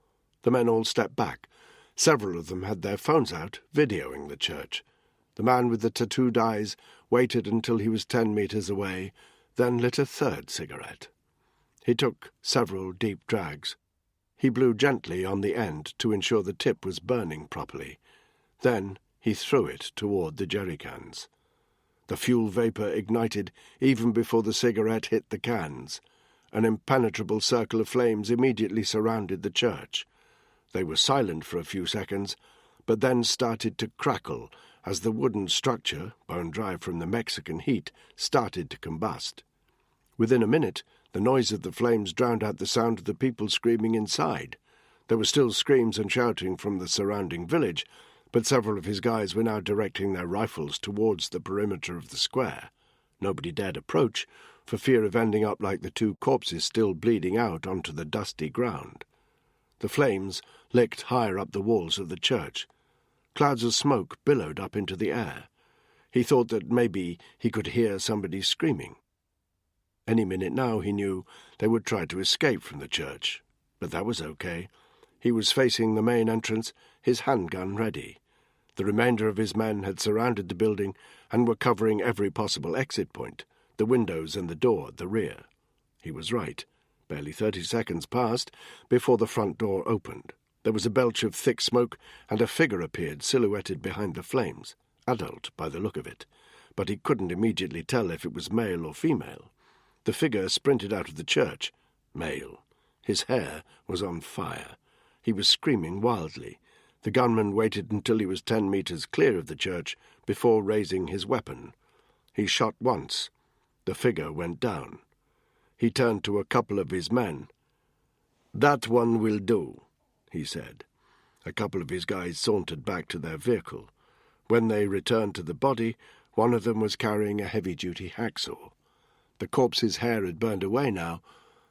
The men all stepped back. Several of them had their phones out, videoing the church. The man with the tattooed eyes waited until he was 10 meters away, then lit a 3rd cigarette. He took several deep drags. He blew gently on the end to ensure the tip was burning properly. Then he threw it toward the jerry cans. The fuel vapor ignited even before the cigarette hit the cans. An impenetrable circle of flames immediately surrounded the church. They were silent for a few seconds, but then started to crackle as the wooden structure, bone dry from the Mexican heat, started to combust. Within a minute, the noise of the flames drowned out the sound of the people screaming inside. There were still screams and shouting from the surrounding village, but several of his guys were now directing their rifles towards the perimeter of the square. Nobody dared approach, for fear of ending up like the 2 corpses still bleeding out onto the dusty ground. The flames licked higher up the walls of the church. Clouds of smoke billowed up into the air. He thought that maybe he could hear somebody screaming. Any minute now, he knew, they would try to escape from the church. But that was okay. He was facing the main entrance, his handgun ready. The remainder of his men had surrounded the building and were covering every possible exit point, the windows and the door at the rear. He was right. Barely 30 seconds passed before the front door opened. There was a belch of thick smoke, and a figure appeared silhouetted behind the flames, adult by the look of it, but he couldn't immediately tell if it was male or female. The figure sprinted out of the church. Male. His hair was on fire. He was screaming wildly. The gunman waited until he was 10 meters clear of the church before raising his weapon. He shot once. The figure went down. He turned to a couple of his men. "That one will do," he said. A couple of his guys sauntered back to their vehicle. When they returned to the body, one of them was carrying a heavy-duty hacksaw. The corpse's hair had burned away now,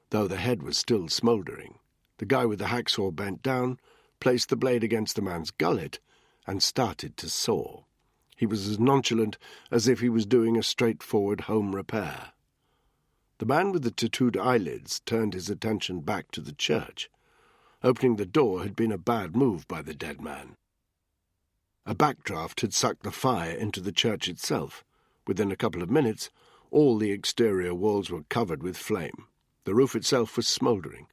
though the head was still smouldering. The guy with the hacksaw bent down, placed the blade against the man's gullet, and started to saw. He was as nonchalant as if he was doing a straightforward home repair. The man with the tattooed eyelids turned his attention back to the church. Opening the door had been a bad move by the dead man. A backdraft had sucked the fire into the church itself. Within a couple of minutes, all the exterior walls were covered with flame. The roof itself was smouldering.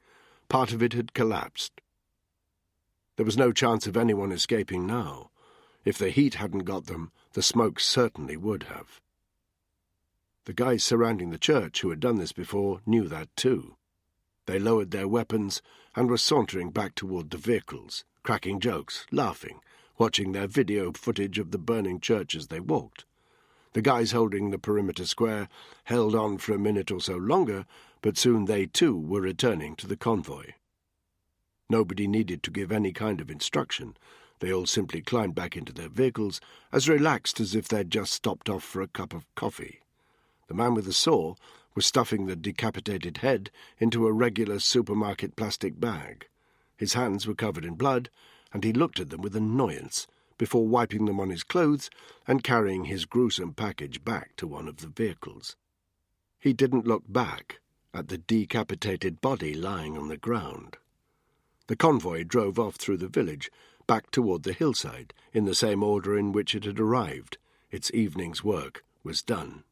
Part of it had collapsed. There was no chance of anyone escaping now. If the heat hadn't got them, the smoke certainly would have. The guys surrounding the church who had done this before knew that too. They lowered their weapons and were sauntering back toward the vehicles, cracking jokes, laughing, watching their video footage of the burning church as they walked. The guys holding the perimeter square held on for a minute or so longer, but soon they too were returning to the convoy. Nobody needed to give any kind of instruction. They all simply climbed back into their vehicles, as relaxed as if they'd just stopped off for a cup of coffee. The man with the saw was stuffing the decapitated head into a regular supermarket plastic bag. His hands were covered in blood, and he looked at them with annoyance before wiping them on his clothes and carrying his gruesome package back to one of the vehicles. He didn't look back at the decapitated body lying on the ground. The convoy drove off through the village, back toward the hillside, in the same order in which it had arrived. Its evening's work was done.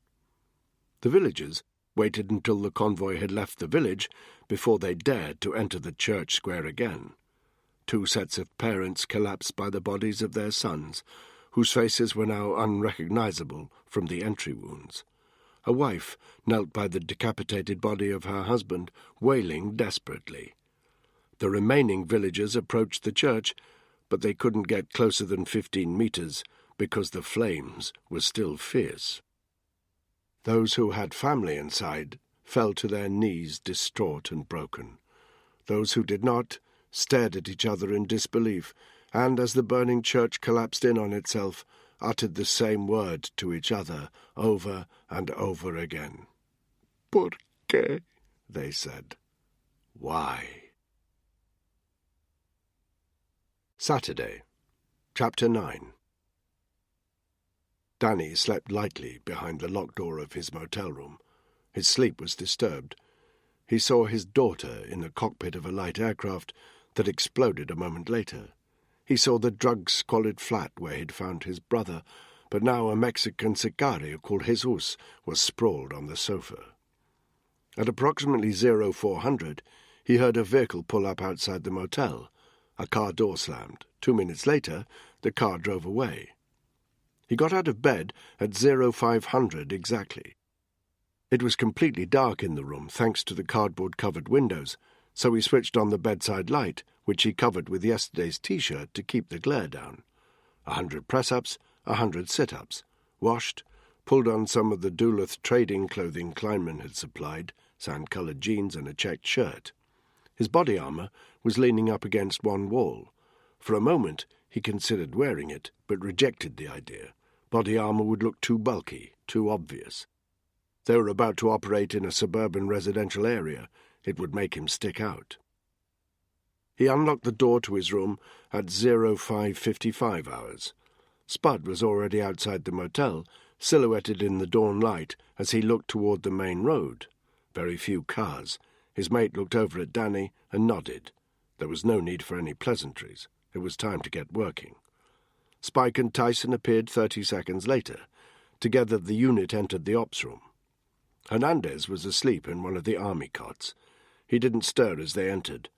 The villagers waited until the convoy had left the village before they dared to enter the church square again. 2 sets of parents collapsed by the bodies of their sons, whose faces were now unrecognizable from the entry wounds. A wife knelt by the decapitated body of her husband, wailing desperately. The remaining villagers approached the church, but they couldn't get closer than 15 meters because the flames were still fierce. Those who had family inside fell to their knees distraught and broken. Those who did not stared at each other in disbelief, and as the burning church collapsed in on itself, uttered the same word to each other over and over again. "Por qué?" they said. Why? Saturday, Chapter 9. Danny slept lightly behind the locked door of his motel room. His sleep was disturbed. He saw his daughter in the cockpit of a light aircraft that exploded a moment later. He saw the drug-squalid flat where he'd found his brother, but now a Mexican sicario called Jesus was sprawled on the sofa. At approximately 0400, he heard a vehicle pull up outside the motel. A car door slammed. 2 minutes later, the car drove away. He got out of bed at 0500 exactly. It was completely dark in the room, thanks to the cardboard-covered windows, so he switched on the bedside light, which he covered with yesterday's T-shirt to keep the glare down. 100 press-ups, 100 sit-ups. Washed, pulled on some of the Duluth trading clothing Kleinman had supplied, sand-coloured jeans and a checked shirt. His body armour was leaning up against one wall. For a moment he considered wearing it, but rejected the idea. Body armour would look too bulky, too obvious. They were about to operate in a suburban residential area. It would make him stick out. He unlocked the door to his room at 05:55 hours. Spud was already outside the motel, silhouetted in the dawn light as he looked toward the main road. Very few cars. His mate looked over at Danny and nodded. There was no need for any pleasantries. It was time to get working. Spike and Tyson appeared 30 seconds later. Together the unit entered the ops room. Hernandez was asleep in one of the army cots. He didn't stir as they entered.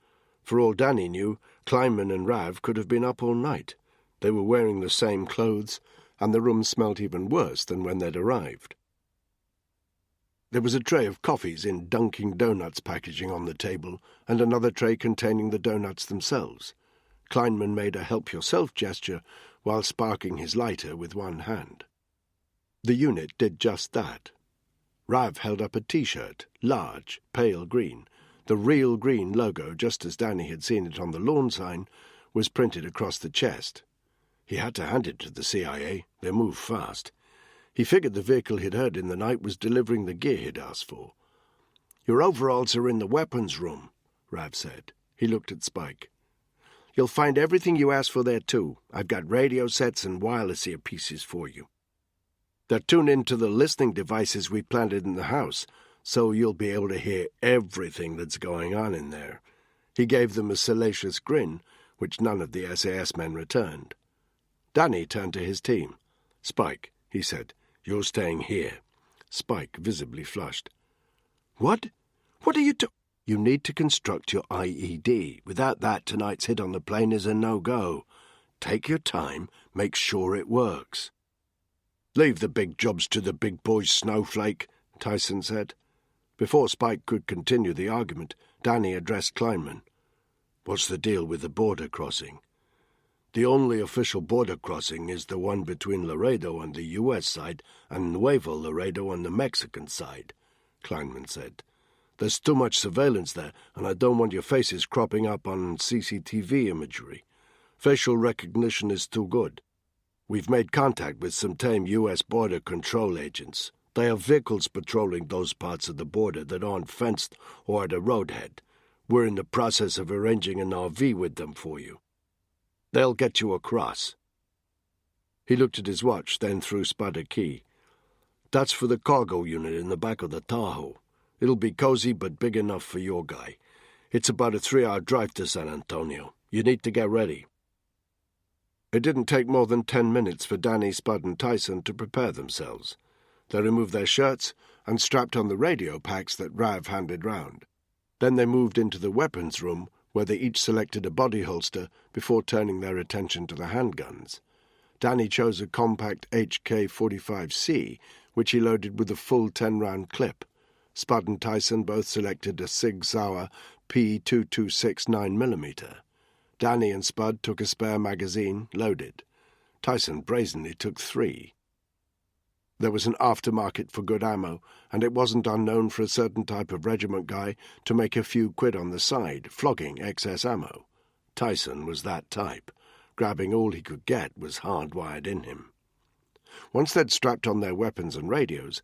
For all Danny knew, Kleinman and Rav could have been up all night. They were wearing the same clothes, and the room smelt even worse than when they'd arrived. There was a tray of coffees in Dunkin' Donuts packaging on the table, and another tray containing the donuts themselves. Kleinman made a help-yourself gesture while sparking his lighter with one hand. The unit did just that. Rav held up a T-shirt, large, pale green. The real green logo, just as Danny had seen it on the lawn sign, was printed across the chest. He had to hand it to the CIA. They moved fast. He figured the vehicle he'd heard in the night was delivering the gear he'd asked for. "Your overalls are in the weapons room," Rav said. He looked at Spike. "You'll find everything you asked for there, too. I've got radio sets and wireless earpieces for you. They're tuned into the listening devices we planted in the house, so you'll be able to hear everything that's going on in there." He gave them a salacious grin, which none of the SAS men returned. Danny turned to his team. "Spike," he said, "you're staying here." Spike visibly flushed. "What? What are you doing?" "You need to construct your IED. Without that, tonight's hit on the plane is a no-go. Take your time, make sure it works." "Leave the big jobs to the big boys, Snowflake," Tyson said. Before Spike could continue the argument, Danny addressed Kleinman. "What's the deal with the border crossing?" "The only official border crossing is the one between Laredo on the U.S. side and Nuevo Laredo on the Mexican side," Kleinman said. "There's too much surveillance there, and I don't want your faces cropping up on CCTV imagery. Facial recognition is too good. We've made contact with some tame U.S. border control agents. They have vehicles patrolling those parts of the border that aren't fenced or at a roadhead. We're in the process of arranging an RV with them for you. They'll get you across." He looked at his watch, then threw Spud a key. "That's for the cargo unit in the back of the Tahoe. It'll be cozy but big enough for your guy. It's about a 3-hour drive to San Antonio. You need to get ready." It didn't take more than 10 minutes for Danny, Spud, and Tyson to prepare themselves. They removed their shirts and strapped on the radio packs that Rav handed round. Then they moved into the weapons room, where they each selected a body holster before turning their attention to the handguns. Danny chose a compact HK-45C, which he loaded with a full 10-round clip. Spud and Tyson both selected a Sig Sauer P2269 9mm. Danny and Spud took a spare magazine, loaded. Tyson brazenly took 3. There was an aftermarket for good ammo, and it wasn't unknown for a certain type of regiment guy to make a few quid on the side, flogging excess ammo. Tyson was that type. Grabbing all he could get was hardwired in him. Once they'd strapped on their weapons and radios,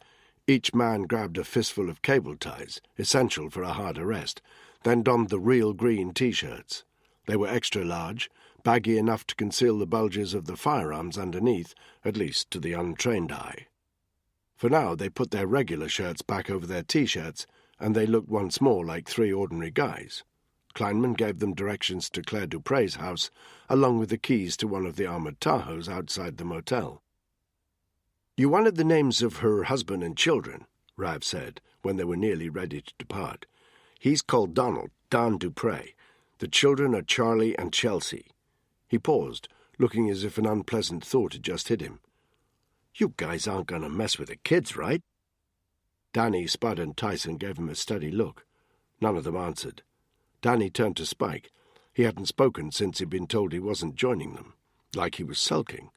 each man grabbed a fistful of cable ties, essential for a hard arrest, then donned the real green T-shirts. They were extra large, baggy enough to conceal the bulges of the firearms underneath, at least to the untrained eye. For now they put their regular shirts back over their T-shirts, and they looked once more like 3 ordinary guys. Kleinman gave them directions to Claire Dupre's house, along with the keys to one of the armored Tahoes outside the motel. "You wanted the names of her husband and children," Rav said, when they were nearly ready to depart. "He's called Donald, Don Dupre. The children are Charlie and Chelsea." He paused, looking as if an unpleasant thought had just hit him. "You guys aren't going to mess with the kids, right?" Danny, Spud, and Tyson gave him a steady look. None of them answered. Danny turned to Spike. He hadn't spoken since he'd been told he wasn't joining them. Like he was sulking.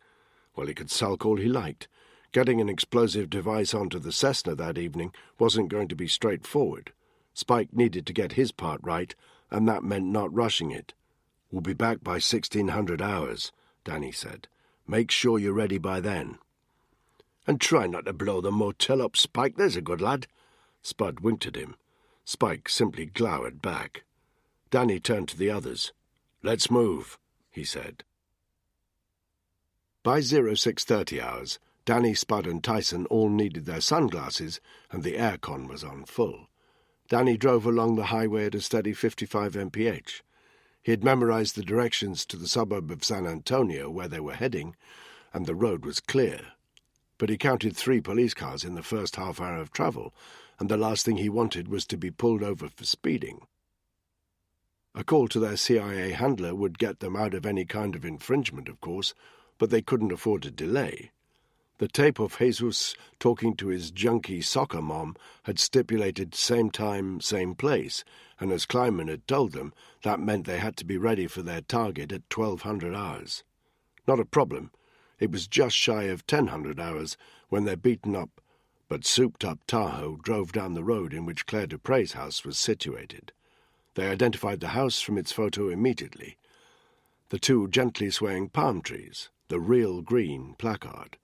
Well, he could sulk all he liked. Getting an explosive device onto the Cessna that evening wasn't going to be straightforward. Spike needed to get his part right, and that meant not rushing it. "We'll be back by 1600 hours, Danny said. "Make sure you're ready by then." "And try not to blow the motel up, Spike, there's a good lad." Spud winked at him. Spike simply glowered back. Danny turned to the others. "Let's move," he said. By 0630 hours, Danny, Spud and Tyson all needed their sunglasses, and the aircon was on full. Danny drove along the highway at a steady 55 mph. He had memorized the directions to the suburb of San Antonio where they were heading, and the road was clear. But he counted 3 police cars in the first half hour of travel, and the last thing he wanted was to be pulled over for speeding. A call to their CIA handler would get them out of any kind of infringement, of course, but they couldn't afford a delay. The tape of Jesus talking to his junkie soccer mom had stipulated same time, same place, and as Kleinman had told them, that meant they had to be ready for their target at 1200 hours. Not a problem. It was just shy of 1000 hours when their beaten-up but souped-up Tahoe drove down the road in which Claire Dupray's house was situated. They identified the house from its photo immediately. The 2 gently swaying palm trees, the real green placard.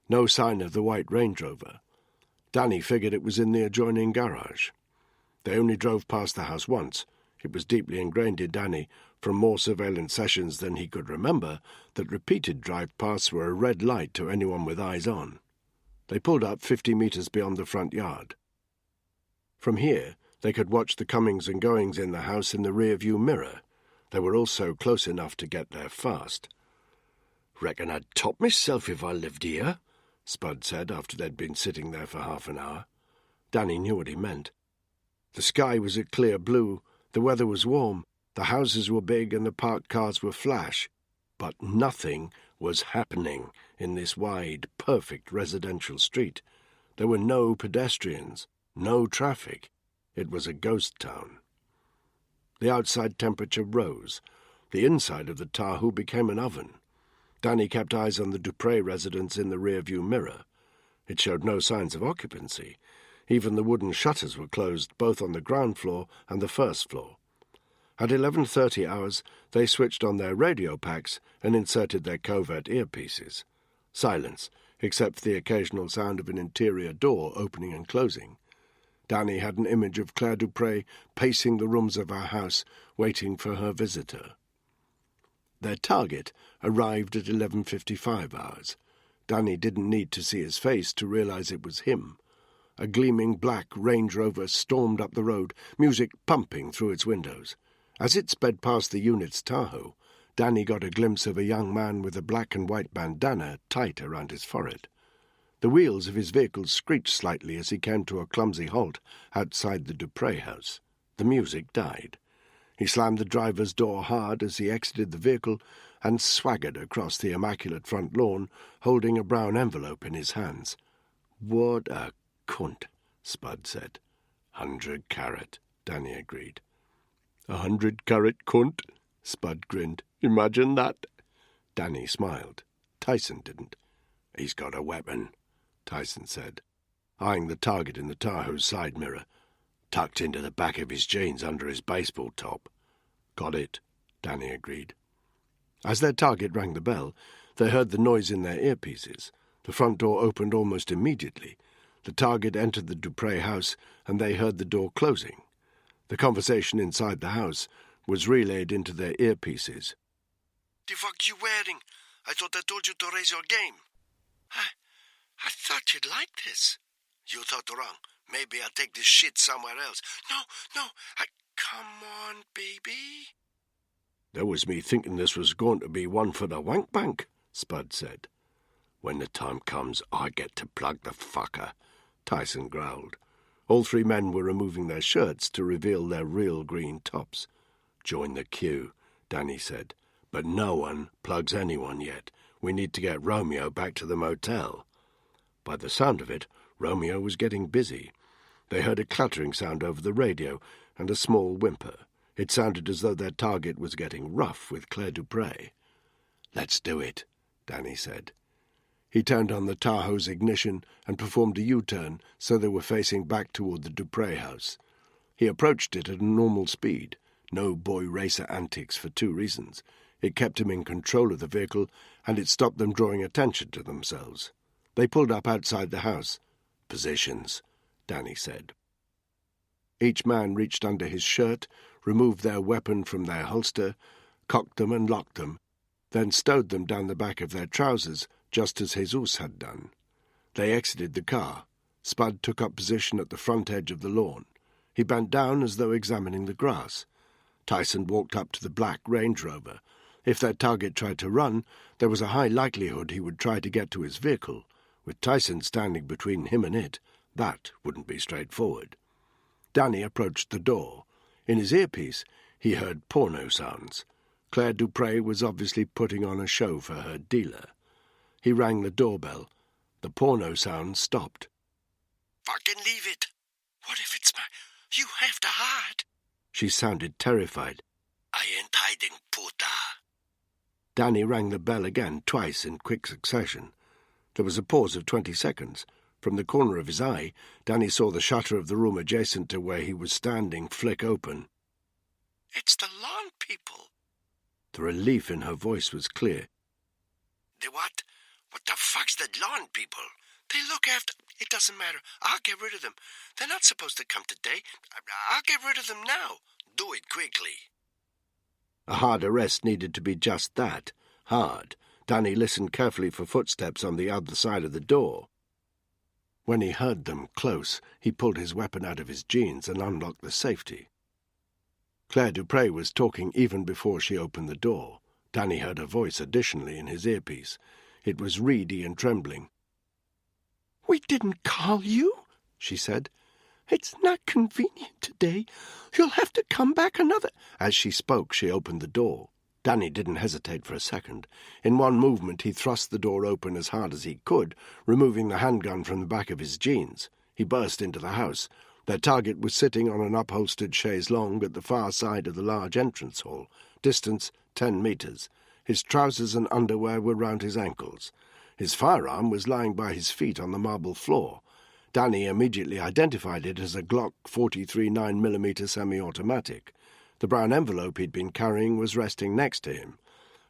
No sign of the white Range Rover. Danny figured it was in the adjoining garage. They only drove past the house once. It was deeply ingrained in Danny, from more surveillance sessions than he could remember, that repeated drive-pasts were a red light to anyone with eyes on. They pulled up 50 metres beyond the front yard. From here, they could watch the comings and goings in the house in the rear-view mirror. They were also close enough to get there fast. "Reckon I'd top myself if I lived here," Spud said after they'd been sitting there for half an hour. Danny knew what he meant. The sky was a clear blue, the weather was warm, the houses were big and the parked cars were flash, but nothing was happening in this wide, perfect residential street. There were no pedestrians, no traffic. It was a ghost town. The outside temperature rose. The inside of the Tahoe became an oven. Danny kept eyes on the Dupray residence in the rear-view mirror. It showed no signs of occupancy. Even the wooden shutters were closed, both on the ground floor and the first floor. At 11:30 hours, they switched on their radio packs and inserted their covert earpieces. Silence, except for the occasional sound of an interior door opening and closing. Danny had an image of Claire Dupray pacing the rooms of her house, waiting for her visitor. Their target arrived at 11:55 hours. Danny didn't need to see his face to realize it was him. A gleaming black Range Rover stormed up the road, music pumping through its windows. As it sped past the unit's Tahoe, Danny got a glimpse of a young man with a black and white bandana tight around his forehead. The wheels of his vehicle screeched slightly as he came to a clumsy halt outside the Dupray house. The music died. He slammed the driver's door hard as he exited the vehicle and swaggered across the immaculate front lawn, holding a brown envelope in his hands. "What a cunt," Spud said. 100 carat, Danny agreed. 100 carat cunt, Spud grinned. Imagine that. Danny smiled. Tyson didn't. "He's got a weapon," Tyson said, eyeing the target in the Tahoe's side mirror, tucked into the back of his jeans under his baseball top. "Got it," Danny agreed. As their target rang the bell, they heard the noise in their earpieces. The front door opened almost immediately. The target entered the Dupray house, and they heard the door closing. The conversation inside the house was relayed into their earpieces. "The fuck you wearing? I thought I told you to raise your game. I thought you'd like this." "You thought wrong. Maybe I'll take this shit somewhere else." No, come on, baby." "That was me thinking this was going to be one for the wank bank," Spud said. "When the time comes, I get to plug the fucker," Tyson growled. All 3 men were removing their shirts to reveal their real green tops. "Join the queue," Danny said. "But no one plugs anyone yet. We need to get Romeo back to the motel." By the sound of it, Romeo was getting busy. They heard a clattering sound over the radio and a small whimper. It sounded as though their target was getting rough with Claire Dupray. "Let's do it," Danny said. He turned on the Tahoe's ignition and performed a U-turn so they were facing back toward the Dupray house. He approached it at a normal speed. No boy racer antics for 2 reasons. It kept him in control of the vehicle, and it stopped them drawing attention to themselves. They pulled up outside the house. "Positions," Danny said. Each man reached under his shirt, removed their weapon from their holster, cocked them and locked them, then stowed them down the back of their trousers, just as Jesus had done. They exited the car. Spud took up position at the front edge of the lawn. He bent down as though examining the grass. Tyson walked up to the black Range Rover. If their target tried to run, there was a high likelihood he would try to get to his vehicle. With Tyson standing between him and it, that wouldn't be straightforward. Danny approached the door. In his earpiece, he heard porno sounds. Claire Dupre was obviously putting on a show for her dealer. He rang the doorbell. The porno sound stopped. Fucking leave it. What if it's my... You have to hide. She sounded terrified. I ain't hiding, puta. Danny rang the bell again, twice in quick succession. There was a pause of 20 seconds. From the corner of his eye, Danny saw the shutter of the room adjacent to where he was standing flick open. It's the lawn people. The relief in her voice was clear. The what? What the fuck's the lawn people? They look after... It doesn't matter. I'll get rid of them. They're not supposed to come today. I'll get rid of them now. Do it quickly. A hard arrest needed to be just that, hard. Danny listened carefully for footsteps on the other side of the door. When he heard them close, he pulled his weapon out of his jeans and unlocked the safety. Claire Dupre was talking even before she opened the door. Danny heard her voice additionally in his earpiece. It was reedy and trembling. "We didn't call you," she said. "It's not convenient today. You'll have to come back another—" As she spoke, she opened the door. Danny didn't hesitate for a second. In one movement, he thrust the door open as hard as he could, removing the handgun from the back of his jeans. He burst into the house. Their target was sitting on an upholstered chaise longue at the far side of the large entrance hall, distance 10 metres. His trousers and underwear were round his ankles. His firearm was lying by his feet on the marble floor. Danny immediately identified it as a Glock 43 9mm semi-automatic. The brown envelope he'd been carrying was resting next to him.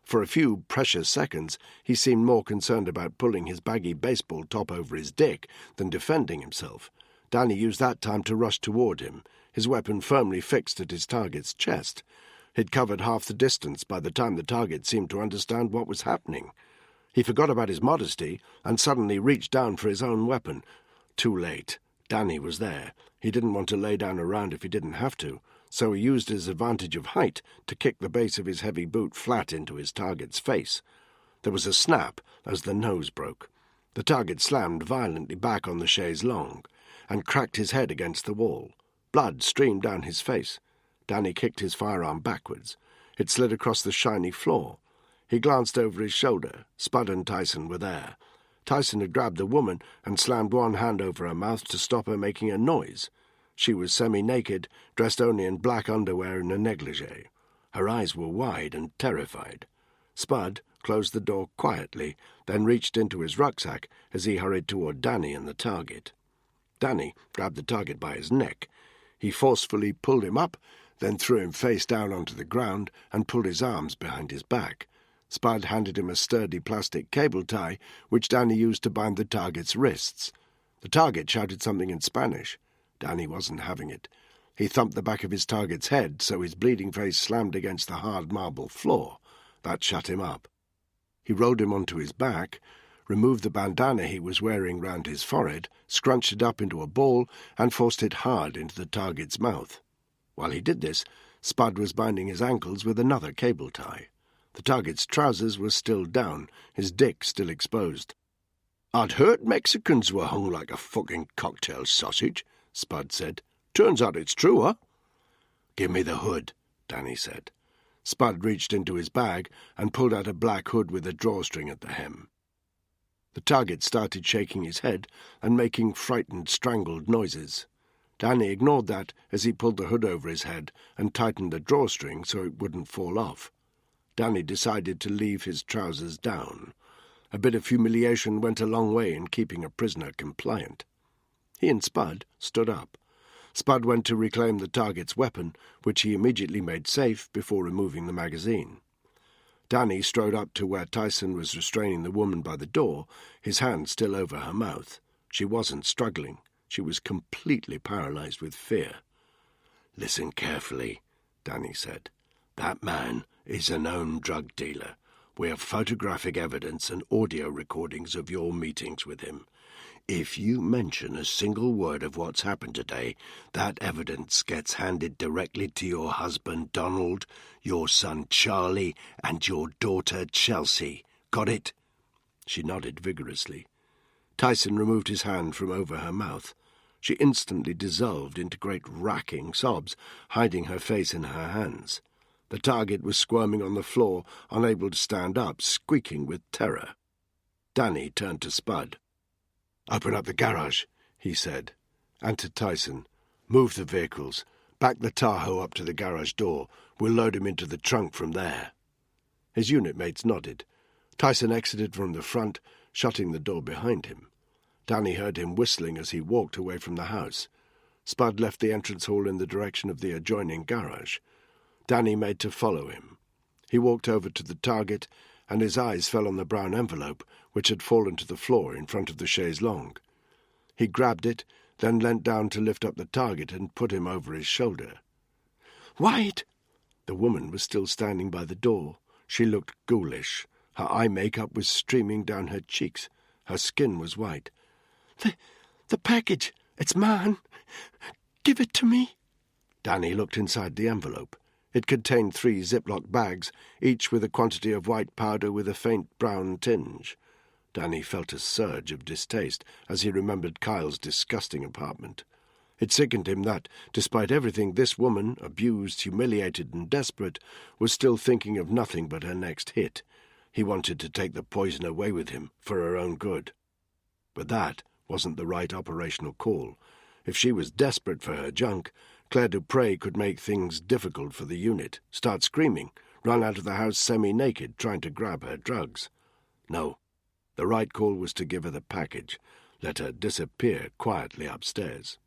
For a few precious seconds, he seemed more concerned about pulling his baggy baseball top over his dick than defending himself. Danny used that time to rush toward him, his weapon firmly fixed at his target's chest. He'd covered half the distance by the time the target seemed to understand what was happening. He forgot about his modesty and suddenly reached down for his own weapon. Too late. Danny was there. He didn't want to lay down a round if he didn't have to, so he used his advantage of height to kick the base of his heavy boot flat into his target's face. There was a snap as the nose broke. The target slammed violently back on the chaise longue and cracked his head against the wall. Blood streamed down his face. Danny kicked his firearm backwards. It slid across the shiny floor. He glanced over his shoulder. Spud and Tyson were there. Tyson had grabbed the woman and slammed one hand over her mouth to stop her making a noise. She was semi-naked, dressed only in black underwear and a negligee. Her eyes were wide and terrified. Spud closed the door quietly, then reached into his rucksack as he hurried toward Danny and the target. Danny grabbed the target by his neck. He forcefully pulled him up, then threw him face down onto the ground and pulled his arms behind his back. Spud handed him a sturdy plastic cable tie, which Danny used to bind the target's wrists. The target shouted something in Spanish. Danny wasn't having it. He thumped the back of his target's head so his bleeding face slammed against the hard marble floor. That shut him up. He rolled him onto his back, removed the bandana he was wearing round his forehead, scrunched it up into a ball, and forced it hard into the target's mouth. While he did this, Spud was binding his ankles with another cable tie. The target's trousers were still down, his dick still exposed. "I'd heard Mexicans were hung like a fucking cocktail sausage," Spud said. "Turns out it's true, huh?" "Give me the hood," Danny said. Spud reached into his bag and pulled out a black hood with a drawstring at the hem. The target started shaking his head and making frightened, strangled noises. Danny ignored that as he pulled the hood over his head and tightened the drawstring so it wouldn't fall off. Danny decided to leave his trousers down. A bit of humiliation went a long way in keeping a prisoner compliant. He and Spud stood up. Spud went to reclaim the target's weapon, which he immediately made safe before removing the magazine. Danny strode up to where Tyson was restraining the woman by the door, his hand still over her mouth. She wasn't struggling. She was completely paralyzed with fear. "Listen carefully," Danny said. That man is a known drug dealer. We have photographic evidence and audio recordings of your meetings with him. If you mention a single word of what's happened today, that evidence gets handed directly to your husband Donald, your son Charlie, and your daughter Chelsea. Got it?" She nodded vigorously. Tyson removed his hand from over her mouth. She instantly dissolved into great racking sobs, hiding her face in her hands. The target was squirming on the floor, unable to stand up, squeaking with terror. Danny turned to Spud. "Open up the garage," he said, and to Tyson, "Move the vehicles. Back the Tahoe up to the garage door. We'll load him into the trunk from there." His unit mates nodded. Tyson exited from the front, shutting the door behind him. Danny heard him whistling as he walked away from the house. Spud left the entrance hall in the direction of the adjoining garage. Danny made to follow him. He walked over to the target, and his eyes fell on the brown envelope, which had fallen to the floor in front of the chaise longue. He grabbed it, then leant down to lift up the target and put him over his shoulder. "Wait!" The woman was still standing by the door. She looked ghoulish. Her eye makeup was streaming down her cheeks. Her skin was white. The package, it's mine. Give it to me." Danny looked inside the envelope. It contained 3 Ziploc bags, each with a quantity of white powder with a faint brown tinge. Danny felt a surge of distaste as he remembered Kyle's disgusting apartment. It sickened him that, despite everything, this woman, abused, humiliated, and desperate, was still thinking of nothing but her next hit. He wanted to take the poison away with him, for her own good. But that wasn't the right operational call. If she was desperate for her junk, Claire Dupre could make things difficult for the unit, start screaming, run out of the house semi-naked, trying to grab her drugs. No, the right call was to give her the package, let her disappear quietly upstairs.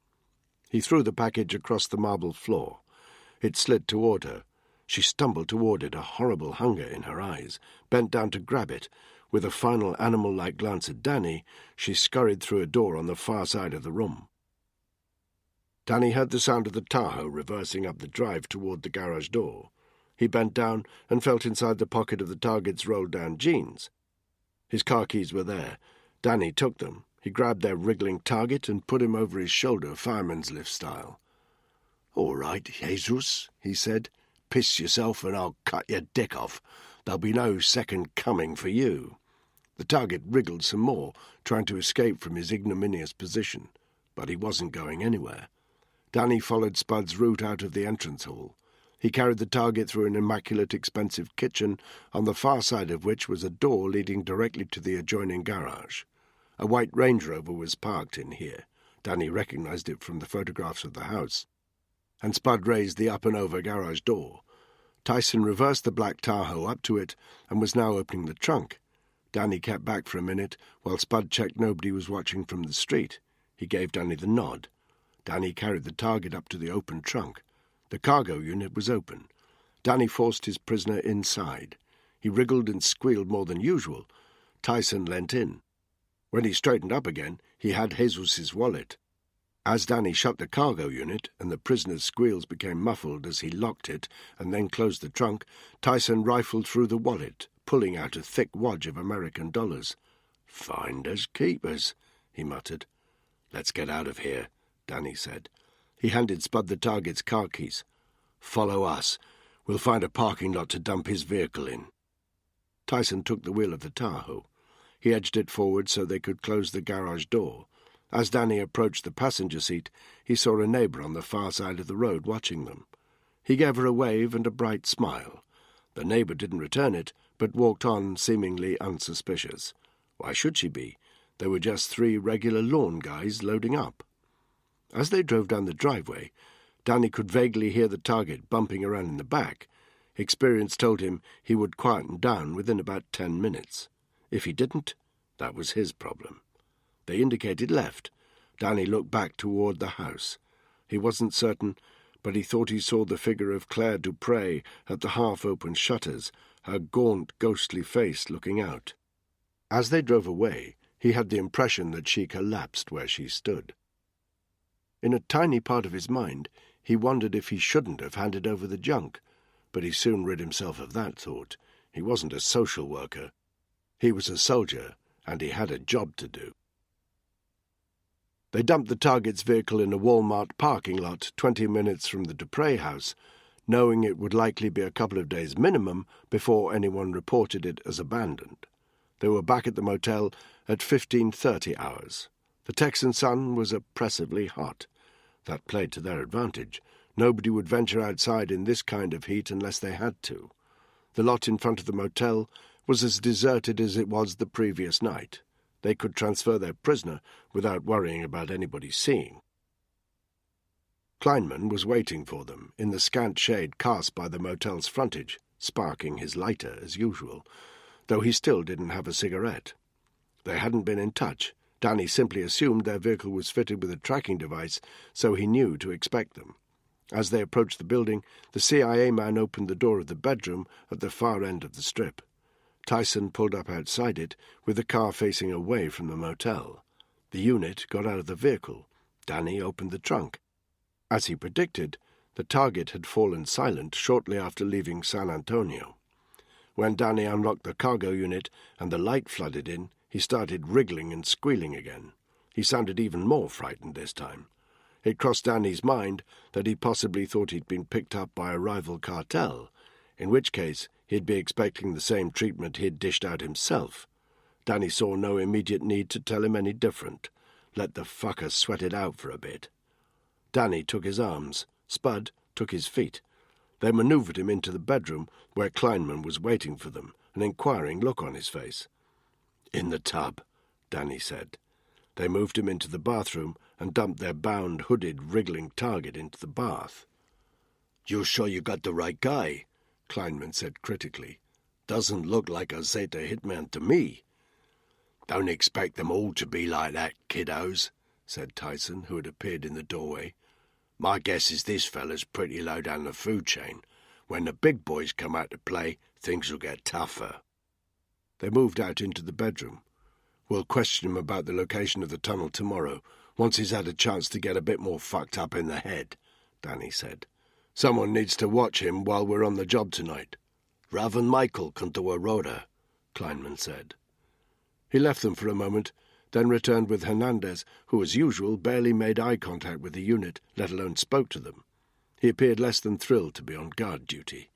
He threw the package across the marble floor. It slid toward her. She stumbled toward it, a horrible hunger in her eyes, bent down to grab it. With a final animal-like glance at Danny, she scurried through a door on the far side of the room. Danny heard the sound of the Tahoe reversing up the drive toward the garage door. He bent down and felt inside the pocket of the target's rolled-down jeans. His car keys were there. Danny took them. He grabbed their wriggling target and put him over his shoulder, fireman's lift style. "All right, Jesus," he said. "Piss yourself and I'll cut your dick off. There'll be no second coming for you." The target wriggled some more, trying to escape from his ignominious position, but he wasn't going anywhere. Danny followed Spud's route out of the entrance hall. He carried the target through an immaculate, expensive kitchen, on the far side of which was a door leading directly to the adjoining garage. A white Range Rover was parked in here. Danny recognized it from the photographs of the house. And Spud raised the up-and-over garage door. Tyson reversed the black Tahoe up to it and was now opening the trunk. Danny kept back for a minute while Spud checked nobody was watching from the street. He gave Danny the nod. Danny carried the target up to the open trunk. The cargo unit was open. Danny forced his prisoner inside. He wriggled and squealed more than usual. Tyson leant in. When he straightened up again, he had Jesus's wallet. As Danny shut the cargo unit and the prisoner's squeals became muffled as he locked it and then closed the trunk, Tyson rifled through the wallet, pulling out a thick wad of American dollars. "Finders keepers," he muttered. "Let's get out of here," Danny said. He handed Spud the target's car keys. "Follow us. We'll find a parking lot to dump his vehicle in." Tyson took the wheel of the Tahoe. He edged it forward so they could close the garage door. As Danny approached the passenger seat, he saw a neighbour on the far side of the road watching them. He gave her a wave and a bright smile. The neighbour didn't return it, but walked on seemingly unsuspicious. Why should she be? They were just 3 regular lawn guys loading up. As they drove down the driveway, Danny could vaguely hear the target bumping around in the back. Experience told him he would quieten down within about 10 minutes. If he didn't, that was his problem. They indicated left. Danny looked back toward the house. He wasn't certain, but he thought he saw the figure of Claire Dupre at the half-open shutters, her gaunt, ghostly face looking out. As they drove away, he had the impression that she collapsed where she stood. In a tiny part of his mind, he wondered if he shouldn't have handed over the junk, but he soon rid himself of that thought. He wasn't a social worker. He was a soldier, and he had a job to do. They dumped the target's vehicle in a Walmart parking lot 20 minutes from the Dupré house, knowing it would likely be a couple of days minimum before anyone reported it as abandoned. They were back at the motel at 15:30 hours. The Texan sun was oppressively hot. That played to their advantage. Nobody would venture outside in this kind of heat unless they had to. The lot in front of the motel was as deserted as it was the previous night. They could transfer their prisoner without worrying about anybody seeing. Kleinman was waiting for them, in the scant shade cast by the motel's frontage, sparking his lighter as usual, though he still didn't have a cigarette. They hadn't been in touch. Danny simply assumed their vehicle was fitted with a tracking device, so he knew to expect them. As they approached the building, the CIA man opened the door of the bedroom at the far end of the strip. Tyson pulled up outside it, with the car facing away from the motel. The unit got out of the vehicle. Danny opened the trunk. As he predicted, the target had fallen silent shortly after leaving San Antonio. When Danny unlocked the cargo unit and the light flooded in, he started wriggling and squealing again. He sounded even more frightened this time. It crossed Danny's mind that he possibly thought he'd been picked up by a rival cartel, in which case he'd be expecting the same treatment he'd dished out himself. Danny saw no immediate need to tell him any different. Let the fucker sweat it out for a bit. Danny took his arms. Spud took his feet. They manoeuvred him into the bedroom where Kleinman was waiting for them, an inquiring look on his face. "In the tub," Danny said. They moved him into the bathroom and dumped their bound, hooded, wriggling target into the bath. "You're sure you got the right guy?" Kleinman said critically. "Doesn't look like a Zeta hitman to me." "Don't expect them all to be like that, kiddos," said Tyson, who had appeared in the doorway. "My guess is this fella's pretty low down the food chain. When the big boys come out to play, things will get tougher." They moved out into the bedroom. "We'll question him about the location of the tunnel tomorrow, once he's had a chance to get a bit more fucked up in the head," Danny said. "Someone needs to watch him while we're on the job tonight." "Rav and Michael can do a rota," Kleinman said. He left them for a moment, then returned with Hernandez, who, as usual, barely made eye contact with the unit, let alone spoke to them. He appeared less than thrilled to be on guard duty.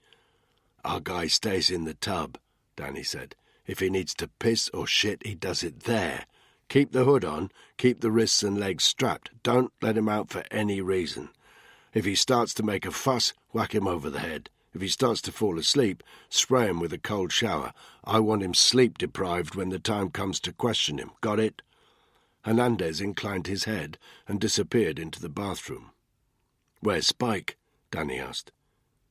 "Our guy stays in the tub," Danny said. "If he needs to piss or shit, he does it there. Keep the hood on, keep the wrists and legs strapped. Don't let him out for any reason. If he starts to make a fuss, whack him over the head. If he starts to fall asleep, spray him with a cold shower. I want him sleep-deprived when the time comes to question him. Got it?" Hernandez inclined his head and disappeared into the bathroom. "Where's Spike?" Danny asked.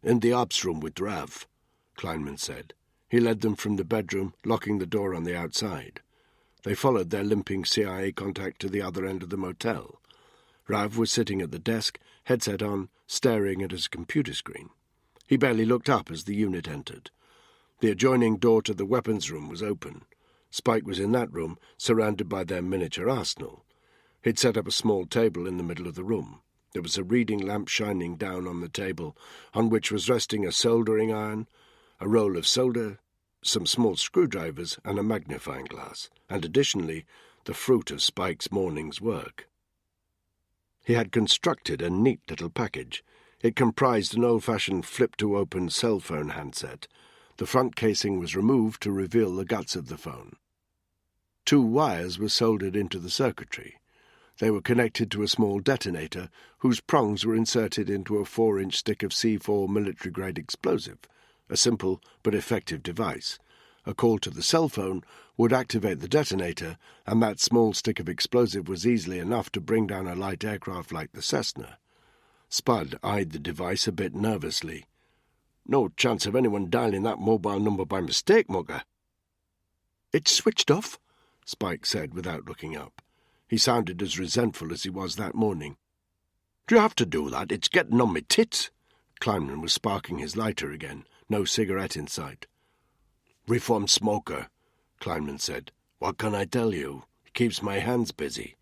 "In the ops room with Rav," Kleinman said. He led them from the bedroom, locking the door on the outside. They followed their limping CIA contact to the other end of the motel. Rav was sitting at the desk, headset on, staring at his computer screen. He barely looked up as the unit entered. The adjoining door to the weapons room was open. Spike was in that room, surrounded by their miniature arsenal. He'd set up a small table in the middle of the room. There was a reading lamp shining down on the table, on which was resting a soldering iron, a roll of solder, some small screwdrivers, and a magnifying glass, and additionally the fruit of Spike's morning's work. He had constructed a neat little package. It comprised an old-fashioned flip-to-open cell phone handset. The front casing was removed to reveal the guts of the phone. 2 wires were soldered into the circuitry. They were connected to a small detonator, whose prongs were inserted into a 4-inch stick of C4 military-grade explosive, a simple but effective device. A call to the cell phone would activate the detonator, and that small stick of explosive was easily enough to bring down a light aircraft like the Cessna. Spud eyed the device a bit nervously. "No chance of anyone dialing that mobile number by mistake, Mugger." "It's switched off," Spike said without looking up. He sounded as resentful as he was that morning. "Do you have to do that? It's getting on my tits." Kleinman was sparking his lighter again, no cigarette in sight. "Reformed smoker," Kleinman said. "What can I tell you? It keeps my hands busy."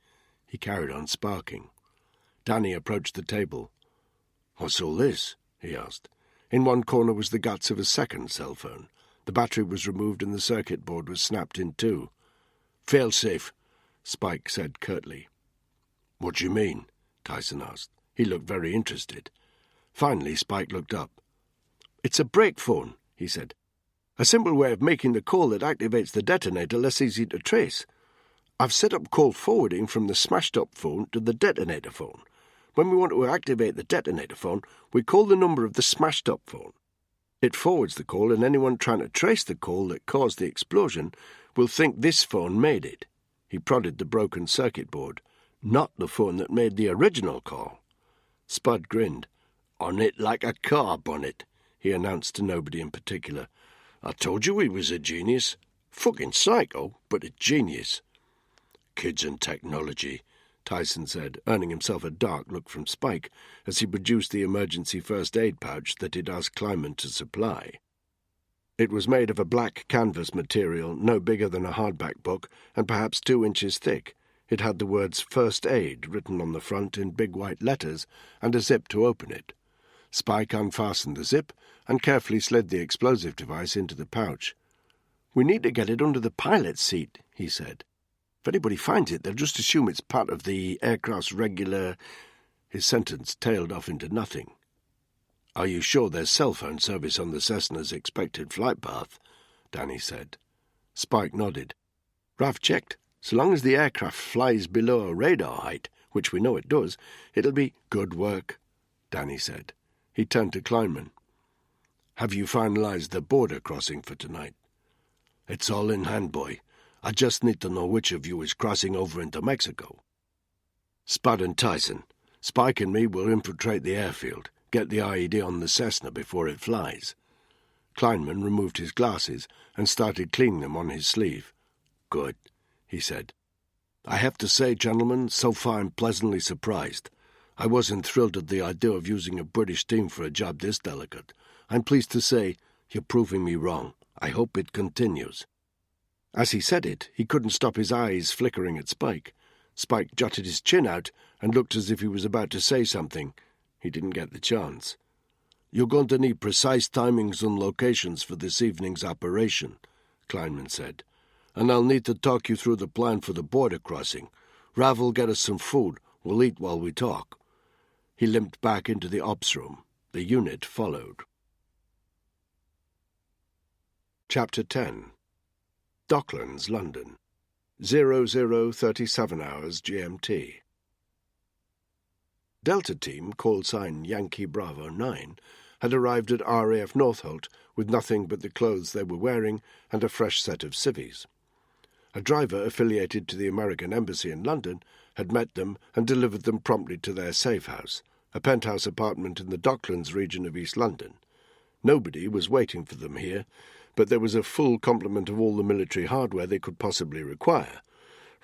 He carried on sparking. Danny approached the table. "What's all this?" he asked. In one corner was the guts of a second cell phone. The battery was removed and the circuit board was snapped in two. "Fail-safe," Spike said curtly. "What do you mean?" Tyson asked. He looked very interested. Finally, Spike looked up. "It's a break phone," he said. "A simple way of making the call that activates the detonator less easy to trace. I've set up call forwarding from the smashed-up phone to the detonator phone. When we want to activate the detonator phone, we call the number of the smashed-up phone. It forwards the call, and anyone trying to trace the call that caused the explosion will think this phone made it." He prodded the broken circuit board. "Not the phone that made the original call." Spud grinned. "On it like a car bonnet," he announced to nobody in particular. "I told you he was a genius. Fucking psycho, but a genius." "Kids and technology," Tyson said, earning himself a dark look from Spike as he produced the emergency first aid pouch that he'd asked Kleiman to supply. It was made of a black canvas material no bigger than a hardback book and perhaps 2 inches thick. It had the words "First Aid" written on the front in big white letters and a zip to open it. Spike unfastened the zip and carefully slid the explosive device into the pouch. "We need to get it under the pilot's seat," he said. "If anybody finds it, they'll just assume it's part of the aircraft's regular—" His sentence tailed off into nothing. "Are you sure there's cell phone service on the Cessna's expected flight path?" Danny said. Spike nodded. "Rav checked. So long as the aircraft flies below a radar height, which we know it does, it'll be—" "Good work," Danny said. He turned to Kleiman. "Have you finalized the border crossing for tonight?" "It's all in hand, boy. I just need to know which of you is crossing over into Mexico." "Spud and Tyson. Spike and me will infiltrate the airfield, get the IED on the Cessna before it flies." Kleinman removed his glasses and started cleaning them on his sleeve. "Good," he said. "I have to say, gentlemen, so far I'm pleasantly surprised. I wasn't thrilled at the idea of using a British team for a job this delicate. I'm pleased to say you're proving me wrong. I hope it continues." As he said it, he couldn't stop his eyes flickering at Spike. Spike jutted his chin out and looked as if he was about to say something. He didn't get the chance. "You're going to need precise timings and locations for this evening's operation," Kleinman said. "And I'll need to talk you through the plan for the border crossing. Rav will get us some food. We'll eat while we talk." He limped back into the ops room. The unit followed. Chapter 10. Docklands, London. 0037 hours GMT. Delta Team, call sign Yankee Bravo 9, had arrived at RAF Northolt with nothing but the clothes they were wearing and a fresh set of civvies. A driver affiliated to the American Embassy in London had met them and delivered them promptly to their safe house, a penthouse apartment in the Docklands region of East London. Nobody was waiting for them here, but there was a full complement of all the military hardware they could possibly require.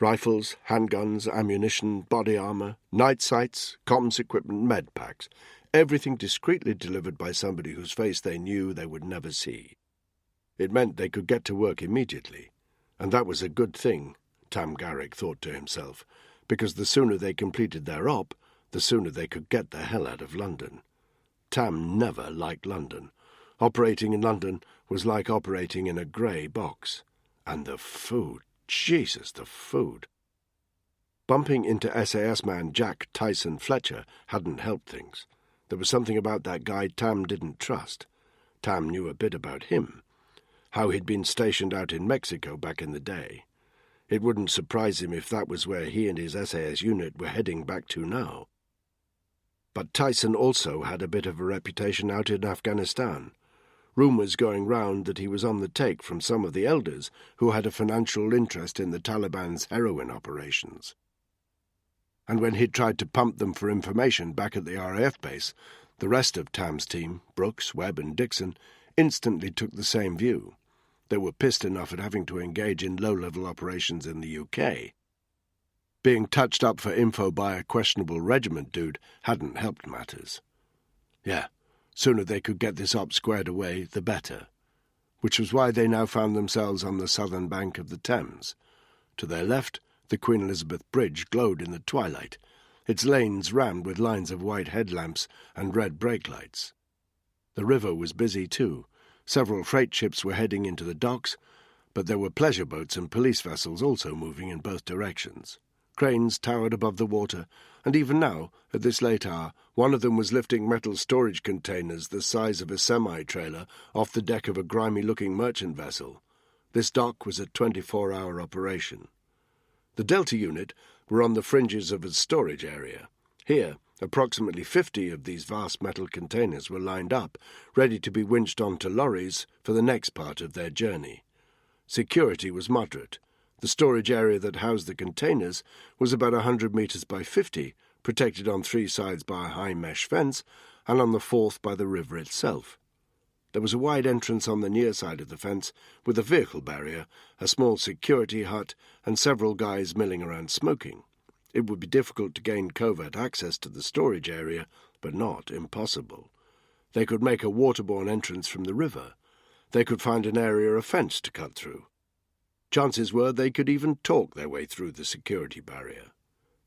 Rifles, handguns, ammunition, body armour, night sights, comms equipment, med packs, everything discreetly delivered by somebody whose face they knew they would never see. It meant they could get to work immediately, and that was a good thing, Tam Garrick thought to himself, because the sooner they completed their op, the sooner they could get the hell out of London. Tam never liked London. Operating in London was like operating in a grey box. And the food, Jesus, the food. Bumping into SAS man Jack Tyson Fletcher hadn't helped things. There was something about that guy Tam didn't trust. Tam knew a bit about him, how he'd been stationed out in Mexico back in the day. It wouldn't surprise him if that was where he and his SAS unit were heading back to now. But Tyson also had a bit of a reputation out in Afghanistan. Rumours going round that he was on the take from some of the elders who had a financial interest in the Taliban's heroin operations. And when he'd tried to pump them for information back at the RAF base, the rest of Tam's team, Brooks, Webb and Dixon, instantly took the same view. They were pissed enough at having to engage in low-level operations in the UK. Being touched up for info by a questionable regiment dude hadn't helped matters. Yeah, sooner they could get this op squared away, the better. Which was why they now found themselves on the southern bank of the Thames. To their left, the Queen Elizabeth Bridge glowed in the twilight, its lanes rammed with lines of white headlamps and red brake lights. The river was busy too. Several freight ships were heading into the docks, but there were pleasure boats and police vessels also moving in both directions. Cranes towered above the water, and even now, at this late hour, one of them was lifting metal storage containers the size of a semi-trailer off the deck of a grimy-looking merchant vessel. This dock was a 24-hour operation. The Delta unit were on the fringes of a storage area. Here, approximately 50 of these vast metal containers were lined up, ready to be winched onto lorries for the next part of their journey. Security was moderate. The storage area that housed the containers was about 100 metres by 50, protected on 3 sides by a high mesh fence, and on the 4th by the river itself. There was a wide entrance on the near side of the fence, with a vehicle barrier, a small security hut, and several guys milling around smoking. It would be difficult to gain covert access to the storage area, but not impossible. They could make a waterborne entrance from the river. They could find an area of fence to cut through. Chances were they could even talk their way through the security barrier.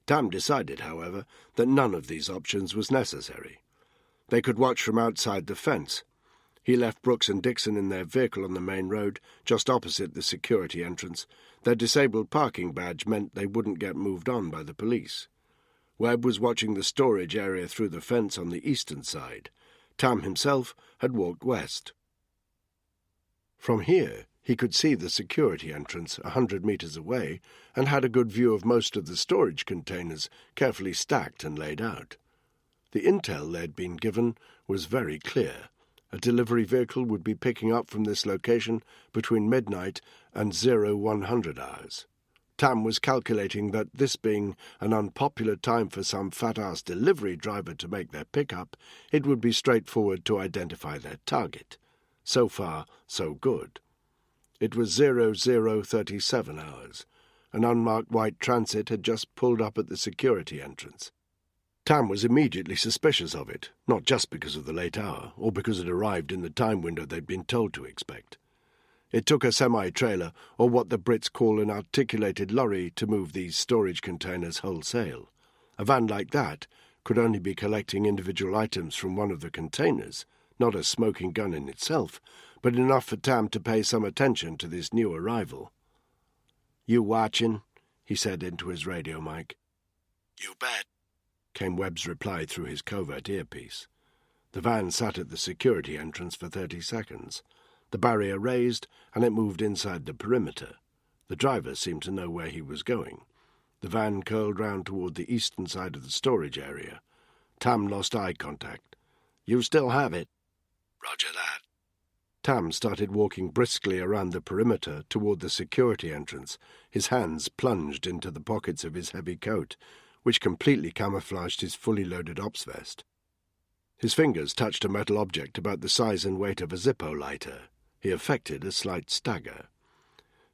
Tam decided, however, that none of these options was necessary. They could watch from outside the fence. He left Brooks and Dixon in their vehicle on the main road, just opposite the security entrance. Their disabled parking badge meant they wouldn't get moved on by the police. Webb was watching the storage area through the fence on the eastern side. Tam himself had walked west. From here, he could see the security entrance 100 metres away and had a good view of most of the storage containers carefully stacked and laid out. The intel they'd been given was very clear. A delivery vehicle would be picking up from this location between midnight and 0100 hours. Tam was calculating that, this being an unpopular time for some fat-ass delivery driver to make their pickup, it would be straightforward to identify their target. So far, so good. It was 0037 hours. An unmarked white transit had just pulled up at the security entrance. Tam was immediately suspicious of it, not just because of the late hour, or because it arrived in the time window they'd been told to expect. It took a semi-trailer, or what the Brits call an articulated lorry, to move these storage containers wholesale. A van like that could only be collecting individual items from one of the containers, not a smoking gun in itself, but enough for Tam to pay some attention to this new arrival. "You watching?" he said into his radio mic. "You bet," came Webb's reply through his covert earpiece. The van sat at the security entrance for 30 seconds. The barrier raised, and it moved inside the perimeter. The driver seemed to know where he was going. The van curled round toward the eastern side of the storage area. Tam lost eye contact. "You still have it?" "Roger that." Tam started walking briskly around the perimeter toward the security entrance, his hands plunged into the pockets of his heavy coat, which completely camouflaged his fully loaded ops vest. His fingers touched a metal object about the size and weight of a Zippo lighter. He affected a slight stagger.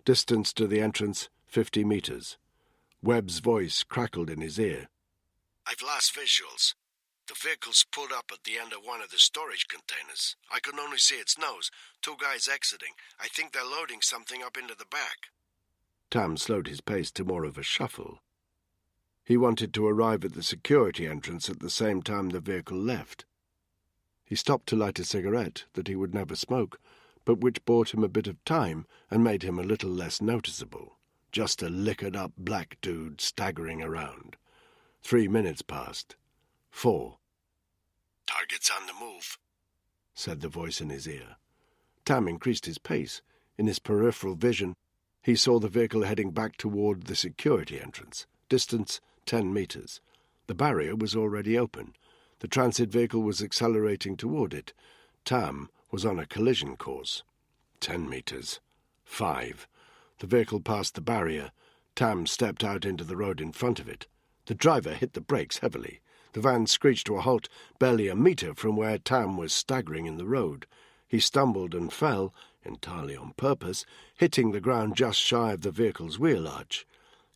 Distance to the entrance, 50 metres. Webb's voice crackled in his ear. "I've lost visuals. The vehicle's pulled up at the end of one of the storage containers. I can only see its nose. 2 guys exiting. I think they're loading something up into the back." Tam slowed his pace to more of a shuffle. He wanted to arrive at the security entrance at the same time the vehicle left. He stopped to light a cigarette that he would never smoke, but which bought him a bit of time and made him a little less noticeable. Just a liquored-up black dude staggering around. 3 minutes passed. 4. "Target's on the move," said the voice in his ear. Tam increased his pace. In his peripheral vision, he saw the vehicle heading back toward the security entrance. Distance, 10 metres. The barrier was already open. The transit vehicle was accelerating toward it. Tam was on a collision course. 10 metres. 5. The vehicle passed the barrier. Tam stepped out into the road in front of it. The driver hit the brakes heavily. The van screeched to a halt barely a metre from where Tam was staggering in the road. He stumbled and fell, entirely on purpose, hitting the ground just shy of the vehicle's wheel arch.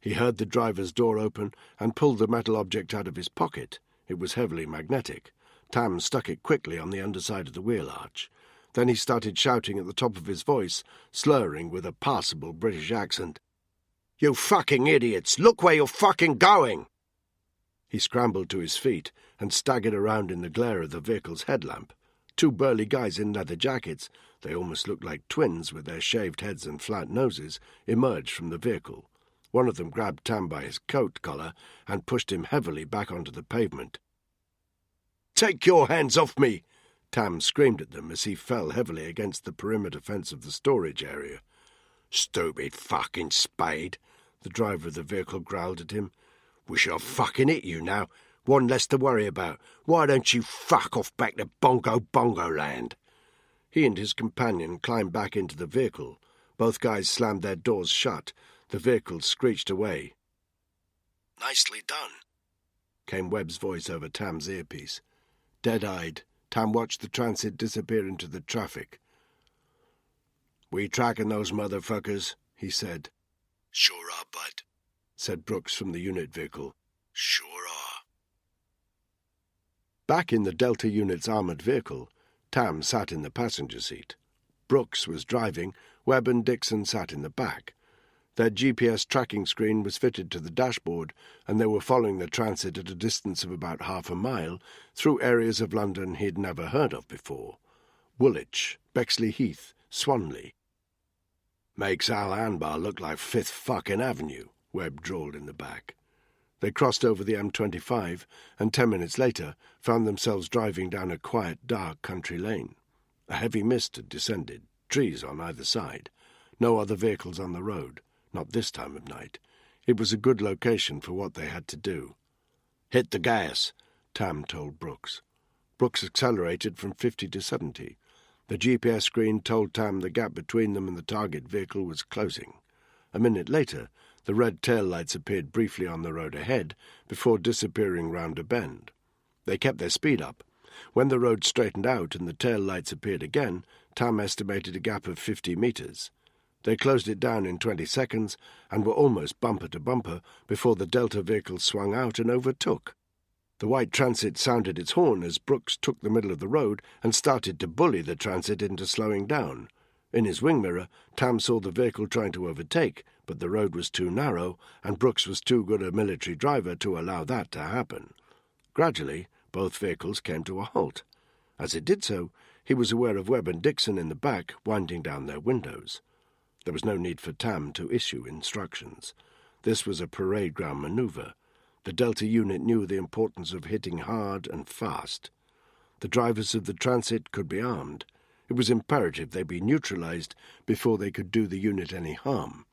He heard the driver's door open and pulled the metal object out of his pocket. It was heavily magnetic. Tam stuck it quickly on the underside of the wheel arch. Then he started shouting at the top of his voice, slurring with a passable British accent. "You fucking idiots! Look where you're fucking going!" He scrambled to his feet and staggered around in the glare of the vehicle's headlamp. Two burly guys in leather jackets, they almost looked like twins with their shaved heads and flat noses, emerged from the vehicle. One of them grabbed Tam by his coat collar and pushed him heavily back onto the pavement. "Take your hands off me!" Tam screamed at them as he fell heavily against the perimeter fence of the storage area. "Stupid fucking spade," the driver of the vehicle growled at him. "We shall fucking hit you now. One less to worry about. Why don't you fuck off back to Bongo land?" He and his companion climbed back into the vehicle. Both guys slammed their doors shut. The vehicle screeched away. "Nicely done," came Webb's voice over Tam's earpiece. Dead-eyed, Tam watched the transit disappear into the traffic. "We tracking those motherfuckers?" he said. "Sure are, bud," said Brooks from the unit vehicle. "Sure are." Back in the Delta unit's armoured vehicle, Tam sat in the passenger seat. Brooks was driving, Webb and Dixon sat in the back. Their GPS tracking screen was fitted to the dashboard, and they were following the transit at a distance of about half a mile through areas of London he'd never heard of before. Woolwich, Bexley Heath, Swanley. "Makes Al Anbar look like Fifth fucking Avenue," Webb drawled in the back. They crossed over the M25 and 10 minutes later found themselves driving down a quiet, dark country lane. A heavy mist had descended, trees on either side. No other vehicles on the road, not this time of night. It was a good location for what they had to do. "Hit the gas," Tam told Brooks. Brooks accelerated from 50 to 70. The GPS screen told Tam the gap between them and the target vehicle was closing. A minute later, the red taillights appeared briefly on the road ahead before disappearing round a bend. They kept their speed up. When the road straightened out and the taillights appeared again, Tam estimated a gap of 50 metres. They closed it down in 20 seconds and were almost bumper to bumper before the Delta vehicle swung out and overtook. The white transit sounded its horn as Brooks took the middle of the road and started to bully the transit into slowing down. In his wing mirror, Tam saw the vehicle trying to overtake, but the road was too narrow, and Brooks was too good a military driver to allow that to happen. Gradually, both vehicles came to a halt. As it did so, he was aware of Webb and Dixon in the back winding down their windows. There was no need for Tam to issue instructions. This was a parade ground manoeuvre. The Delta unit knew the importance of hitting hard and fast. The drivers of the transit could be armed. It was imperative they be neutralized before they could do the unit any harm.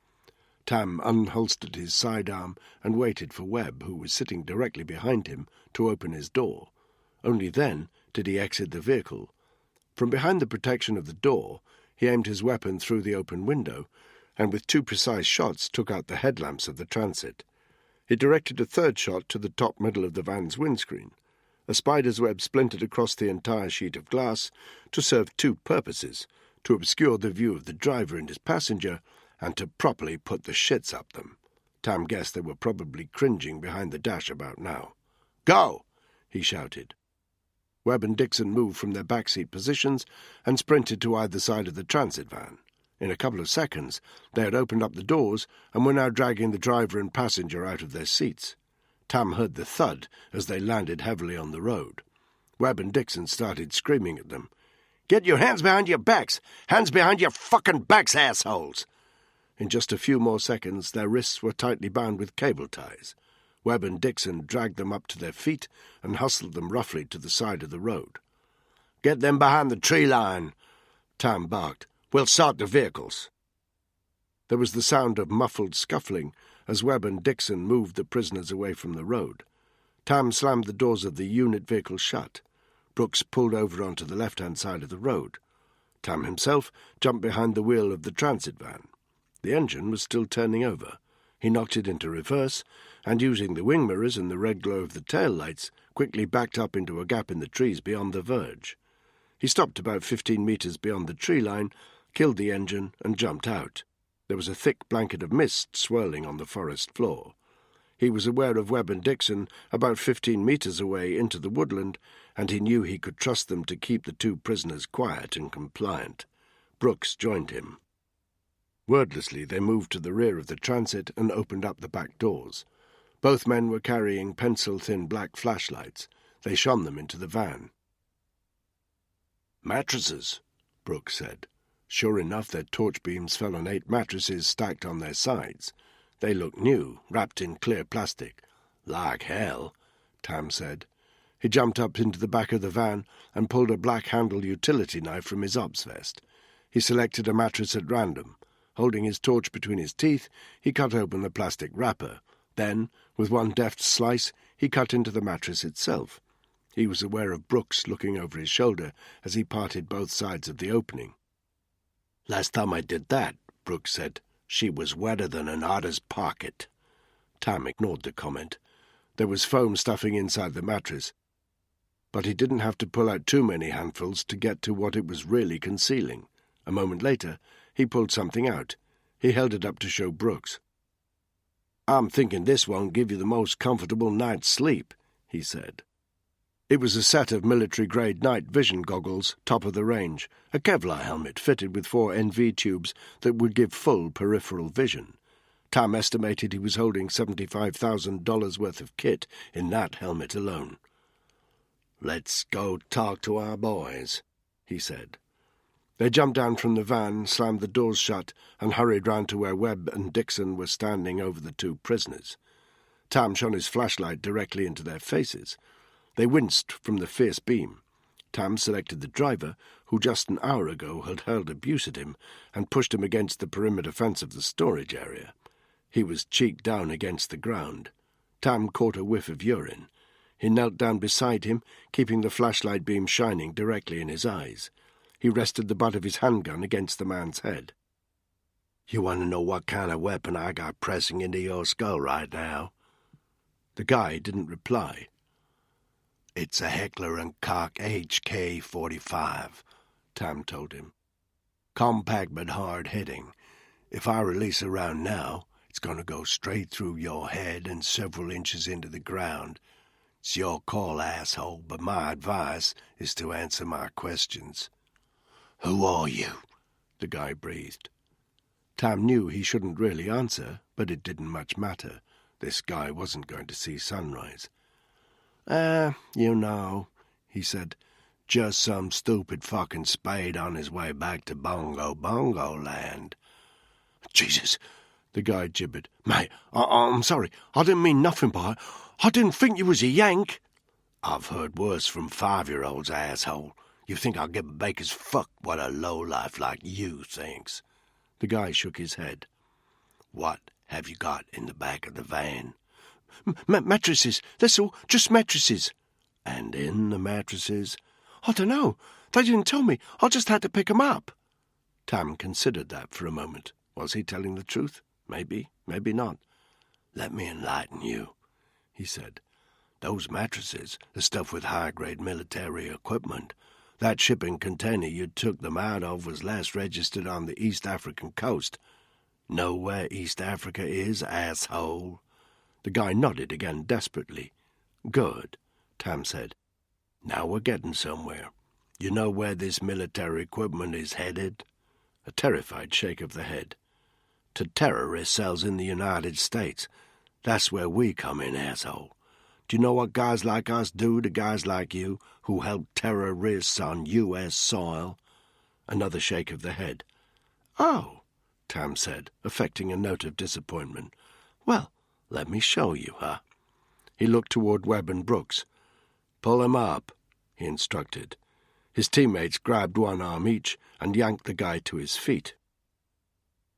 Tam unholstered his sidearm and waited for Webb, who was sitting directly behind him, to open his door. Only then did he exit the vehicle. From behind the protection of the door, he aimed his weapon through the open window, and with 2 precise shots took out the headlamps of the transit. He directed a third shot to the top middle of the van's windscreen. A spider's web splintered across the entire sheet of glass to serve 2 purposes: to obscure the view of the driver and his passenger, and to properly put the shits up them. Tam guessed they were probably cringing behind the dash about now. "Go!" he shouted. Webb and Dixon moved from their backseat positions and sprinted to either side of the transit van. In a couple of seconds, they had opened up the doors and were now dragging the driver and passenger out of their seats. Tam heard the thud as they landed heavily on the road. Webb and Dixon started screaming at them. "Get your hands behind your backs! Hands behind your fucking backs, assholes!" In just a few more seconds, their wrists were tightly bound with cable ties. Webb and Dixon dragged them up to their feet and hustled them roughly to the side of the road. "Get them behind the tree line," Tam barked. "We'll start the vehicles." There was the sound of muffled scuffling as Webb and Dixon moved the prisoners away from the road. Tam slammed the doors of the unit vehicle shut. Brooks pulled over onto the left-hand side of the road. Tam himself jumped behind the wheel of the transit van. The engine was still turning over. He knocked it into reverse, and using the wing mirrors and the red glow of the tail lights, quickly backed up into a gap in the trees beyond the verge. He stopped about 15 metres beyond the tree line, killed the engine, and jumped out. There was a thick blanket of mist swirling on the forest floor. He was aware of Webb and Dixon about 15 metres away into the woodland, and he knew he could trust them to keep the 2 prisoners quiet and compliant. Brooks joined him. Wordlessly, they moved to the rear of the transit and opened up the back doors. Both men were carrying pencil-thin black flashlights. They shone them into the van. "Mattresses," Brooks said. Sure enough, their torch beams fell on 8 mattresses stacked on their sides. They looked new, wrapped in clear plastic. "Like hell," Tam said. He jumped up into the back of the van and pulled a black-handled utility knife from his ops vest. He selected a mattress at random. Holding his torch between his teeth, he cut open the plastic wrapper. Then, with one deft slice, he cut into the mattress itself. He was aware of Brooks looking over his shoulder as he parted both sides of the opening. "Last time I did that," Brooks said, "she was wetter than an otter's pocket." Tam ignored the comment. There was foam stuffing inside the mattress, but he didn't have to pull out too many handfuls to get to what it was really concealing. A moment later, he pulled something out. He held it up to show Brooks. "I'm thinking this won't give you the most comfortable night's sleep," he said. It was a set of military-grade night vision goggles, top of the range, a Kevlar helmet fitted with 4 NV tubes that would give full peripheral vision. Tam estimated he was holding $75,000 worth of kit in that helmet alone. "Let's go talk to our boys," he said. They jumped down from the van, slammed the doors shut, and hurried round to where Webb and Dixon were standing over the 2 prisoners. Tam shone his flashlight directly into their faces. They winced from the fierce beam. Tam selected the driver, who just an hour ago had hurled abuse at him, and pushed him against the perimeter fence of the storage area. He was cheek down against the ground. Tam caught a whiff of urine. He knelt down beside him, keeping the flashlight beam shining directly in his eyes. He rested the butt of his handgun against the man's head. "You want to know what kind of weapon I got pressing into your skull right now?" The guy didn't reply. "It's a Heckler & Koch HK-45, Tam told him. "Compact but hard-hitting. If I release a round now, it's going to go straight through your head and several inches into the ground. It's your call, asshole, but my advice is to answer my questions." "Who are you?" the guy breathed. Tam knew he shouldn't really answer, but it didn't much matter. This guy wasn't going to see sunrise. You know," he said, "just some stupid fucking spade on his way back to Bongo land." "Jesus," the guy gibbered. "Mate, I'm sorry. I didn't mean nothing by it. I didn't think you was a Yank." "I've heard worse from 5-year-olds, asshole. You think I'll give a baker's fuck what a lowlife like you thinks?" The guy shook his head. "What have you got in the back of the van?" Mattresses, that's all, just mattresses." "And in the mattresses?" "I don't know. They didn't tell me. I just had to pick 'em up." Tam considered that for a moment. Was he telling the truth? Maybe, maybe not. "Let me enlighten you," he said. "Those mattresses are stuffed with high-grade military equipment. That shipping container you took them out of was last registered on the East African coast. Know where East Africa is, asshole?" The guy nodded again desperately. "Good," Tam said. "Now we're getting somewhere. You know where this military equipment is headed?" A terrified shake of the head. "To terrorist cells in the United States. That's where we come in, asshole. Do you know what guys like us do to guys like you who help terrorists on U.S. soil?" Another shake of the head. "Oh," Tam said, affecting a note of disappointment. "Well, let me show you, huh?" He looked toward Webb and Brooks. "Pull him up," he instructed. His teammates grabbed one arm each and yanked the guy to his feet.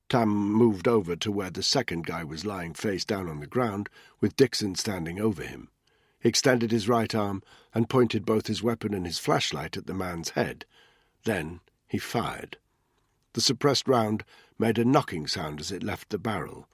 Tam moved over to where the second guy was lying face down on the ground, with Dixon standing over him. He extended his right arm and pointed both his weapon and his flashlight at the man's head. Then he fired. The suppressed round made a knocking sound as it left the barrel.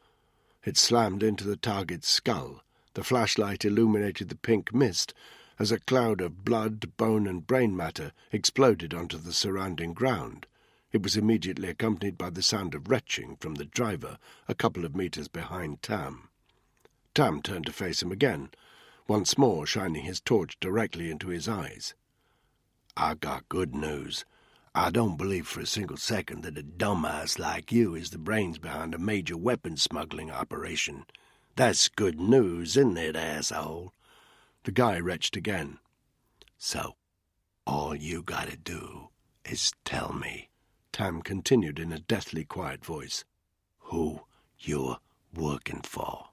It slammed into the target's skull. The flashlight illuminated the pink mist as a cloud of blood, bone, and brain matter exploded onto the surrounding ground. It was immediately accompanied by the sound of retching from the driver a couple of meters behind Tam. Tam turned to face him again, once more shining his torch directly into his eyes. "I got good news. I don't believe for a single second that a dumbass like you is the brains behind a major weapons smuggling operation. That's good news, isn't it, asshole?" The guy retched again. "So, all you gotta do is tell me," Tam continued in a deathly quiet voice, "who you're working for."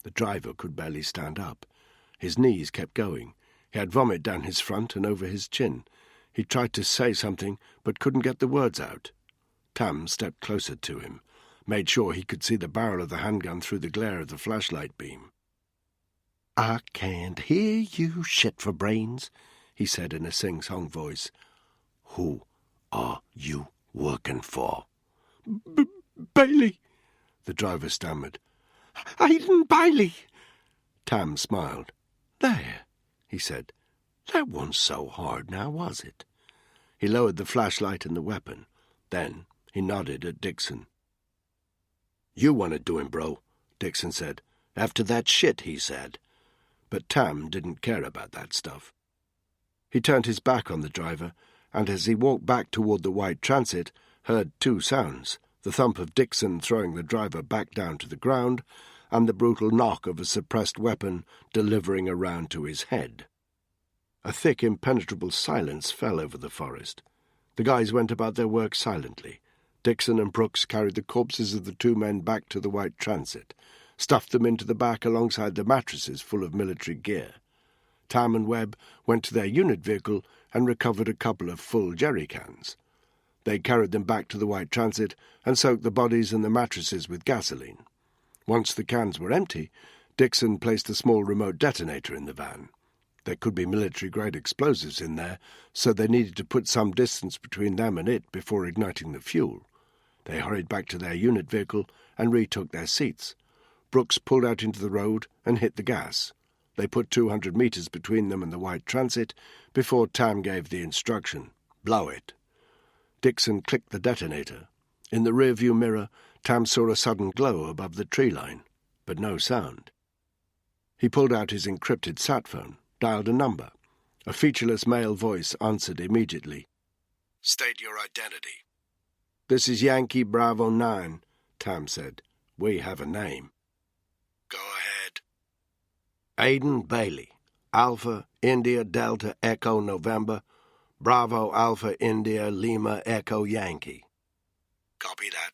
The driver could barely stand up. His knees kept going. He had vomit down his front and over his chin. He tried to say something, but couldn't get the words out. Tam stepped closer to him, made sure he could see the barrel of the handgun through the glare of the flashlight beam. "I can't hear you, shit for brains," he said in a sing-song voice. "Who are you working for?" Bailey," the driver stammered. "Aiden Bailey." Tam smiled. "There," he said. "That wasn't so hard now, was it?" He lowered the flashlight and the weapon. Then he nodded at Dixon. "You want to do him, bro," Dixon said. "After that shit he said." But Tam didn't care about that stuff. He turned his back on the driver, and as he walked back toward the white transit, heard two sounds, the thump of Dixon throwing the driver back down to the ground, and the brutal knock of a suppressed weapon delivering a round to his head. A thick, impenetrable silence fell over the forest. The guys went about their work silently. Dixon and Brooks carried the corpses of the two men back to the white transit, stuffed them into the back alongside the mattresses full of military gear. Tam and Webb went to their unit vehicle and recovered a couple of full jerry cans. They carried them back to the white transit and soaked the bodies and the mattresses with gasoline. Once the cans were empty, Dixon placed a small remote detonator in the van. There could be military-grade explosives in there, so they needed to put some distance between them and it before igniting the fuel. They hurried back to their unit vehicle and retook their seats. Brooks pulled out into the road and hit the gas. They put 200 meters between them and the white transit before Tam gave the instruction, "Blow it." Dixon clicked the detonator. In the rearview mirror, Tam saw a sudden glow above the tree line, but no sound. He pulled out his encrypted sat phone, dialed a number. A featureless male voice answered immediately. "State your identity." "This is Yankee Bravo 9, Tam said. "We have a name." "Go ahead." "Aiden Bailey, Alpha India Delta Echo November, Bravo Alpha India Lima Echo Yankee." "Copy that."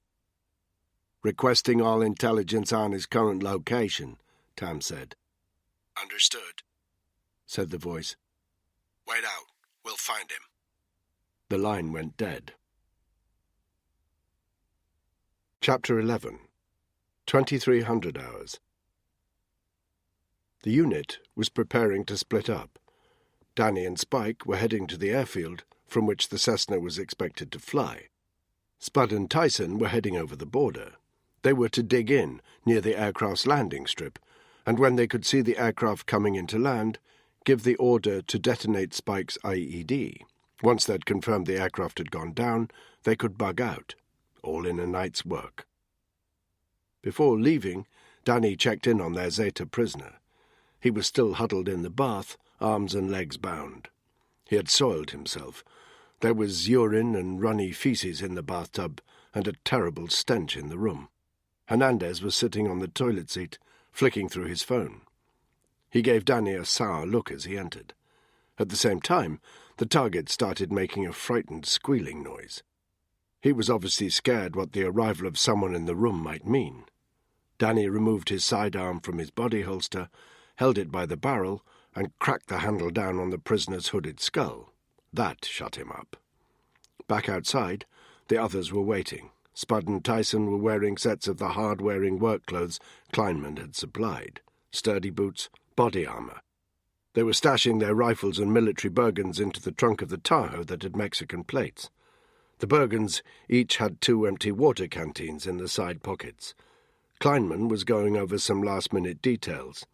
"Requesting all intelligence on his current location," Tam said. "Understood," said the voice. "Wait out. We'll find him." The line went dead. Chapter 11. 2300 hours. The unit was preparing to split up. Danny and Spike were heading to the airfield from which the Cessna was expected to fly. Spud and Tyson were heading over the border. They were to dig in near the aircraft's landing strip, and when they could see the aircraft coming into land, give the order to detonate Spike's IED. Once they'd confirmed the aircraft had gone down, they could bug out, all in a night's work. Before leaving, Danny checked in on their Zeta prisoner. He was still huddled in the bath, arms and legs bound. He had soiled himself. There was urine and runny feces in the bathtub, and a terrible stench in the room. Hernandez was sitting on the toilet seat, flicking through his phone. He gave Danny a sour look as he entered. At the same time, the target started making a frightened squealing noise. He was obviously scared what the arrival of someone in the room might mean. Danny removed his sidearm from his body holster, held it by the barrel, and cracked the handle down on the prisoner's hooded skull. That shut him up. Back outside, the others were waiting. Spud and Tyson were wearing sets of the hard-wearing work clothes Kleinman had supplied, sturdy boots, body armor. They were stashing their rifles and military Bergens into the trunk of the Tahoe that had Mexican plates. The Bergens each had 2 empty water canteens in the side pockets. Kleinman was going over some last-minute details.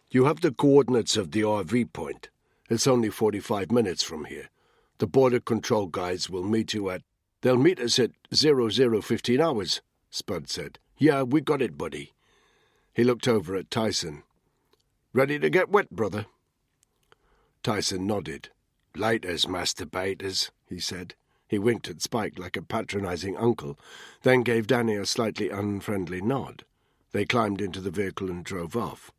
"You have the coordinates of the RV point. It's only 45 minutes from here. The border control guys will meet you at... They'll meet us at 00:15 hours, Spud said. "Yeah, we got it, buddy." He looked over at Tyson. "Ready to get wet, brother?" Tyson nodded. "Laters, masturbators," he said. He winked at Spike like a patronizing uncle, then gave Danny a slightly unfriendly nod. They climbed into the vehicle and drove off.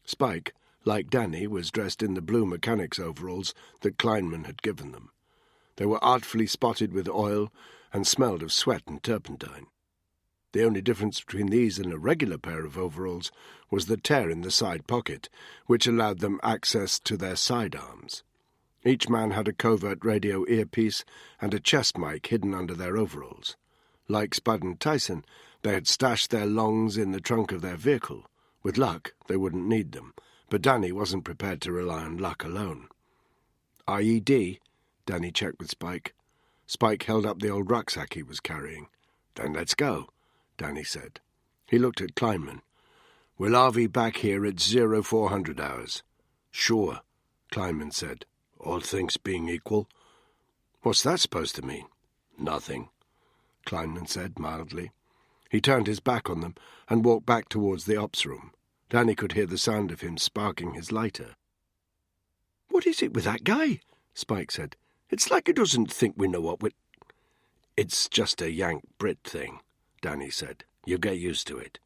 Spike, like Danny, was dressed in the blue mechanic's overalls that Kleinman had given them. They were artfully spotted with oil and smelled of sweat and turpentine. The only difference between these and a regular pair of overalls was the tear in the side pocket, which allowed them access to their sidearms. Each man had a covert radio earpiece and a chest mic hidden under their overalls. Like Spud and Tyson, they had stashed their longs in the trunk of their vehicle. With luck, they wouldn't need them, but Danny wasn't prepared to rely on luck alone. IED, Danny checked with Spike. Spike held up the old rucksack he was carrying. Then let's go, Danny said. He looked at Kleinman. We'll RV back here at 0400 hours. Sure, Kleinman said. All things being equal. What's that supposed to mean? Nothing, Kleinman said mildly. He turned his back on them and walked back towards the ops room. Danny could hear the sound of him sparking his lighter. What is it with that guy? Spike said. It's like he doesn't think we know what we're... It's just a Yank Brit thing, Danny said. You get used to it.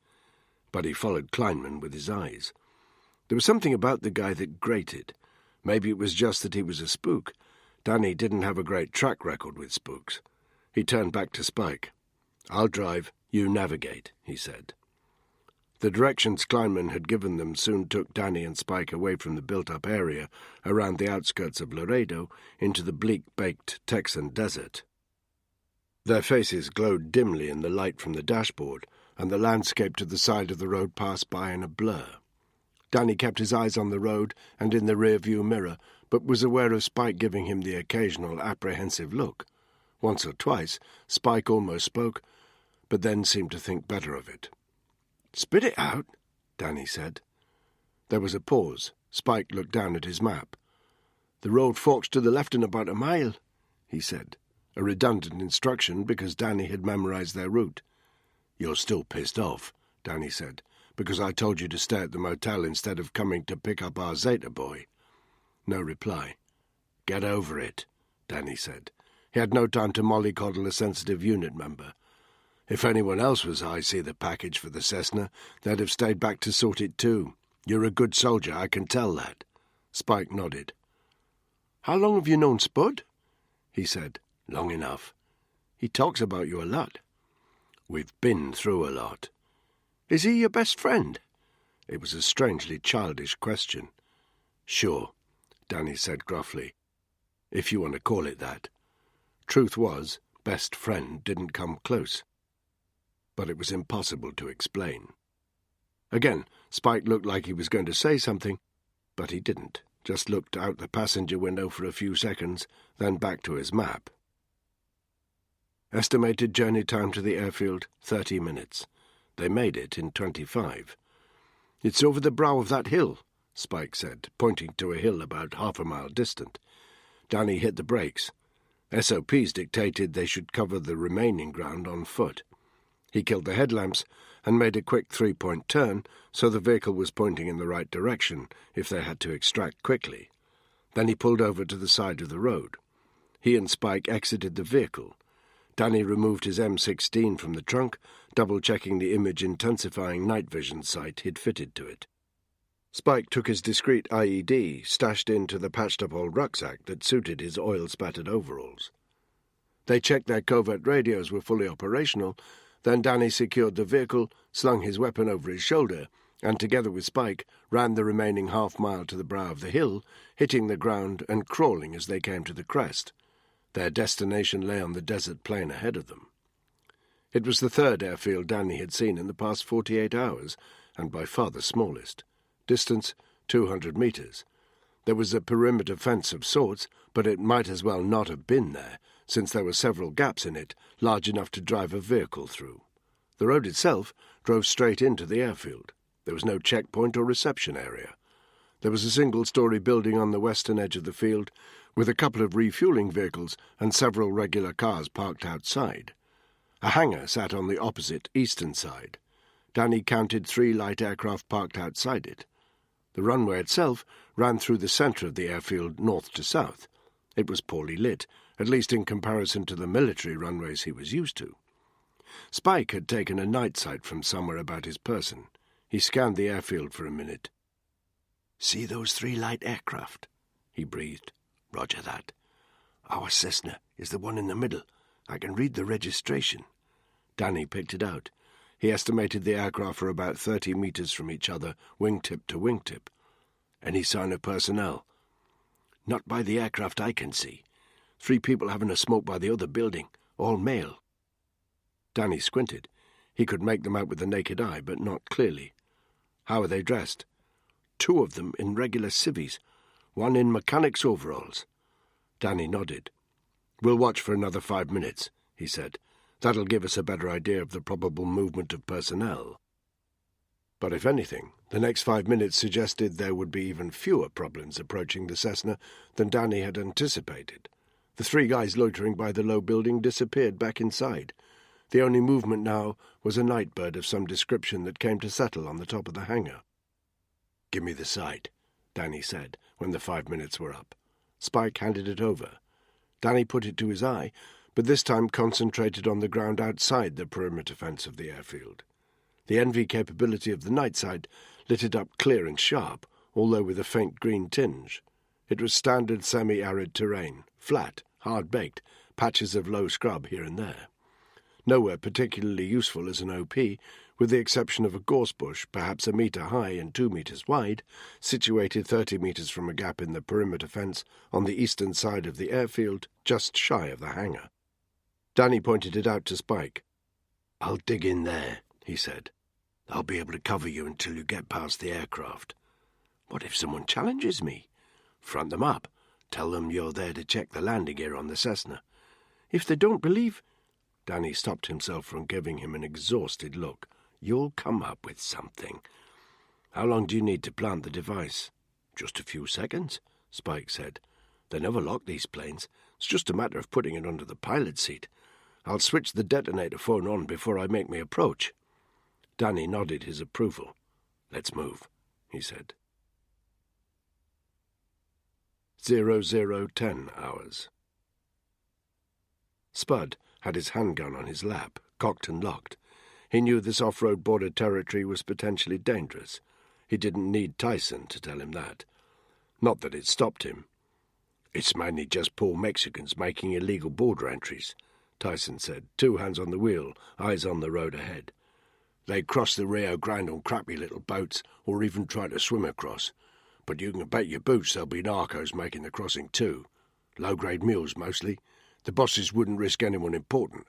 But he followed Kleinman with his eyes. There was something about the guy that grated. Maybe it was just that he was a spook. Danny didn't have a great track record with spooks. He turned back to Spike. I'll drive, you navigate, he said. The directions Kleinman had given them soon took Danny and Spike away from the built-up area around the outskirts of Laredo into the bleak-baked Texan desert. Their faces glowed dimly in the light from the dashboard, and the landscape to the side of the road passed by in a blur. Danny kept his eyes on the road and in the rear-view mirror, but was aware of Spike giving him the occasional apprehensive look. Once or twice, Spike almost spoke, but then seemed to think better of it. "Spit it out," Danny said. There was a pause. Spike looked down at his map. "The road forks to the left in about a mile," he said, a redundant instruction because Danny had memorized their route. "You're still pissed off," Danny said, "because I told you to stay at the motel instead of coming to pick up our Zeta boy." No reply. "Get over it," Danny said. He had no time to mollycoddle a sensitive unit member. If anyone else was I.C. the package for the Cessna, they'd have stayed back to sort it too. You're a good soldier, I can tell that. Spike nodded. "How long have you known Spud?" he said. "Long enough. He talks about you a lot." "We've been through a lot." "Is he your best friend?" It was a strangely childish question. "Sure," Danny said gruffly, "if you want to call it that." Truth was, best friend didn't come close. But it was impossible to explain. Again, Spike looked like he was going to say something, but he didn't, just looked out the passenger window for a few seconds, then back to his map. Estimated journey time to the airfield, 30 minutes. They made it in 25. "It's over the brow of that hill," Spike said, pointing to a hill about half a mile distant. Danny hit the brakes. SOPs dictated they should cover the remaining ground on foot. He killed the headlamps and made a quick three-point turn so the vehicle was pointing in the right direction if they had to extract quickly. Then he pulled over to the side of the road. He and Spike exited the vehicle. Danny removed his M16 from the trunk, double-checking the image-intensifying night vision sight he'd fitted to it. Spike took his discreet IED, stashed into the patched-up old rucksack that suited his oil-spattered overalls. They checked their covert radios were fully operational. Then Danny secured the vehicle, slung his weapon over his shoulder, and together with Spike ran the remaining half-mile to the brow of the hill, hitting the ground and crawling as they came to the crest. Their destination lay on the desert plain ahead of them. It was the third airfield Danny had seen in the past 48 hours, and by far the smallest. Distance, 200 meters. There was a perimeter fence of sorts, but it might as well not have been there, since there were several gaps in it, large enough to drive a vehicle through. The road itself drove straight into the airfield. There was no checkpoint or reception area. There was a single-story building on the western edge of the field, with a couple of refueling vehicles and several regular cars parked outside. A hangar sat on the opposite eastern side. Danny counted 3 light aircraft parked outside it. The runway itself ran through the centre of the airfield north to south. It was poorly lit, at least in comparison to the military runways he was used to. Spike had taken a night sight from somewhere about his person. He scanned the airfield for a minute. "See those 3 light aircraft?" he breathed. "Roger that. Our Cessna is the one in the middle. I can read the registration. Danny picked it out. He estimated the aircraft were about 30 meters from each other, wingtip to wingtip. Any sign of personnel? Not by the aircraft I can see. 3 people having a smoke by the other building, all male. Danny squinted. He could make them out with the naked eye, but not clearly. How are they dressed? 2 of them in regular civvies, 1 in mechanic's overalls. Danny nodded. We'll watch for another 5 minutes, he said. That'll give us a better idea of the probable movement of personnel. But if anything, the next 5 minutes suggested there would be even fewer problems approaching the Cessna than Danny had anticipated. The 3 guys loitering by the low building disappeared back inside. The only movement now was a night bird of some description that came to settle on the top of the hangar. "Give me the sight," Danny said, when the 5 minutes were up. Spike handed it over. Danny put it to his eye, but this time concentrated on the ground outside the perimeter fence of the airfield. The NV capability of the night side lit it up clear and sharp, although with a faint green tinge. It was standard semi-arid terrain, flat, hard-baked, patches of low scrub here and there. Nowhere particularly useful as an OP, with the exception of a gorse bush, perhaps 1 metre high and 2 metres wide, situated 30 metres from a gap in the perimeter fence on the eastern side of the airfield, just shy of the hangar. Danny pointed it out to Spike. "I'll dig in there," he said. "I'll be able to cover you until you get past the aircraft." "What if someone challenges me?" "Front them up. Tell them you're there to check the landing gear on the Cessna." "If they don't believe—" Danny stopped himself from giving him an exhausted look. "You'll come up with something. How long do you need to plant the device?" "Just a few seconds," Spike said. "They never lock these planes. It's just a matter of putting it under the pilot's seat. I'll switch the detonator phone on before I make my approach." Danny nodded his approval. "Let's move," he said. 0010 hours. Spud had his handgun on his lap, cocked and locked. He knew this off-road border territory was potentially dangerous. He didn't need Tyson to tell him that. Not that it stopped him. "It's mainly just poor Mexicans making illegal border entries," Tyson said, 2 hands on the wheel, eyes on the road ahead. "They cross the Rio Grande on crappy little boats, or even try to swim across. But you can bet your boots there'll be narcos making the crossing too. Low-grade mules, mostly. The bosses wouldn't risk anyone important.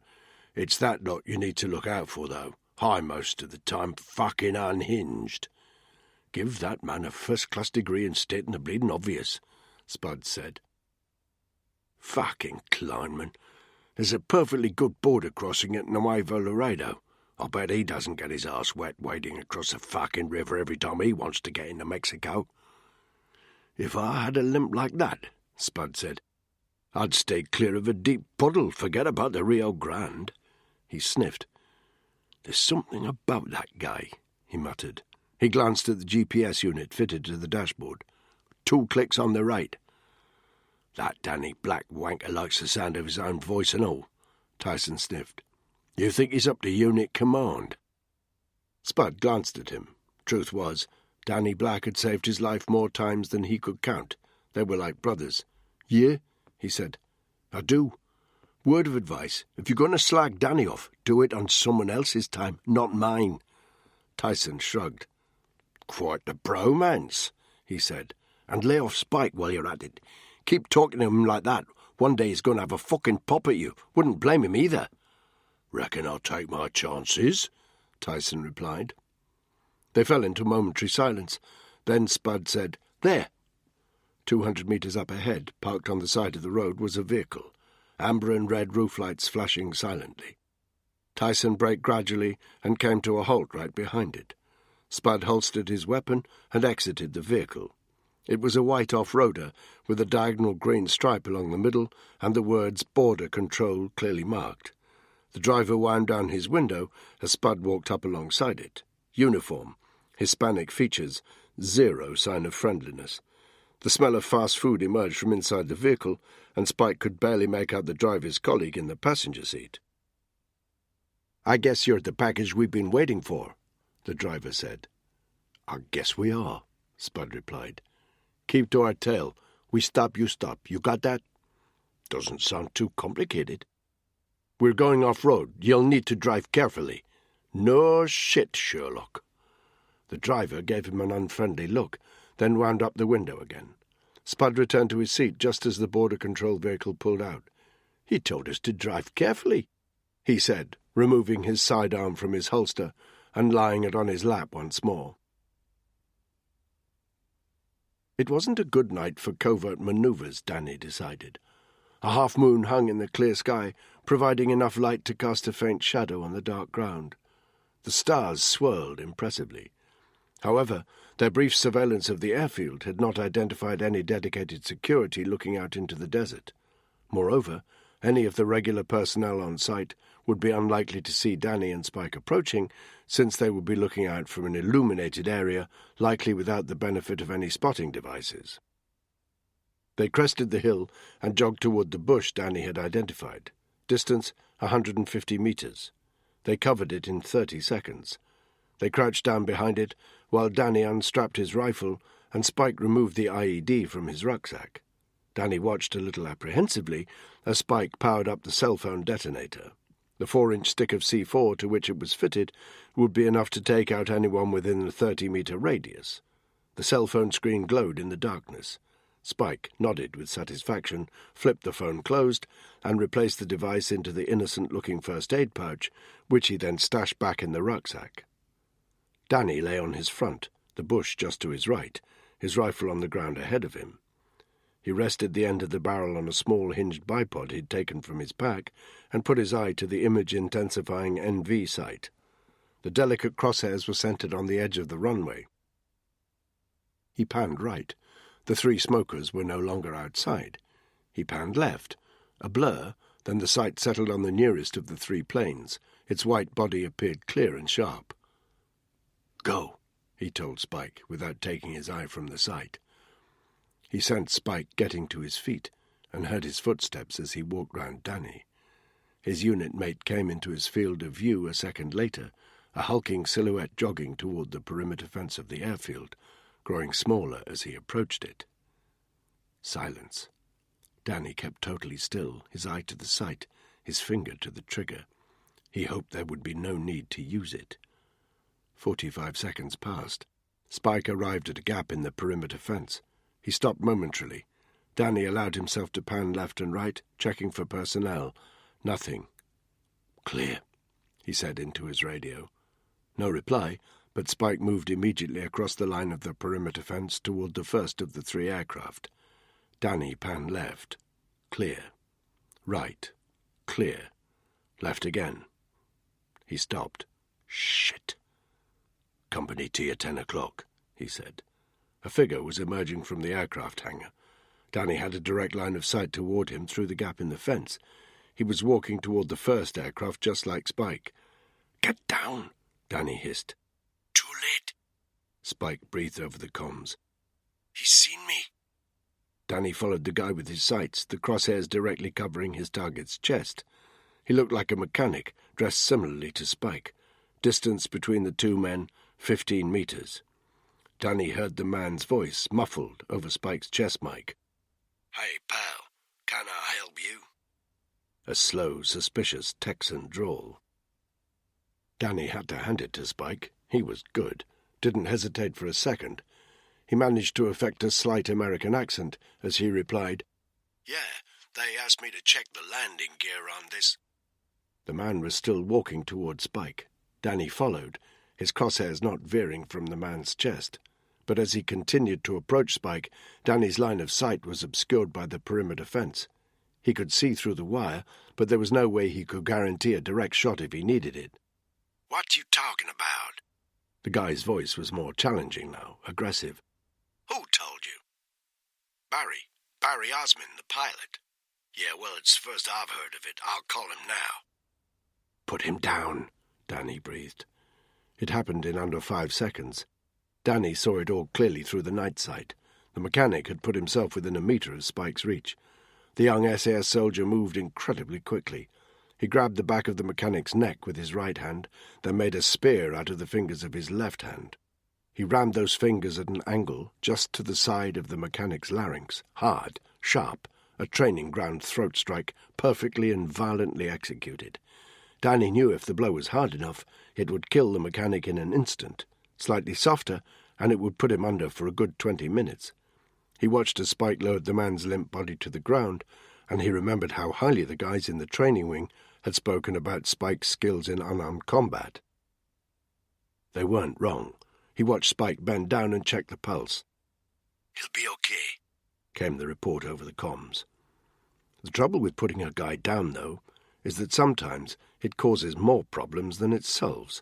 It's that lot you need to look out for, though. High most of the time, fucking unhinged." "Give that man a first-class degree in stating the bleeding obvious," Spud said. "Fucking Kleinman. There's a perfectly good border crossing at Nuevo Laredo. I bet he doesn't get his arse wet wading across a fucking river every time he wants to get into Mexico." "If I had a limp like that," Spud said, "I'd stay clear of a deep puddle. Forget about the Rio Grande." He sniffed. "There's something about that guy," he muttered. He glanced at the GPS unit fitted to the dashboard. 2 clicks on the right. "That Danny Black wanker likes the sound of his own voice and all," Tyson sniffed. "You think he's up to unit command?" Spud glanced at him. Truth was, Danny Black had saved his life more times than he could count. They were like brothers. "Yeah," he said. "I do. Word of advice, if you're going to slag Danny off, do it on someone else's time, not mine." Tyson shrugged. "Quite the bromance," he said. "And lay off Spike while you're at it. Keep talking to him like that. One day he's going to have a fucking pop at you. Wouldn't blame him either." "Reckon I'll take my chances," Tyson replied. They fell into momentary silence. Then Spud said, "There." 200 metres up ahead, parked on the side of the road, was a vehicle, amber and red roof lights flashing silently. Tyson braked gradually and came to a halt right behind it. Spud holstered his weapon and exited the vehicle. It was a white off-roader with a diagonal green stripe along the middle and the words "Border Control" clearly marked. The driver wound down his window as Spud walked up alongside it. Uniform, Hispanic features, 0 sign of friendliness. The smell of fast food emerged from inside the vehicle, and Spike could barely make out the driver's colleague in the passenger seat. "I guess you're the package we've been waiting for," the driver said. "I guess we are," Spud replied. "Keep to our tail. We stop, you stop. You got that?" Doesn't sound too complicated. We're going off-road. You'll need to drive carefully. No shit, Sherlock. The driver gave him an unfriendly look, then wound up the window again. Spud returned to his seat just as the border control vehicle pulled out. He told us to drive carefully, he said, removing his sidearm from his holster and lying it on his lap once more. It wasn't a good night for covert manoeuvres, Danny decided. A half-moon hung in the clear sky, providing enough light to cast a faint shadow on the dark ground. The stars swirled impressively. However, their brief surveillance of the airfield had not identified any dedicated security looking out into the desert. Moreover, any of the regular personnel on site would be unlikely to see Danny and Spike approaching, since they would be looking out from an illuminated area, likely without the benefit of any spotting devices. They crested the hill and jogged toward the bush Danny had identified. Distance 150 meters. They covered it in 30 seconds. They crouched down behind it, while Danny unstrapped his rifle and Spike removed the IED from his rucksack. Danny watched a little apprehensively as Spike powered up the cell phone detonator. The 4-inch stick of C4 to which it was fitted would be enough to take out anyone within a 30-meter radius. The cell phone screen glowed in the darkness. Spike nodded with satisfaction, flipped the phone closed, and replaced the device into the innocent-looking first-aid pouch, which he then stashed back in the rucksack. Danny lay on his front, the bush just to his right, his rifle on the ground ahead of him. He rested the end of the barrel on a small hinged bipod he'd taken from his pack and put his eye to the image-intensifying NV sight. The delicate crosshairs were centered on the edge of the runway. He panned right. The 3 smokers were no longer outside. He panned left. A blur, then the sight settled on the nearest of the 3 planes. Its white body appeared clear and sharp. "Go," he told Spike, without taking his eye from the sight. He sensed Spike getting to his feet and heard his footsteps as he walked round Danny. His unit mate came into his field of view a second later, a hulking silhouette jogging toward the perimeter fence of the airfield, growing smaller as he approached it. Silence. Danny kept totally still, his eye to the sight, his finger to the trigger. He hoped there would be no need to use it. 45 seconds passed. Spike arrived at a gap in the perimeter fence. He stopped momentarily. Danny allowed himself to pan left and right, checking for personnel. Nothing. "Clear," he said into his radio. No reply, but Spike moved immediately across the line of the perimeter fence toward the first of the 3 aircraft. Danny panned left. Clear. Right. Clear. Left again. He stopped. "Shit." "Company tea at 10 o'clock, he said. A figure was emerging from the aircraft hangar. Danny had a direct line of sight toward him through the gap in the fence. He was walking toward the first aircraft just like Spike. "Get down," Danny hissed. Too late. Spike breathed over the comms. He's seen me. Danny followed the guy with his sights, the crosshairs directly covering his target's chest. He looked like a mechanic, dressed similarly to Spike. Distance between the 2 men, 15 meters. Danny heard the man's voice, muffled over Spike's chest mic. "Hey, pal, can I help you?" A slow, suspicious Texan drawl. Danny had to hand it to Spike. He was good. Didn't hesitate for a second. He managed to affect a slight American accent as he replied, "Yeah, they asked me to check the landing gear on this." The man was still walking toward Spike. Danny followed, his crosshairs not veering from the man's chest. But as he continued to approach Spike, Danny's line of sight was obscured by the perimeter fence. He could see through the wire, but there was no way he could guarantee a direct shot if he needed it. "What you talking about?" The guy's voice was more challenging now, aggressive. "Who told you?" Barry Osmond, the pilot." "Yeah, well, it's the first I've heard of it. I'll call him now." "Put him down," Danny breathed. It happened in under 5 seconds. Danny saw it all clearly through the night sight. The mechanic had put himself within a meter of Spike's reach. The young SAS soldier moved incredibly quickly. He grabbed the back of the mechanic's neck with his right hand, then made a spear out of the fingers of his left hand. He rammed those fingers at an angle just to the side of the mechanic's larynx, hard, sharp, a training ground throat strike, perfectly and violently executed. Danny knew if the blow was hard enough, it would kill the mechanic in an instant. Slightly softer, and it would put him under for a good 20 minutes. He watched as Spike lowered the man's limp body to the ground, and he remembered how highly the guys in the training wing had spoken about Spike's skills in unarmed combat. They weren't wrong. He watched Spike bend down and check the pulse. "He'll be okay," came the report over the comms. The trouble with putting a guy down, though, is that sometimes it causes more problems than it solves.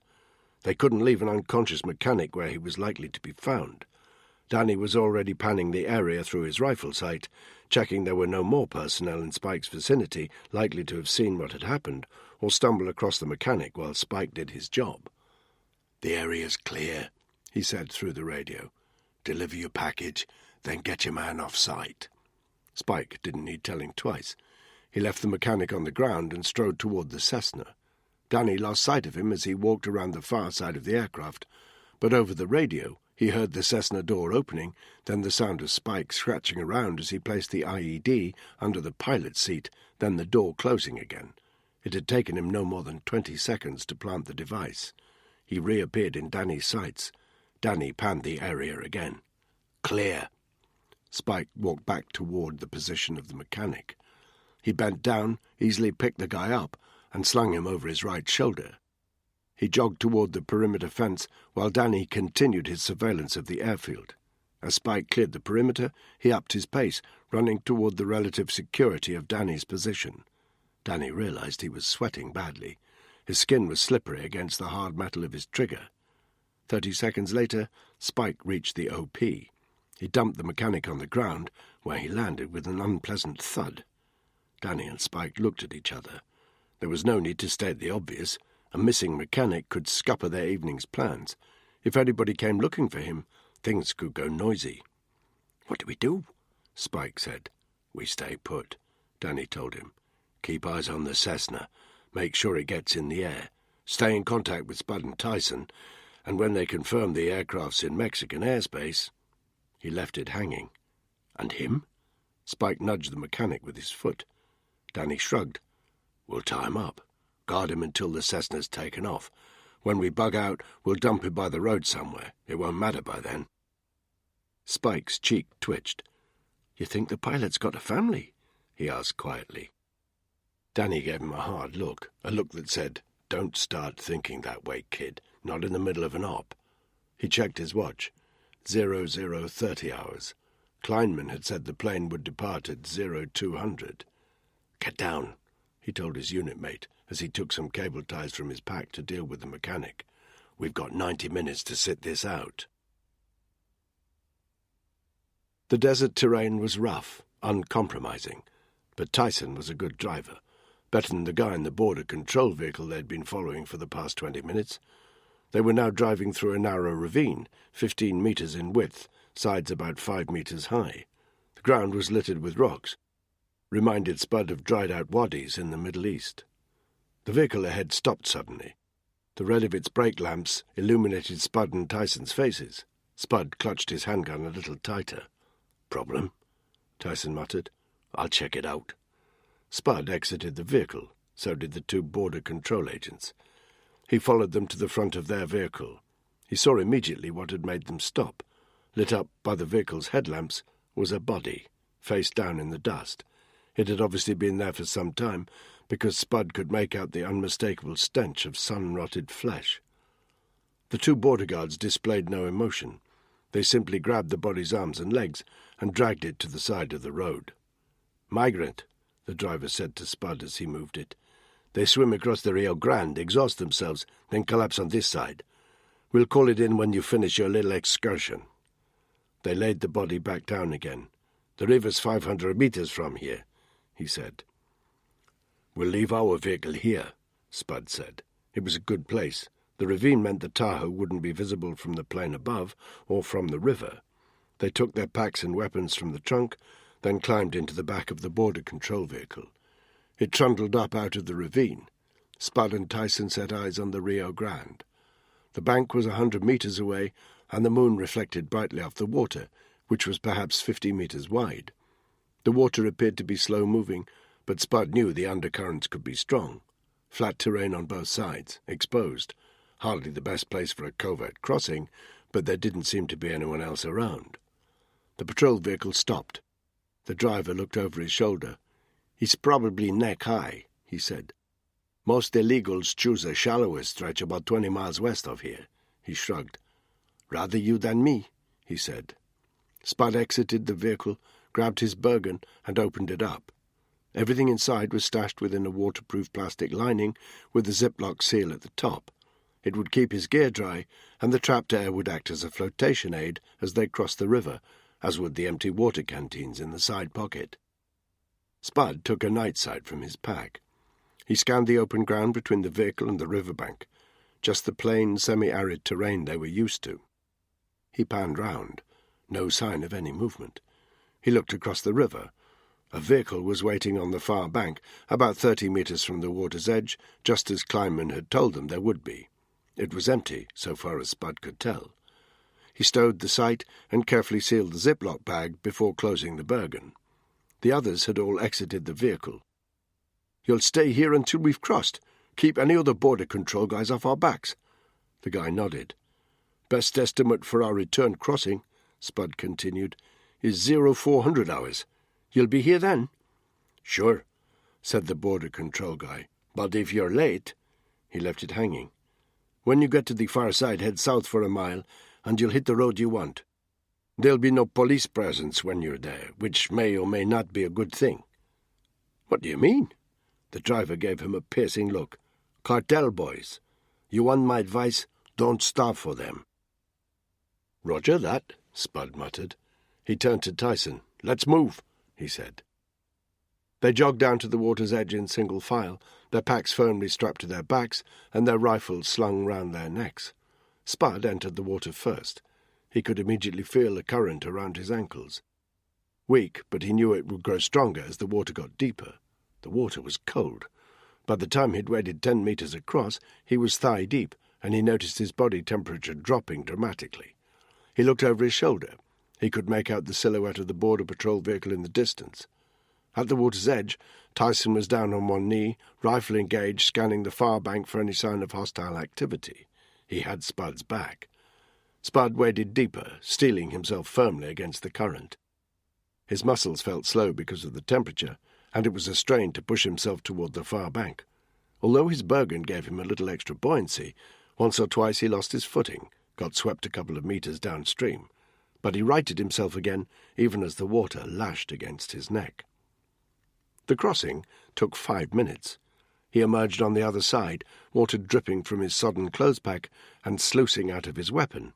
They couldn't leave an unconscious mechanic where he was likely to be found. Danny was already panning the area through his rifle sight, checking there were no more personnel in Spike's vicinity likely to have seen what had happened or stumble across the mechanic while Spike did his job. "The area's clear," he said through the radio. "Deliver your package, then get your man off site." Spike didn't need telling twice. He left the mechanic on the ground and strode toward the Cessna. Danny lost sight of him as he walked around the far side of the aircraft, but over the radio he heard the Cessna door opening, then the sound of Spike scratching around as he placed the IED under the pilot's seat, then the door closing again. It had taken him no more than 20 seconds to plant the device. He reappeared in Danny's sights. Danny panned the area again. "Clear." Spike walked back toward the position of the mechanic. He bent down, easily picked the guy up, and slung him over his right shoulder. He jogged toward the perimeter fence while Danny continued his surveillance of the airfield. As Spike cleared the perimeter, he upped his pace, running toward the relative security of Danny's position. Danny realized he was sweating badly. His skin was slippery against the hard metal of his trigger. 30 seconds later, Spike reached the OP. He dumped the mechanic on the ground, where he landed with an unpleasant thud. Danny and Spike looked at each other. There was no need to state the obvious. A missing mechanic could scupper their evening's plans. If anybody came looking for him, things could go noisy. "What do we do?" Spike said. "We stay put," Danny told him. "Keep eyes on the Cessna. Make sure it gets in the air. Stay in contact with Spud and Tyson, and when they confirm the aircraft's in Mexican airspace—" He left it hanging. "And him?" Spike nudged the mechanic with his foot. Danny shrugged. "We'll tie him up. Guard him until the Cessna's taken off. When we bug out, we'll dump him by the road somewhere. It won't matter by then." Spike's cheek twitched. "You think the pilot's got a family?" he asked quietly. Danny gave him a hard look, a look that said, "Don't start thinking that way, kid. Not in the middle of an op." He checked his watch. 0030 hours. Kleinman had said the plane would depart at 0200. "Get down," he told his unit mate as he took some cable ties from his pack to deal with the mechanic. "We've got 90 minutes to sit this out." The desert terrain was rough, uncompromising, but Tyson was a good driver, better than the guy in the border control vehicle they'd been following for the past 20 minutes. They were now driving through a narrow ravine, 15 meters in width, sides about 5 meters high. The ground was littered with rocks. Reminded Spud of dried-out wadis in the Middle East. The vehicle ahead stopped suddenly. The red of its brake lamps illuminated Spud and Tyson's faces. Spud clutched his handgun a little tighter. "Problem?" Tyson muttered. "I'll check it out." Spud exited the vehicle. So did the 2 border control agents. He followed them to the front of their vehicle. He saw immediately what had made them stop. Lit up by the vehicle's headlamps was a body, face down in the dust. It had obviously been there for some time, because Spud could make out the unmistakable stench of sun-rotted flesh. The 2 border guards displayed no emotion. They simply grabbed the body's arms and legs and dragged it to the side of the road. "Migrant," the driver said to Spud as he moved it. "They swim across the Rio Grande, exhaust themselves, then collapse on this side. We'll call it in when you finish your little excursion." They laid the body back down again. "The river's 500 meters from here," he said. "We'll leave our vehicle here," Spud said. It was a good place. The ravine meant the Tahoe wouldn't be visible from the plain above or from the river. They took their packs and weapons from the trunk, then climbed into the back of the border control vehicle. It trundled up out of the ravine. Spud and Tyson set eyes on the Rio Grande. The bank was 100 meters away, and the moon reflected brightly off the water, which was perhaps 50 meters wide. The water appeared to be slow-moving, but Spud knew the undercurrents could be strong. Flat terrain on both sides, exposed. Hardly the best place for a covert crossing, but there didn't seem to be anyone else around. The patrol vehicle stopped. The driver looked over his shoulder. "He's probably neck-high," he said. "Most illegals choose a shallower stretch about 20 miles west of here." He shrugged. "Rather you than me," he said. Spud exited the vehicle, grabbed his Bergen, and opened it up. Everything inside was stashed within a waterproof plastic lining with a Ziploc seal at the top. It would keep his gear dry, and the trapped air would act as a flotation aid as they crossed the river, as would the empty water canteens in the side pocket. Spud took a night sight from his pack. He scanned the open ground between the vehicle and the riverbank, just the plain, semi-arid terrain they were used to. He panned round. No sign of any movement. He looked across the river. A vehicle was waiting on the far bank, about 30 metres from the water's edge, just as Kleinman had told them there would be. It was empty, so far as Spud could tell. He stowed the sight and carefully sealed the Ziploc bag before closing the Bergen. The others had all exited the vehicle. "You'll stay here until we've crossed. Keep any other border control guys off our backs." The guy nodded. "Best estimate for our return crossing," Spud continued, "is 0400 hours. You'll be here then?" "Sure," said the border control guy. "But if you're late—" He left it hanging. "When you get to the far side, head south for a mile, and you'll hit the road you want. There'll be no police presence when you're there, which may or may not be a good thing." "What do you mean?" The driver gave him a piercing look. "Cartel boys. You want my advice? Don't stop for them." "Roger that," Spud muttered. He turned to Tyson. "Let's move," he said. They jogged down to the water's edge in single file, their packs firmly strapped to their backs and their rifles slung round their necks. Spud entered the water first. He could immediately feel a current around his ankles. Weak, but he knew it would grow stronger as the water got deeper. The water was cold. By the time he'd waded 10 metres across, he was thigh-deep, and he noticed his body temperature dropping dramatically. He looked over his shoulder. He could make out the silhouette of the Border Patrol vehicle in the distance. At the water's edge, Tyson was down on one knee, rifle engaged, scanning the far bank for any sign of hostile activity. He had Spud's back. Spud waded deeper, steeling himself firmly against the current. His muscles felt slow because of the temperature, and it was a strain to push himself toward the far bank. Although his Bergen gave him a little extra buoyancy, once or twice he lost his footing, got swept a couple of metres downstream. But he righted himself again, even as the water lashed against his neck. The crossing took 5 minutes. He emerged on the other side, water dripping from his sodden clothes pack and sluicing out of his weapon.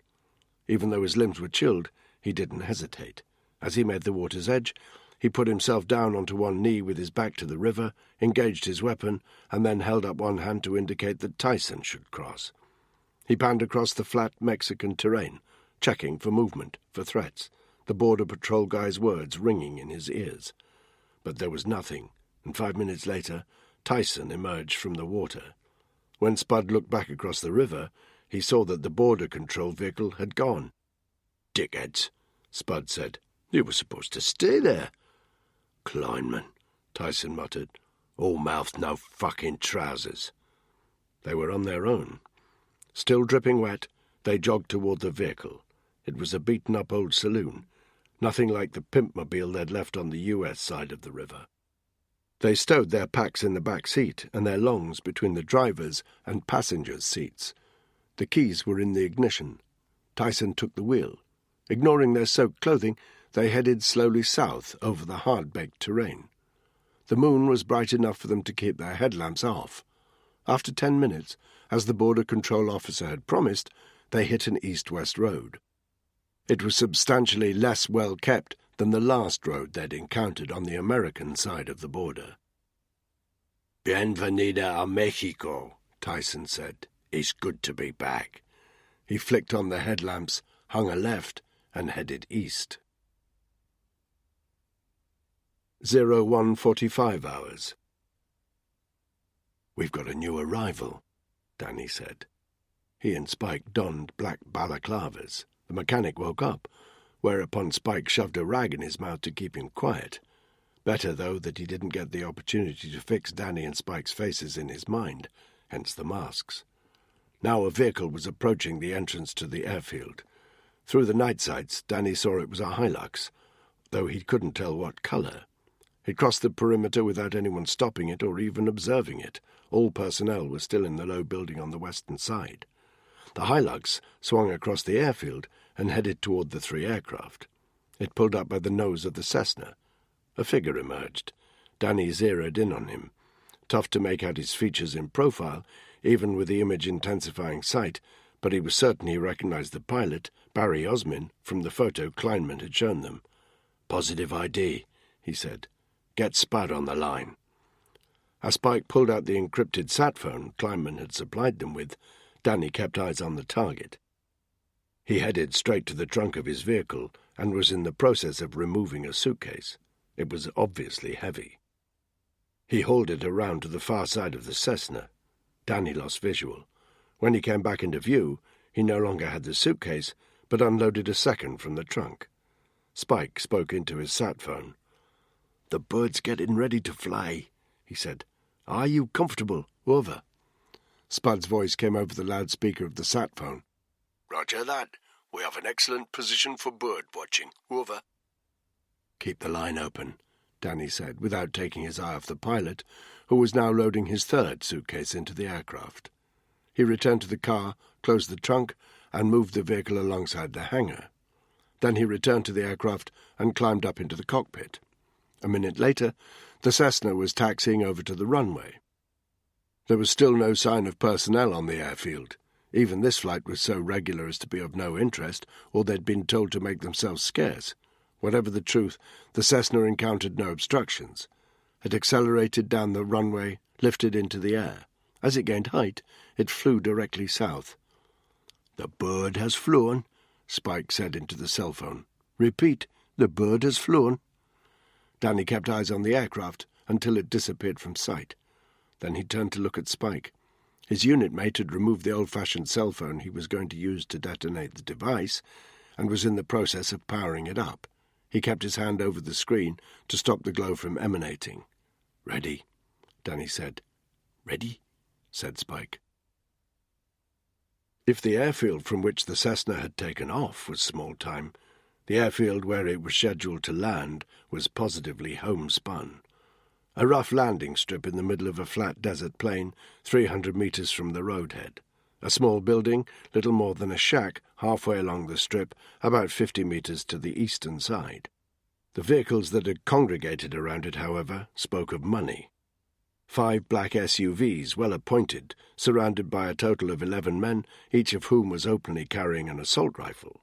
Even though his limbs were chilled, he didn't hesitate. As he made the water's edge, he put himself down onto one knee with his back to the river, engaged his weapon, and then held up one hand to indicate that Tyson should cross. He panned across the flat Mexican terrain, checking for movement, for threats, the Border Patrol guy's words ringing in his ears. But there was nothing, and 5 minutes later, Tyson emerged from the water. When Spud looked back across the river, he saw that the Border Control vehicle had gone. "Dickheads," Spud said. "You were supposed to stay there." "Kleinman," Tyson muttered. "All mouth, no fucking trousers." They were on their own. Still dripping wet, they jogged toward the vehicle. It was a beaten-up old saloon, nothing like the pimpmobile they'd left on the U.S. side of the river. They stowed their packs in the back seat and their longs between the driver's and passenger's seats. The keys were in the ignition. Tyson took the wheel. Ignoring their soaked clothing, they headed slowly south over the hard-baked terrain. The moon was bright enough for them to keep their headlamps off. After 10 minutes, as the Border Control officer had promised, they hit an east-west road. It was substantially less well-kept than the last road they'd encountered on the American side of the border. "Bienvenida a Mexico," Tyson said. "It's good to be back." He flicked on the headlamps, hung a left, and headed east. 01:45 hours. "We've got a new arrival," Danny said. He and Spike donned black balaclavas. The mechanic woke up, whereupon Spike shoved a rag in his mouth to keep him quiet. Better, though, that he didn't get the opportunity to fix Danny and Spike's faces in his mind, hence the masks. Now a vehicle was approaching the entrance to the airfield. Through the night sights, Danny saw it was a Hilux, though he couldn't tell what colour. It crossed the perimeter without anyone stopping it or even observing it. All personnel were still in the low building on the western side. The Hilux swung across the airfield and headed toward the three aircraft. It pulled up by the nose of the Cessna. A figure emerged. Danny zeroed in on him. Tough to make out his features in profile, even with the image-intensifying sight, but he was certain he recognized the pilot, Barry Osmin, from the photo Kleinman had shown them. "Positive ID," he said. "Get Spud on the line." As Spike pulled out the encrypted sat phone Kleinman had supplied them with, Danny kept eyes on the target. He headed straight to the trunk of his vehicle and was in the process of removing a suitcase. It was obviously heavy. He hauled it around to the far side of the Cessna. Danny lost visual. When he came back into view, he no longer had the suitcase, but unloaded a second from the trunk. Spike spoke into his sat phone. "The bird's getting ready to fly," he said. "Are you comfortable? Over." Spud's voice came over the loudspeaker of the sat phone. "Roger that. We have an excellent position for bird watching. Over." "Keep the line open," Danny said, without taking his eye off the pilot, who was now loading his third suitcase into the aircraft. He returned to the car, closed the trunk, and moved the vehicle alongside the hangar. Then he returned to the aircraft and climbed up into the cockpit. A minute later, the Cessna was taxiing over to the runway. There was still no sign of personnel on the airfield. Even this flight was so regular as to be of no interest, or they'd been told to make themselves scarce. Whatever the truth, the Cessna encountered no obstructions. It accelerated down the runway, lifted into the air. As it gained height, it flew directly south. "The bird has flown," Spike said into the cell phone. "Repeat, the bird has flown." Danny kept eyes on the aircraft until it disappeared from sight. Then he turned to look at Spike. His unit mate had removed the old-fashioned cell phone he was going to use to detonate the device, and was in the process of powering it up. He kept his hand over the screen to stop the glow from emanating. "Ready," Danny said. "Ready," said Spike. If the airfield from which the Cessna had taken off was small time, the airfield where it was scheduled to land was positively homespun. A rough landing strip in the middle of a flat desert plain 300 metres from the roadhead. A small building, little more than a shack, halfway along the strip, about 50 metres to the eastern side. The vehicles that had congregated around it, however, spoke of money. 5 black SUVs, well appointed, surrounded by a total of 11 men, each of whom was openly carrying an assault rifle.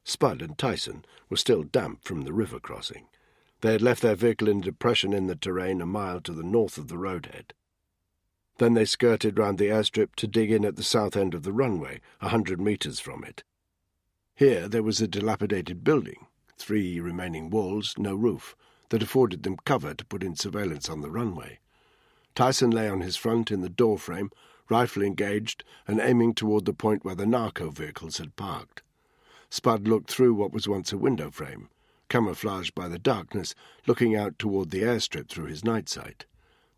Spud and Tyson were still damp from the river crossing. They had left their vehicle in a depression in the terrain a mile to the north of the roadhead. Then they skirted round the airstrip to dig in at the south end of the runway, 100 metres from it. Here there was a dilapidated building, 3 remaining walls, no roof, that afforded them cover to put in surveillance on the runway. Tyson lay on his front in the doorframe, rifle engaged and aiming toward the point where the narco vehicles had parked. Spud looked through what was once a window frame, camouflaged by the darkness, looking out toward the airstrip through his night sight.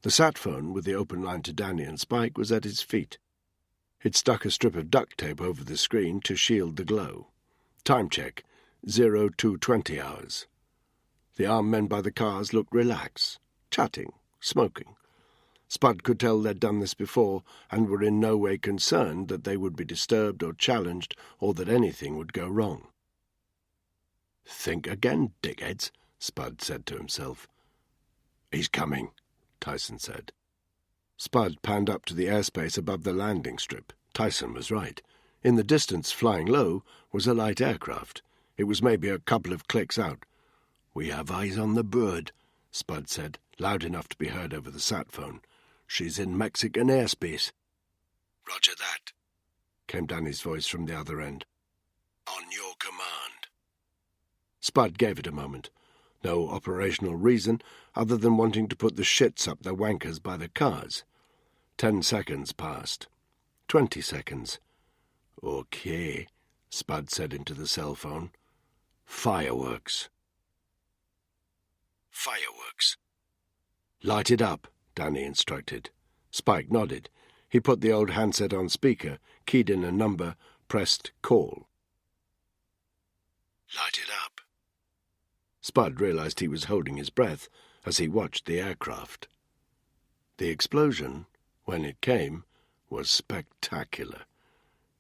The sat phone, with the open line to Danny and Spike, was at his feet. It stuck a strip of duct tape over the screen to shield the glow. Time check, 0220 hours. The armed men by the cars looked relaxed, chatting, smoking. Spud could tell they'd done this before, and were in no way concerned that they would be disturbed or challenged, or that anything would go wrong. "Think again, dickheads," Spud said to himself. "He's coming," Tyson said. Spud panned up to the airspace above the landing strip. Tyson was right. In the distance, flying low, was a light aircraft. It was maybe a couple of clicks out. "We have eyes on the bird," Spud said, loud enough to be heard over the sat phone. "She's in Mexican airspace." "Roger that," came Danny's voice from the other end. "On your command." Spud gave it a moment. No operational reason other than wanting to put the shits up their wankers by the cars. 10 seconds passed. 20 seconds. "Okay," Spud said into the cell phone. "Fireworks." Fireworks. "Light it up," Danny instructed. Spike nodded. He put the old handset on speaker, keyed in a number, pressed call. Light it up. Spud realized he was holding his breath as he watched the aircraft. The explosion, when it came, was spectacular.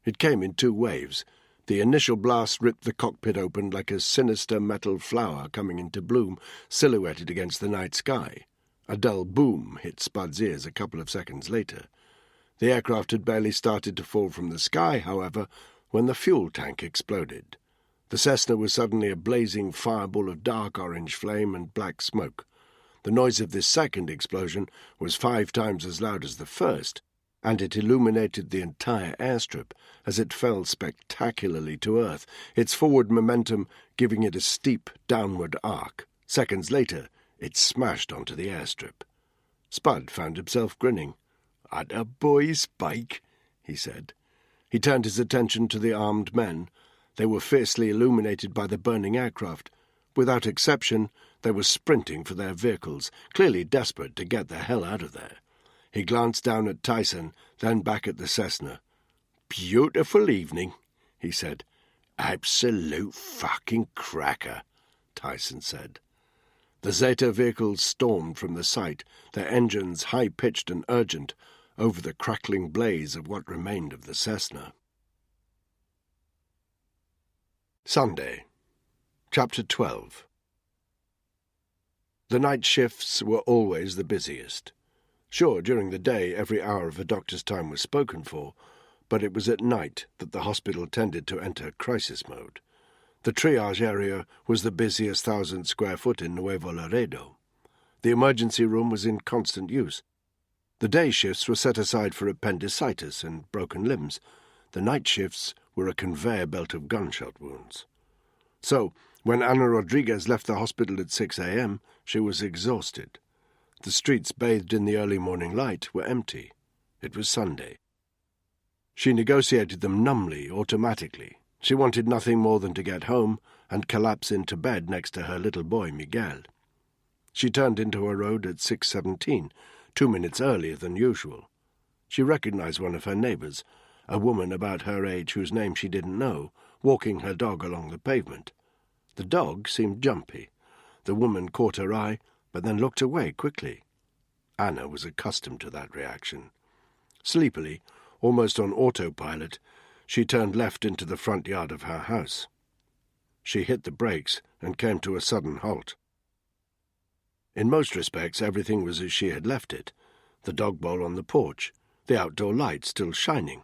It came in two waves. The initial blast ripped the cockpit open like a sinister metal flower coming into bloom, silhouetted against the night sky. A dull boom hit Spud's ears a couple of seconds later. The aircraft had barely started to fall from the sky, however, when the fuel tank exploded. The Cessna was suddenly a blazing fireball of dark orange flame and black smoke. The noise of this second explosion was 5 times as loud as the first, and it illuminated the entire airstrip as it fell spectacularly to earth, its forward momentum giving it a steep downward arc. Seconds later, it smashed onto the airstrip. Spud found himself grinning. "Atta boy, Spike," he said. He turned his attention to the armed men. They were fiercely illuminated by the burning aircraft. Without exception, they were sprinting for their vehicles, clearly desperate to get the hell out of there. He glanced down at Tyson, then back at the Cessna. "Beautiful evening," he said. "Absolute fucking cracker," Tyson said. The Zeta vehicles stormed from the site, their engines high-pitched and urgent, over the crackling blaze of what remained of the Cessna. Sunday, Chapter 12. The night shifts were always the busiest. Sure, during the day every hour of a doctor's time was spoken for, but it was at night that the hospital tended to enter crisis mode. The triage area was the busiest 1,000 square foot in Nuevo Laredo. The emergency room was in constant use. The day shifts were set aside for appendicitis and broken limbs. The night shifts were a conveyor belt of gunshot wounds. So, when Ana Rodriguez left the hospital at 6 a.m., she was exhausted. The streets bathed in the early morning light were empty. It was Sunday. She negotiated them numbly, automatically. She wanted nothing more than to get home and collapse into bed next to her little boy, Miguel. She turned into her road at 6:17, 2 minutes earlier than usual. She recognized one of her neighbors, a woman about her age whose name she didn't know, walking her dog along the pavement. The dog seemed jumpy. The woman caught her eye, but then looked away quickly. Anna was accustomed to that reaction. Sleepily, almost on autopilot, she turned left into the front yard of her house. She hit the brakes and came to a sudden halt. In most respects, everything was as she had left it, the dog bowl on the porch, the outdoor light still shining.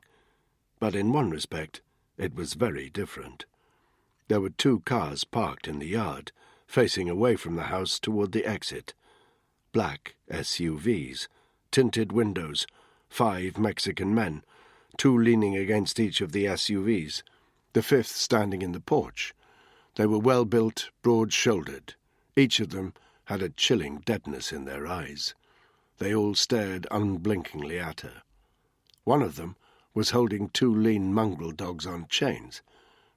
But in one respect, it was very different. There were 2 cars parked in the yard, facing away from the house toward the exit. Black SUVs, tinted windows, 5 Mexican men, 2 leaning against each of the SUVs, the 5th standing in the porch. They were well-built, broad-shouldered. Each of them had a chilling deadness in their eyes. They all stared unblinkingly at her. One of them was holding 2 lean mongrel dogs on chains.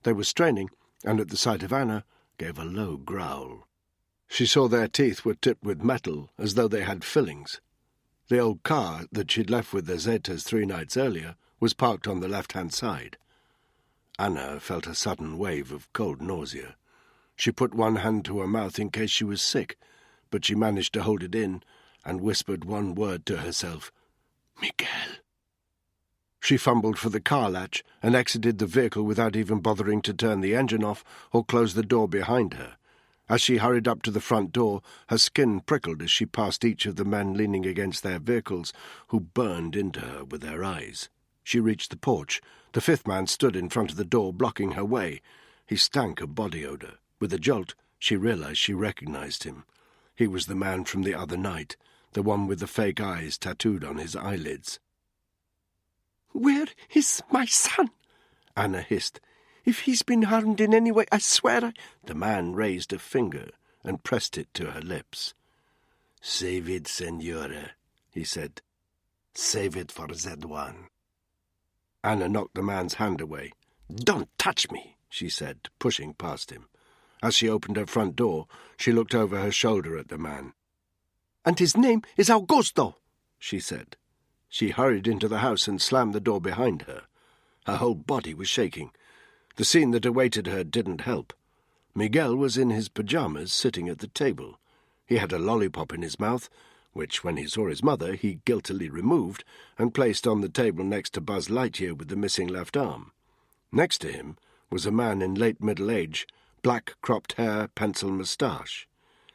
They were straining, and at the sight of Anna, gave a low growl. She saw their teeth were tipped with metal, as though they had fillings. The old car that she'd left with the Zetas 3 nights earlier was parked on the left-hand side. Anna felt a sudden wave of cold nausea. She put one hand to her mouth in case she was sick, but she managed to hold it in and whispered one word to herself, "Miguel." She fumbled for the car latch and exited the vehicle without even bothering to turn the engine off or close the door behind her. As she hurried up to the front door, her skin prickled as she passed each of the men leaning against their vehicles, who burned into her with their eyes. She reached the porch. The 5th man stood in front of the door, blocking her way. He stank of body odor. With a jolt, she realized she recognized him. He was the man from the other night, the one with the fake eyes tattooed on his eyelids. "Where is my son?" Anna hissed. "If he's been harmed in any way, I swear I—" The man raised a finger and pressed it to her lips. "Save it, Senora," he said. "Save it for that one." Anna knocked the man's hand away. "Don't touch me," she said, pushing past him. As she opened her front door, she looked over her shoulder at the man. "And his name is Augusto," she said. She hurried into the house and slammed the door behind her. Her whole body was shaking. The scene that awaited her didn't help. Miguel was in his pyjamas, sitting at the table. He had a lollipop in his mouth, which, when he saw his mother, he guiltily removed and placed on the table next to Buzz Lightyear with the missing left arm. Next to him was a man in late middle age, black cropped hair, pencil moustache.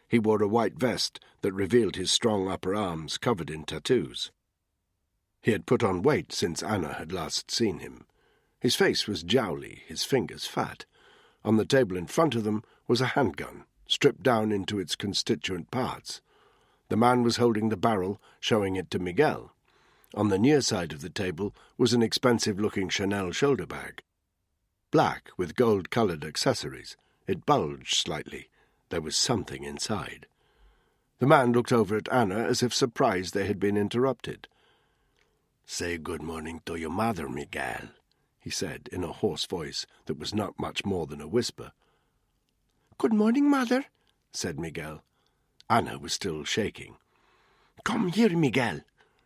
He wore a white vest that revealed his strong upper arms covered in tattoos. He had put on weight since Anna had last seen him. His face was jowly, his fingers fat. On the table in front of them was a handgun, stripped down into its constituent parts. The man was holding the barrel, showing it to Miguel. On the near side of the table was an expensive-looking Chanel shoulder bag. Black, with gold-coloured accessories. It bulged slightly. There was something inside. The man looked over at Anna as if surprised they had been interrupted. "Say good morning to your mother, Miguel," he said in a hoarse voice that was not much more than a whisper. "Good morning, Mother," said Miguel. Anna was still shaking. "Come here, Miguel,"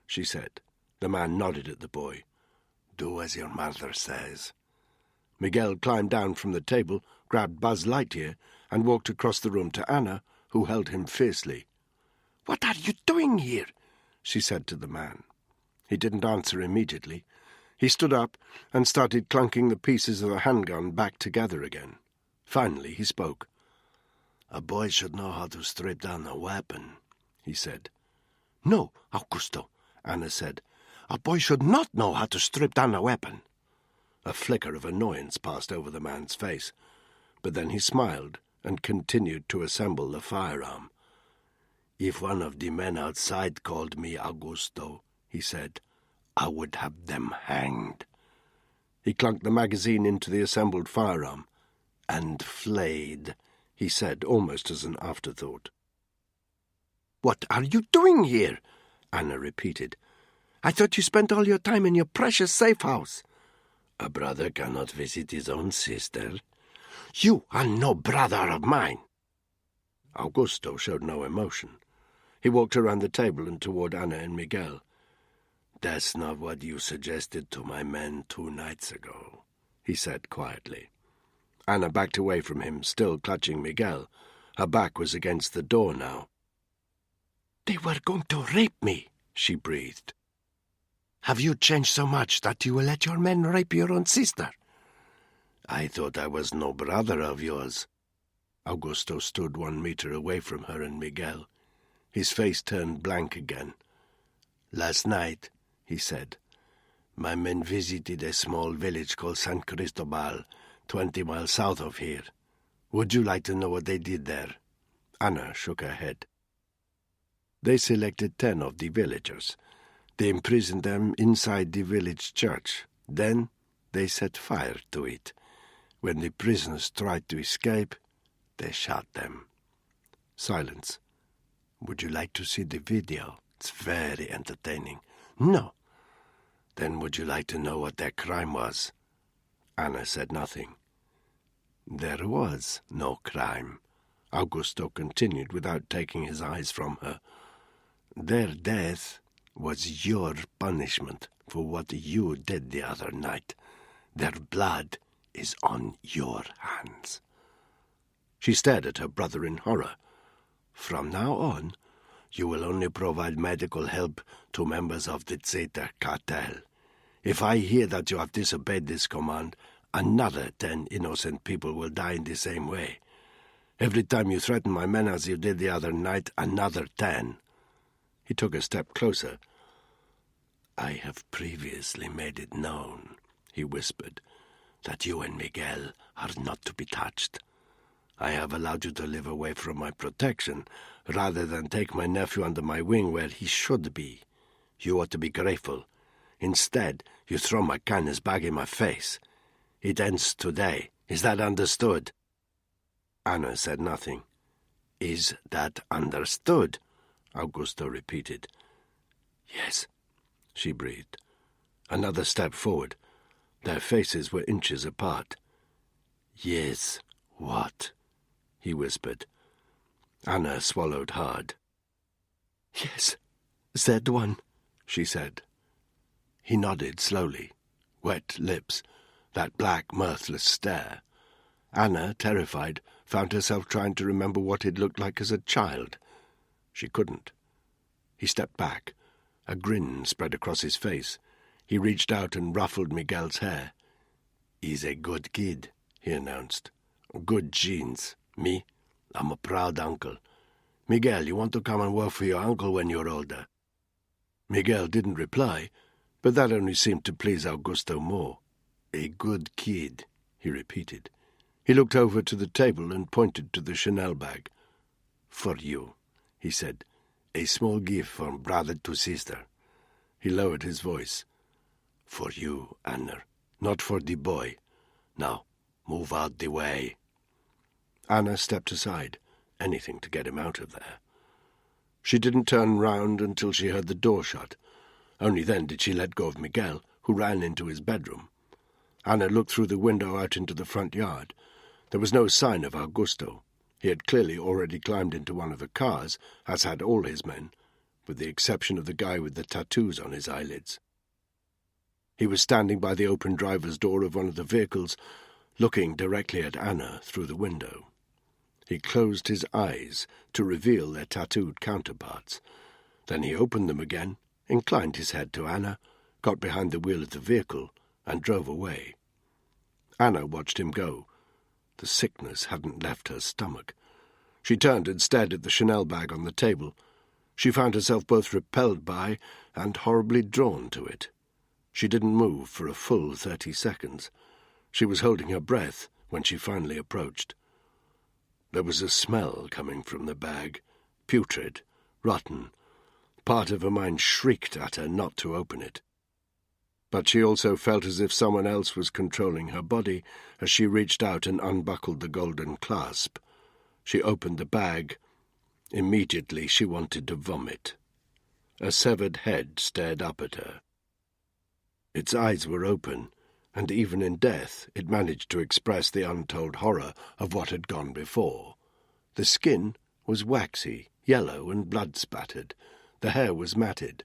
she said. The man nodded at the boy. "Do as your mother says." Miguel climbed down from the table, grabbed Buzz Lightyear, and walked across the room to Anna, who held him fiercely. "What are you doing here?" she said to the man. He didn't answer immediately. He stood up and started clunking the pieces of the handgun back together again. Finally he spoke. "A boy should know how to strip down a weapon," he said. "No, Augusto," Anna said. "A boy should not know how to strip down a weapon." A flicker of annoyance passed over the man's face, but then he smiled and continued to assemble the firearm. "If one of the men outside called me Augusto," he said, "I would have them hanged." He clunked the magazine into the assembled firearm. "And flayed," he said, almost as an afterthought. "What are you doing here?" Anna repeated. "I thought you spent all your time in your precious safe house." "A brother cannot visit his own sister." "You are no brother of mine." Augusto showed no emotion. He walked around the table and toward Anna and Miguel. "That's not what you suggested to my men 2 nights ago," he said quietly. Anna backed away from him, still clutching Miguel. Her back was against the door now. "They were going to rape me," she breathed. "Have you changed so much that you will let your men rape your own sister?" "I thought I was no brother of yours." Augusto stood 1 meter away from her and Miguel. His face turned blank again. "Last night," he said, "my men visited a small village called San Cristobal, 20 miles south of here. Would you like to know what they did there?" Anna shook her head. "They selected 10 of the villagers. They imprisoned them inside the village church. Then they set fire to it. When the prisoners tried to escape, they shot them." Silence. "Would you like to see the video? It's very entertaining." "No." "Then would you like to know what their crime was?" Anna said nothing. "There was no crime," Augusto continued without taking his eyes from her. "Their death was your punishment for what you did the other night. Their blood is on your hands." She stared at her brother in horror. "From now on, you will only provide medical help to members of the Zeta cartel. If I hear that you have disobeyed this command, another 10 innocent people will die in the same way. Every time you threaten my men as you did the other night, another 10. He took a step closer. "I have previously made it known," he whispered, "that you and Miguel are not to be touched. I have allowed you to live away from my protection, rather than take my nephew under my wing where he should be. You ought to be grateful. Instead, you throw my kindness back in my face. It ends today. Is that understood?" Anna said nothing. "Is that understood?" Augusto repeated. "Yes," she breathed. Another step forward. Their faces were inches apart. "Yes, what?" he whispered. Anna swallowed hard. Yes, that one, she said. He nodded slowly. Wet lips, that black, mirthless stare. Anna, terrified, found herself trying to remember what he'd looked like as a child. She couldn't. He stepped back. A grin spread across his face. He reached out and ruffled Miguel's hair. "He's a good kid," he announced. "Good genes. Me, I'm a proud uncle. Miguel, you want to come and work for your uncle when you're older?" Miguel didn't reply, but that only seemed to please Augusto more. "A good kid," he repeated. He looked over to the table and pointed to the Chanel bag. "For you," he said. "A small gift from brother to sister." He lowered his voice. "For you, Anna, not for the boy. Now, move out the way." Anna stepped aside, anything to get him out of there. She didn't turn round until she heard the door shut. Only then did she let go of Miguel, who ran into his bedroom. Anna looked through the window out into the front yard. There was no sign of Augusto. He had clearly already climbed into one of the cars, as had all his men, with the exception of the guy with the tattoos on his eyelids. He was standing by the open driver's door of one of the vehicles, looking directly at Anna through the window. He closed his eyes to reveal their tattooed counterparts. Then he opened them again, inclined his head to Anna, got behind the wheel of the vehicle, and drove away. Anna watched him go. The sickness hadn't left her stomach. She turned and stared at the Chanel bag on the table. She found herself both repelled by and horribly drawn to it. She didn't move for a full 30 seconds. She was holding her breath when she finally approached. There was a smell coming from the bag, putrid, rotten. Part of her mind shrieked at her not to open it. But she also felt as if someone else was controlling her body as she reached out and unbuckled the golden clasp. She opened the bag. Immediately she wanted to vomit. A severed head stared up at her. Its eyes were open, and even in death it managed to express the untold horror of what had gone before. The skin was waxy, yellow and blood-spattered. The hair was matted.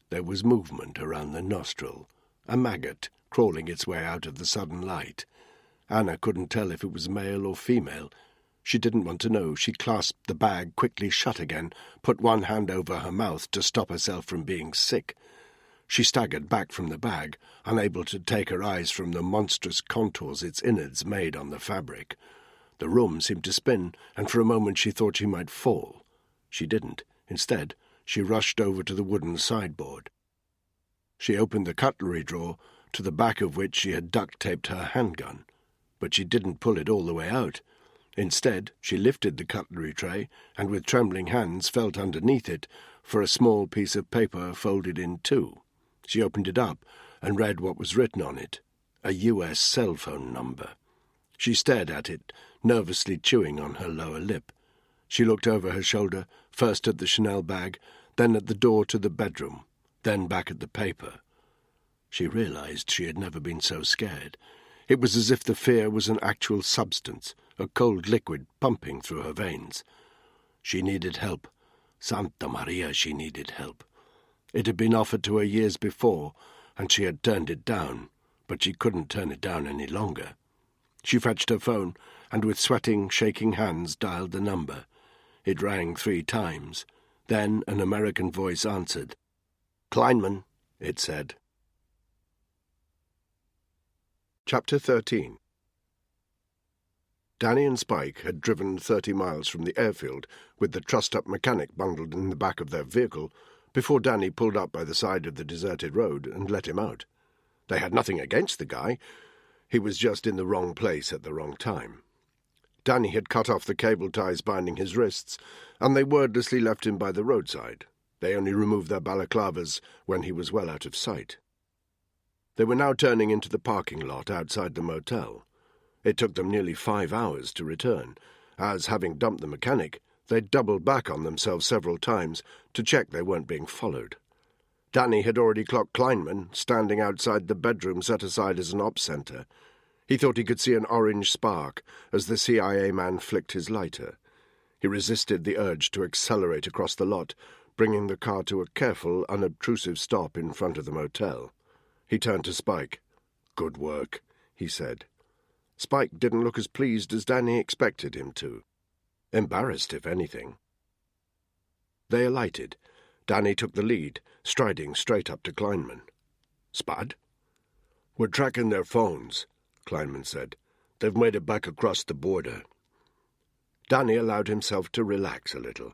There was movement around the nostril, a maggot crawling its way out of the sudden light. Anna couldn't tell if it was male or female. She didn't want to know. She clasped the bag quickly shut again, put one hand over her mouth to stop herself from being sick. She staggered back from the bag, unable to take her eyes from the monstrous contours its innards made on the fabric. The room seemed to spin, and for a moment she thought she might fall. She didn't. Instead, she rushed over to the wooden sideboard. She opened the cutlery drawer, to the back of which she had duct-taped her handgun, but she didn't pull it all the way out. Instead, she lifted the cutlery tray and with trembling hands felt underneath it for a small piece of paper folded in two. She opened it up and read what was written on it, a U.S. cell phone number. She stared at it, nervously chewing on her lower lip. She looked over her shoulder, first at the Chanel bag, then at the door to the bedroom, then back at the paper. She realized she had never been so scared. It was as if the fear was an actual substance, a cold liquid pumping through her veins. She needed help. Santa Maria, she needed help. It had been offered to her years before, and she had turned it down, but she couldn't turn it down any longer. She fetched her phone, and with sweating, shaking hands dialed the number. It rang 3 times. Then an American voice answered. "Kleinman," it said. Chapter 13. Danny and Spike had driven 30 miles from the airfield with the trussed-up mechanic bundled in the back of their vehicle before Danny pulled up by the side of the deserted road and let him out. They had nothing against the guy. He was just in the wrong place at the wrong time. Danny had cut off the cable ties binding his wrists, and they wordlessly left him by the roadside. They only removed their balaclavas when he was well out of sight. They were now turning into the parking lot outside the motel. It took them nearly 5 hours to return, as, having dumped the mechanic, they'd doubled back on themselves several times to check they weren't being followed. Danny had already clocked Kleinman standing outside the bedroom set aside as an ops center. He thought he could see an orange spark as the CIA man flicked his lighter. He resisted the urge to accelerate across the lot, bringing the car to a careful, unobtrusive stop in front of the motel. He turned to Spike. "Good work," he said. Spike didn't look as pleased as Danny expected him to. Embarrassed, if anything. They alighted. Danny took the lead, striding straight up to Kleinman. "Spud?" "We're tracking their phones," Kleinman said. "They've made it back across the border." Danny allowed himself to relax a little.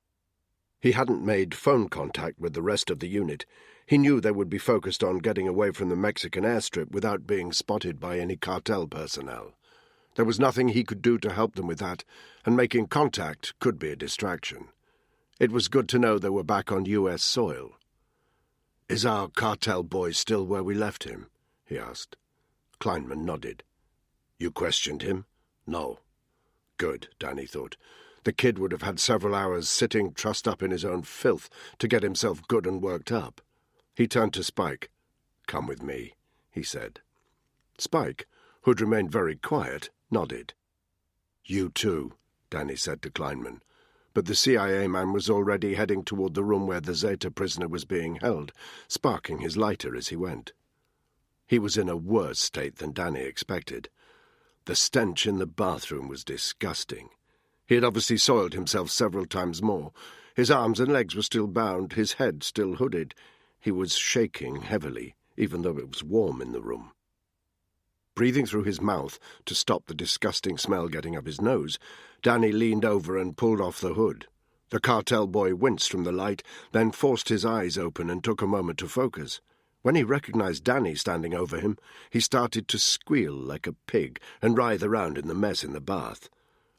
He hadn't made phone contact with the rest of the unit. He knew they would be focused on getting away from the Mexican airstrip without being spotted by any cartel personnel. There was nothing he could do to help them with that, and making contact could be a distraction. It was good to know they were back on U.S. soil. "Is our cartel boy still where we left him?" he asked. Kleinman nodded. "You questioned him?" "No." Good, Danny thought. The kid would have had several hours sitting trussed up in his own filth to get himself good and worked up. He turned to Spike. "Come with me," he said. Spike, who'd remained very quiet, nodded. "You too," Danny said to Kleinman. But the CIA man was already heading toward the room where the Zeta prisoner was being held, sparking his lighter as he went. He was in a worse state than Danny expected. The stench in the bathroom was disgusting. He had obviously soiled himself several times more. His arms and legs were still bound, his head still hooded. He was shaking heavily, even though it was warm in the room. Breathing through his mouth to stop the disgusting smell getting up his nose, Danny leaned over and pulled off the hood. The cartel boy winced from the light, then forced his eyes open and took a moment to focus. When he recognized Danny standing over him, he started to squeal like a pig and writhe around in the mess in the bath.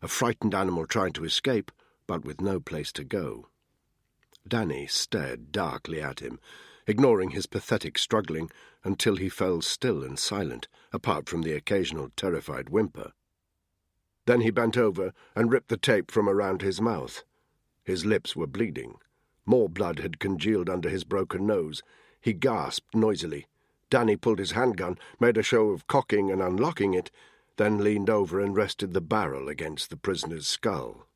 A frightened animal trying to escape, but with no place to go. Danny stared darkly at him, ignoring his pathetic struggling until he fell still and silent, apart from the occasional terrified whimper. Then he bent over and ripped the tape from around his mouth. His lips were bleeding. More blood had congealed under his broken nose. He gasped noisily. Danny pulled his handgun, made a show of cocking and unlocking it, then leaned over and rested the barrel against the prisoner's skull.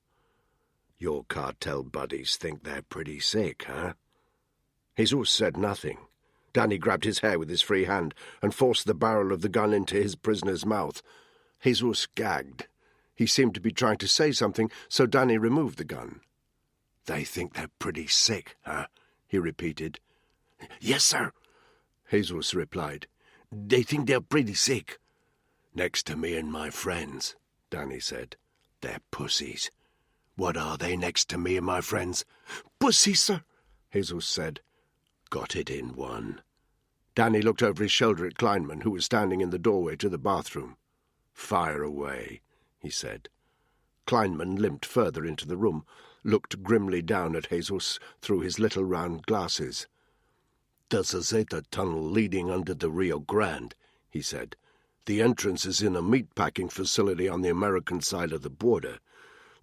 "Your cartel buddies think they're pretty sick, huh?" Jesus said nothing. Danny grabbed his hair with his free hand and forced the barrel of the gun into his prisoner's mouth. Jesus gagged. He seemed to be trying to say something, so Danny removed the gun. "They think they're pretty sick, huh?" he repeated. "Yes, sir," Jesus replied. "They think they're pretty sick." "Next to me and my friends," Danny said. "They're pussies." "What are they next to me and my friends?" "Pussies, sir," Jesus said. "Got it in one." Danny looked over his shoulder at Kleinman, who was standing in the doorway to the bathroom. "Fire away," he said. Kleinman limped further into the room, looked grimly down at Jesus through his little round glasses. "There's a Zeta tunnel leading under the Rio Grande," he said. "The entrance is in a meat-packing facility on the American side of the border.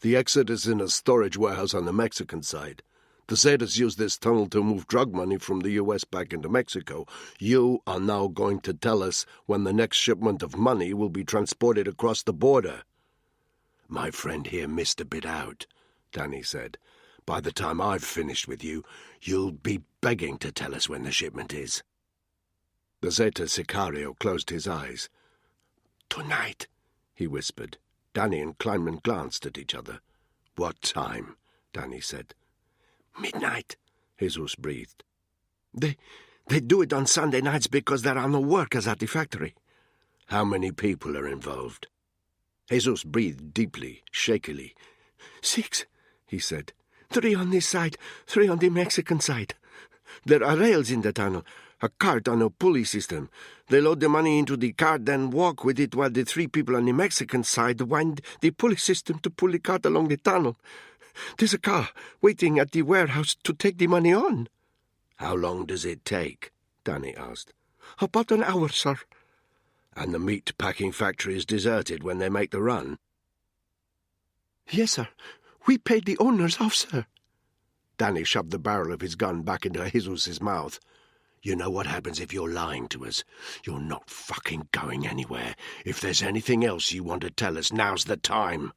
The exit is in a storage warehouse on the Mexican side. The Zetas use this tunnel to move drug money from the U.S. back into Mexico. You are now going to tell us when the next shipment of money will be transported across the border." "My friend here missed a bit out," Danny said. "By the time I've finished with you, you'll be begging to tell us when the shipment is." The Zeta Sicario closed his eyes. "Tonight," he whispered. Danny and Kleinman glanced at each other. "What time?" Danny said. "Midnight," Jesus breathed. They do it on Sunday nights because there are no workers at the factory." "How many people are involved?" Jesus breathed deeply, shakily. 6, he said. 3 on this side, 3 on the Mexican side. There are rails in the tunnel, a cart on a pulley system. They load the money into the cart, then walk with it while the 3 people on the Mexican side wind the pulley system to pull the cart along the tunnel. There's a car waiting at the warehouse to take the money on." "How long does it take?" Danny asked. "About an hour, sir." "And the meat-packing factory is deserted when they make the run?" "Yes, sir. We paid the owners off, sir." Danny shoved the barrel of his gun back into Jesus' mouth. You know what happens if you're lying to us. You're not fucking going anywhere. If there's anything else you want to tell us, now's the time."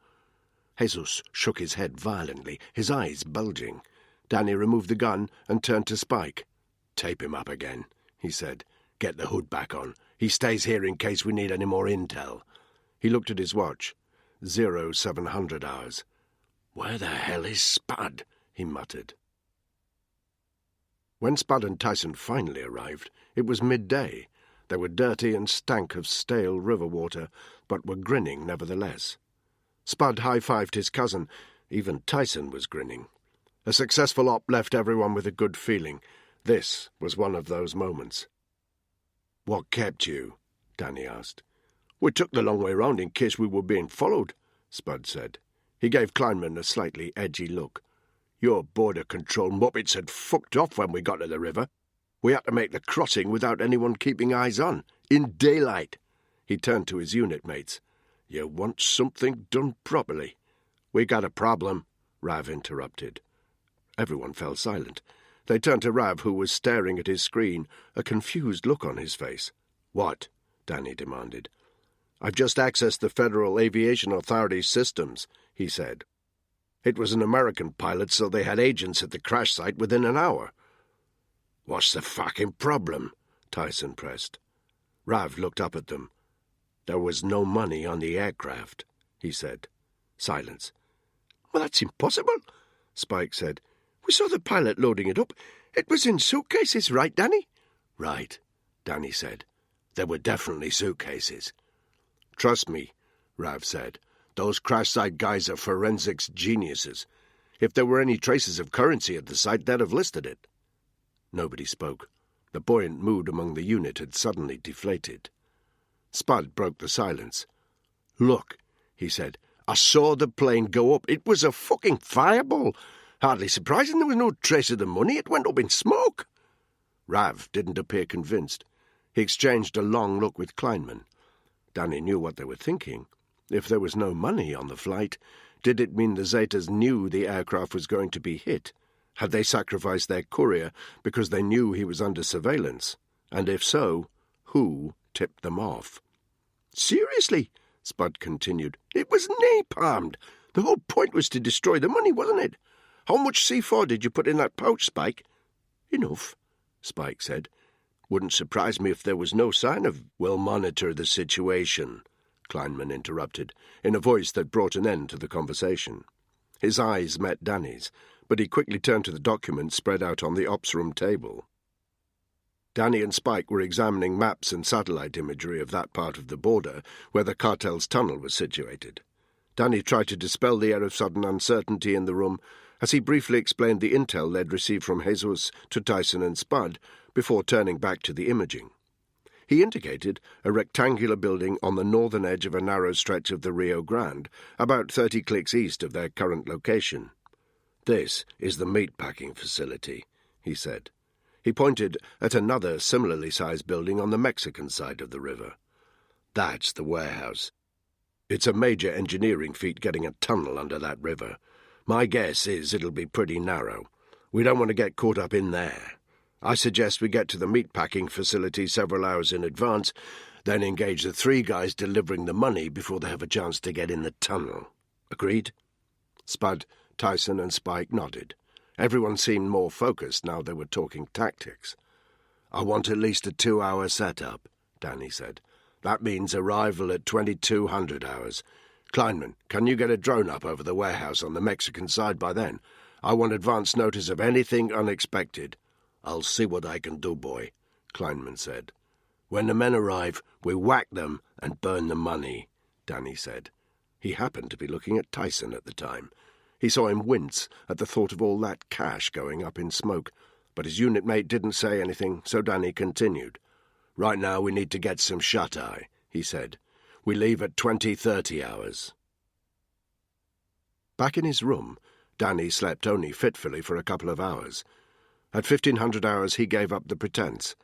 Jesus shook his head violently, his eyes bulging. Danny removed the gun and turned to Spike. "Tape him up again," he said. "Get the hood back on. He stays here in case we need any more intel." He looked at his watch. 0700 hours. "Where the hell is Spud?" he muttered. When Spud and Tyson finally arrived, it was midday. They were dirty and stank of stale river water, but were grinning nevertheless. Spud high-fived his cousin. Even Tyson was grinning. A successful op left everyone with a good feeling. This was one of those moments. "What kept you?" Danny asked. "We took the long way round in case we were being followed," Spud said. He gave Kleinman a slightly edgy look. "Your border control muppets had fucked off when we got to the river. We had to make the crossing without anyone keeping eyes on, in daylight." He turned to his unit mates. "You want something done properly." "We got a problem," Rav interrupted. Everyone fell silent. They turned to Rav, who was staring at his screen, a confused look on his face. "What?" Danny demanded. "I've just accessed the Federal Aviation Authority's systems," he said. "It was an American pilot, so they had agents at the crash site within an hour." "What's the fucking problem?" Tyson pressed. Rav looked up at them. "There was no money on the aircraft," he said. Silence. "Well, that's impossible," Spike said. "We saw the pilot loading it up. It was in suitcases, right, Danny?" "Right," Danny said. "There were definitely suitcases." "Trust me," Rav said. "Those crash site guys are forensics geniuses. If there were any traces of currency at the site, they'd have listed it." Nobody spoke. The buoyant mood among the unit had suddenly deflated. Spud broke the silence. "Look," he said. "I saw the plane go up. It was a fucking fireball. Hardly surprising there was no trace of the money. It went up in smoke." Rav didn't appear convinced. He exchanged a long look with Kleinman. Danny knew what they were thinking. If there was no money on the flight, did it mean the Zetas knew the aircraft was going to be hit? Had they sacrificed their courier because they knew he was under surveillance? And if so, who tipped them off? "Seriously," Spud continued, "it was napalmed. The whole point was to destroy the money, wasn't it? How much C4 did you put in that pouch, Spike?" "Enough," Spike said. "Wouldn't surprise me if there was no sign of—" "We'll monitor the situation," Kleinman interrupted, in a voice that brought an end to the conversation. His eyes met Danny's, but he quickly turned to the documents spread out on the ops room table. Danny and Spike were examining maps and satellite imagery of that part of the border where the cartel's tunnel was situated. Danny tried to dispel the air of sudden uncertainty in the room as he briefly explained the intel they'd received from Jesus to Tyson and Spud before turning back to the imaging. He indicated a rectangular building on the northern edge of a narrow stretch of the Rio Grande, about 30 clicks east of their current location. "This is the meatpacking facility," he said. He pointed at another similarly sized building on the Mexican side of the river. "That's the warehouse. It's a major engineering feat getting a tunnel under that river. My guess is it'll be pretty narrow. We don't want to get caught up in there. I suggest we get to the meatpacking facility several hours in advance, then engage the 3 guys delivering the money before they have a chance to get in the tunnel. Agreed?" Spud, Tyson, and Spike nodded. Everyone seemed more focused now they were talking tactics. "I want at least a 2-hour setup," Danny said. "That means arrival at 2200 hours. Kleinman, can you get a drone up over the warehouse on the Mexican side by then? I want advance notice of anything unexpected." "I'll see what I can do, boy," Kleinman said. "When the men arrive, we whack them and burn the money," Danny said. He happened to be looking at Tyson at the time. He saw him wince at the thought of all that cash going up in smoke, but his unit mate didn't say anything, so Danny continued. "Right now we need to get some shut-eye," he said. "We leave at 20:30 hours." Back in his room, Danny slept only fitfully for a couple of hours. At 1500 hours he gave up the pretense.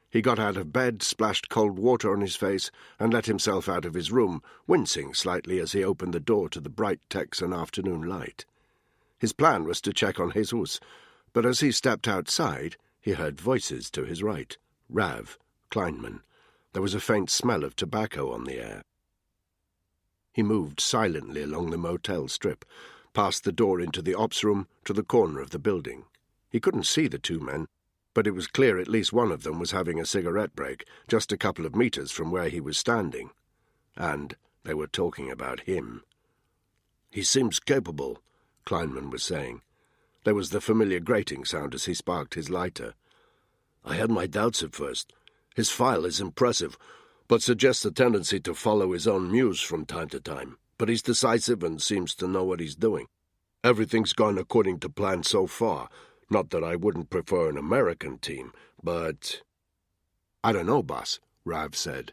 He got out of bed, splashed cold water on his face, and let himself out of his room, wincing slightly as he opened the door to the bright Texan afternoon light. His plan was to check on Jesus, but as he stepped outside, He heard voices to his right. Rav, Kleinman. There was a faint smell of tobacco on the air. He moved silently along the motel strip, past the door into the ops room to the corner of the building. He couldn't see the two men, but it was clear at least one of them was having a cigarette break just a couple of meters from where he was standing. And they were talking about him. "He seems capable," Kleinman was saying. There was the familiar grating sound as he sparked his lighter. "I had my doubts at first. His file is impressive, but suggests a tendency to follow his own muse from time to time. But he's decisive and seems to know what he's doing. Everything's gone according to plan so far. Not that I wouldn't prefer an American team, but—" "I don't know, boss," Rav said.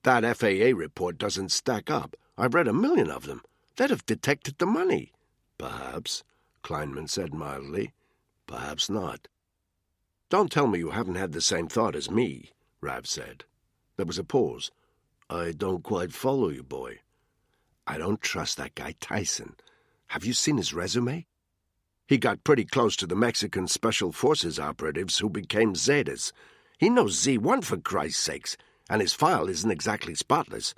"That FAA report doesn't stack up. I've read 1,000,000 of them. They'd have detected the money." "Perhaps," Kleinman said mildly. "Perhaps not." "Don't tell me you haven't had the same thought as me," Rav said. There was a pause. "I don't quite follow you, boy." "I don't trust that guy Tyson. Have you seen his resume? He got pretty close to the Mexican Special Forces operatives who became Zetas. He knows Z1 for Christ's sakes, and his file isn't exactly spotless.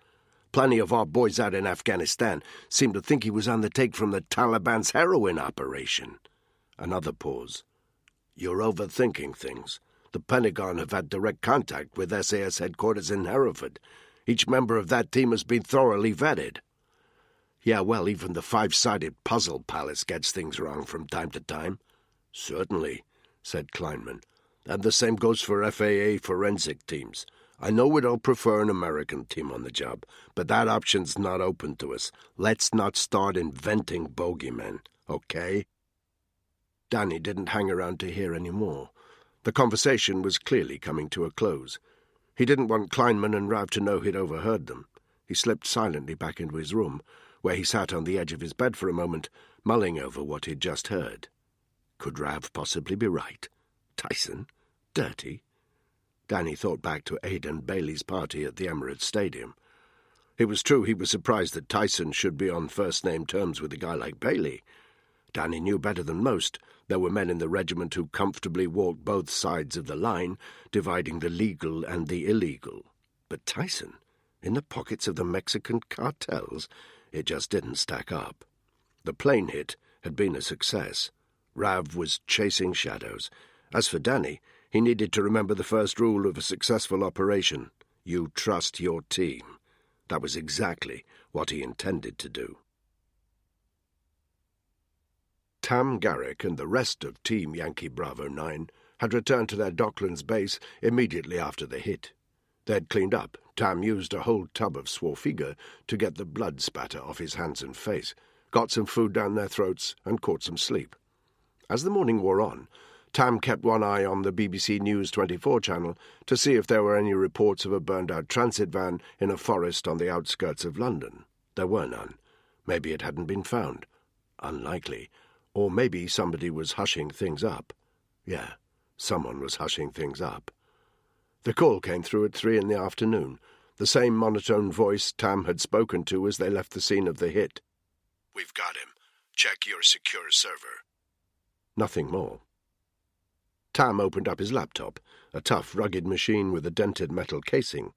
Plenty of our boys out in Afghanistan seem to think he was on the take from the Taliban's heroin operation." Another pause. "You're overthinking things. The Pentagon have had direct contact with SAS headquarters in Hereford. Each member of that team has been thoroughly vetted." "Yeah, well, even the five-sided puzzle palace gets things wrong from time to time." "Certainly," said Kleinman. "And the same goes for FAA forensic teams. I know we'd all prefer an American team on the job, but that option's not open to us. Let's not start inventing bogeymen, okay?" Danny didn't hang around to hear any more. The conversation was clearly coming to a close. He didn't want Kleinman and Rav to know he'd overheard them. He slipped silently back into his room, where he sat on the edge of his bed for a moment, mulling over what he'd just heard. Could Rav possibly be right? Tyson? Dirty? Danny thought back to Aidan Bailey's party at the Emirates Stadium. It was true he was surprised that Tyson should be on first-name terms with a guy like Bailey. Danny knew better than most there were men in the regiment who comfortably walked both sides of the line, dividing the legal and the illegal. But Tyson, in the pockets of the Mexican cartels, it just didn't stack up. The plane hit had been a success. Rav was chasing shadows. As for Danny, he needed to remember the first rule of a successful operation. You trust your team. That was exactly what he intended to do. Tam Garrick and the rest of Team Yankee Bravo 9 had returned to their Docklands base immediately after the hit. They'd cleaned up. Tam used a whole tub of Swarfiga to get the blood spatter off his hands and face, got some food down their throats, and caught some sleep. As the morning wore on, Tam kept one eye on the BBC News 24 channel to see if there were any reports of a burned-out transit van in a forest on the outskirts of London. There were none. Maybe it hadn't been found. Unlikely. Or maybe somebody was hushing things up. Yeah, someone was hushing things up. The call came through at 3 in the afternoon, the same monotone voice Tam had spoken to as they left the scene of the hit. "We've got him. Check your secure server." Nothing more. Tam opened up his laptop, a tough, rugged machine with a dented metal casing.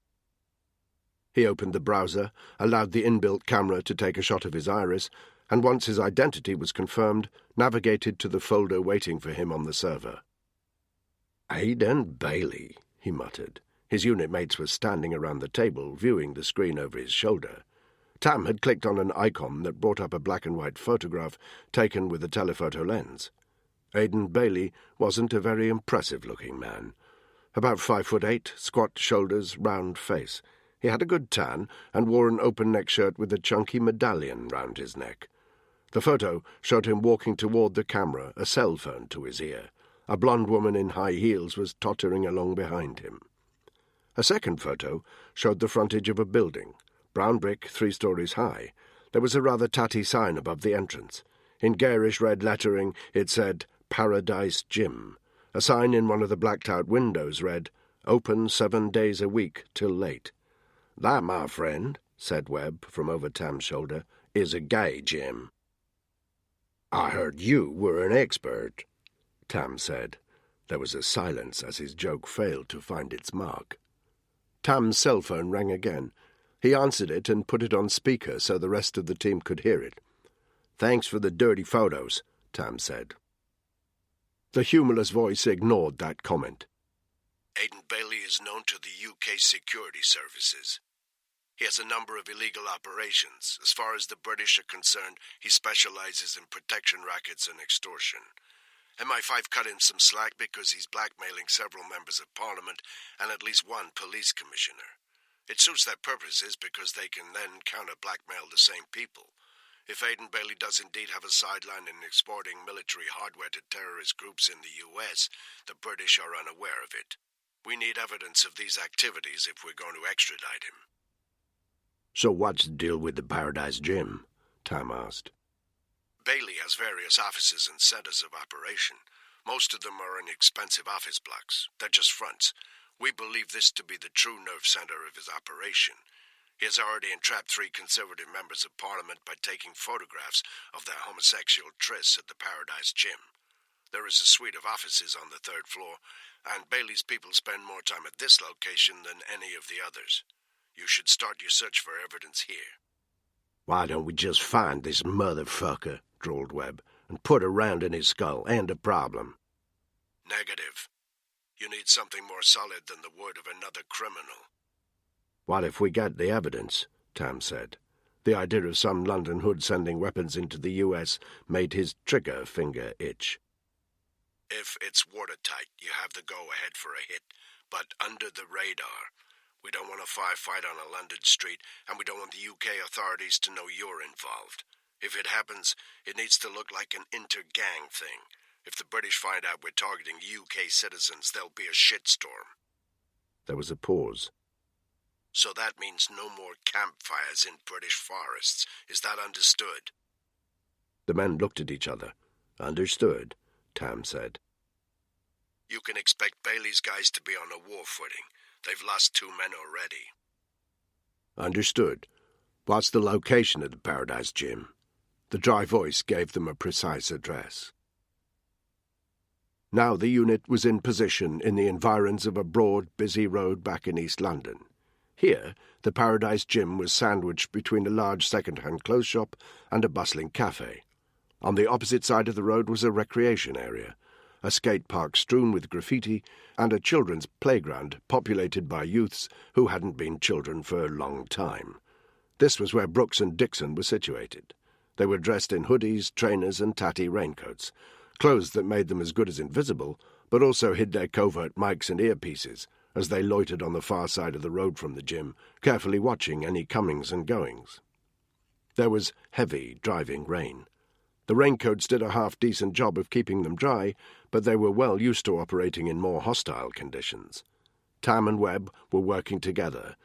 He opened the browser, allowed the inbuilt camera to take a shot of his iris, and once his identity was confirmed, navigated to the folder waiting for him on the server. "Aidan Bailey," he muttered. His unit mates were standing around the table, viewing the screen over his shoulder. Tam had clicked on an icon that brought up a black-and-white photograph taken with a telephoto lens. Aidan Bailey wasn't a very impressive-looking man. About 5'8", squat shoulders, round face. He had a good tan and wore an open-neck shirt with a chunky medallion round his neck. The photo showed him walking toward the camera, a cell phone to his ear. A blonde woman in high heels was tottering along behind him. A second photo showed the frontage of a building, brown brick, 3 stories high. There was a rather tatty sign above the entrance. In garish red lettering it said, Paradise Gym. A sign in one of the blacked-out windows read, Open 7 days a week till late. "That, my friend," said Webb from over Tam's shoulder, "is a gay gym." "I heard you were an expert," Tam said. There was a silence as his joke failed to find its mark. Tam's cell phone rang again. He answered it and put it on speaker so the rest of the team could hear it. "Thanks for the dirty photos," Tam said. The humourless voice ignored that comment. Aidan Bailey is known to the UK security services. He has a number of illegal operations. As far as the British are concerned, he specializes in protection rackets and extortion. MI5 cut him some slack because he's blackmailing several members of Parliament and at least one police commissioner. It suits their purposes because they can then counter-blackmail the same people. If Aidan Bailey does indeed have a sideline in exporting military hardware to terrorist groups in the US, the British are unaware of it. We need evidence of these activities if we're going to extradite him. "So what's the deal with the Paradise Gym?" Tam asked. Bailey has various offices and centers of operation. Most of them are in expensive office blocks. They're just fronts. We believe this to be the true nerve center of his operation. He has already entrapped 3 Conservative members of Parliament by taking photographs of their homosexual trysts at the Paradise Gym. There is a suite of offices on the 3rd floor, and Bailey's people spend more time at this location than any of the others. You should start your search for evidence here. "Why don't we just find this motherfucker," drawled Webb, "and put a round in his skull? End of problem." Negative. You need something more solid than the word of another criminal. "What if we get the evidence?" Tam said. The idea of some London hood sending weapons into the US made his trigger finger itch. If it's watertight, you have the go-ahead for a hit, but under the radar. We don't want a firefight on a London street, and we don't want the UK authorities to know you're involved. If it happens, it needs to look like an inter-gang thing. If the British find out we're targeting UK citizens, there'll be a shitstorm. There was a pause. So that means no more campfires in British forests. Is that understood? The men looked at each other. "Understood," Tam said. You can expect Bailey's guys to be on a war footing. They've lost 2 men already. "Understood. What's the location of the Paradise Gym?" The dry voice gave them a precise address. Now the unit was in position in the environs of a broad, busy road back in East London. Here, the Paradise Gym was sandwiched between a large second-hand clothes shop and a bustling cafe. On the opposite side of the road was a recreation area, a skate park strewn with graffiti, and a children's playground populated by youths who hadn't been children for a long time. This was where Brooks and Dixon were situated. They were dressed in hoodies, trainers, and tatty raincoats, clothes that made them as good as invisible, but also hid their covert mics and earpieces as they loitered on the far side of the road from the gym, carefully watching any comings and goings. There was heavy, driving rain. The raincoats did a half-decent job of keeping them dry, but they were well used to operating in more hostile conditions. Tam and Webb were working together.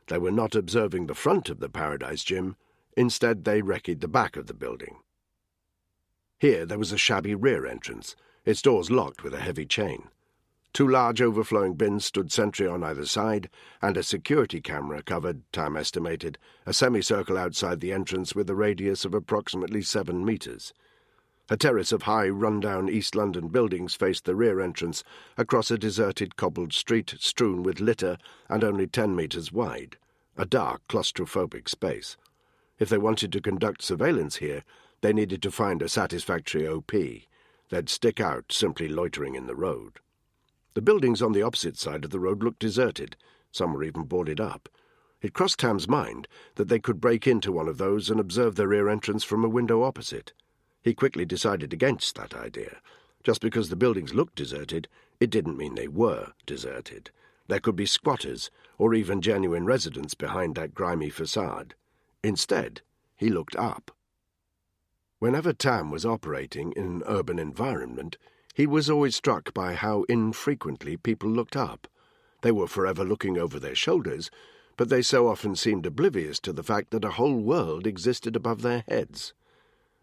They were not observing the front of the Paradise Gym. Instead, they recce'd the back of the building. Here there was a shabby rear entrance, its doors locked with a heavy chain. 2 large overflowing bins stood sentry on either side, and a security camera covered, Tam estimated, a semicircle outside the entrance with a radius of approximately 7 metres. A terrace of high, run-down East London buildings faced the rear entrance across a deserted cobbled street strewn with litter and only 10 metres wide, a dark, claustrophobic space. If they wanted to conduct surveillance here, they needed to find a satisfactory OP. They'd stick out simply loitering in the road. The buildings on the opposite side of the road looked deserted. Some were even boarded up. It crossed Tam's mind that they could break into one of those and observe the rear entrance from a window opposite. He quickly decided against that idea. Just because the buildings looked deserted, it didn't mean they were deserted. There could be squatters, or even genuine residents behind that grimy facade. Instead, he looked up. Whenever Tam was operating in an urban environment, he was always struck by how infrequently people looked up. They were forever looking over their shoulders, but they so often seemed oblivious to the fact that a whole world existed above their heads.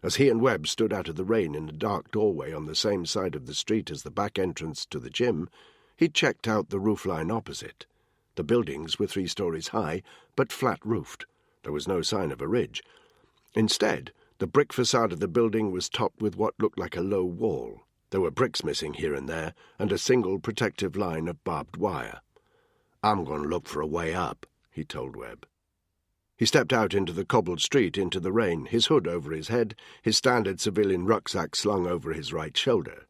As he and Webb stood out of the rain in a dark doorway on the same side of the street as the back entrance to the gym, he checked out the roofline opposite. The buildings were 3 stories high, but flat-roofed. There was no sign of a ridge. Instead, the brick facade of the building was topped with what looked like a low wall. There were bricks missing here and there, and a single protective line of barbed wire. "I'm going to look for a way up," he told Webb. He stepped out into the cobbled street into the rain, his hood over his head, his standard civilian rucksack slung over his right shoulder.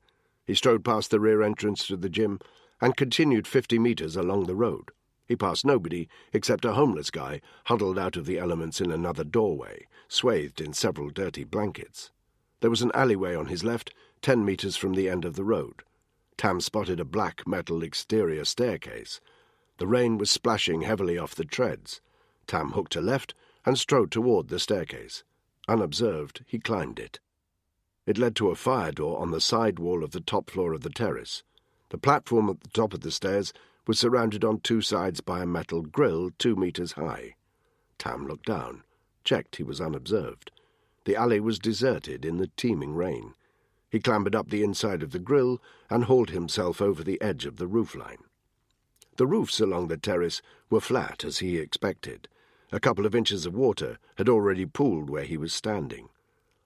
He strode past the rear entrance to the gym and continued 50 metres along the road. He passed nobody except a homeless guy huddled out of the elements in another doorway, swathed in several dirty blankets. There was an alleyway on his left, 10 metres from the end of the road. Tam spotted a black metal exterior staircase. The rain was splashing heavily off the treads. Tam hooked a left and strode toward the staircase. Unobserved, he climbed it. It led to a fire door on the side wall of the top floor of the terrace. The platform at the top of the stairs was surrounded on two sides by a metal grille 2 metres high. Tam looked down, checked he was unobserved. The alley was deserted in the teeming rain. He clambered up the inside of the grille and hauled himself over the edge of the roofline. The roofs along the terrace were flat, as he expected. A couple of inches of water had already pooled where he was standing.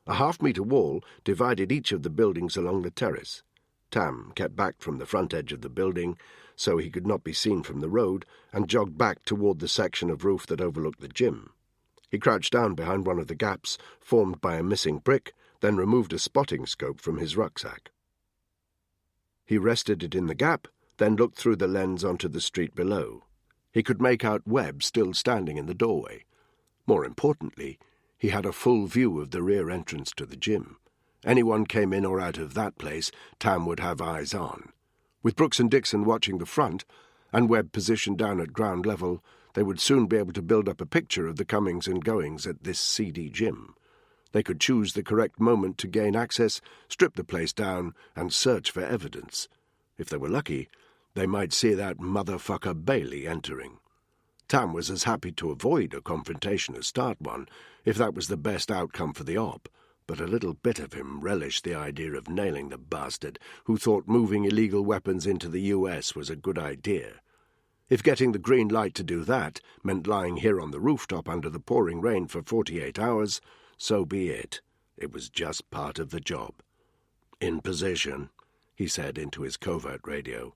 A half-metre wall divided each of the buildings along the terrace. Tam kept back from the front edge of the building so he could not be seen from the road and jogged back toward the section of roof that overlooked the gym. He crouched down behind one of the gaps formed by a missing brick, then removed a spotting scope from his rucksack. He rested it in the gap, then looked through the lens onto the street below. He could make out Webb still standing in the doorway. More importantly, he had a full view of the rear entrance to the gym. Anyone came in or out of that place, Tam would have eyes on. With Brooks and Dixon watching the front, and Webb positioned down at ground level, they would soon be able to build up a picture of the comings and goings at this seedy gym. They could choose the correct moment to gain access, strip the place down, and search for evidence. If they were lucky, they might see that motherfucker Bailey entering. Tam was as happy to avoid a confrontation as start one, if that was the best outcome for the op, but a little bit of him relished the idea of nailing the bastard who thought moving illegal weapons into the US was a good idea. If getting the green light to do that meant lying here on the rooftop under the pouring rain for 48 hours, so be it. It was just part of the job. "In position," he said into his covert radio.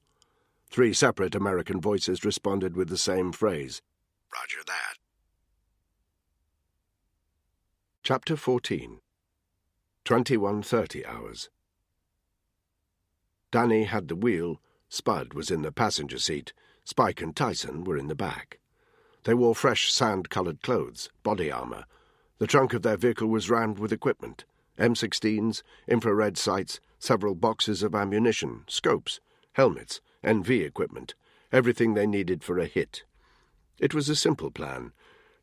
3 separate American voices responded with the same phrase. Roger that. Chapter 14. 21:30 hours. Danny had the wheel, Spud was in the passenger seat, Spike and Tyson were in the back. They wore fresh sand-coloured clothes, body armour. The trunk of their vehicle was rammed with equipment, M16s, infrared sights, several boxes of ammunition, scopes, helmets, NV equipment, everything they needed for a hit. It was a simple plan.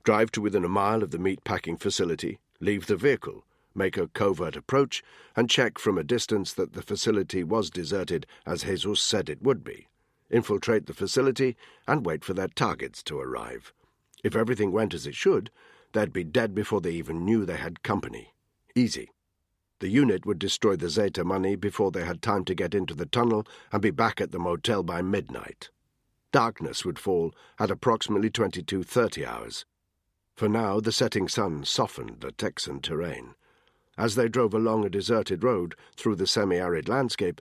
Drive to within a mile of the meat-packing facility, leave the vehicle, make a covert approach, and check from a distance that the facility was deserted as Jesus said it would be. Infiltrate the facility and wait for their targets to arrive. If everything went as it should, they'd be dead before they even knew they had company. Easy. The unit would destroy the Zeta money before they had time to get into the tunnel and be back at the motel by midnight. Darkness would fall at approximately 22:30 hours. For now, the setting sun softened the Texan terrain. As they drove along a deserted road through the semi-arid landscape,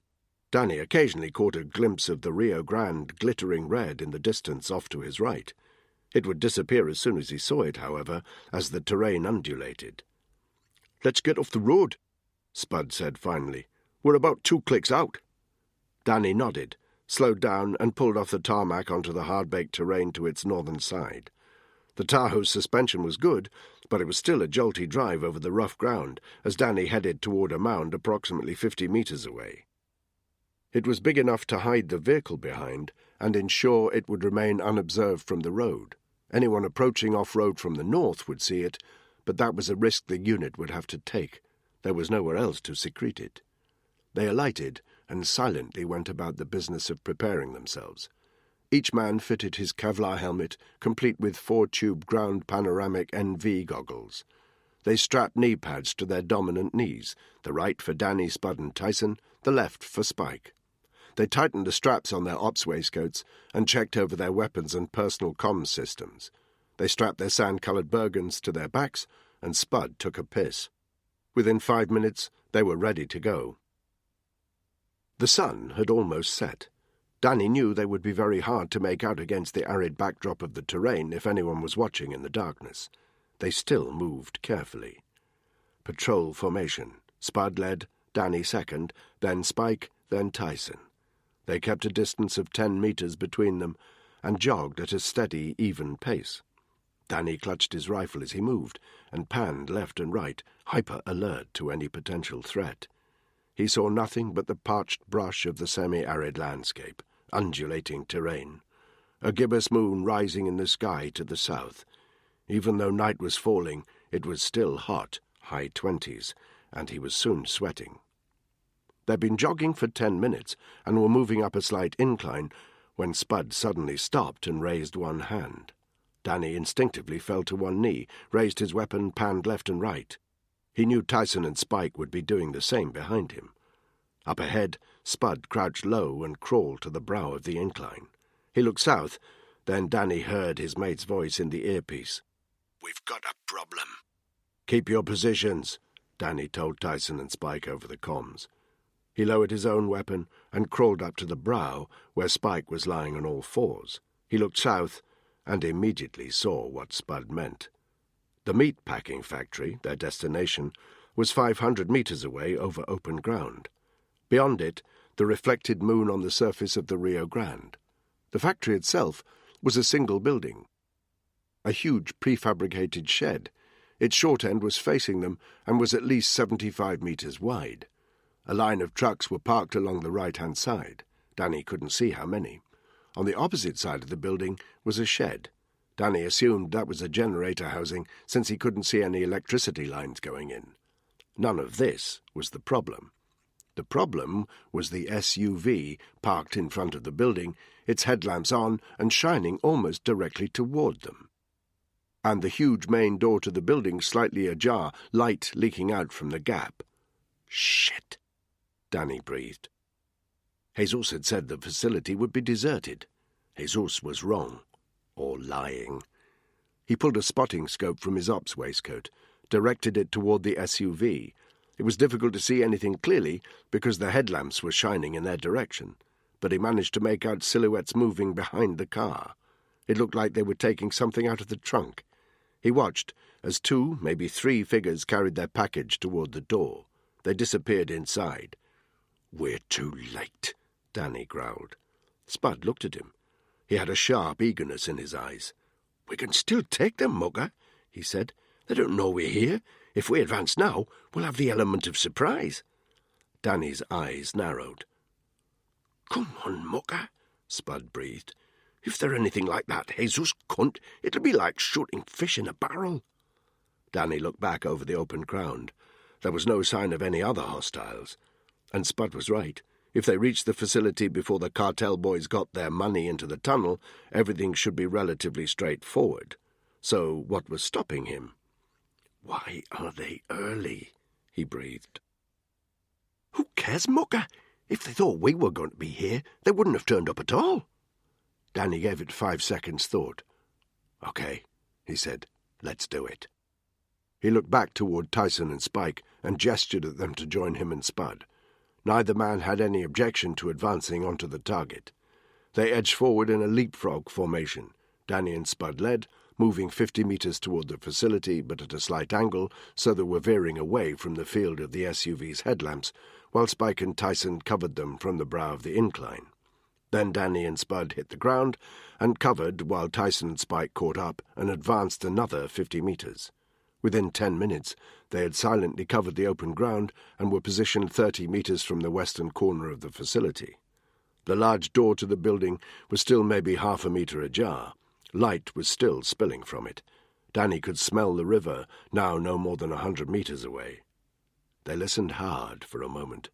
Danny occasionally caught a glimpse of the Rio Grande glittering red in the distance off to his right. It would disappear as soon as he saw it, however, as the terrain undulated. "Let's get off the road," Spud said finally. "We're about 2 clicks out." Danny nodded, slowed down and pulled off the tarmac onto the hard-baked terrain to its northern side. The Tahoe's suspension was good, but it was still a jolty drive over the rough ground as Danny headed toward a mound approximately 50 metres away. It was big enough to hide the vehicle behind and ensure it would remain unobserved from the road. Anyone approaching off-road from the north would see it, but that was a risk the unit would have to take. There was nowhere else to secrete it. They alighted and silently went about the business of preparing themselves. Each man fitted his Kevlar helmet, complete with 4-tube ground panoramic NV goggles. They strapped knee pads to their dominant knees, the right for Danny, Spud and Tyson, the left for Spike. They tightened the straps on their ops waistcoats and checked over their weapons and personal comms systems. They strapped their sand-coloured Bergens to their backs, and Spud took a piss. Within 5 minutes, they were ready to go. The sun had almost set. Danny knew they would be very hard to make out against the arid backdrop of the terrain if anyone was watching in the darkness. They still moved carefully. Patrol formation. Spud led, Danny second, then Spike, then Tyson. They kept a distance of 10 meters between them and jogged at a steady, even pace. Danny clutched his rifle as he moved and panned left and right, hyper-alert to any potential threat. He saw nothing but the parched brush of the semi-arid landscape, undulating terrain, a gibbous moon rising in the sky to the south. Even though night was falling, it was still hot, high 20s, and he was soon sweating. They'd been jogging for 10 minutes and were moving up a slight incline when Spud suddenly stopped and raised one hand. Danny instinctively fell to one knee, raised his weapon, panned left and right. He knew Tyson and Spike would be doing the same behind him. Up ahead, Spud crouched low and crawled to the brow of the incline. He looked south, then Danny heard his mate's voice in the earpiece. "We've got a problem." "Keep your positions," Danny told Tyson and Spike over the comms. He lowered his own weapon and crawled up to the brow, where Spike was lying on all fours. He looked south and immediately saw what Spud meant. The meat-packing factory, their destination, was 500 meters away over open ground. Beyond it, the reflected moon on the surface of the Rio Grande. The factory itself was a single building, a huge prefabricated shed. Its short end was facing them and was at least 75 meters wide. A line of trucks were parked along the right-hand side. Danny couldn't see how many. On the opposite side of the building was a shed. Danny assumed that was a generator housing, since he couldn't see any electricity lines going in. None of this was the problem. The problem was the SUV parked in front of the building, its headlamps on and shining almost directly toward them. And the huge main door to the building slightly ajar, light leaking out from the gap. "Shit," Danny breathed. Jesus had said the facility would be deserted. Jesus was wrong. Or lying. He pulled a spotting scope from his ops waistcoat, directed it toward the SUV. It was difficult to see anything clearly because the headlamps were shining in their direction, but he managed to make out silhouettes moving behind the car. It looked like they were taking something out of the trunk. He watched as 2, maybe 3 figures carried their package toward the door. They disappeared inside. "We're too late," Danny growled. Spud looked at him. He had a sharp eagerness in his eyes. "We can still take them, Mugger," he said. "They don't know we're here. If we advance now, we'll have the element of surprise." Danny's eyes narrowed. "Come on, Mugger," Spud breathed. "If they're anything like that Jesus cunt, it'll be like shooting fish in a barrel." Danny looked back over the open ground. There was no sign of any other hostiles. And Spud was right. If they reached the facility before the cartel boys got their money into the tunnel, everything should be relatively straightforward. So what was stopping him? "Why are they early?" he breathed. "Who cares, Mucker? If they thought we were going to be here, they wouldn't have turned up at all." Danny gave it 5 seconds' thought. "Okay," he said. "Let's do it." He looked back toward Tyson and Spike and gestured at them to join him and Spud. Neither man had any objection to advancing onto the target. They edged forward in a leapfrog formation. Danny and Spud led, moving 50 meters toward the facility, but at a slight angle, so they were veering away from the field of the SUV's headlamps, while Spike and Tyson covered them from the brow of the incline. Then Danny and Spud hit the ground and covered while Tyson and Spike caught up and advanced another 50 meters. Within 10 minutes, they had silently covered the open ground and were positioned 30 meters from the western corner of the facility. The large door to the building was still maybe half a meter ajar. Light was still spilling from it. Danny could smell the river, now no more than 100 meters away. They listened hard for a moment.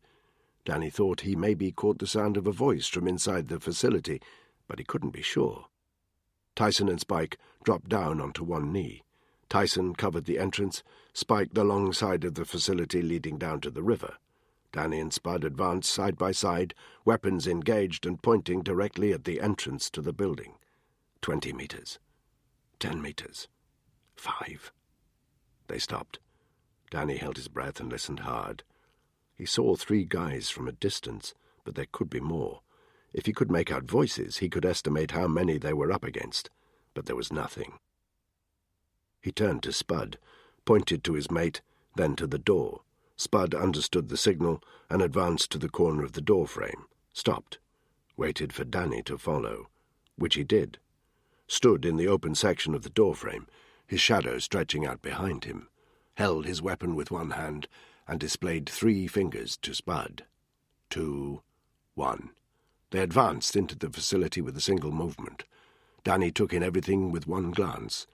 Danny thought he maybe caught the sound of a voice from inside the facility, but he couldn't be sure. Tyson and Spike dropped down onto one knee. Tyson covered the entrance, Spike the long side of the facility leading down to the river. Danny and Spud advanced side by side, weapons engaged and pointing directly at the entrance to the building. 20 meters. 10 meters. 5. They stopped. Danny held his breath and listened hard. He saw 3 guys from a distance, but there could be more. If he could make out voices, he could estimate how many they were up against, but there was nothing. He turned to Spud, pointed to his mate, then to the door. Spud understood the signal and advanced to the corner of the door frame, stopped, waited for Danny to follow, which he did, stood in the open section of the door frame, his shadow stretching out behind him, held his weapon with one hand, and displayed 3 fingers to Spud. 2, 1. They advanced into the facility with a single movement. Danny took in everything with one glance.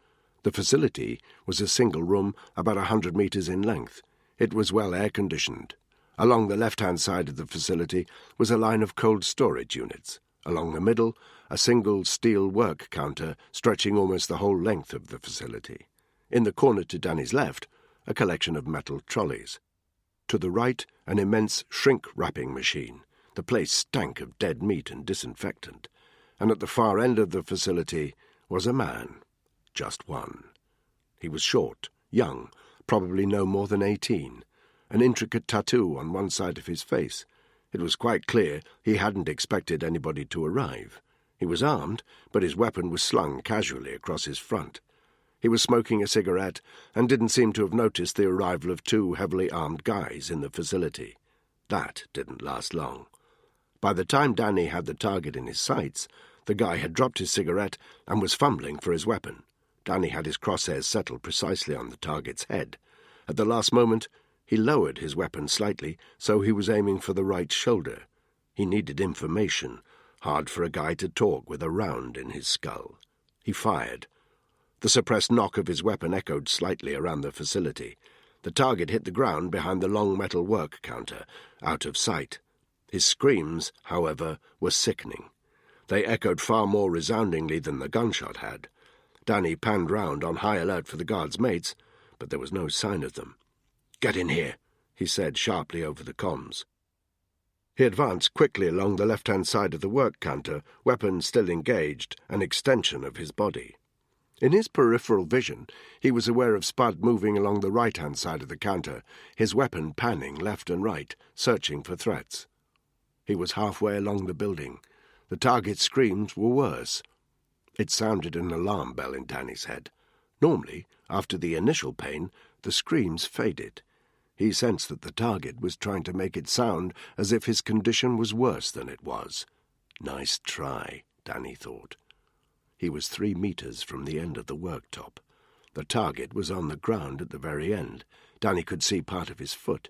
The facility was a single room about 100 meters in length. It was well air-conditioned. Along the left-hand side of the facility was a line of cold storage units. Along the middle, a single steel work counter stretching almost the whole length of the facility. In the corner to Danny's left, a collection of metal trolleys. To the right, an immense shrink-wrapping machine. The place stank of dead meat and disinfectant. And at the far end of the facility was a man. Just one. He was short, young, probably no more than 18. An intricate tattoo on one side of his face. It was quite clear he hadn't expected anybody to arrive. He was armed, but his weapon was slung casually across his front. He was smoking a cigarette and didn't seem to have noticed the arrival of 2 heavily armed guys in the facility. That didn't last long. By the time Danny had the target in his sights, the guy had dropped his cigarette and was fumbling for his weapon. Danny had his crosshairs settled precisely on the target's head. At the last moment, he lowered his weapon slightly, so he was aiming for the right shoulder. He needed information. Hard for a guy to talk with a round in his skull. He fired. The suppressed knock of his weapon echoed slightly around the facility. The target hit the ground behind the long metal work counter, out of sight. His screams, however, were sickening. They echoed far more resoundingly than the gunshot had. Danny panned round on high alert for the guards' mates, but there was no sign of them. "Get in here," he said sharply over the comms. He advanced quickly along the left-hand side of the work counter, weapon still engaged, an extension of his body. In his peripheral vision, he was aware of Spud moving along the right-hand side of the counter, his weapon panning left and right, searching for threats. He was halfway along the building. The target's screams were worse. It sounded an alarm bell in Danny's head. Normally, after the initial pain, the screams faded. He sensed that the target was trying to make it sound as if his condition was worse than it was. Nice try, Danny thought. He was 3 meters from the end of the worktop. The target was on the ground at the very end. Danny could see part of his foot.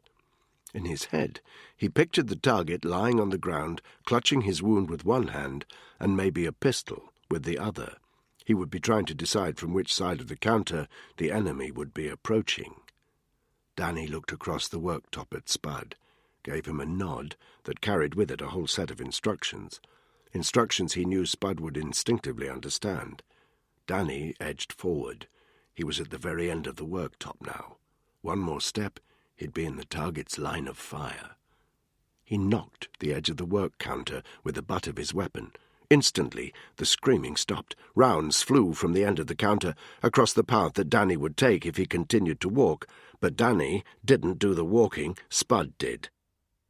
In his head, he pictured the target lying on the ground, clutching his wound with one hand, and maybe a pistol with the other. He would be trying to decide from which side of the counter the enemy would be approaching. Danny looked across the worktop at Spud, gave him a nod that carried with it a whole set of instructions. Instructions he knew Spud would instinctively understand. Danny edged forward. He was at the very end of the worktop now. One more step, he'd be in the target's line of fire. He knocked the edge of the work counter with the butt of his weapon. Instantly, the screaming stopped. Rounds flew from the end of the counter across the path that Danny would take if he continued to walk, but Danny didn't do the walking, Spud did.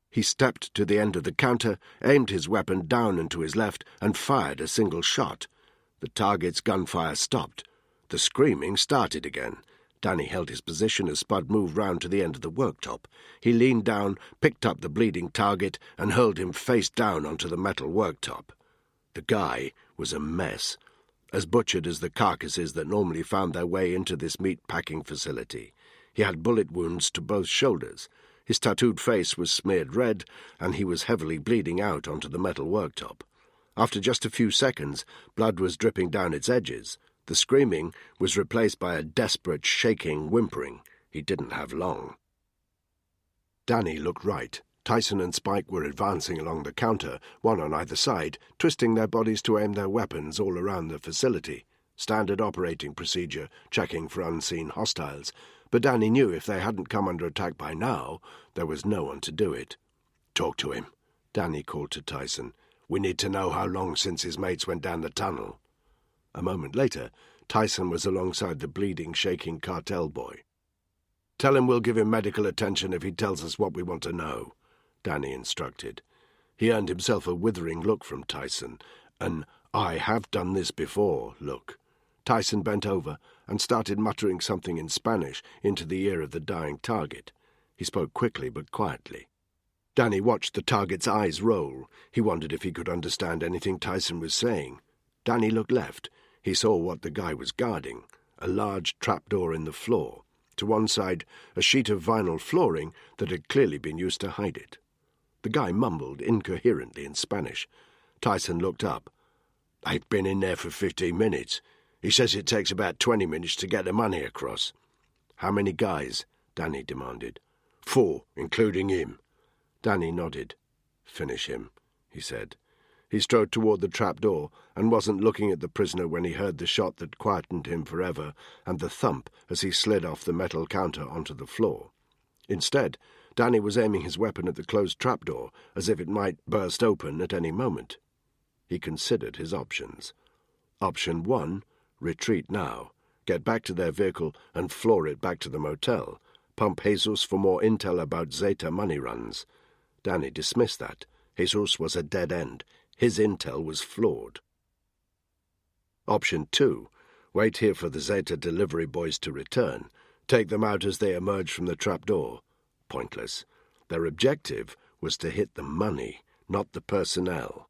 He stepped to the end of the counter, aimed his weapon down and to his left, and fired a single shot. The target's gunfire stopped. The screaming started again. Danny held his position as Spud moved round to the end of the worktop. He leaned down, picked up the bleeding target, and hurled him face down onto the metal worktop. The guy was a mess, as butchered as the carcasses that normally found their way into this meat-packing facility. He had bullet wounds to both shoulders. His tattooed face was smeared red, and he was heavily bleeding out onto the metal worktop. After just a few seconds, blood was dripping down its edges. The screaming was replaced by a desperate, shaking whimpering. He didn't have long. Danny looked right. Tyson and Spike were advancing along the counter, one on either side, twisting their bodies to aim their weapons all around the facility. Standard operating procedure, checking for unseen hostiles. But Danny knew if they hadn't come under attack by now, there was no one to do it. "Talk to him," Danny called to Tyson. "We need to know how long since his mates went down the tunnel." A moment later, Tyson was alongside the bleeding, shaking cartel boy. "Tell him we'll give him medical attention if he tells us what we want to know," Danny instructed. He earned himself a withering look from Tyson, an "I have done this before" look. Tyson bent over and started muttering something in Spanish into the ear of the dying target. He spoke quickly but quietly. Danny watched the target's eyes roll. He wondered if he could understand anything Tyson was saying. Danny looked left. He saw what the guy was guarding, a large trapdoor in the floor. To one side, a sheet of vinyl flooring that had clearly been used to hide it. The guy mumbled incoherently in Spanish. Tyson looked up. "I've been in there for 15 minutes. He says it takes about 20 minutes to get the money across." "How many guys?" Danny demanded. 4, including him." Danny nodded. "Finish him," he said. He strode toward the trapdoor and wasn't looking at the prisoner when he heard the shot that quietened him forever and the thump as he slid off the metal counter onto the floor. Instead, Danny was aiming his weapon at the closed trapdoor as if it might burst open at any moment. He considered his options. Option 1, retreat now, get back to their vehicle and floor it back to the motel, pump Jesus for more intel about Zeta money runs. Danny dismissed that. Jesus was a dead end. His intel was flawed. Option 2, wait here for the Zeta delivery boys to return, take them out as they emerge from the trapdoor. Pointless. Their objective was to hit the money, not the personnel.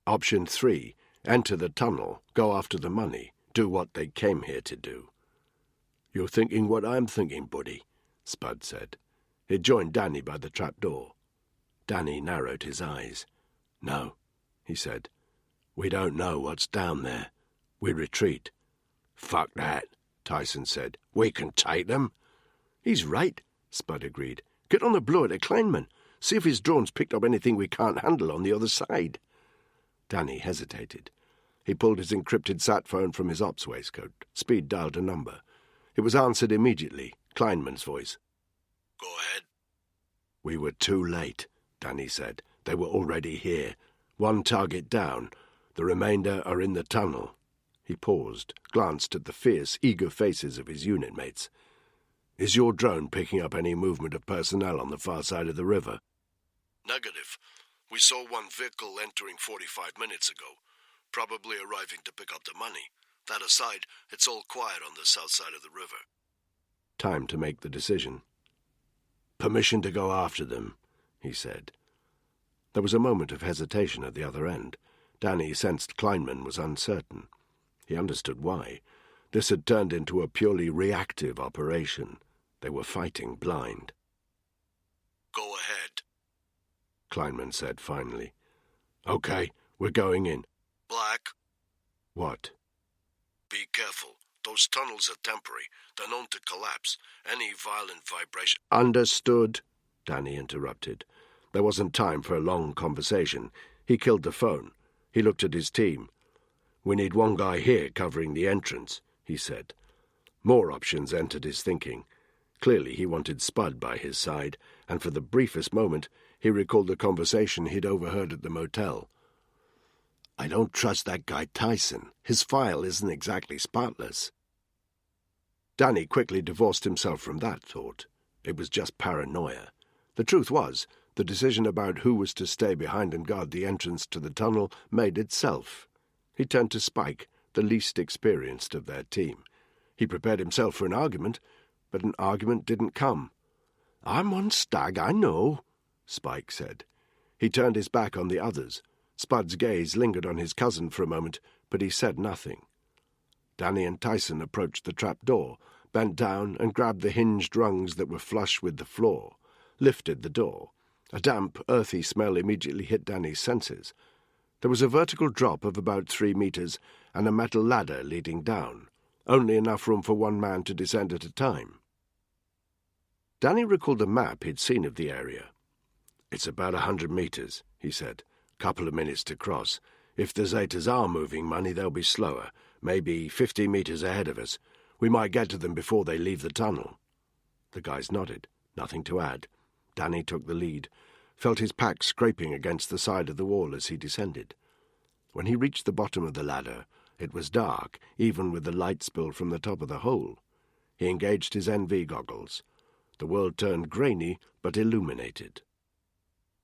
Option 3, enter the tunnel, go after the money, do what they came here to do. "You're thinking what I'm thinking, buddy," Spud said. He joined Danny by the trapdoor. Danny narrowed his eyes. "No," he said. "We don't know what's down there. We retreat." "Fuck that," Tyson said. "We can take them." "He's right," Spud agreed. "Get on the blower to Kleinman. See if his drone's picked up anything we can't handle on the other side." Danny hesitated. He pulled his encrypted sat phone from his ops waistcoat. Speed dialed a number. It was answered immediately, Kleinman's voice. "Go ahead." "We were too late," Danny said. "They were already here. One target down. The remainder are in the tunnel." He paused, glanced at the fierce, eager faces of his unit mates. "Is your drone picking up any movement of personnel on the far side of the river?" "Negative. We saw one vehicle entering 45 minutes ago, probably arriving to pick up the money. That aside, it's all quiet on the south side of the river." Time to make the decision. "Permission to go after them," he said. There was a moment of hesitation at the other end. Danny sensed Kleinman was uncertain. He understood why. This had turned into a purely reactive operation. They were fighting blind. "Go ahead," Kleinman said finally. "Okay, we're going in." "Black, "What?" be careful. Those tunnels are temporary. They're known to collapse. Any violent vibration—" "Understood," Danny interrupted. There wasn't time for a long conversation. He killed the phone. He looked at his team. "We need one guy here covering the entrance," he said. More options entered his thinking. Clearly he wanted Spud by his side, and for the briefest moment he recalled the conversation he'd overheard at the motel. "I don't trust that guy Tyson. His file isn't exactly spotless." Danny quickly divorced himself from that thought. It was just paranoia. The truth was, the decision about who was to stay behind and guard the entrance to the tunnel made itself. He turned to Spike, the least experienced of their team. He prepared himself for an argument, but an argument didn't come. "I'm one stag, I know," Spike said. He turned his back on the others. Spud's gaze lingered on his cousin for a moment, but he said nothing. Danny and Tyson approached the trap-door, bent down and grabbed the hinged rungs that were flush with the floor, lifted the door. A damp, earthy smell immediately hit Danny's senses. There was a vertical drop of about 3 meters and a metal ladder leading down, only enough room for one man to descend at a time. Danny recalled a map he'd seen of the area. "It's about 100 meters, he said. "Couple of minutes to cross. If the Zetas are moving money, they'll be slower, maybe 50 meters ahead of us. We might get to them before they leave the tunnel." The guys nodded. Nothing to add. Danny took the lead, felt his pack scraping against the side of the wall as he descended. When he reached the bottom of the ladder, it was dark, even with the light spill from the top of the hole. He engaged his NV goggles. The world turned grainy but illuminated.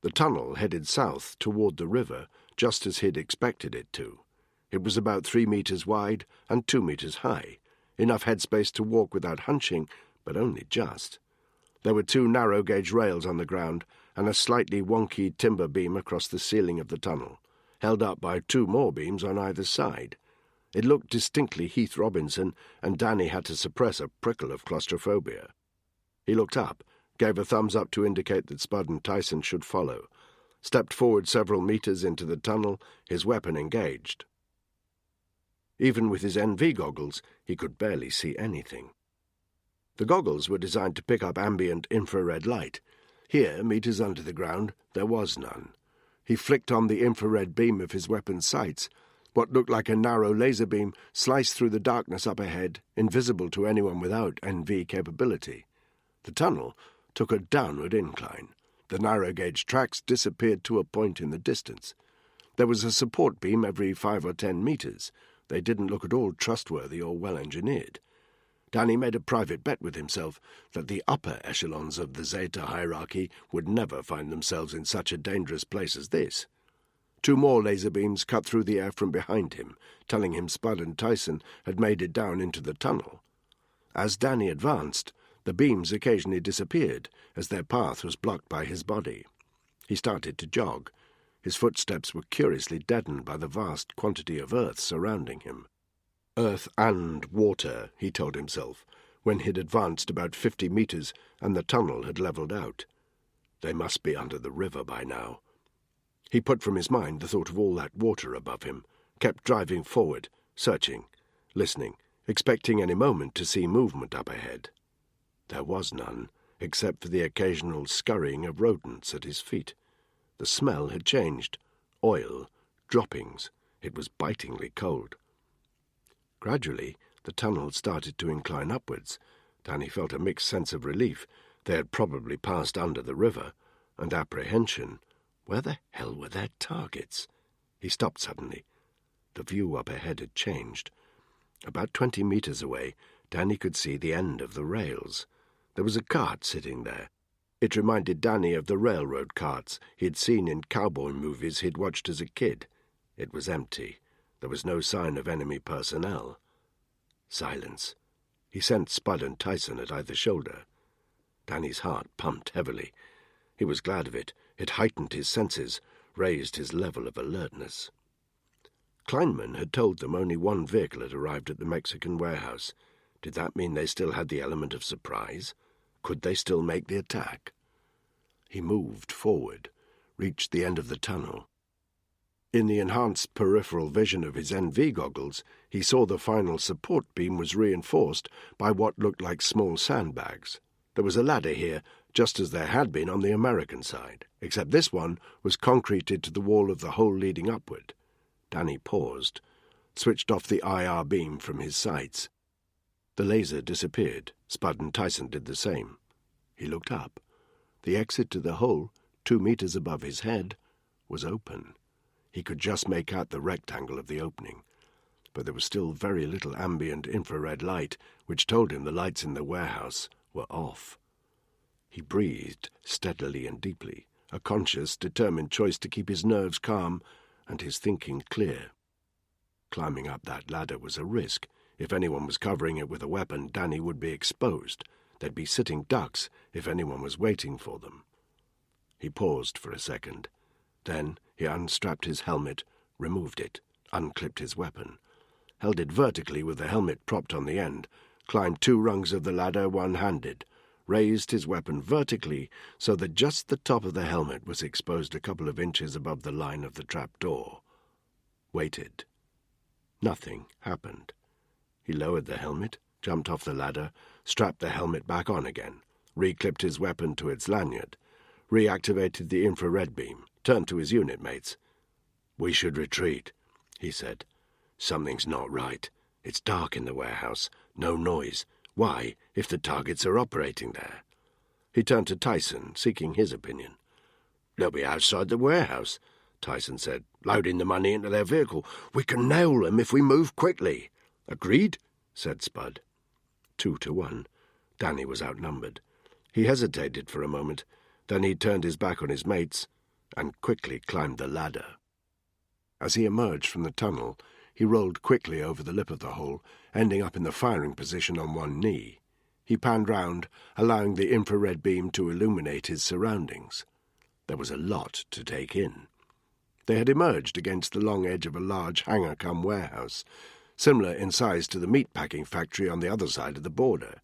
The tunnel headed south toward the river, just as he'd expected it to. It was about 3 meters wide and 2 meters high, enough headspace to walk without hunching, but only just. There were 2 narrow-gauge rails on the ground and a slightly wonky timber beam across the ceiling of the tunnel, held up by 2 more beams on either side. It looked distinctly Heath Robinson, and Danny had to suppress a prickle of claustrophobia. He looked up, gave a thumbs up to indicate that Spud and Tyson should follow, stepped forward several meters into the tunnel, his weapon engaged. Even with his NV goggles, he could barely see anything. The goggles were designed to pick up ambient infrared light. Here, meters under the ground, there was none. He flicked on the infrared beam of his weapon's sights. What looked like a narrow laser beam sliced through the darkness up ahead, invisible to anyone without NV capability. The tunnel took a downward incline. The narrow-gauge tracks disappeared to a point in the distance. There was a support beam every 5 or 10 meters. They didn't look at all trustworthy or well-engineered. Danny made a private bet with himself that the upper echelons of the Zeta hierarchy would never find themselves in such a dangerous place as this. 2 more laser beams cut through the air from behind him, telling him Spud and Tyson had made it down into the tunnel. As Danny advanced, the beams occasionally disappeared, as their path was blocked by his body. He started to jog. His footsteps were curiously deadened by the vast quantity of earth surrounding him. Earth and water, he told himself, when he'd advanced about 50 meters and the tunnel had levelled out. They must be under the river by now. He put from his mind the thought of all that water above him, kept driving forward, searching, listening, expecting any moment to see movement up ahead. There was none, except for the occasional scurrying of rodents at his feet. The smell had changed. Oil, droppings. It was bitingly cold. Gradually, the tunnel started to incline upwards. Danny felt a mixed sense of relief. They had probably passed under the river, and apprehension. Where the hell were their targets? He stopped suddenly. The view up ahead had changed. About 20 meters away, Danny could see the end of the rails. There was a cart sitting there. It reminded Danny of the railroad carts he'd seen in cowboy movies he'd watched as a kid. It was empty. There was no sign of enemy personnel. Silence. He sensed Spud and Tyson at either shoulder. Danny's heart pumped heavily. He was glad of it. It heightened his senses, raised his level of alertness. Kleinman had told them only 1 vehicle had arrived at the Mexican warehouse. Did that mean they still had the element of surprise? Could they still make the attack? He moved forward, reached the end of the tunnel. In the enhanced peripheral vision of his NV goggles, he saw the final support beam was reinforced by what looked like small sandbags. There was a ladder here, just as there had been on the American side, except this one was concreted to the wall of the hole leading upward. Danny paused, switched off the IR beam from his sights. The laser disappeared. Spud and Tyson did the same. He looked up. The exit to the hole, 2 meters above his head, was open. He could just make out the rectangle of the opening, but there was still very little ambient infrared light, which told him the lights in the warehouse were off. He breathed steadily and deeply, a conscious, determined choice to keep his nerves calm and his thinking clear. Climbing up that ladder was a risk. If anyone was covering it with a weapon, Danny would be exposed. They'd be sitting ducks if anyone was waiting for them. He paused for a second. Then he unstrapped his helmet, removed it, unclipped his weapon, held it vertically with the helmet propped on the end, climbed 2 rungs of the ladder one-handed, raised his weapon vertically so that just the top of the helmet was exposed a couple of inches above the line of the trapdoor. Waited. Nothing happened. He lowered the helmet, jumped off the ladder, strapped the helmet back on again, reclipped his weapon to its lanyard, reactivated the infrared beam, turned to his unit mates. "We should retreat," he said. "Something's not right. It's dark in the warehouse. No noise. Why, if the targets are operating there?" He turned to Tyson, seeking his opinion. "They'll be outside the warehouse," Tyson said, "loading the money into their vehicle. We can nail them if we move quickly." "Agreed," said Spud. 2 to 1. Danny was outnumbered. He hesitated for a moment. Then he turned his back on his mates, and quickly climbed the ladder. As he emerged from the tunnel, he rolled quickly over the lip of the hole, ending up in the firing position on one knee. He panned round, allowing the infrared beam to illuminate his surroundings. There was a lot to take in. They had emerged against the long edge of a large hangar-cum-warehouse, similar in size to the meat-packing factory on the other side of the border.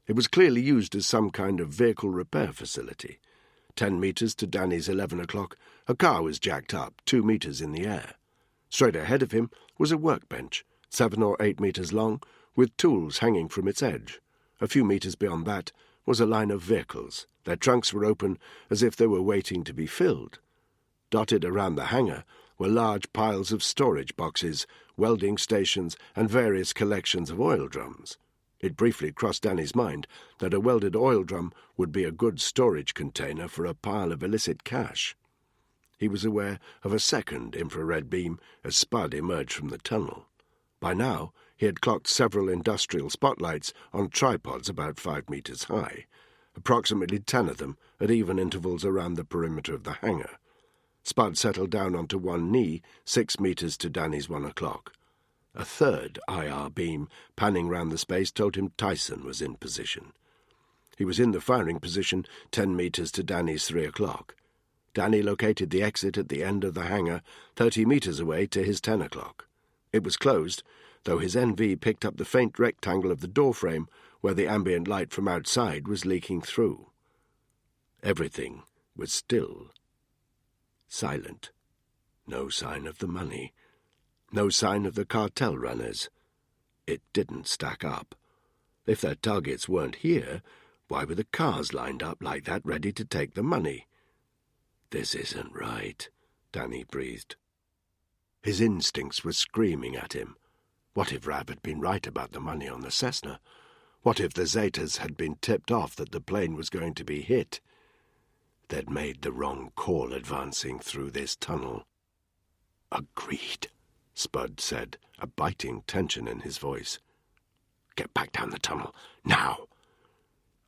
It was clearly used as some kind of vehicle repair facility. 10 metres to Danny's 11 o'clock, a car was jacked up 2 metres in the air. Straight ahead of him was a workbench, 7 or 8 metres long, with tools hanging from its edge. A few metres beyond that was a line of vehicles. Their trunks were open as if they were waiting to be filled. Dotted around the hangar were large piles of storage boxes, welding stations, and various collections of oil drums. It briefly crossed Danny's mind that a welded oil drum would be a good storage container for a pile of illicit cash. He was aware of a second infrared beam as Spud emerged from the tunnel. By now, he had clocked several industrial spotlights on tripods about 5 metres high, approximately 10 of them at even intervals around the perimeter of the hangar. Spud settled down onto one knee 6 metres to Danny's 1 o'clock. A third IR beam panning round the space told him Tyson was in position. He was in the firing position 10 metres to Danny's 3 o'clock. Danny located the exit at the end of the hangar 30 metres away to his 10 o'clock. It was closed, though his NV picked up the faint rectangle of the doorframe where the ambient light from outside was leaking through. Everything was still. Silent. No sign of the money. No sign of the cartel runners. It didn't stack up. If their targets weren't here, why were the cars lined up like that ready to take the money? "This isn't right," Danny breathed. His instincts were screaming at him. What if Rav had been right about the money on the Cessna? What if the Zetas had been tipped off that the plane was going to be hit? They'd made the wrong call advancing through this tunnel. "Agreed," Spud said, a biting tension in his voice. "Get back down the tunnel, now!"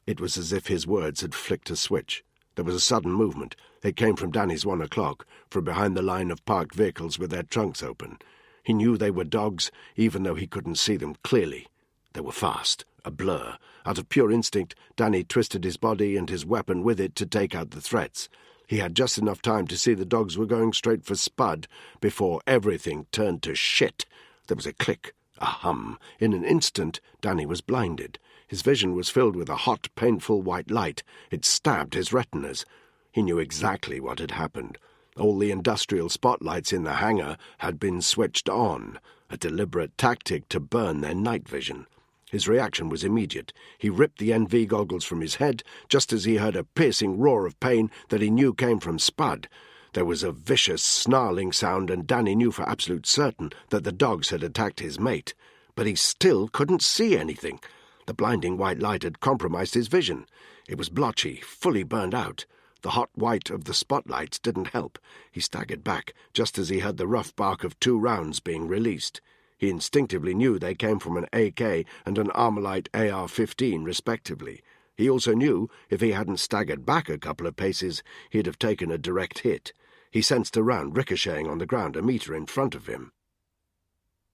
It was as if his words had flicked a switch. There was a sudden movement. It came from Danny's 1 o'clock, from behind the line of parked vehicles with their trunks open. He knew they were dogs, even though he couldn't see them clearly. They were fast, a blur. Out of pure instinct, Danny twisted his body and his weapon with it to take out the threats. He had just enough time to see the dogs were going straight for Spud before everything turned to shit. There was a click, a hum. In an instant, Danny was blinded. His vision was filled with a hot, painful white light. It stabbed his retinas. He knew exactly what had happened. All the industrial spotlights in the hangar had been switched on, a deliberate tactic to burn their night vision. His reaction was immediate. He ripped the NV goggles from his head just as he heard a piercing roar of pain that he knew came from Spud. There was a vicious, snarling sound, and Danny knew for absolute certain that the dogs had attacked his mate. But he still couldn't see anything. The blinding white light had compromised his vision. It was blotchy, fully burned out. The hot white of the spotlights didn't help. He staggered back just as he heard the rough bark of 2 rounds being released. He instinctively knew they came from an AK and an Armalite AR-15, respectively. He also knew if he hadn't staggered back a couple of paces, he'd have taken a direct hit. He sensed a round ricocheting on the ground a metre in front of him.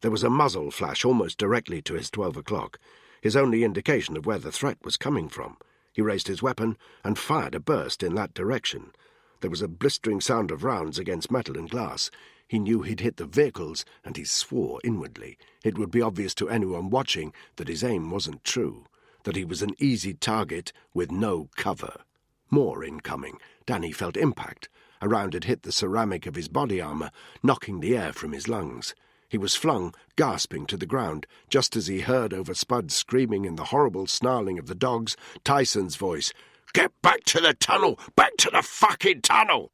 There was a muzzle flash almost directly to his 12 o'clock, his only indication of where the threat was coming from. He raised his weapon and fired a burst in that direction. There was a blistering sound of rounds against metal and glass. He knew he'd hit the vehicles, and he swore inwardly. It would be obvious to anyone watching that his aim wasn't true, that he was an easy target with no cover. More incoming. Danny felt impact. A round had hit the ceramic of his body armour, knocking the air from his lungs. He was flung, gasping, to the ground, just as he heard over Spud screaming in the horrible snarling of the dogs, Tyson's voice, "Get back to the tunnel! Back to the fucking tunnel!"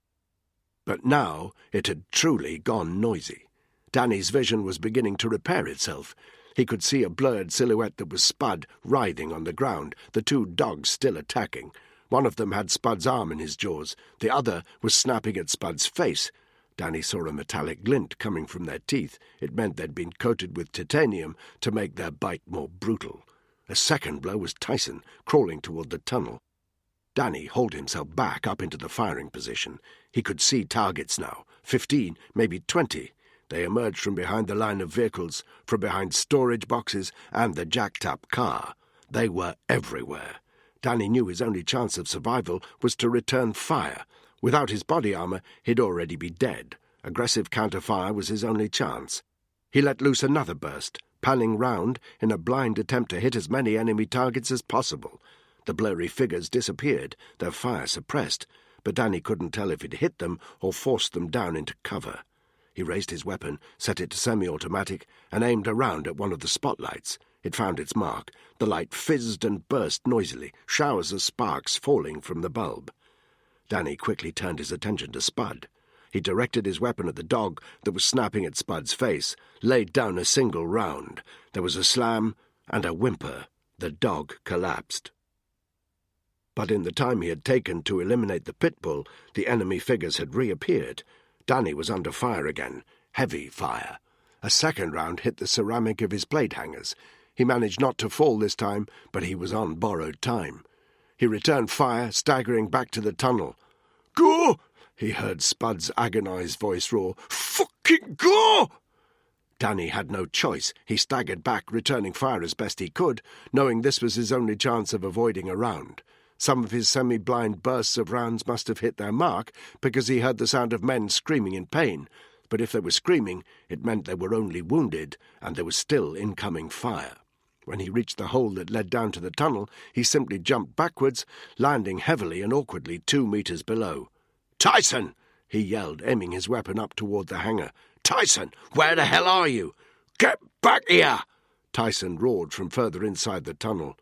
But now it had truly gone noisy. Danny's vision was beginning to repair itself. He could see a blurred silhouette that was Spud, writhing on the ground, the 2 dogs still attacking. One of them had Spud's arm in his jaws. The other was snapping at Spud's face. Danny saw a metallic glint coming from their teeth. It meant they'd been coated with titanium to make their bite more brutal. A second blow was Tyson, crawling toward the tunnel. Danny hauled himself back up into the firing position. He could see targets now, 15, maybe 20. They emerged from behind the line of vehicles, from behind storage boxes and the jacked-up car. They were everywhere. Danny knew his only chance of survival was to return fire. Without his body armour, he'd already be dead. Aggressive counter-fire was his only chance. He let loose another burst, panning round in a blind attempt to hit as many enemy targets as possible. The blurry figures disappeared, their fire suppressed, but Danny couldn't tell if it hit them or forced them down into cover. He raised his weapon, set it to semi-automatic, and aimed a round at one of the spotlights. It found its mark. The light fizzed and burst noisily, showers of sparks falling from the bulb. Danny quickly turned his attention to Spud. He directed his weapon at the dog that was snapping at Spud's face, laid down a single round. There was a slam and a whimper. The dog collapsed. But in the time he had taken to eliminate the pit bull, the enemy figures had reappeared. Danny was under fire again, heavy fire. A second round hit the ceramic of his plate hangers. He managed not to fall this time, but he was on borrowed time. He returned fire, staggering back to the tunnel. "Go!" he heard Spud's agonized voice roar. "Fucking go!" Danny had no choice. He staggered back, returning fire as best he could, knowing this was his only chance of avoiding a round. Some of his semi-blind bursts of rounds must have hit their mark, because he heard the sound of men screaming in pain. But if they were screaming, it meant they were only wounded, and there was still incoming fire. When he reached the hole that led down to the tunnel, he simply jumped backwards, landing heavily and awkwardly 2 meters below. "Tyson!" he yelled, aiming his weapon up toward the hangar. "Tyson, where the hell are you?" "Get back here!" Tyson roared from further inside the tunnel.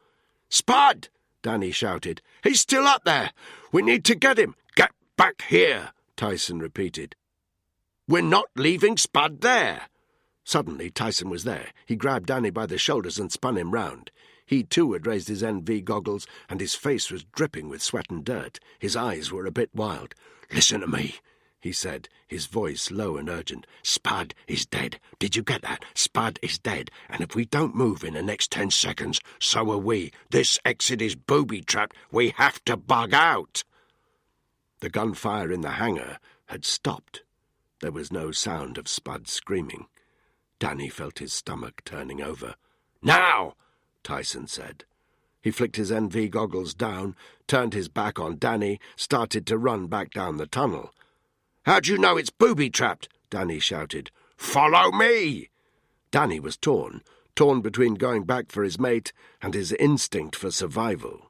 "Spud!" Danny shouted. "He's still up there! We need to get him! Get back here!" Tyson repeated. "We're not leaving Spud there!" Suddenly Tyson was there. He grabbed Danny by the shoulders and spun him round. He too had raised his NV goggles, and his face was dripping with sweat and dirt. His eyes were a bit wild. "Listen to me," he said, his voice low and urgent. "Spud is dead. Did you get that? Spud is dead, and if we don't move in the next 10 seconds, so are we. This exit is booby-trapped. We have to bug out." The gunfire in the hangar had stopped. There was no sound of Spud screaming. Danny felt his stomach turning over. "Now!" Tyson said. He flicked his NV goggles down, turned his back on Danny, started to run back down the tunnel. "How'd you know it's booby-trapped?" Danny shouted. "Follow me!" Danny was torn between going back for his mate and his instinct for survival.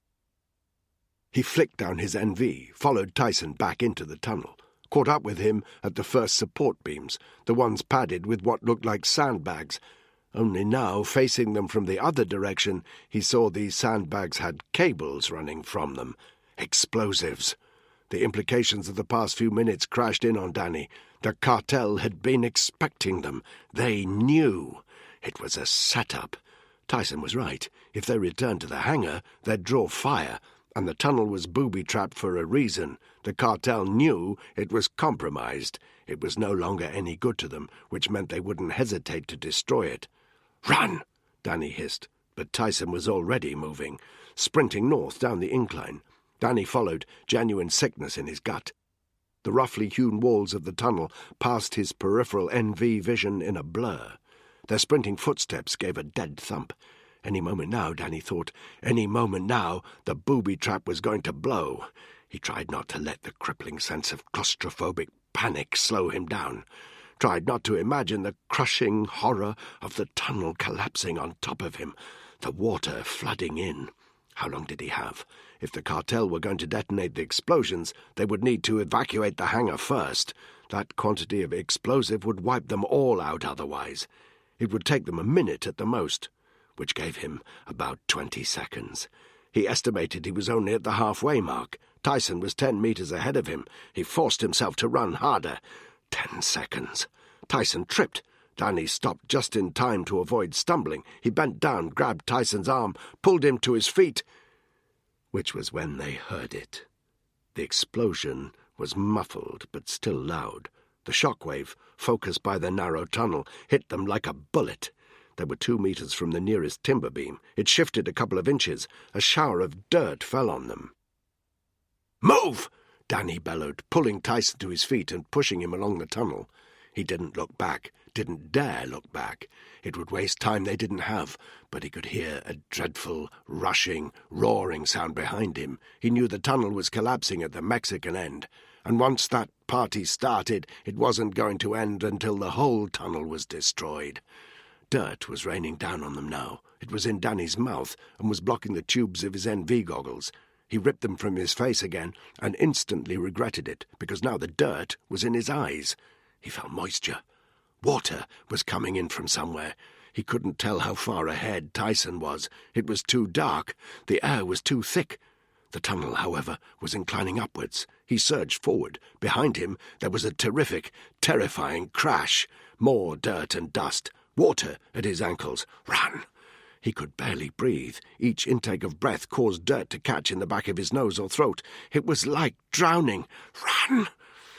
He flicked down his NV, followed Tyson back into the tunnel, caught up with him at the first support beams, the ones padded with what looked like sandbags. Only now, facing them from the other direction, he saw these sandbags had cables running from them. Explosives. The implications of the past few minutes crashed in on Danny. The cartel had been expecting them. They knew. It was a setup. Tyson was right. If they returned to the hangar, they'd draw fire, and the tunnel was booby-trapped for a reason. The cartel knew it was compromised. It was no longer any good to them, which meant they wouldn't hesitate to destroy it. "Run!" Danny hissed, but Tyson was already moving, sprinting north down the incline. Danny followed, genuine sickness in his gut. The roughly hewn walls of the tunnel passed his peripheral NV vision in a blur. Their sprinting footsteps gave a dead thump. Any moment now, Danny thought, any moment now, the booby-trap was going to blow. He tried not to let the crippling sense of claustrophobic panic slow him down. Tried not to imagine the crushing horror of the tunnel collapsing on top of him, the water flooding in. How long did he have? If the cartel were going to detonate the explosions, they would need to evacuate the hangar first. That quantity of explosive would wipe them all out otherwise. It would take them a minute at the most, which gave him about 20 seconds. He estimated he was only at the halfway mark. Tyson was 10 meters ahead of him. He forced himself to run harder. 10 seconds. Tyson tripped. Danny stopped just in time to avoid stumbling. He bent down, grabbed Tyson's arm, pulled him to his feet, which was when they heard it. The explosion was muffled but still loud. The shockwave, focused by the narrow tunnel, hit them like a bullet. They were 2 meters from the nearest timber beam. It shifted a couple of inches. A shower of dirt fell on them. Move! Danny bellowed, pulling Tyson to his feet and pushing him along the tunnel. He didn't look back, didn't dare look back. It would waste time they didn't have, but he could hear a dreadful, rushing, roaring sound behind him. He knew the tunnel was collapsing at the Mexican end, and once that party started, it wasn't going to end until the whole tunnel was destroyed. Dirt was raining down on them now. It was in Danny's mouth and was blocking the tubes of his NV goggles. He ripped them from his face again and instantly regretted it, because now the dirt was in his eyes. He felt moisture. Water was coming in from somewhere. He couldn't tell how far ahead Tyson was. It was too dark. The air was too thick. The tunnel, however, was inclining upwards. He surged forward. Behind him there was a terrific, terrifying crash. More dirt and dust. Water at his ankles. Run! He could barely breathe. Each intake of breath caused dirt to catch in the back of his nose or throat. It was like drowning. Run!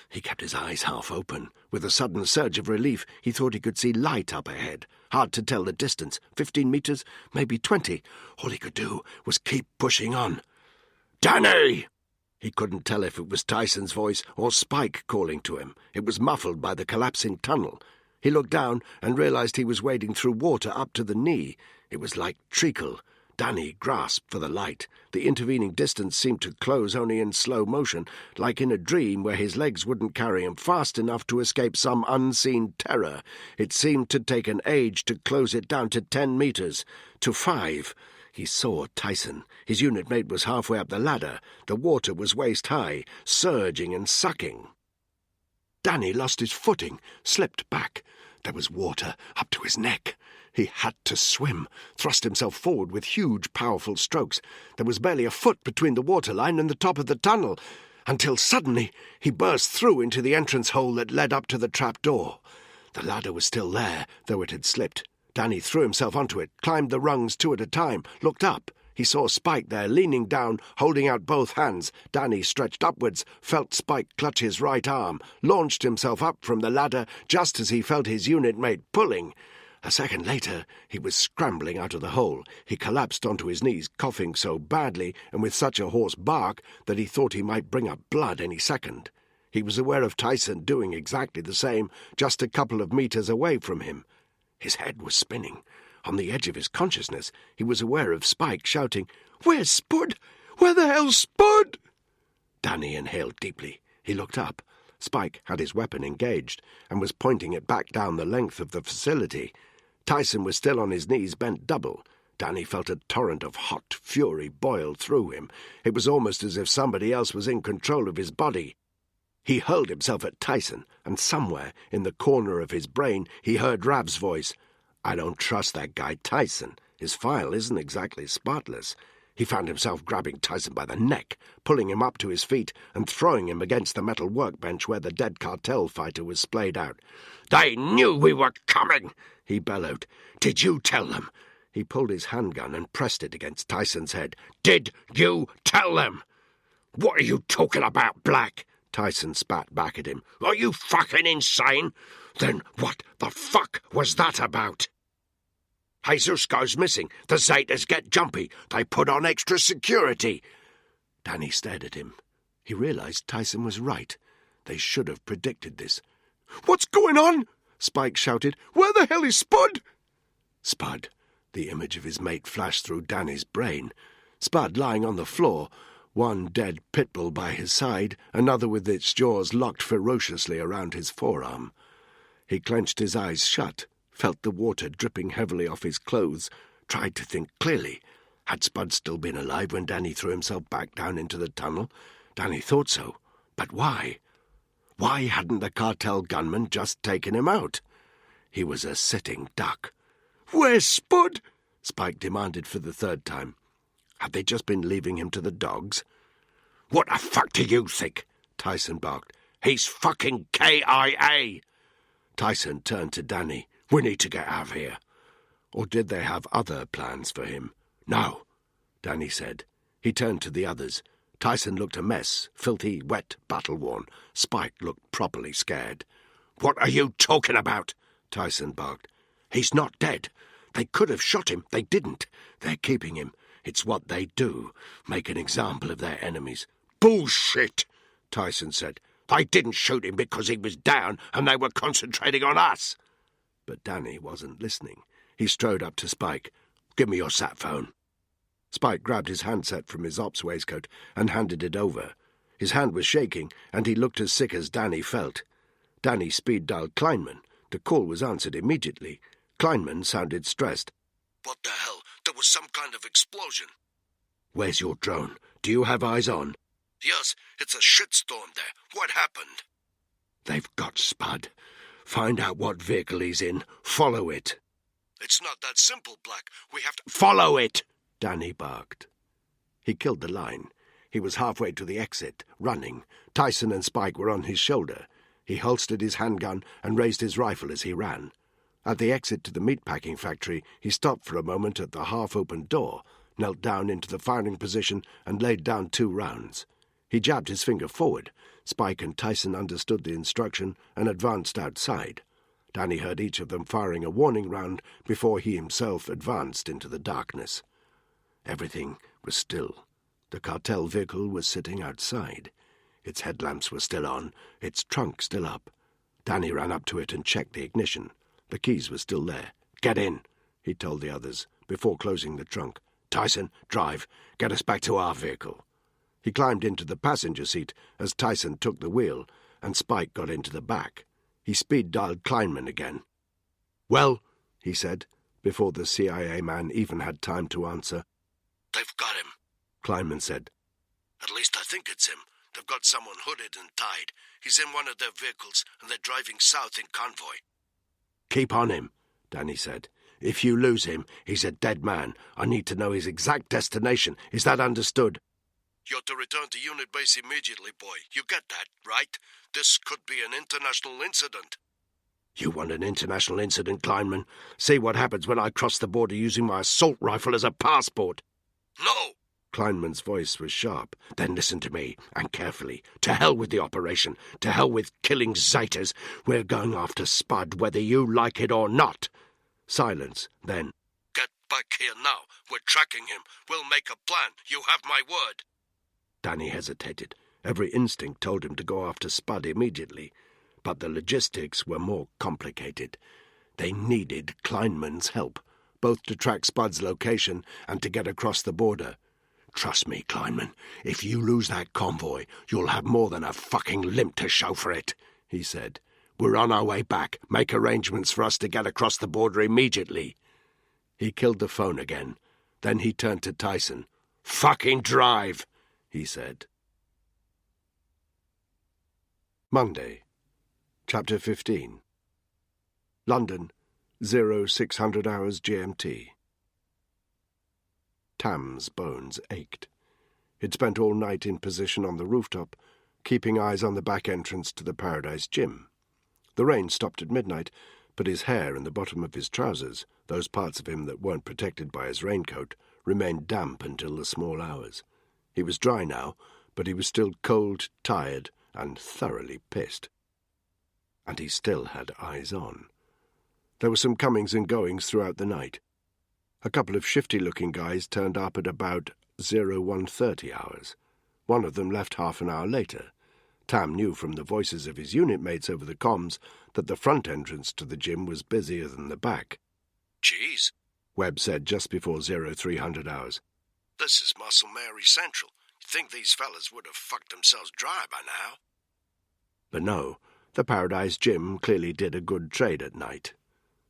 He kept his eyes half open. With a sudden surge of relief, he thought he could see light up ahead. Hard to tell the distance. 15 meters, maybe 20. All he could do was keep pushing on. "Danny!" He couldn't tell if it was Tyson's voice or Spike calling to him. It was muffled by the collapsing tunnel. He looked down and realized he was wading through water up to the knee. It was like treacle. Danny grasped for the light. The intervening distance seemed to close only in slow motion, like in a dream where his legs wouldn't carry him fast enough to escape some unseen terror. It seemed to take an age to close it down to 10 meters, to 5. He saw Tyson. His unit mate was halfway up the ladder. The water was waist-high, surging and sucking. Danny lost his footing, slipped back. There was water up to his neck. He had to swim, thrust himself forward with huge, powerful strokes. There was barely a foot between the waterline and the top of the tunnel, until suddenly he burst through into the entrance hole that led up to the trap door. The ladder was still there, though it had slipped. Danny threw himself onto it, climbed the rungs 2 at a time, looked up. He saw Spike there, leaning down, holding out both hands. Danny stretched upwards, felt Spike clutch his right arm, launched himself up from the ladder just as he felt his unit mate pulling. A second later, he was scrambling out of the hole. He collapsed onto his knees, coughing so badly and with such a hoarse bark that he thought he might bring up blood any second. He was aware of Tyson doing exactly the same, just a couple of meters away from him. His head was spinning. On the edge of his consciousness, he was aware of Spike shouting, "Where's Spud? Where the hell's Spud?" Danny inhaled deeply. He looked up. Spike had his weapon engaged and was pointing it back down the length of the facility. Tyson was still on his knees, bent double. Danny felt a torrent of hot fury boil through him. It was almost as if somebody else was in control of his body. He hurled himself at Tyson, and somewhere in the corner of his brain he heard Rav's voice. "I don't trust that guy Tyson. His file isn't exactly spotless." He found himself grabbing Tyson by the neck, pulling him up to his feet and throwing him against the metal workbench where the dead cartel fighter was splayed out. "They knew we were coming!" he bellowed. "Did you tell them?" He pulled his handgun and pressed it against Tyson's head. "Did you tell them?" "What are you talking about, Black?" Tyson spat back at him. "Are you fucking insane? Then what the fuck was that about?" "Jesus goes missing. The Zetas get jumpy. They put on extra security." Danny stared at him. He realized Tyson was right. They should have predicted this. "What's going on?" Spike shouted. "Where the hell is Spud?" Spud. The image of his mate flashed through Danny's brain. Spud lying on the floor, one dead pitbull by his side, another with its jaws locked ferociously around his forearm. He clenched his eyes shut, felt the water dripping heavily off his clothes, tried to think clearly. Had Spud still been alive when Danny threw himself back down into the tunnel? Danny thought so. But why? Why hadn't the cartel gunman just taken him out? He was a sitting duck. "Where's Spud?" Spike demanded for the 3rd time. Had they just been leaving him to the dogs? "What the fuck do you think?" Tyson barked. "He's fucking KIA!" Tyson turned to Danny. "We need to get out of here." Or did they have other plans for him? "No," Danny said. He turned to the others. Tyson looked a mess, filthy, wet, battle-worn. Spike looked properly scared. "What are you talking about?" Tyson barked. "He's not dead. They could have shot him. They didn't. They're keeping him. It's what they do, make an example of their enemies." Bullshit, Tyson said. They didn't shoot him because he was down and they were concentrating on us. But Danny wasn't listening. He strode up to Spike. Give me your sat phone. Spike grabbed his handset from his ops waistcoat and handed it over. His hand was shaking, and he looked as sick as Danny felt. Danny speed-dialed Kleinman. The call was answered immediately. Kleinman sounded stressed. What the hell? There was some kind of explosion. Where's your drone? Do you have eyes on? Yes, it's a shitstorm there. What happened? They've got Spud. Find out what vehicle he's in. Follow it. It's not that simple, Black. We have to... Follow it! Danny barked. He killed the line. He was halfway to the exit, running. Tyson and Spike were on his shoulder. He holstered his handgun and raised his rifle as he ran. At the exit to the meatpacking factory, he stopped for a moment at the half-open door, knelt down into the firing position and laid down 2 rounds. He jabbed his finger forward. Spike and Tyson understood the instruction and advanced outside. Danny heard each of them firing a warning round before he himself advanced into the darkness. Everything was still. The cartel vehicle was sitting outside. Its headlamps were still on, its trunk still up. Danny ran up to it and checked the ignition. The keys were still there. Get in, he told the others, before closing the trunk. Tyson, drive. Get us back to our vehicle. He climbed into the passenger seat as Tyson took the wheel, and Spike got into the back. He speed-dialed Kleinman again. Well, he said, before the CIA man even had time to answer. They've got him, Kleinman said. At least I think it's him. They've got someone hooded and tied. He's in one of their vehicles, and they're driving south in convoy. Keep on him, Danny said. If you lose him, he's a dead man. I need to know his exact destination. Is that understood? You're to return to unit base immediately, boy. You get that, right? This could be an international incident. You want an international incident, Kleinman? See what happens when I cross the border using my assault rifle as a passport. No! Kleinman's voice was sharp. Then listen to me, and carefully. To hell with the operation. To hell with killing Zetas. We're going after Spud, whether you like it or not. Silence, then. Get back here now. We're tracking him. We'll make a plan. You have my word. Danny hesitated. Every instinct told him to go after Spud immediately. But the logistics were more complicated. They needed Kleinman's help, both to track Spud's location and to get across the border. Trust me, Kleinman, if you lose that convoy, you'll have more than a fucking limp to show for it, he said. We're on our way back. Make arrangements for us to get across the border immediately. He killed the phone again. Then he turned to Tyson. Fucking drive, he said. Monday, Chapter 15. London, 0600 hours GMT. Tam's bones ached. He'd spent all night in position on the rooftop, keeping eyes on the back entrance to the Paradise Gym. The rain stopped at midnight, but his hair and the bottom of his trousers, those parts of him that weren't protected by his raincoat, remained damp until the small hours. He was dry now, but he was still cold, tired, and thoroughly pissed. And he still had eyes on. There were some comings and goings throughout the night. A couple of shifty-looking guys turned up at about 0130 hours. One of them left half an hour later. Tam knew from the voices of his unit mates over the comms that the front entrance to the gym was busier than the back. Jeez, Webb said just before 0300 hours. This is Muscle Mary Central. You'd think these fellas would have fucked themselves dry by now. But no, the Paradise Gym clearly did a good trade at night.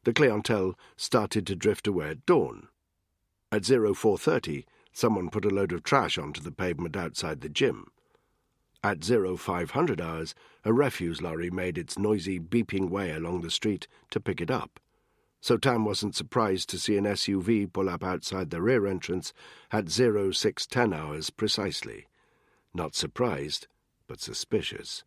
The clientele started to drift away at dawn. At 0430, someone put a load of trash onto the pavement outside the gym. At 0500 hours, a refuse lorry made its noisy, beeping way along the street to pick it up. So Tam wasn't surprised to see an SUV pull up outside the rear entrance at 0610 hours precisely. Not surprised, but suspicious.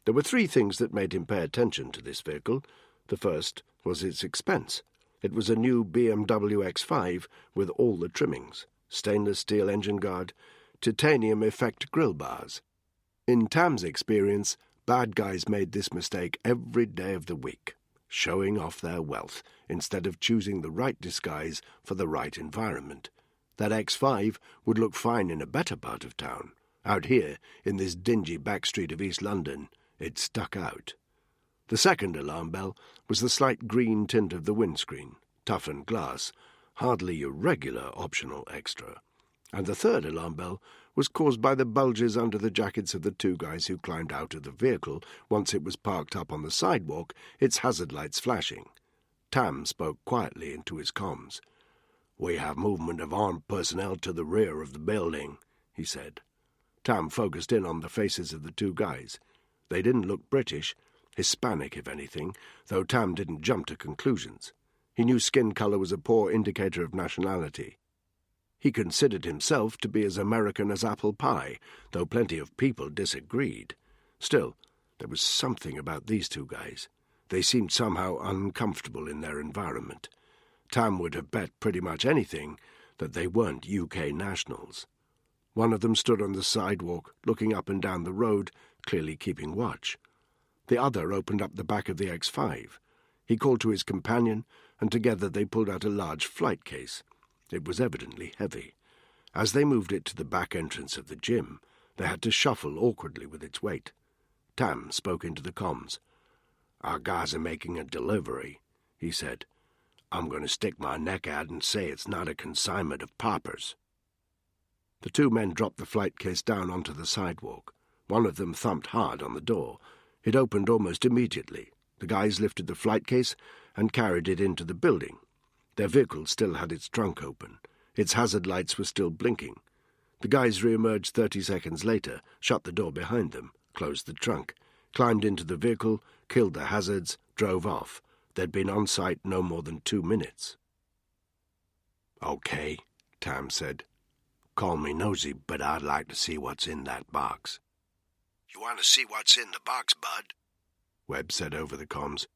There were 3 things that made him pay attention to this vehicle. The first was its expense. It was a new BMW X5 with all the trimmings, stainless steel engine guard, titanium effect grille bars. In Tam's experience, bad guys made this mistake every day of the week, showing off their wealth instead of choosing the right disguise for the right environment. That X5 would look fine in a better part of town, Out here, in this dingy back street of East London, it stuck out. The second alarm bell was the slight green tint of the windscreen, toughened glass, hardly a regular optional extra. And the third alarm bell was caused by the bulges under the jackets of the two guys who climbed out of the vehicle once it was parked up on the sidewalk, its hazard lights flashing. Tam spoke quietly into his comms. "We have movement of armed personnel to the rear of the building," he said. Tam focused in on the faces of the two guys. They didn't look British, Hispanic if anything, though Tam didn't jump to conclusions. He knew skin colour was a poor indicator of nationality. He considered himself to be as American as apple pie, though plenty of people disagreed. Still, there was something about these two guys. They seemed somehow uncomfortable in their environment. Tam would have bet pretty much anything that they weren't UK nationals. One of them stood on the sidewalk, looking up and down the road, clearly keeping watch. The other opened up the back of the X5. He called to his companion, and together they pulled out a large flight case. It was evidently heavy. As they moved it to the back entrance of the gym, they had to shuffle awkwardly with its weight. Tam spoke into the comms. "Our guys are making a delivery," he said. "I'm going to stick my neck out and say it's not a consignment of poppers." The two men dropped the flight case down onto the sidewalk. One of them thumped hard on the door. It opened almost immediately. The guys lifted the flight case and carried it into the building. Their vehicle still had its trunk open. Its hazard lights were still blinking. The guys re-emerged 30 seconds later, shut the door behind them, closed the trunk, climbed into the vehicle, killed the hazards, drove off. They'd been on site no more than 2 minutes. "Okay," Tam said. "Call me nosy, but I'd like to see what's in that box." "You want to see what's in the box, bud?" Webb said over the comms.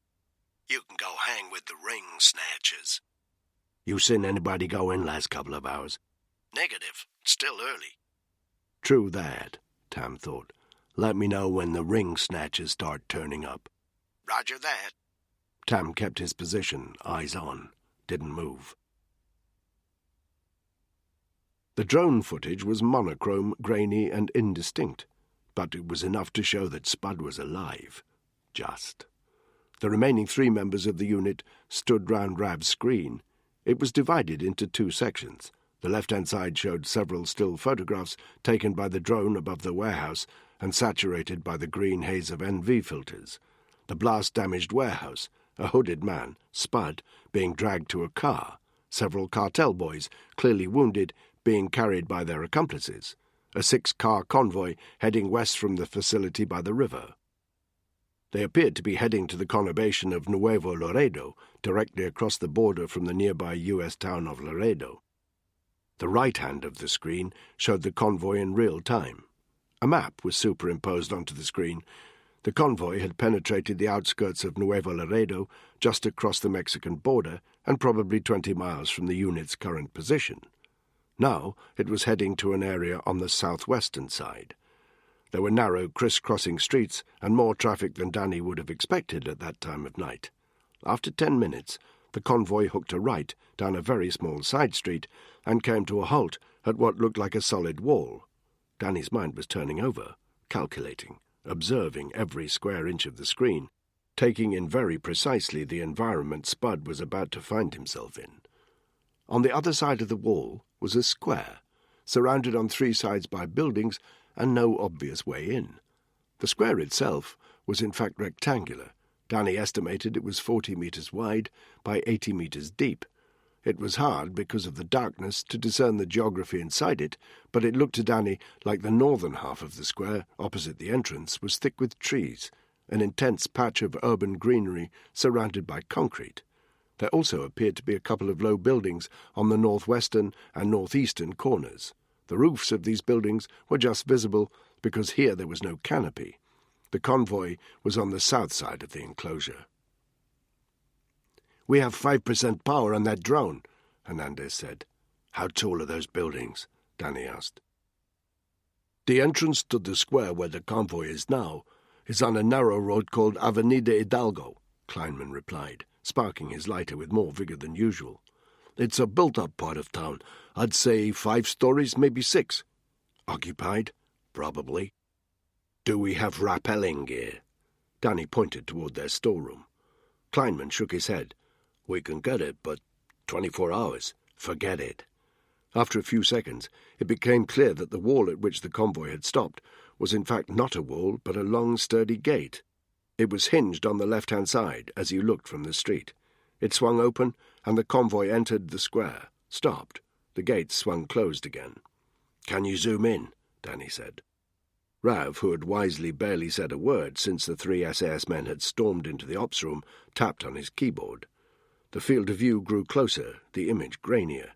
"You can go hang with the ring snatchers." "You seen anybody go in last couple of hours?" "Negative. Still early." "True that," Tam thought. "Let me know when the ring snatchers start turning up." "Roger that." Tam kept his position, eyes on, didn't move. The drone footage was monochrome, grainy, and indistinct, but it was enough to show that Spud was alive. Just. The remaining 3 members of the unit stood round Rab's screen. It was divided into 2 sections. The left-hand side showed several still photographs taken by the drone above the warehouse and saturated by the green haze of NV filters. The blast-damaged warehouse, a hooded man, Spud, being dragged to a car, several cartel boys, clearly wounded, being carried by their accomplices, a 6-car convoy heading west from the facility by the river. They appeared to be heading to the conurbation of Nuevo Laredo, directly across the border from the nearby U.S. town of Laredo. The right hand of the screen showed the convoy in real time. A map was superimposed onto the screen. The convoy had penetrated the outskirts of Nuevo Laredo, just across the Mexican border, and probably 20 miles from the unit's current position. Now it was heading to an area on the southwestern side. There were narrow, criss-crossing streets and more traffic than Danny would have expected at that time of night. After 10 minutes, the convoy hooked a right down a very small side street and came to a halt at what looked like a solid wall. Danny's mind was turning over, calculating, observing every square inch of the screen, taking in very precisely the environment Spud was about to find himself in. On the other side of the wall was a square, surrounded on 3 sides by buildings and no obvious way in. The square itself was in fact rectangular. Danny estimated it was 40 metres wide by 80 metres deep. It was hard, because of the darkness, to discern the geography inside it, but it looked to Danny like the northern half of the square, opposite the entrance, was thick with trees, an intense patch of urban greenery surrounded by concrete. There also appeared to be a couple of low buildings on the northwestern and northeastern corners. The roofs of these buildings were just visible because here there was no canopy. The convoy was on the south side of the enclosure. "We have 5% power on that drone," Hernandez said. "How tall are those buildings?" Danny asked. "The entrance to the square where the convoy is now is on a narrow road called Avenida Hidalgo," Kleinman replied, sparking his lighter with more vigor than usual. "It's a built-up part of town. I'd say 5 stories, maybe 6. "Occupied?" Probably. Do we have rappelling gear? Danny pointed toward their storeroom. Kleinman shook his head. We can get it, but 24 hours. Forget it. After a few seconds, it became clear that the wall at which the convoy had stopped was in fact not a wall, but a long, sturdy gate. It was hinged on the left-hand side as you looked from the street. It swung open, and the convoy entered the square, stopped. The gate swung closed again. "Can you zoom in?" Danny said. Rav, who had wisely barely said a word since the 3 SAS men had stormed into the ops room, tapped on his keyboard. The field of view grew closer, the image grainier.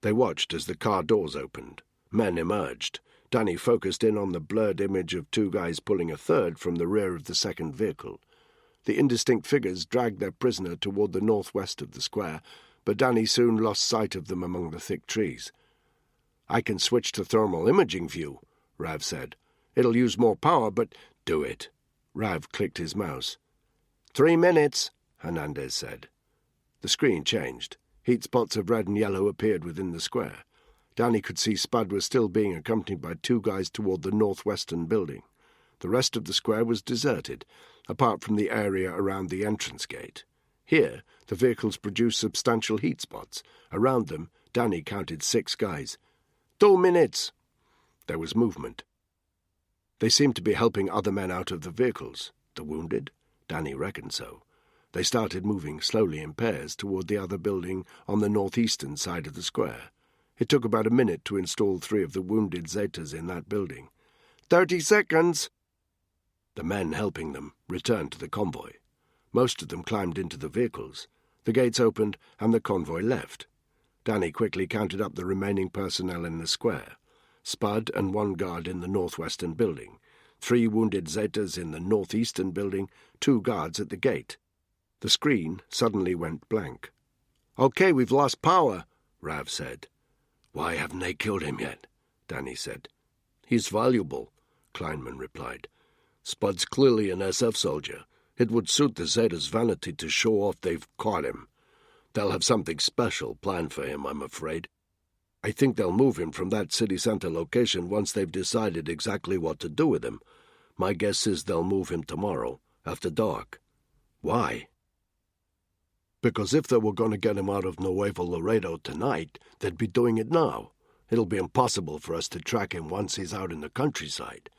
They watched as the car doors opened. Men emerged. Danny focused in on the blurred image of 2 guys pulling a third from the rear of the second vehicle. The indistinct figures dragged their prisoner toward the northwest of the square, but Danny soon lost sight of them among the thick trees. "I can switch to thermal imaging view," Rav said. "It'll use more power, but—" "Do it." Rav clicked his mouse. 3 minutes, Hernandez said. The screen changed. Heat spots of red and yellow appeared within the square. Danny could see Spud was still being accompanied by 2 guys toward the northwestern building. The rest of the square was deserted, apart from the area around the entrance gate. Here, the vehicles produced substantial heat spots. Around them, Danny counted 6 guys. 2 minutes! There was movement. They seemed to be helping other men out of the vehicles. The wounded? Danny reckoned so. They started moving slowly in pairs toward the other building on the northeastern side of the square. It took about a minute to install 3 of the wounded Zetas in that building. 30 seconds! The men helping them returned to the convoy. Most of them climbed into the vehicles. The gates opened and the convoy left. Danny quickly counted up the remaining personnel in the square. Spud and 1 guard in the northwestern building, 3 wounded Zetas in the northeastern building, 2 guards at the gate. The screen suddenly went blank. "Okay, we've lost power," Rav said. "Why haven't they killed him yet?" Danny said. "He's valuable," Kleinman replied. "Spud's clearly an SF soldier. It would suit the Zeta's vanity to show off they've caught him. They'll have something special planned for him, I'm afraid. I think they'll move him from that city center location once they've decided exactly what to do with him. My guess is they'll move him tomorrow, after dark." "Why?" "Because if they were going to get him out of Nuevo Laredo tonight, they'd be doing it now. It'll be impossible for us to track him once he's out in the countryside."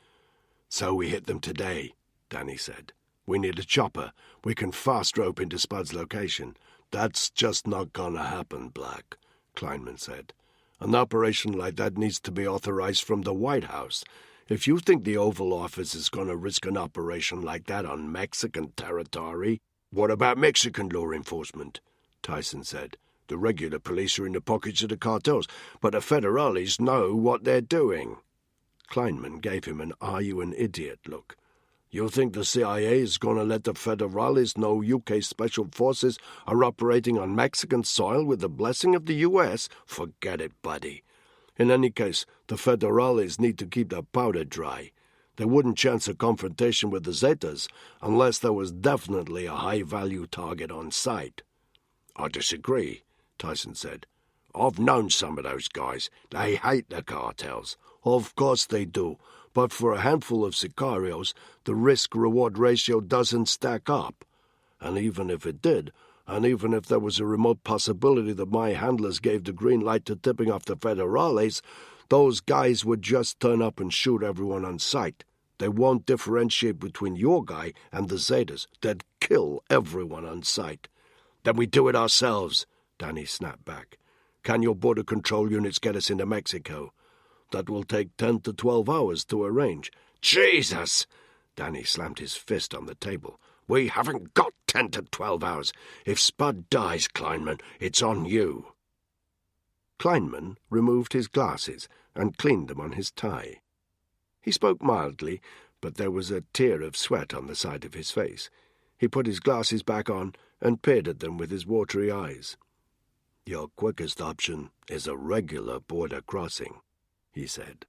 "So we hit them today," Danny said. "We need a chopper. We can fast rope into Spud's location." "That's just not gonna happen, Black," Kleinman said. "An operation like that needs to be authorized from the White House. If you think the Oval Office is going to risk an operation like that on Mexican territory—" "What about Mexican law enforcement?" Tyson said. "The regular police are in the pockets of the cartels, but the federales know what they're doing." Kleinman gave him an are-you-an-idiot look. "You think the CIA is going to let the federales know UK Special Forces are operating on Mexican soil with the blessing of the US? Forget it, buddy. In any case, the federales need to keep their powder dry. They wouldn't chance a confrontation with the Zetas unless there was definitely a high-value target on sight." "I disagree," Tyson said. "I've known some of those guys. They hate the cartels." "Of course they do. But for a handful of sicarios, the risk-reward ratio doesn't stack up. And even if it did, and even if there was a remote possibility that my handlers gave the green light to tipping off the federales, those guys would just turn up and shoot everyone on sight. They won't differentiate between your guy and the Zetas. They'd kill everyone on sight." "Then we do it ourselves," Danny snapped back. "Can your border control units get us into Mexico?" "That will take 10 to 12 hours to arrange." "Jesus!" Danny slammed his fist on the table. "We haven't got 10 to 12 hours. If Spud dies, Kleinman, it's on you." Kleinman removed his glasses and cleaned them on his tie. He spoke mildly, but there was a tear of sweat on the side of his face. He put his glasses back on and peered at them with his watery eyes. "Your quickest option is a regular border crossing," he said.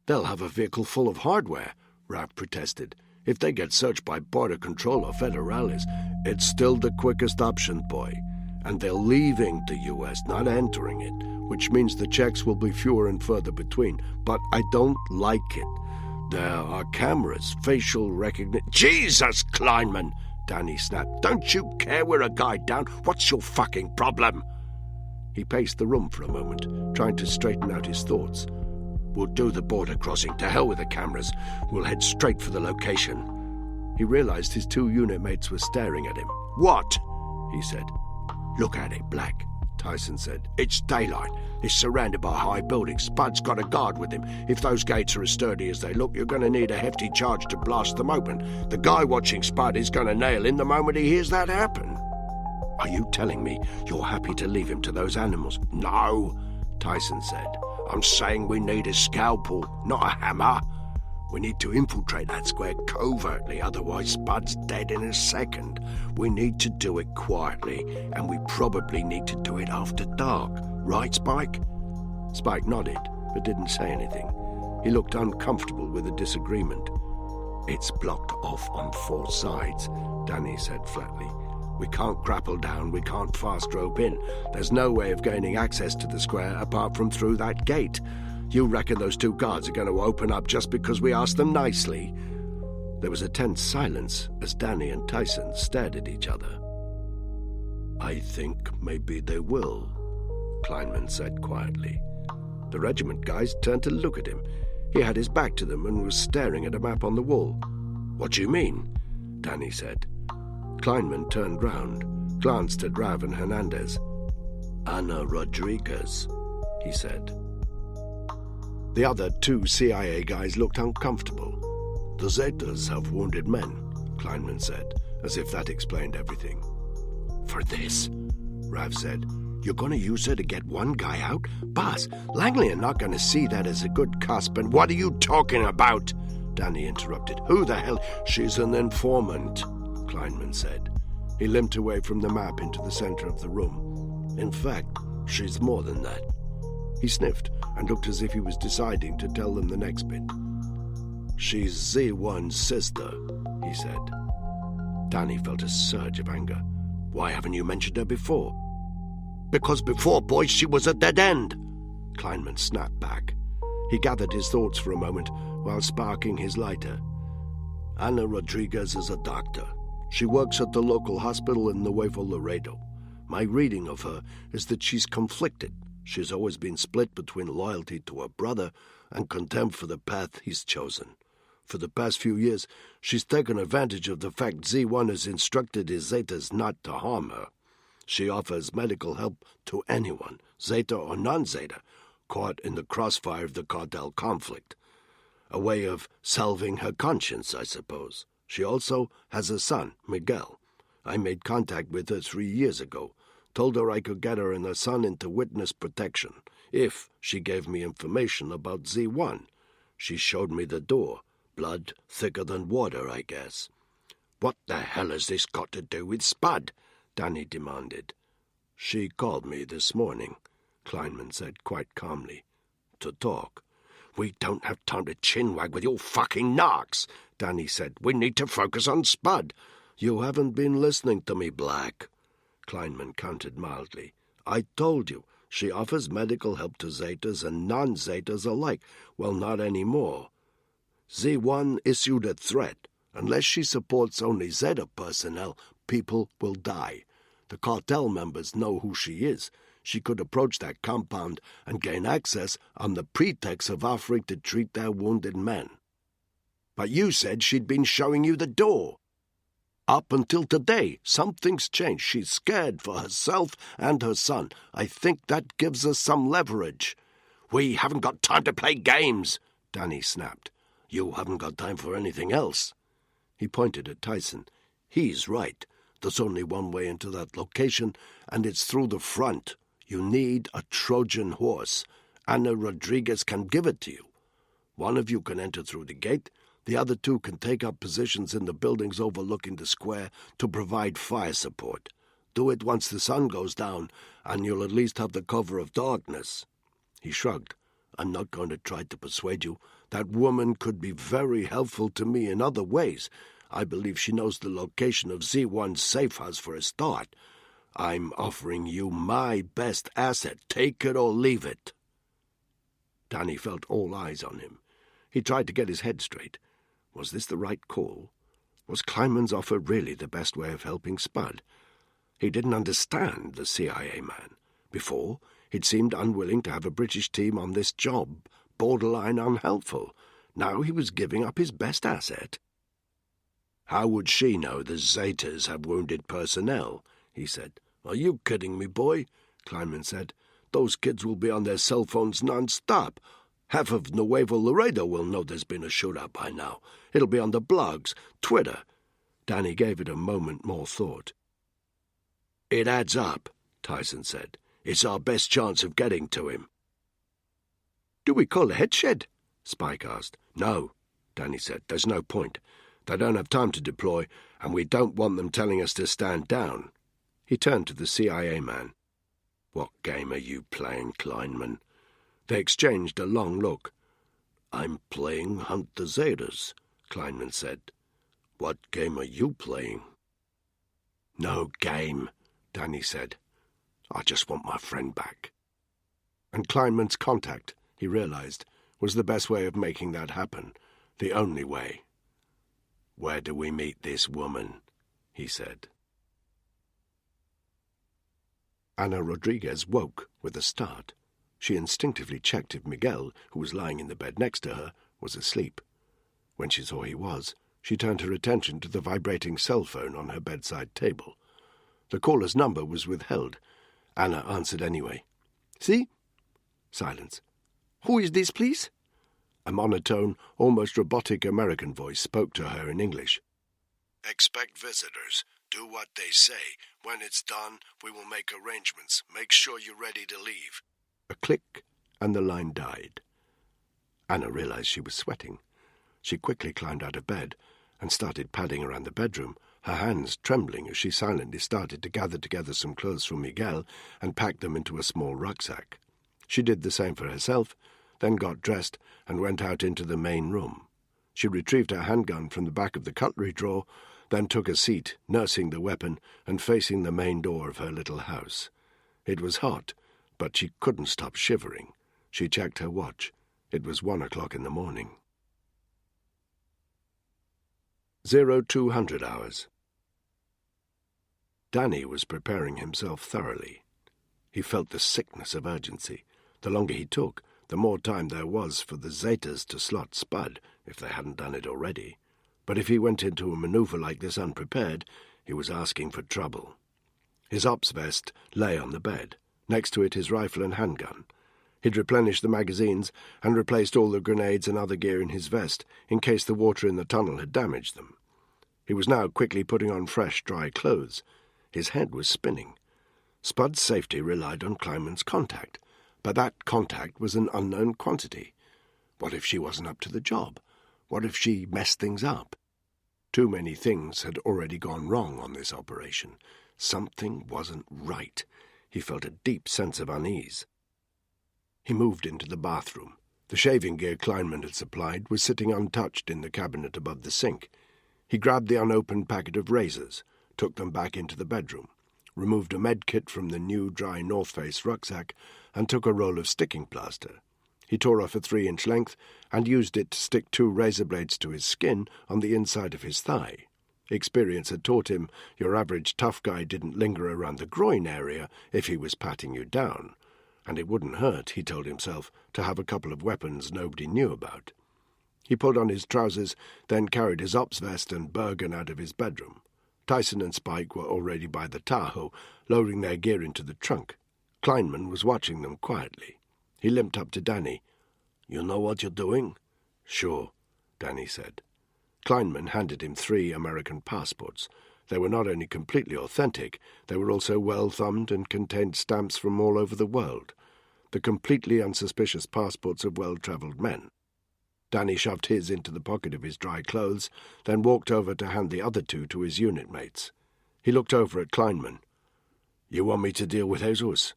They'll have a vehicle full of hardware, Rav protested. If they get searched by Border Control or Federales, it's still the quickest option, boy. And they're leaving the U.S., not entering it, which means the checks will be fewer and further between. But I don't like it. There are cameras, facial recognition. Jesus, Kleinman! Danny snapped. Don't you care we're a guy down? What's your fucking problem? He paced the room for a moment, trying to straighten out his thoughts. We'll do the border crossing. To hell with the cameras. We'll head straight for the location. He realized his two unit mates were staring at him. What? He said. Look at it, Black, Tyson said. It's daylight. It's surrounded by high buildings. Spud's got a guard with him. If those gates are as sturdy as they look, you're going to need a hefty charge to blast them open. The guy watching Spud is going to nail him the moment he hears that happen. Are you telling me you're happy to leave him to those animals? No, Tyson said. I'm saying we need a scalpel, not a hammer. We need to infiltrate that square covertly, otherwise Spud's dead in a second. We need to do it quietly, and we probably need to do it after dark. Right, Spike? Spike nodded, but didn't say anything. He looked uncomfortable with the disagreement. It's blocked off on 4 sides, Danny said flatly. We can't grapple down, we can't fast rope in. There's no way of gaining access to the square apart from through that gate. You reckon those 2 guards are going to open up just because we asked them nicely? There was a tense silence as Danny and Tyson stared at each other. I think maybe they will, Kleinman said quietly. The regiment guys turned to look at him. He had his back to them and was staring at a map on the wall. What do you mean? Danny said. Kleinman turned round, glanced at Rav and Hernandez. Ana Rodriguez, he said. The other 2 CIA guys looked uncomfortable. The Zetas have wounded men, Kleinman said, as if that explained everything. For this, Rav said. You're going to use her to get one guy out? Boss, Langley are not going to see that as a good cusp. And what are you talking about? Danny interrupted. Who the hell? She's an informant, Kleinman said. He limped away from the map into the center of the room. In fact, she's more than that. He sniffed and looked as if he was deciding to tell them the next bit. She's Z1's sister, he said. Danny felt a surge of anger. Why haven't you mentioned her before? Because before, boys, she was a dead end, Kleinman snapped back. He gathered his thoughts for a moment while sparking his lighter. Ana Rodriguez is a doctor. She works at the local hospital in Nuevo Laredo. My reading of her is that she's conflicted. She's always been split between loyalty to her brother and contempt for the path he's chosen. For the past few years, she's taken advantage of the fact Z1 has instructed his Zetas not to harm her. She offers medical help to anyone, Zeta or non-Zeta, caught in the crossfire of the cartel conflict. A way of salving her conscience, I suppose. She also has a son, Miguel. I made contact with her 3 years ago. Told her I could get her and her son into witness protection, if she gave me information about Z1. She showed me the door. Blood thicker than water, I guess. What the hell has this got to do with Spud? Danny demanded. She called me this morning, Kleinman said quite calmly, to talk. We don't have time to chinwag with your fucking narcs, Danny said. We need to focus on Spud. You haven't been listening to me, Black. Kleinman countered mildly. I told you, she offers medical help to Zetas and non-Zetas alike. Well, not anymore. Z1 issued a threat. Unless she supports only Zeta personnel, people will die. The cartel members know who she is. She could approach that compound and gain access on the pretext of offering to treat their wounded men. But you said she'd been showing you the door. Up until today, something's changed. She's scared for herself and her son. I think that gives us some leverage. We haven't got time to play games, Danny snapped. You haven't got time for anything else. He pointed at Tyson. He's right. There's only one way into that location, and it's through the front. You need a Trojan horse. Ana Rodriguez can give it to you. One of you can enter through the gate. The other 2 can take up positions in the buildings overlooking the square to provide fire support. Do it once the sun goes down, and you'll at least have the cover of darkness. He shrugged. I'm not going to try to persuade you That woman could be very helpful to me in other ways. I believe she knows the location of Z1's safe house for a start. I'm offering you my best asset. Take it or leave it." Danny felt all eyes on him. He tried to get his head straight. Was this the right call? Was Kleinman's offer really the best way of helping Spud? He didn't understand the CIA man. Before, he'd seemed unwilling to have a British team on this job, borderline unhelpful. Now he was giving up his best asset. "How would she know the Zetas have wounded personnel?" he said. "Are you kidding me, boy?" Kleinman said. "Those kids will be on their cell phones non-stop. Half of Nuevo Laredo will know there's been a shootout by now. It'll be on the blogs, Twitter." Danny gave it a moment more thought. "It adds up," Tyson said. "It's our best chance of getting to him." "Do we call a headshed?" Spike asked. "No," Danny said. "There's no point. They don't have time to deploy, and we don't want them telling us to stand down." He turned to the CIA man. "What game are you playing, Kleinman?" They exchanged a long look. "I'm playing Hunt the Zetas," Kleinman said. "What game are you playing?" "No game," Danny said. "I just want my friend back." And Kleinman's contact, he realized, was the best way of making that happen, the only way. "Where do we meet this woman?" he said. Ana Rodriguez woke with a start. She instinctively checked if Miguel, who was lying in the bed next to her, was asleep. When she saw he was, she turned her attention to the vibrating cell phone on her bedside table. The caller's number was withheld. Anna answered anyway. "See?" Silence. "Who is this, please?" A monotone, almost robotic American voice spoke to her in English. "Expect visitors. Do what they say. When it's done, we will make arrangements. Make sure you're ready to leave." A click, and the line died. Anna realized she was sweating. She quickly climbed out of bed and started padding around the bedroom, her hands trembling as she silently started to gather together some clothes from Miguel and pack them into a small rucksack. She did the same for herself, then got dressed and went out into the main room. She retrieved her handgun from the back of the cutlery drawer, then took a seat, nursing the weapon and facing the main door of her little house. It was hot, but she couldn't stop shivering. She checked her watch. It was 1 o'clock in the morning. 0200 hours. Danny was preparing himself thoroughly. He felt the sickness of urgency. The longer he took, the more time there was for the Zetas to slot Spud, if they hadn't done it already. But if he went into a maneuver like this unprepared, he was asking for trouble. His ops vest lay on the bed. Next to it his rifle and handgun. He'd replenished the magazines and replaced all the grenades and other gear in his vest, in case the water in the tunnel had damaged them. He was now quickly putting on fresh, dry clothes. His head was spinning. Spud's safety relied on Kleinman's contact, but that contact was an unknown quantity. What if she wasn't up to the job? What if she messed things up? Too many things had already gone wrong on this operation. Something wasn't right. He felt a deep sense of unease. He moved into the bathroom. The shaving gear Kleinman had supplied was sitting untouched in the cabinet above the sink. He grabbed the unopened packet of razors, took them back into the bedroom, removed a med kit from the new dry North Face rucksack, and took a roll of sticking plaster. He tore off a 3-inch length and used it to stick 2 razor blades to his skin on the inside of his thigh. Experience had taught him your average tough guy didn't linger around the groin area if he was patting you down, and it wouldn't hurt, he told himself, to have a couple of weapons nobody knew about. He pulled on his trousers, then carried his ops vest and Bergen out of his bedroom. Tyson and Spike were already by the Tahoe, loading their gear into the trunk. Kleinman was watching them quietly. He limped up to Danny. "You know what you're doing?" "Sure," Danny said. Kleinman handed him 3 American passports. They were not only completely authentic, they were also well-thumbed and contained stamps from all over the world. The completely unsuspicious passports of well-travelled men. Danny shoved his into the pocket of his dry clothes, then walked over to hand the other 2 to his unit mates. He looked over at Kleinman. "You want me to deal with Jesus?"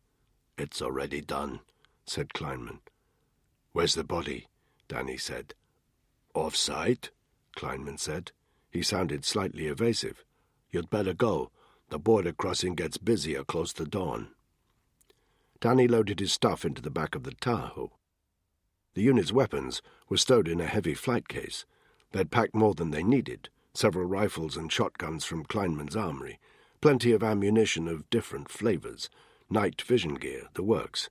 "It's already done," said Kleinman. "Where's the body?" Danny said. Off-site? Kleinman said. He sounded slightly evasive. You'd better go. The border crossing gets busier close to dawn. Danny loaded his stuff into the back of the Tahoe. The unit's weapons were stowed in a heavy flight case. They'd packed more than they needed, several rifles and shotguns from Kleinman's armory, plenty of ammunition of different flavors, night vision gear, the works.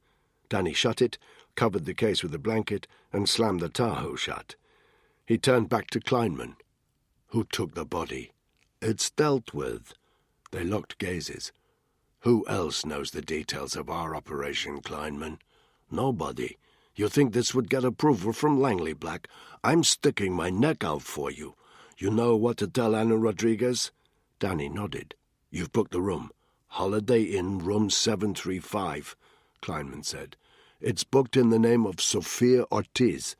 Danny shut it, covered the case with a blanket, and slammed the Tahoe shut. He turned back to Kleinman. Who took the body? It's dealt with. They locked gazes. Who else knows the details of our operation, Kleinman? Nobody. You think this would get approval from Langley, Black? I'm sticking my neck out for you. You know what to tell Anna Rodriguez? Danny nodded. You've booked the room. Holiday Inn, room 735, Kleinman said. It's booked in the name of Sofia Ortiz.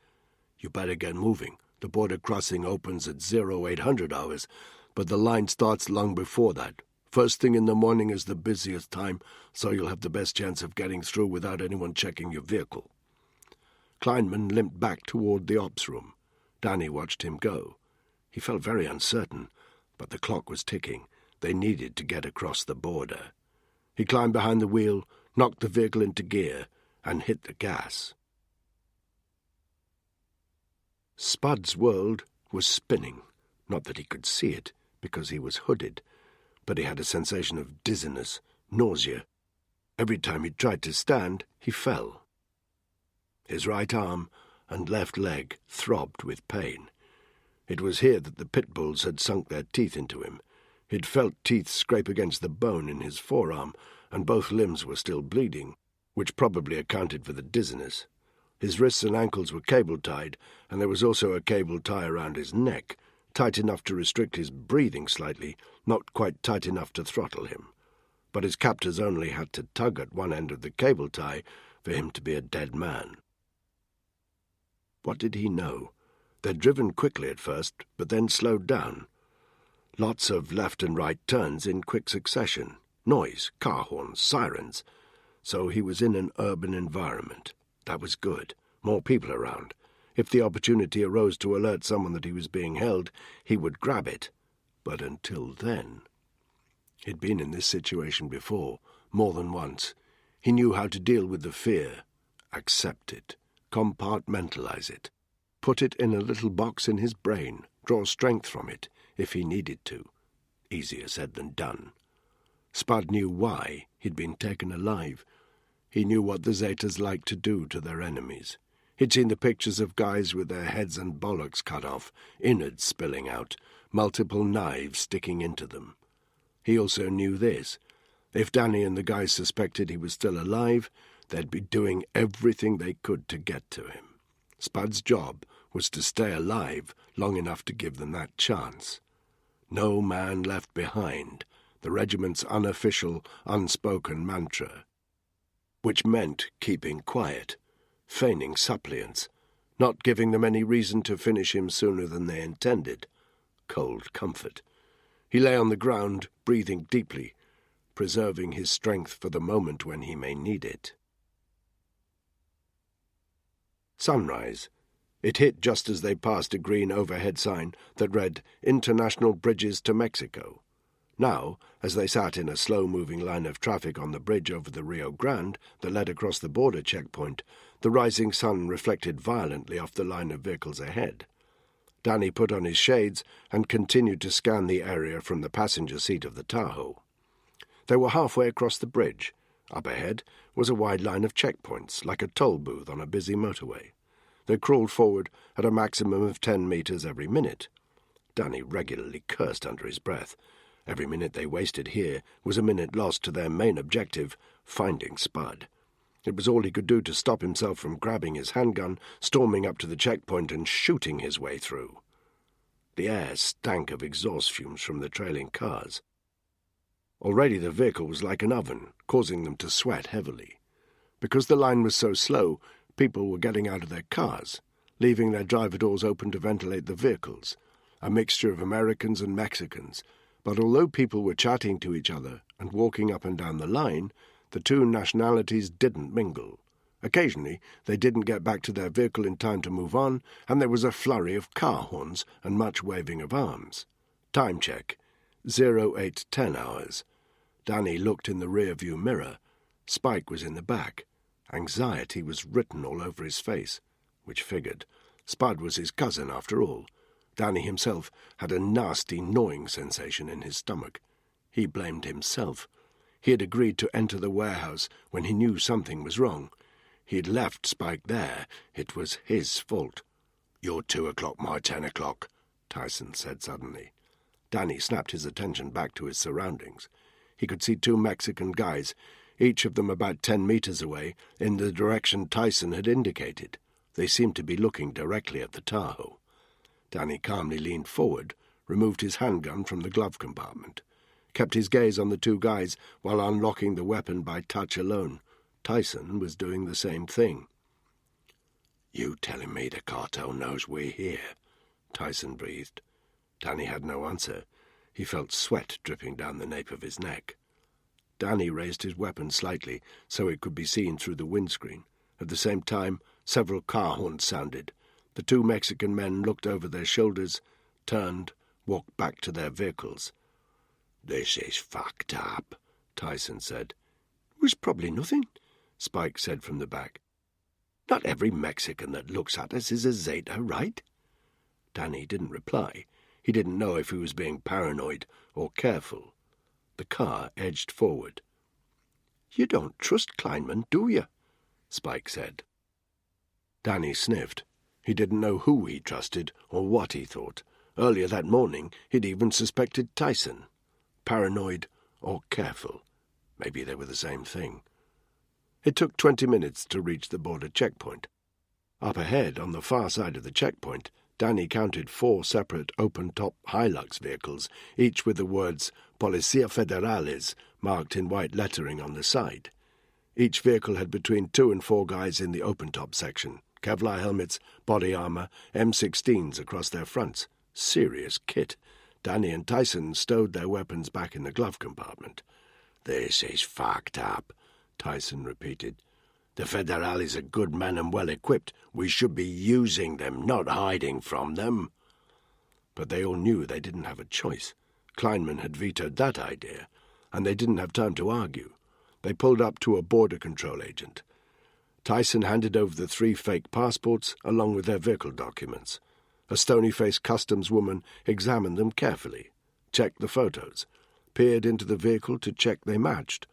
You better get moving. The border crossing opens at 0800 hours, but the line starts long before that. First thing in the morning is the busiest time, so you'll have the best chance of getting through without anyone checking your vehicle. Kleinman limped back toward the ops room. Danny watched him go. He felt very uncertain, but the clock was ticking. They needed to get across the border. He climbed behind the wheel, knocked the vehicle into gear, and hit the gas. Spud's world was spinning. Not that he could see it, because he was hooded, but he had a sensation of dizziness, nausea. Every time he tried to stand, he fell. His right arm and left leg throbbed with pain. It was here that the pit bulls had sunk their teeth into him. He'd felt teeth scrape against the bone in his forearm, and both limbs were still bleeding, which probably accounted for the dizziness. His wrists and ankles were cable-tied, and there was also a cable tie around his neck, tight enough to restrict his breathing slightly, not quite tight enough to throttle him. But his captors only had to tug at one end of the cable tie for him to be a dead man. What did he know? They'd driven quickly at first, but then slowed down. Lots of left and right turns in quick succession. Noise, car horns, sirens. So he was in an urban environment. That was good. More people around. If the opportunity arose to alert someone that he was being held, he would grab it. But until then... He'd been in this situation before, more than once. He knew how to deal with the fear. Accept it. Compartmentalize it. Put it in a little box in his brain. Draw strength from it, if he needed to. Easier said than done. Spud knew why he'd been taken alive. He knew what the Zetas liked to do to their enemies. He'd seen the pictures of guys with their heads and bollocks cut off, innards spilling out, multiple knives sticking into them. He also knew this. If Danny and the guys suspected he was still alive, they'd be doing everything they could to get to him. Spud's job was to stay alive long enough to give them that chance. No man left behind, the regiment's unofficial, unspoken mantra, which meant keeping quiet, feigning suppliance, not giving them any reason to finish him sooner than they intended. Cold comfort. He lay on the ground, breathing deeply, preserving his strength for the moment when he may need it. Sunrise. It hit just as they passed a green overhead sign that read, "International Bridges to Mexico." Now, as they sat in a slow-moving line of traffic on the bridge over the Rio Grande that led across the border checkpoint, the rising sun reflected violently off the line of vehicles ahead. Danny put on his shades and continued to scan the area from the passenger seat of the Tahoe. They were halfway across the bridge. Up ahead was a wide line of checkpoints, like a toll booth on a busy motorway. They crawled forward at a maximum of 10 meters every minute. Danny regularly cursed under his breath. Every minute they wasted here was a minute lost to their main objective, finding Spud. It was all he could do to stop himself from grabbing his handgun, storming up to the checkpoint and shooting his way through. The air stank of exhaust fumes from the trailing cars. Already the vehicle was like an oven, causing them to sweat heavily. Because the line was so slow, people were getting out of their cars, leaving their driver doors open to ventilate the vehicles, a mixture of Americans and Mexicans. But although people were chatting to each other and walking up and down the line, the two nationalities didn't mingle. Occasionally, they didn't get back to their vehicle in time to move on, and there was a flurry of car horns and much waving of arms. Time check. 0810 hours. Danny looked in the rear-view mirror. Spike was in the back. Anxiety was written all over his face, which figured. Spud was his cousin, after all. Danny himself had a nasty, gnawing sensation in his stomach. He blamed himself. He had agreed to enter the warehouse when he knew something was wrong. He had left Spike there. It was his fault. "You're 2 o'clock, my 10 o'clock," Tyson said suddenly. Danny snapped his attention back to his surroundings. He could see 2 Mexican guys, each of them about 10 meters away, in the direction Tyson had indicated. They seemed to be looking directly at the Tahoe. Danny calmly leaned forward, removed his handgun from the glove compartment, kept his gaze on the 2 guys while unlocking the weapon by touch alone. Tyson was doing the same thing. "You telling me the cartel knows we're here?" Tyson breathed. Danny had no answer. He felt sweat dripping down the nape of his neck. Danny raised his weapon slightly so it could be seen through the windscreen. At the same time, several car horns sounded. The 2 Mexican men looked over their shoulders, turned, walked back to their vehicles. "This is fucked up," Tyson said. "It was probably nothing," Spike said from the back. "Not every Mexican that looks at us is a Zeta, right?" Danny didn't reply. He didn't know if he was being paranoid or careful. The car edged forward. "You don't trust Kleinman, do you?" Spike said. Danny sniffed. He didn't know who he trusted or what he thought. Earlier that morning, he'd even suspected Tyson. Paranoid or careful. Maybe they were the same thing. It took 20 minutes to reach the border checkpoint. Up ahead, on the far side of the checkpoint, Danny counted 4 separate open-top Hilux vehicles, each with the words Policía Federales marked in white lettering on the side. Each vehicle had between 2 and 4 guys in the open-top section, Kevlar helmets, body armor, M16s across their fronts. Serious kit. Danny and Tyson stowed their weapons back in the glove compartment. "This is fucked up," Tyson repeated. "The Federales are good men and well-equipped. We should be using them, not hiding from them." But they all knew they didn't have a choice. Kleinman had vetoed that idea, and they didn't have time to argue. They pulled up to a border control agent. Tyson handed over the 3 fake passports along with their vehicle documents. A stony-faced customs woman examined them carefully, checked the photos, peered into the vehicle to check they matched.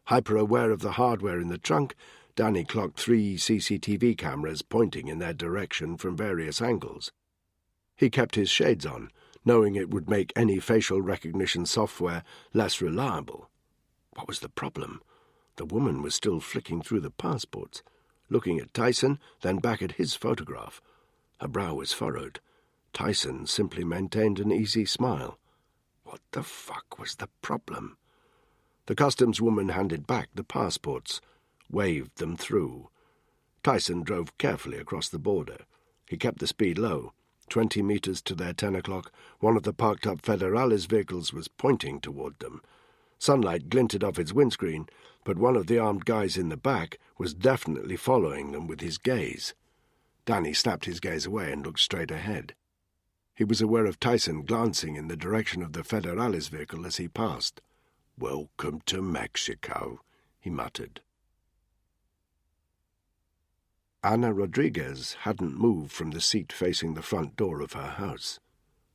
Hyper-aware of the hardware in the trunk, Danny clocked 3 CCTV cameras pointing in their direction from various angles. He kept his shades on, knowing it would make any facial recognition software less reliable. What was the problem? The woman was still flicking through the passports, looking at Tyson, then back at his photograph. Her brow was furrowed. Tyson simply maintained an easy smile. What the fuck was the problem? The customs woman handed back the passports, waved them through. Tyson drove carefully across the border. He kept the speed low. 20 meters to their 10 o'clock, one of the parked-up Federales vehicles was pointing toward them. Sunlight glinted off its windscreen, but one of the armed guys in the back was definitely following them with his gaze. Danny snapped his gaze away and looked straight ahead. He was aware of Tyson glancing in the direction of the Federales vehicle as he passed. "Welcome to Mexico," he muttered. Ana Rodriguez hadn't moved from the seat facing the front door of her house.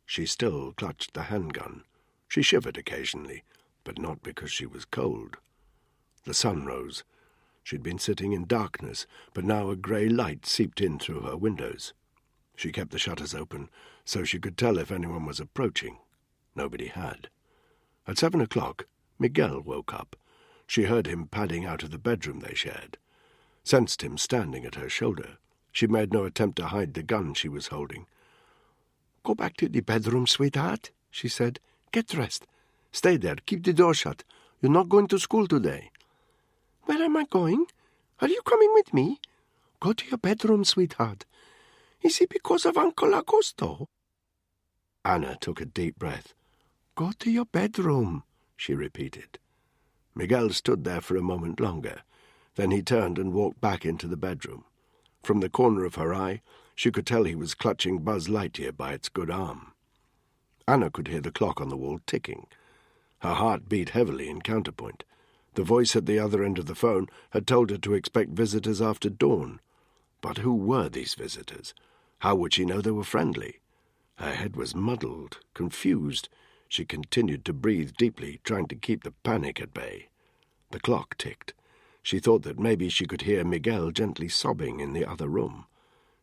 She still clutched the handgun. She shivered occasionally, but not because she was cold. The sun rose. She'd been sitting in darkness, but now a grey light seeped in through her windows. She kept the shutters open so she could tell if anyone was approaching. Nobody had. At 7 o'clock, Miguel woke up. She heard him padding out of the bedroom they shared. Sensed him standing at her shoulder. She made no attempt to hide the gun she was holding. "Go back to the bedroom, sweetheart," she said. "Get dressed. Stay there. Keep the door shut. You're not going to school today." "Where am I going? Are you coming with me?" "Go to your bedroom, sweetheart. Is it because of Uncle Agosto?" Anna took a deep breath. "Go to your bedroom," she repeated. Miguel stood there for a moment longer. Then he turned and walked back into the bedroom. From the corner of her eye, she could tell he was clutching Buzz Lightyear by its good arm. Anna could hear the clock on the wall ticking. Her heart beat heavily in counterpoint. The voice at the other end of the phone had told her to expect visitors after dawn. But who were these visitors? How would she know they were friendly? Her head was muddled, confused. She continued to breathe deeply, trying to keep the panic at bay. The clock ticked. She thought that maybe she could hear Miguel gently sobbing in the other room.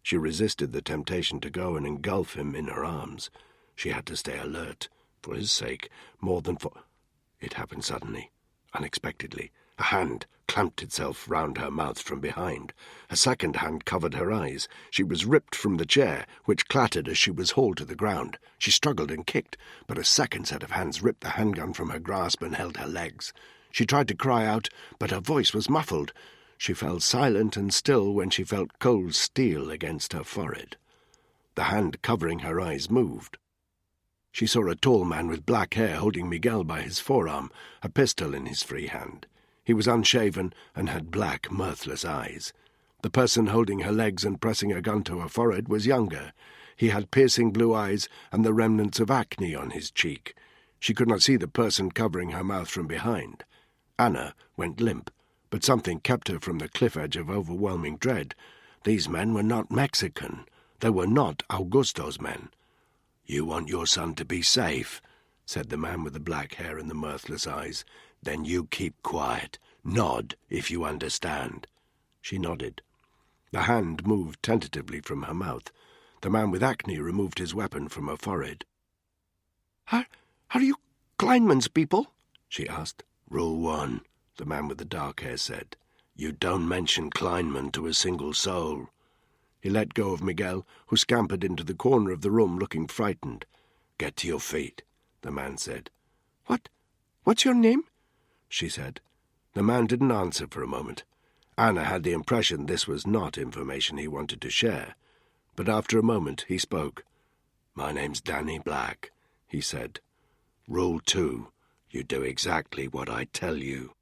She resisted the temptation to go and engulf him in her arms. She had to stay alert, for his sake, more than for... It happened suddenly, unexpectedly. A hand clamped itself round her mouth from behind. A second hand covered her eyes. She was ripped from the chair, which clattered as she was hauled to the ground. She struggled and kicked, but a second set of hands ripped the handgun from her grasp and held her legs. She tried to cry out, but her voice was muffled. She fell silent and still when she felt cold steel against her forehead. The hand covering her eyes moved. She saw a tall man with black hair holding Miguel by his forearm, a pistol in his free hand. He was unshaven and had black, mirthless eyes. The person holding her legs and pressing a gun to her forehead was younger. He had piercing blue eyes and the remnants of acne on his cheek. She could not see the person covering her mouth from behind. Anna went limp, but something kept her from the cliff edge of overwhelming dread. These men were not Mexican. They were not Augusto's men. "You want your son to be safe," said the man with the black hair and the mirthless eyes. "Then you keep quiet. Nod, if you understand." She nodded. The hand moved tentatively from her mouth. The man with acne removed his weapon from her forehead. Are you Kleinman's people?" she asked. "Rule 1, the man with the dark hair said. You don't mention Kleinman to a single soul." He let go of Miguel, who scampered into the corner of the room looking frightened. "Get to your feet," the man said. What's your name?" she said. The man didn't answer for a moment. Anna had the impression this was not information he wanted to share. But after a moment he spoke. "My name's Danny Black," he said. "Rule 2, you do exactly what I tell you."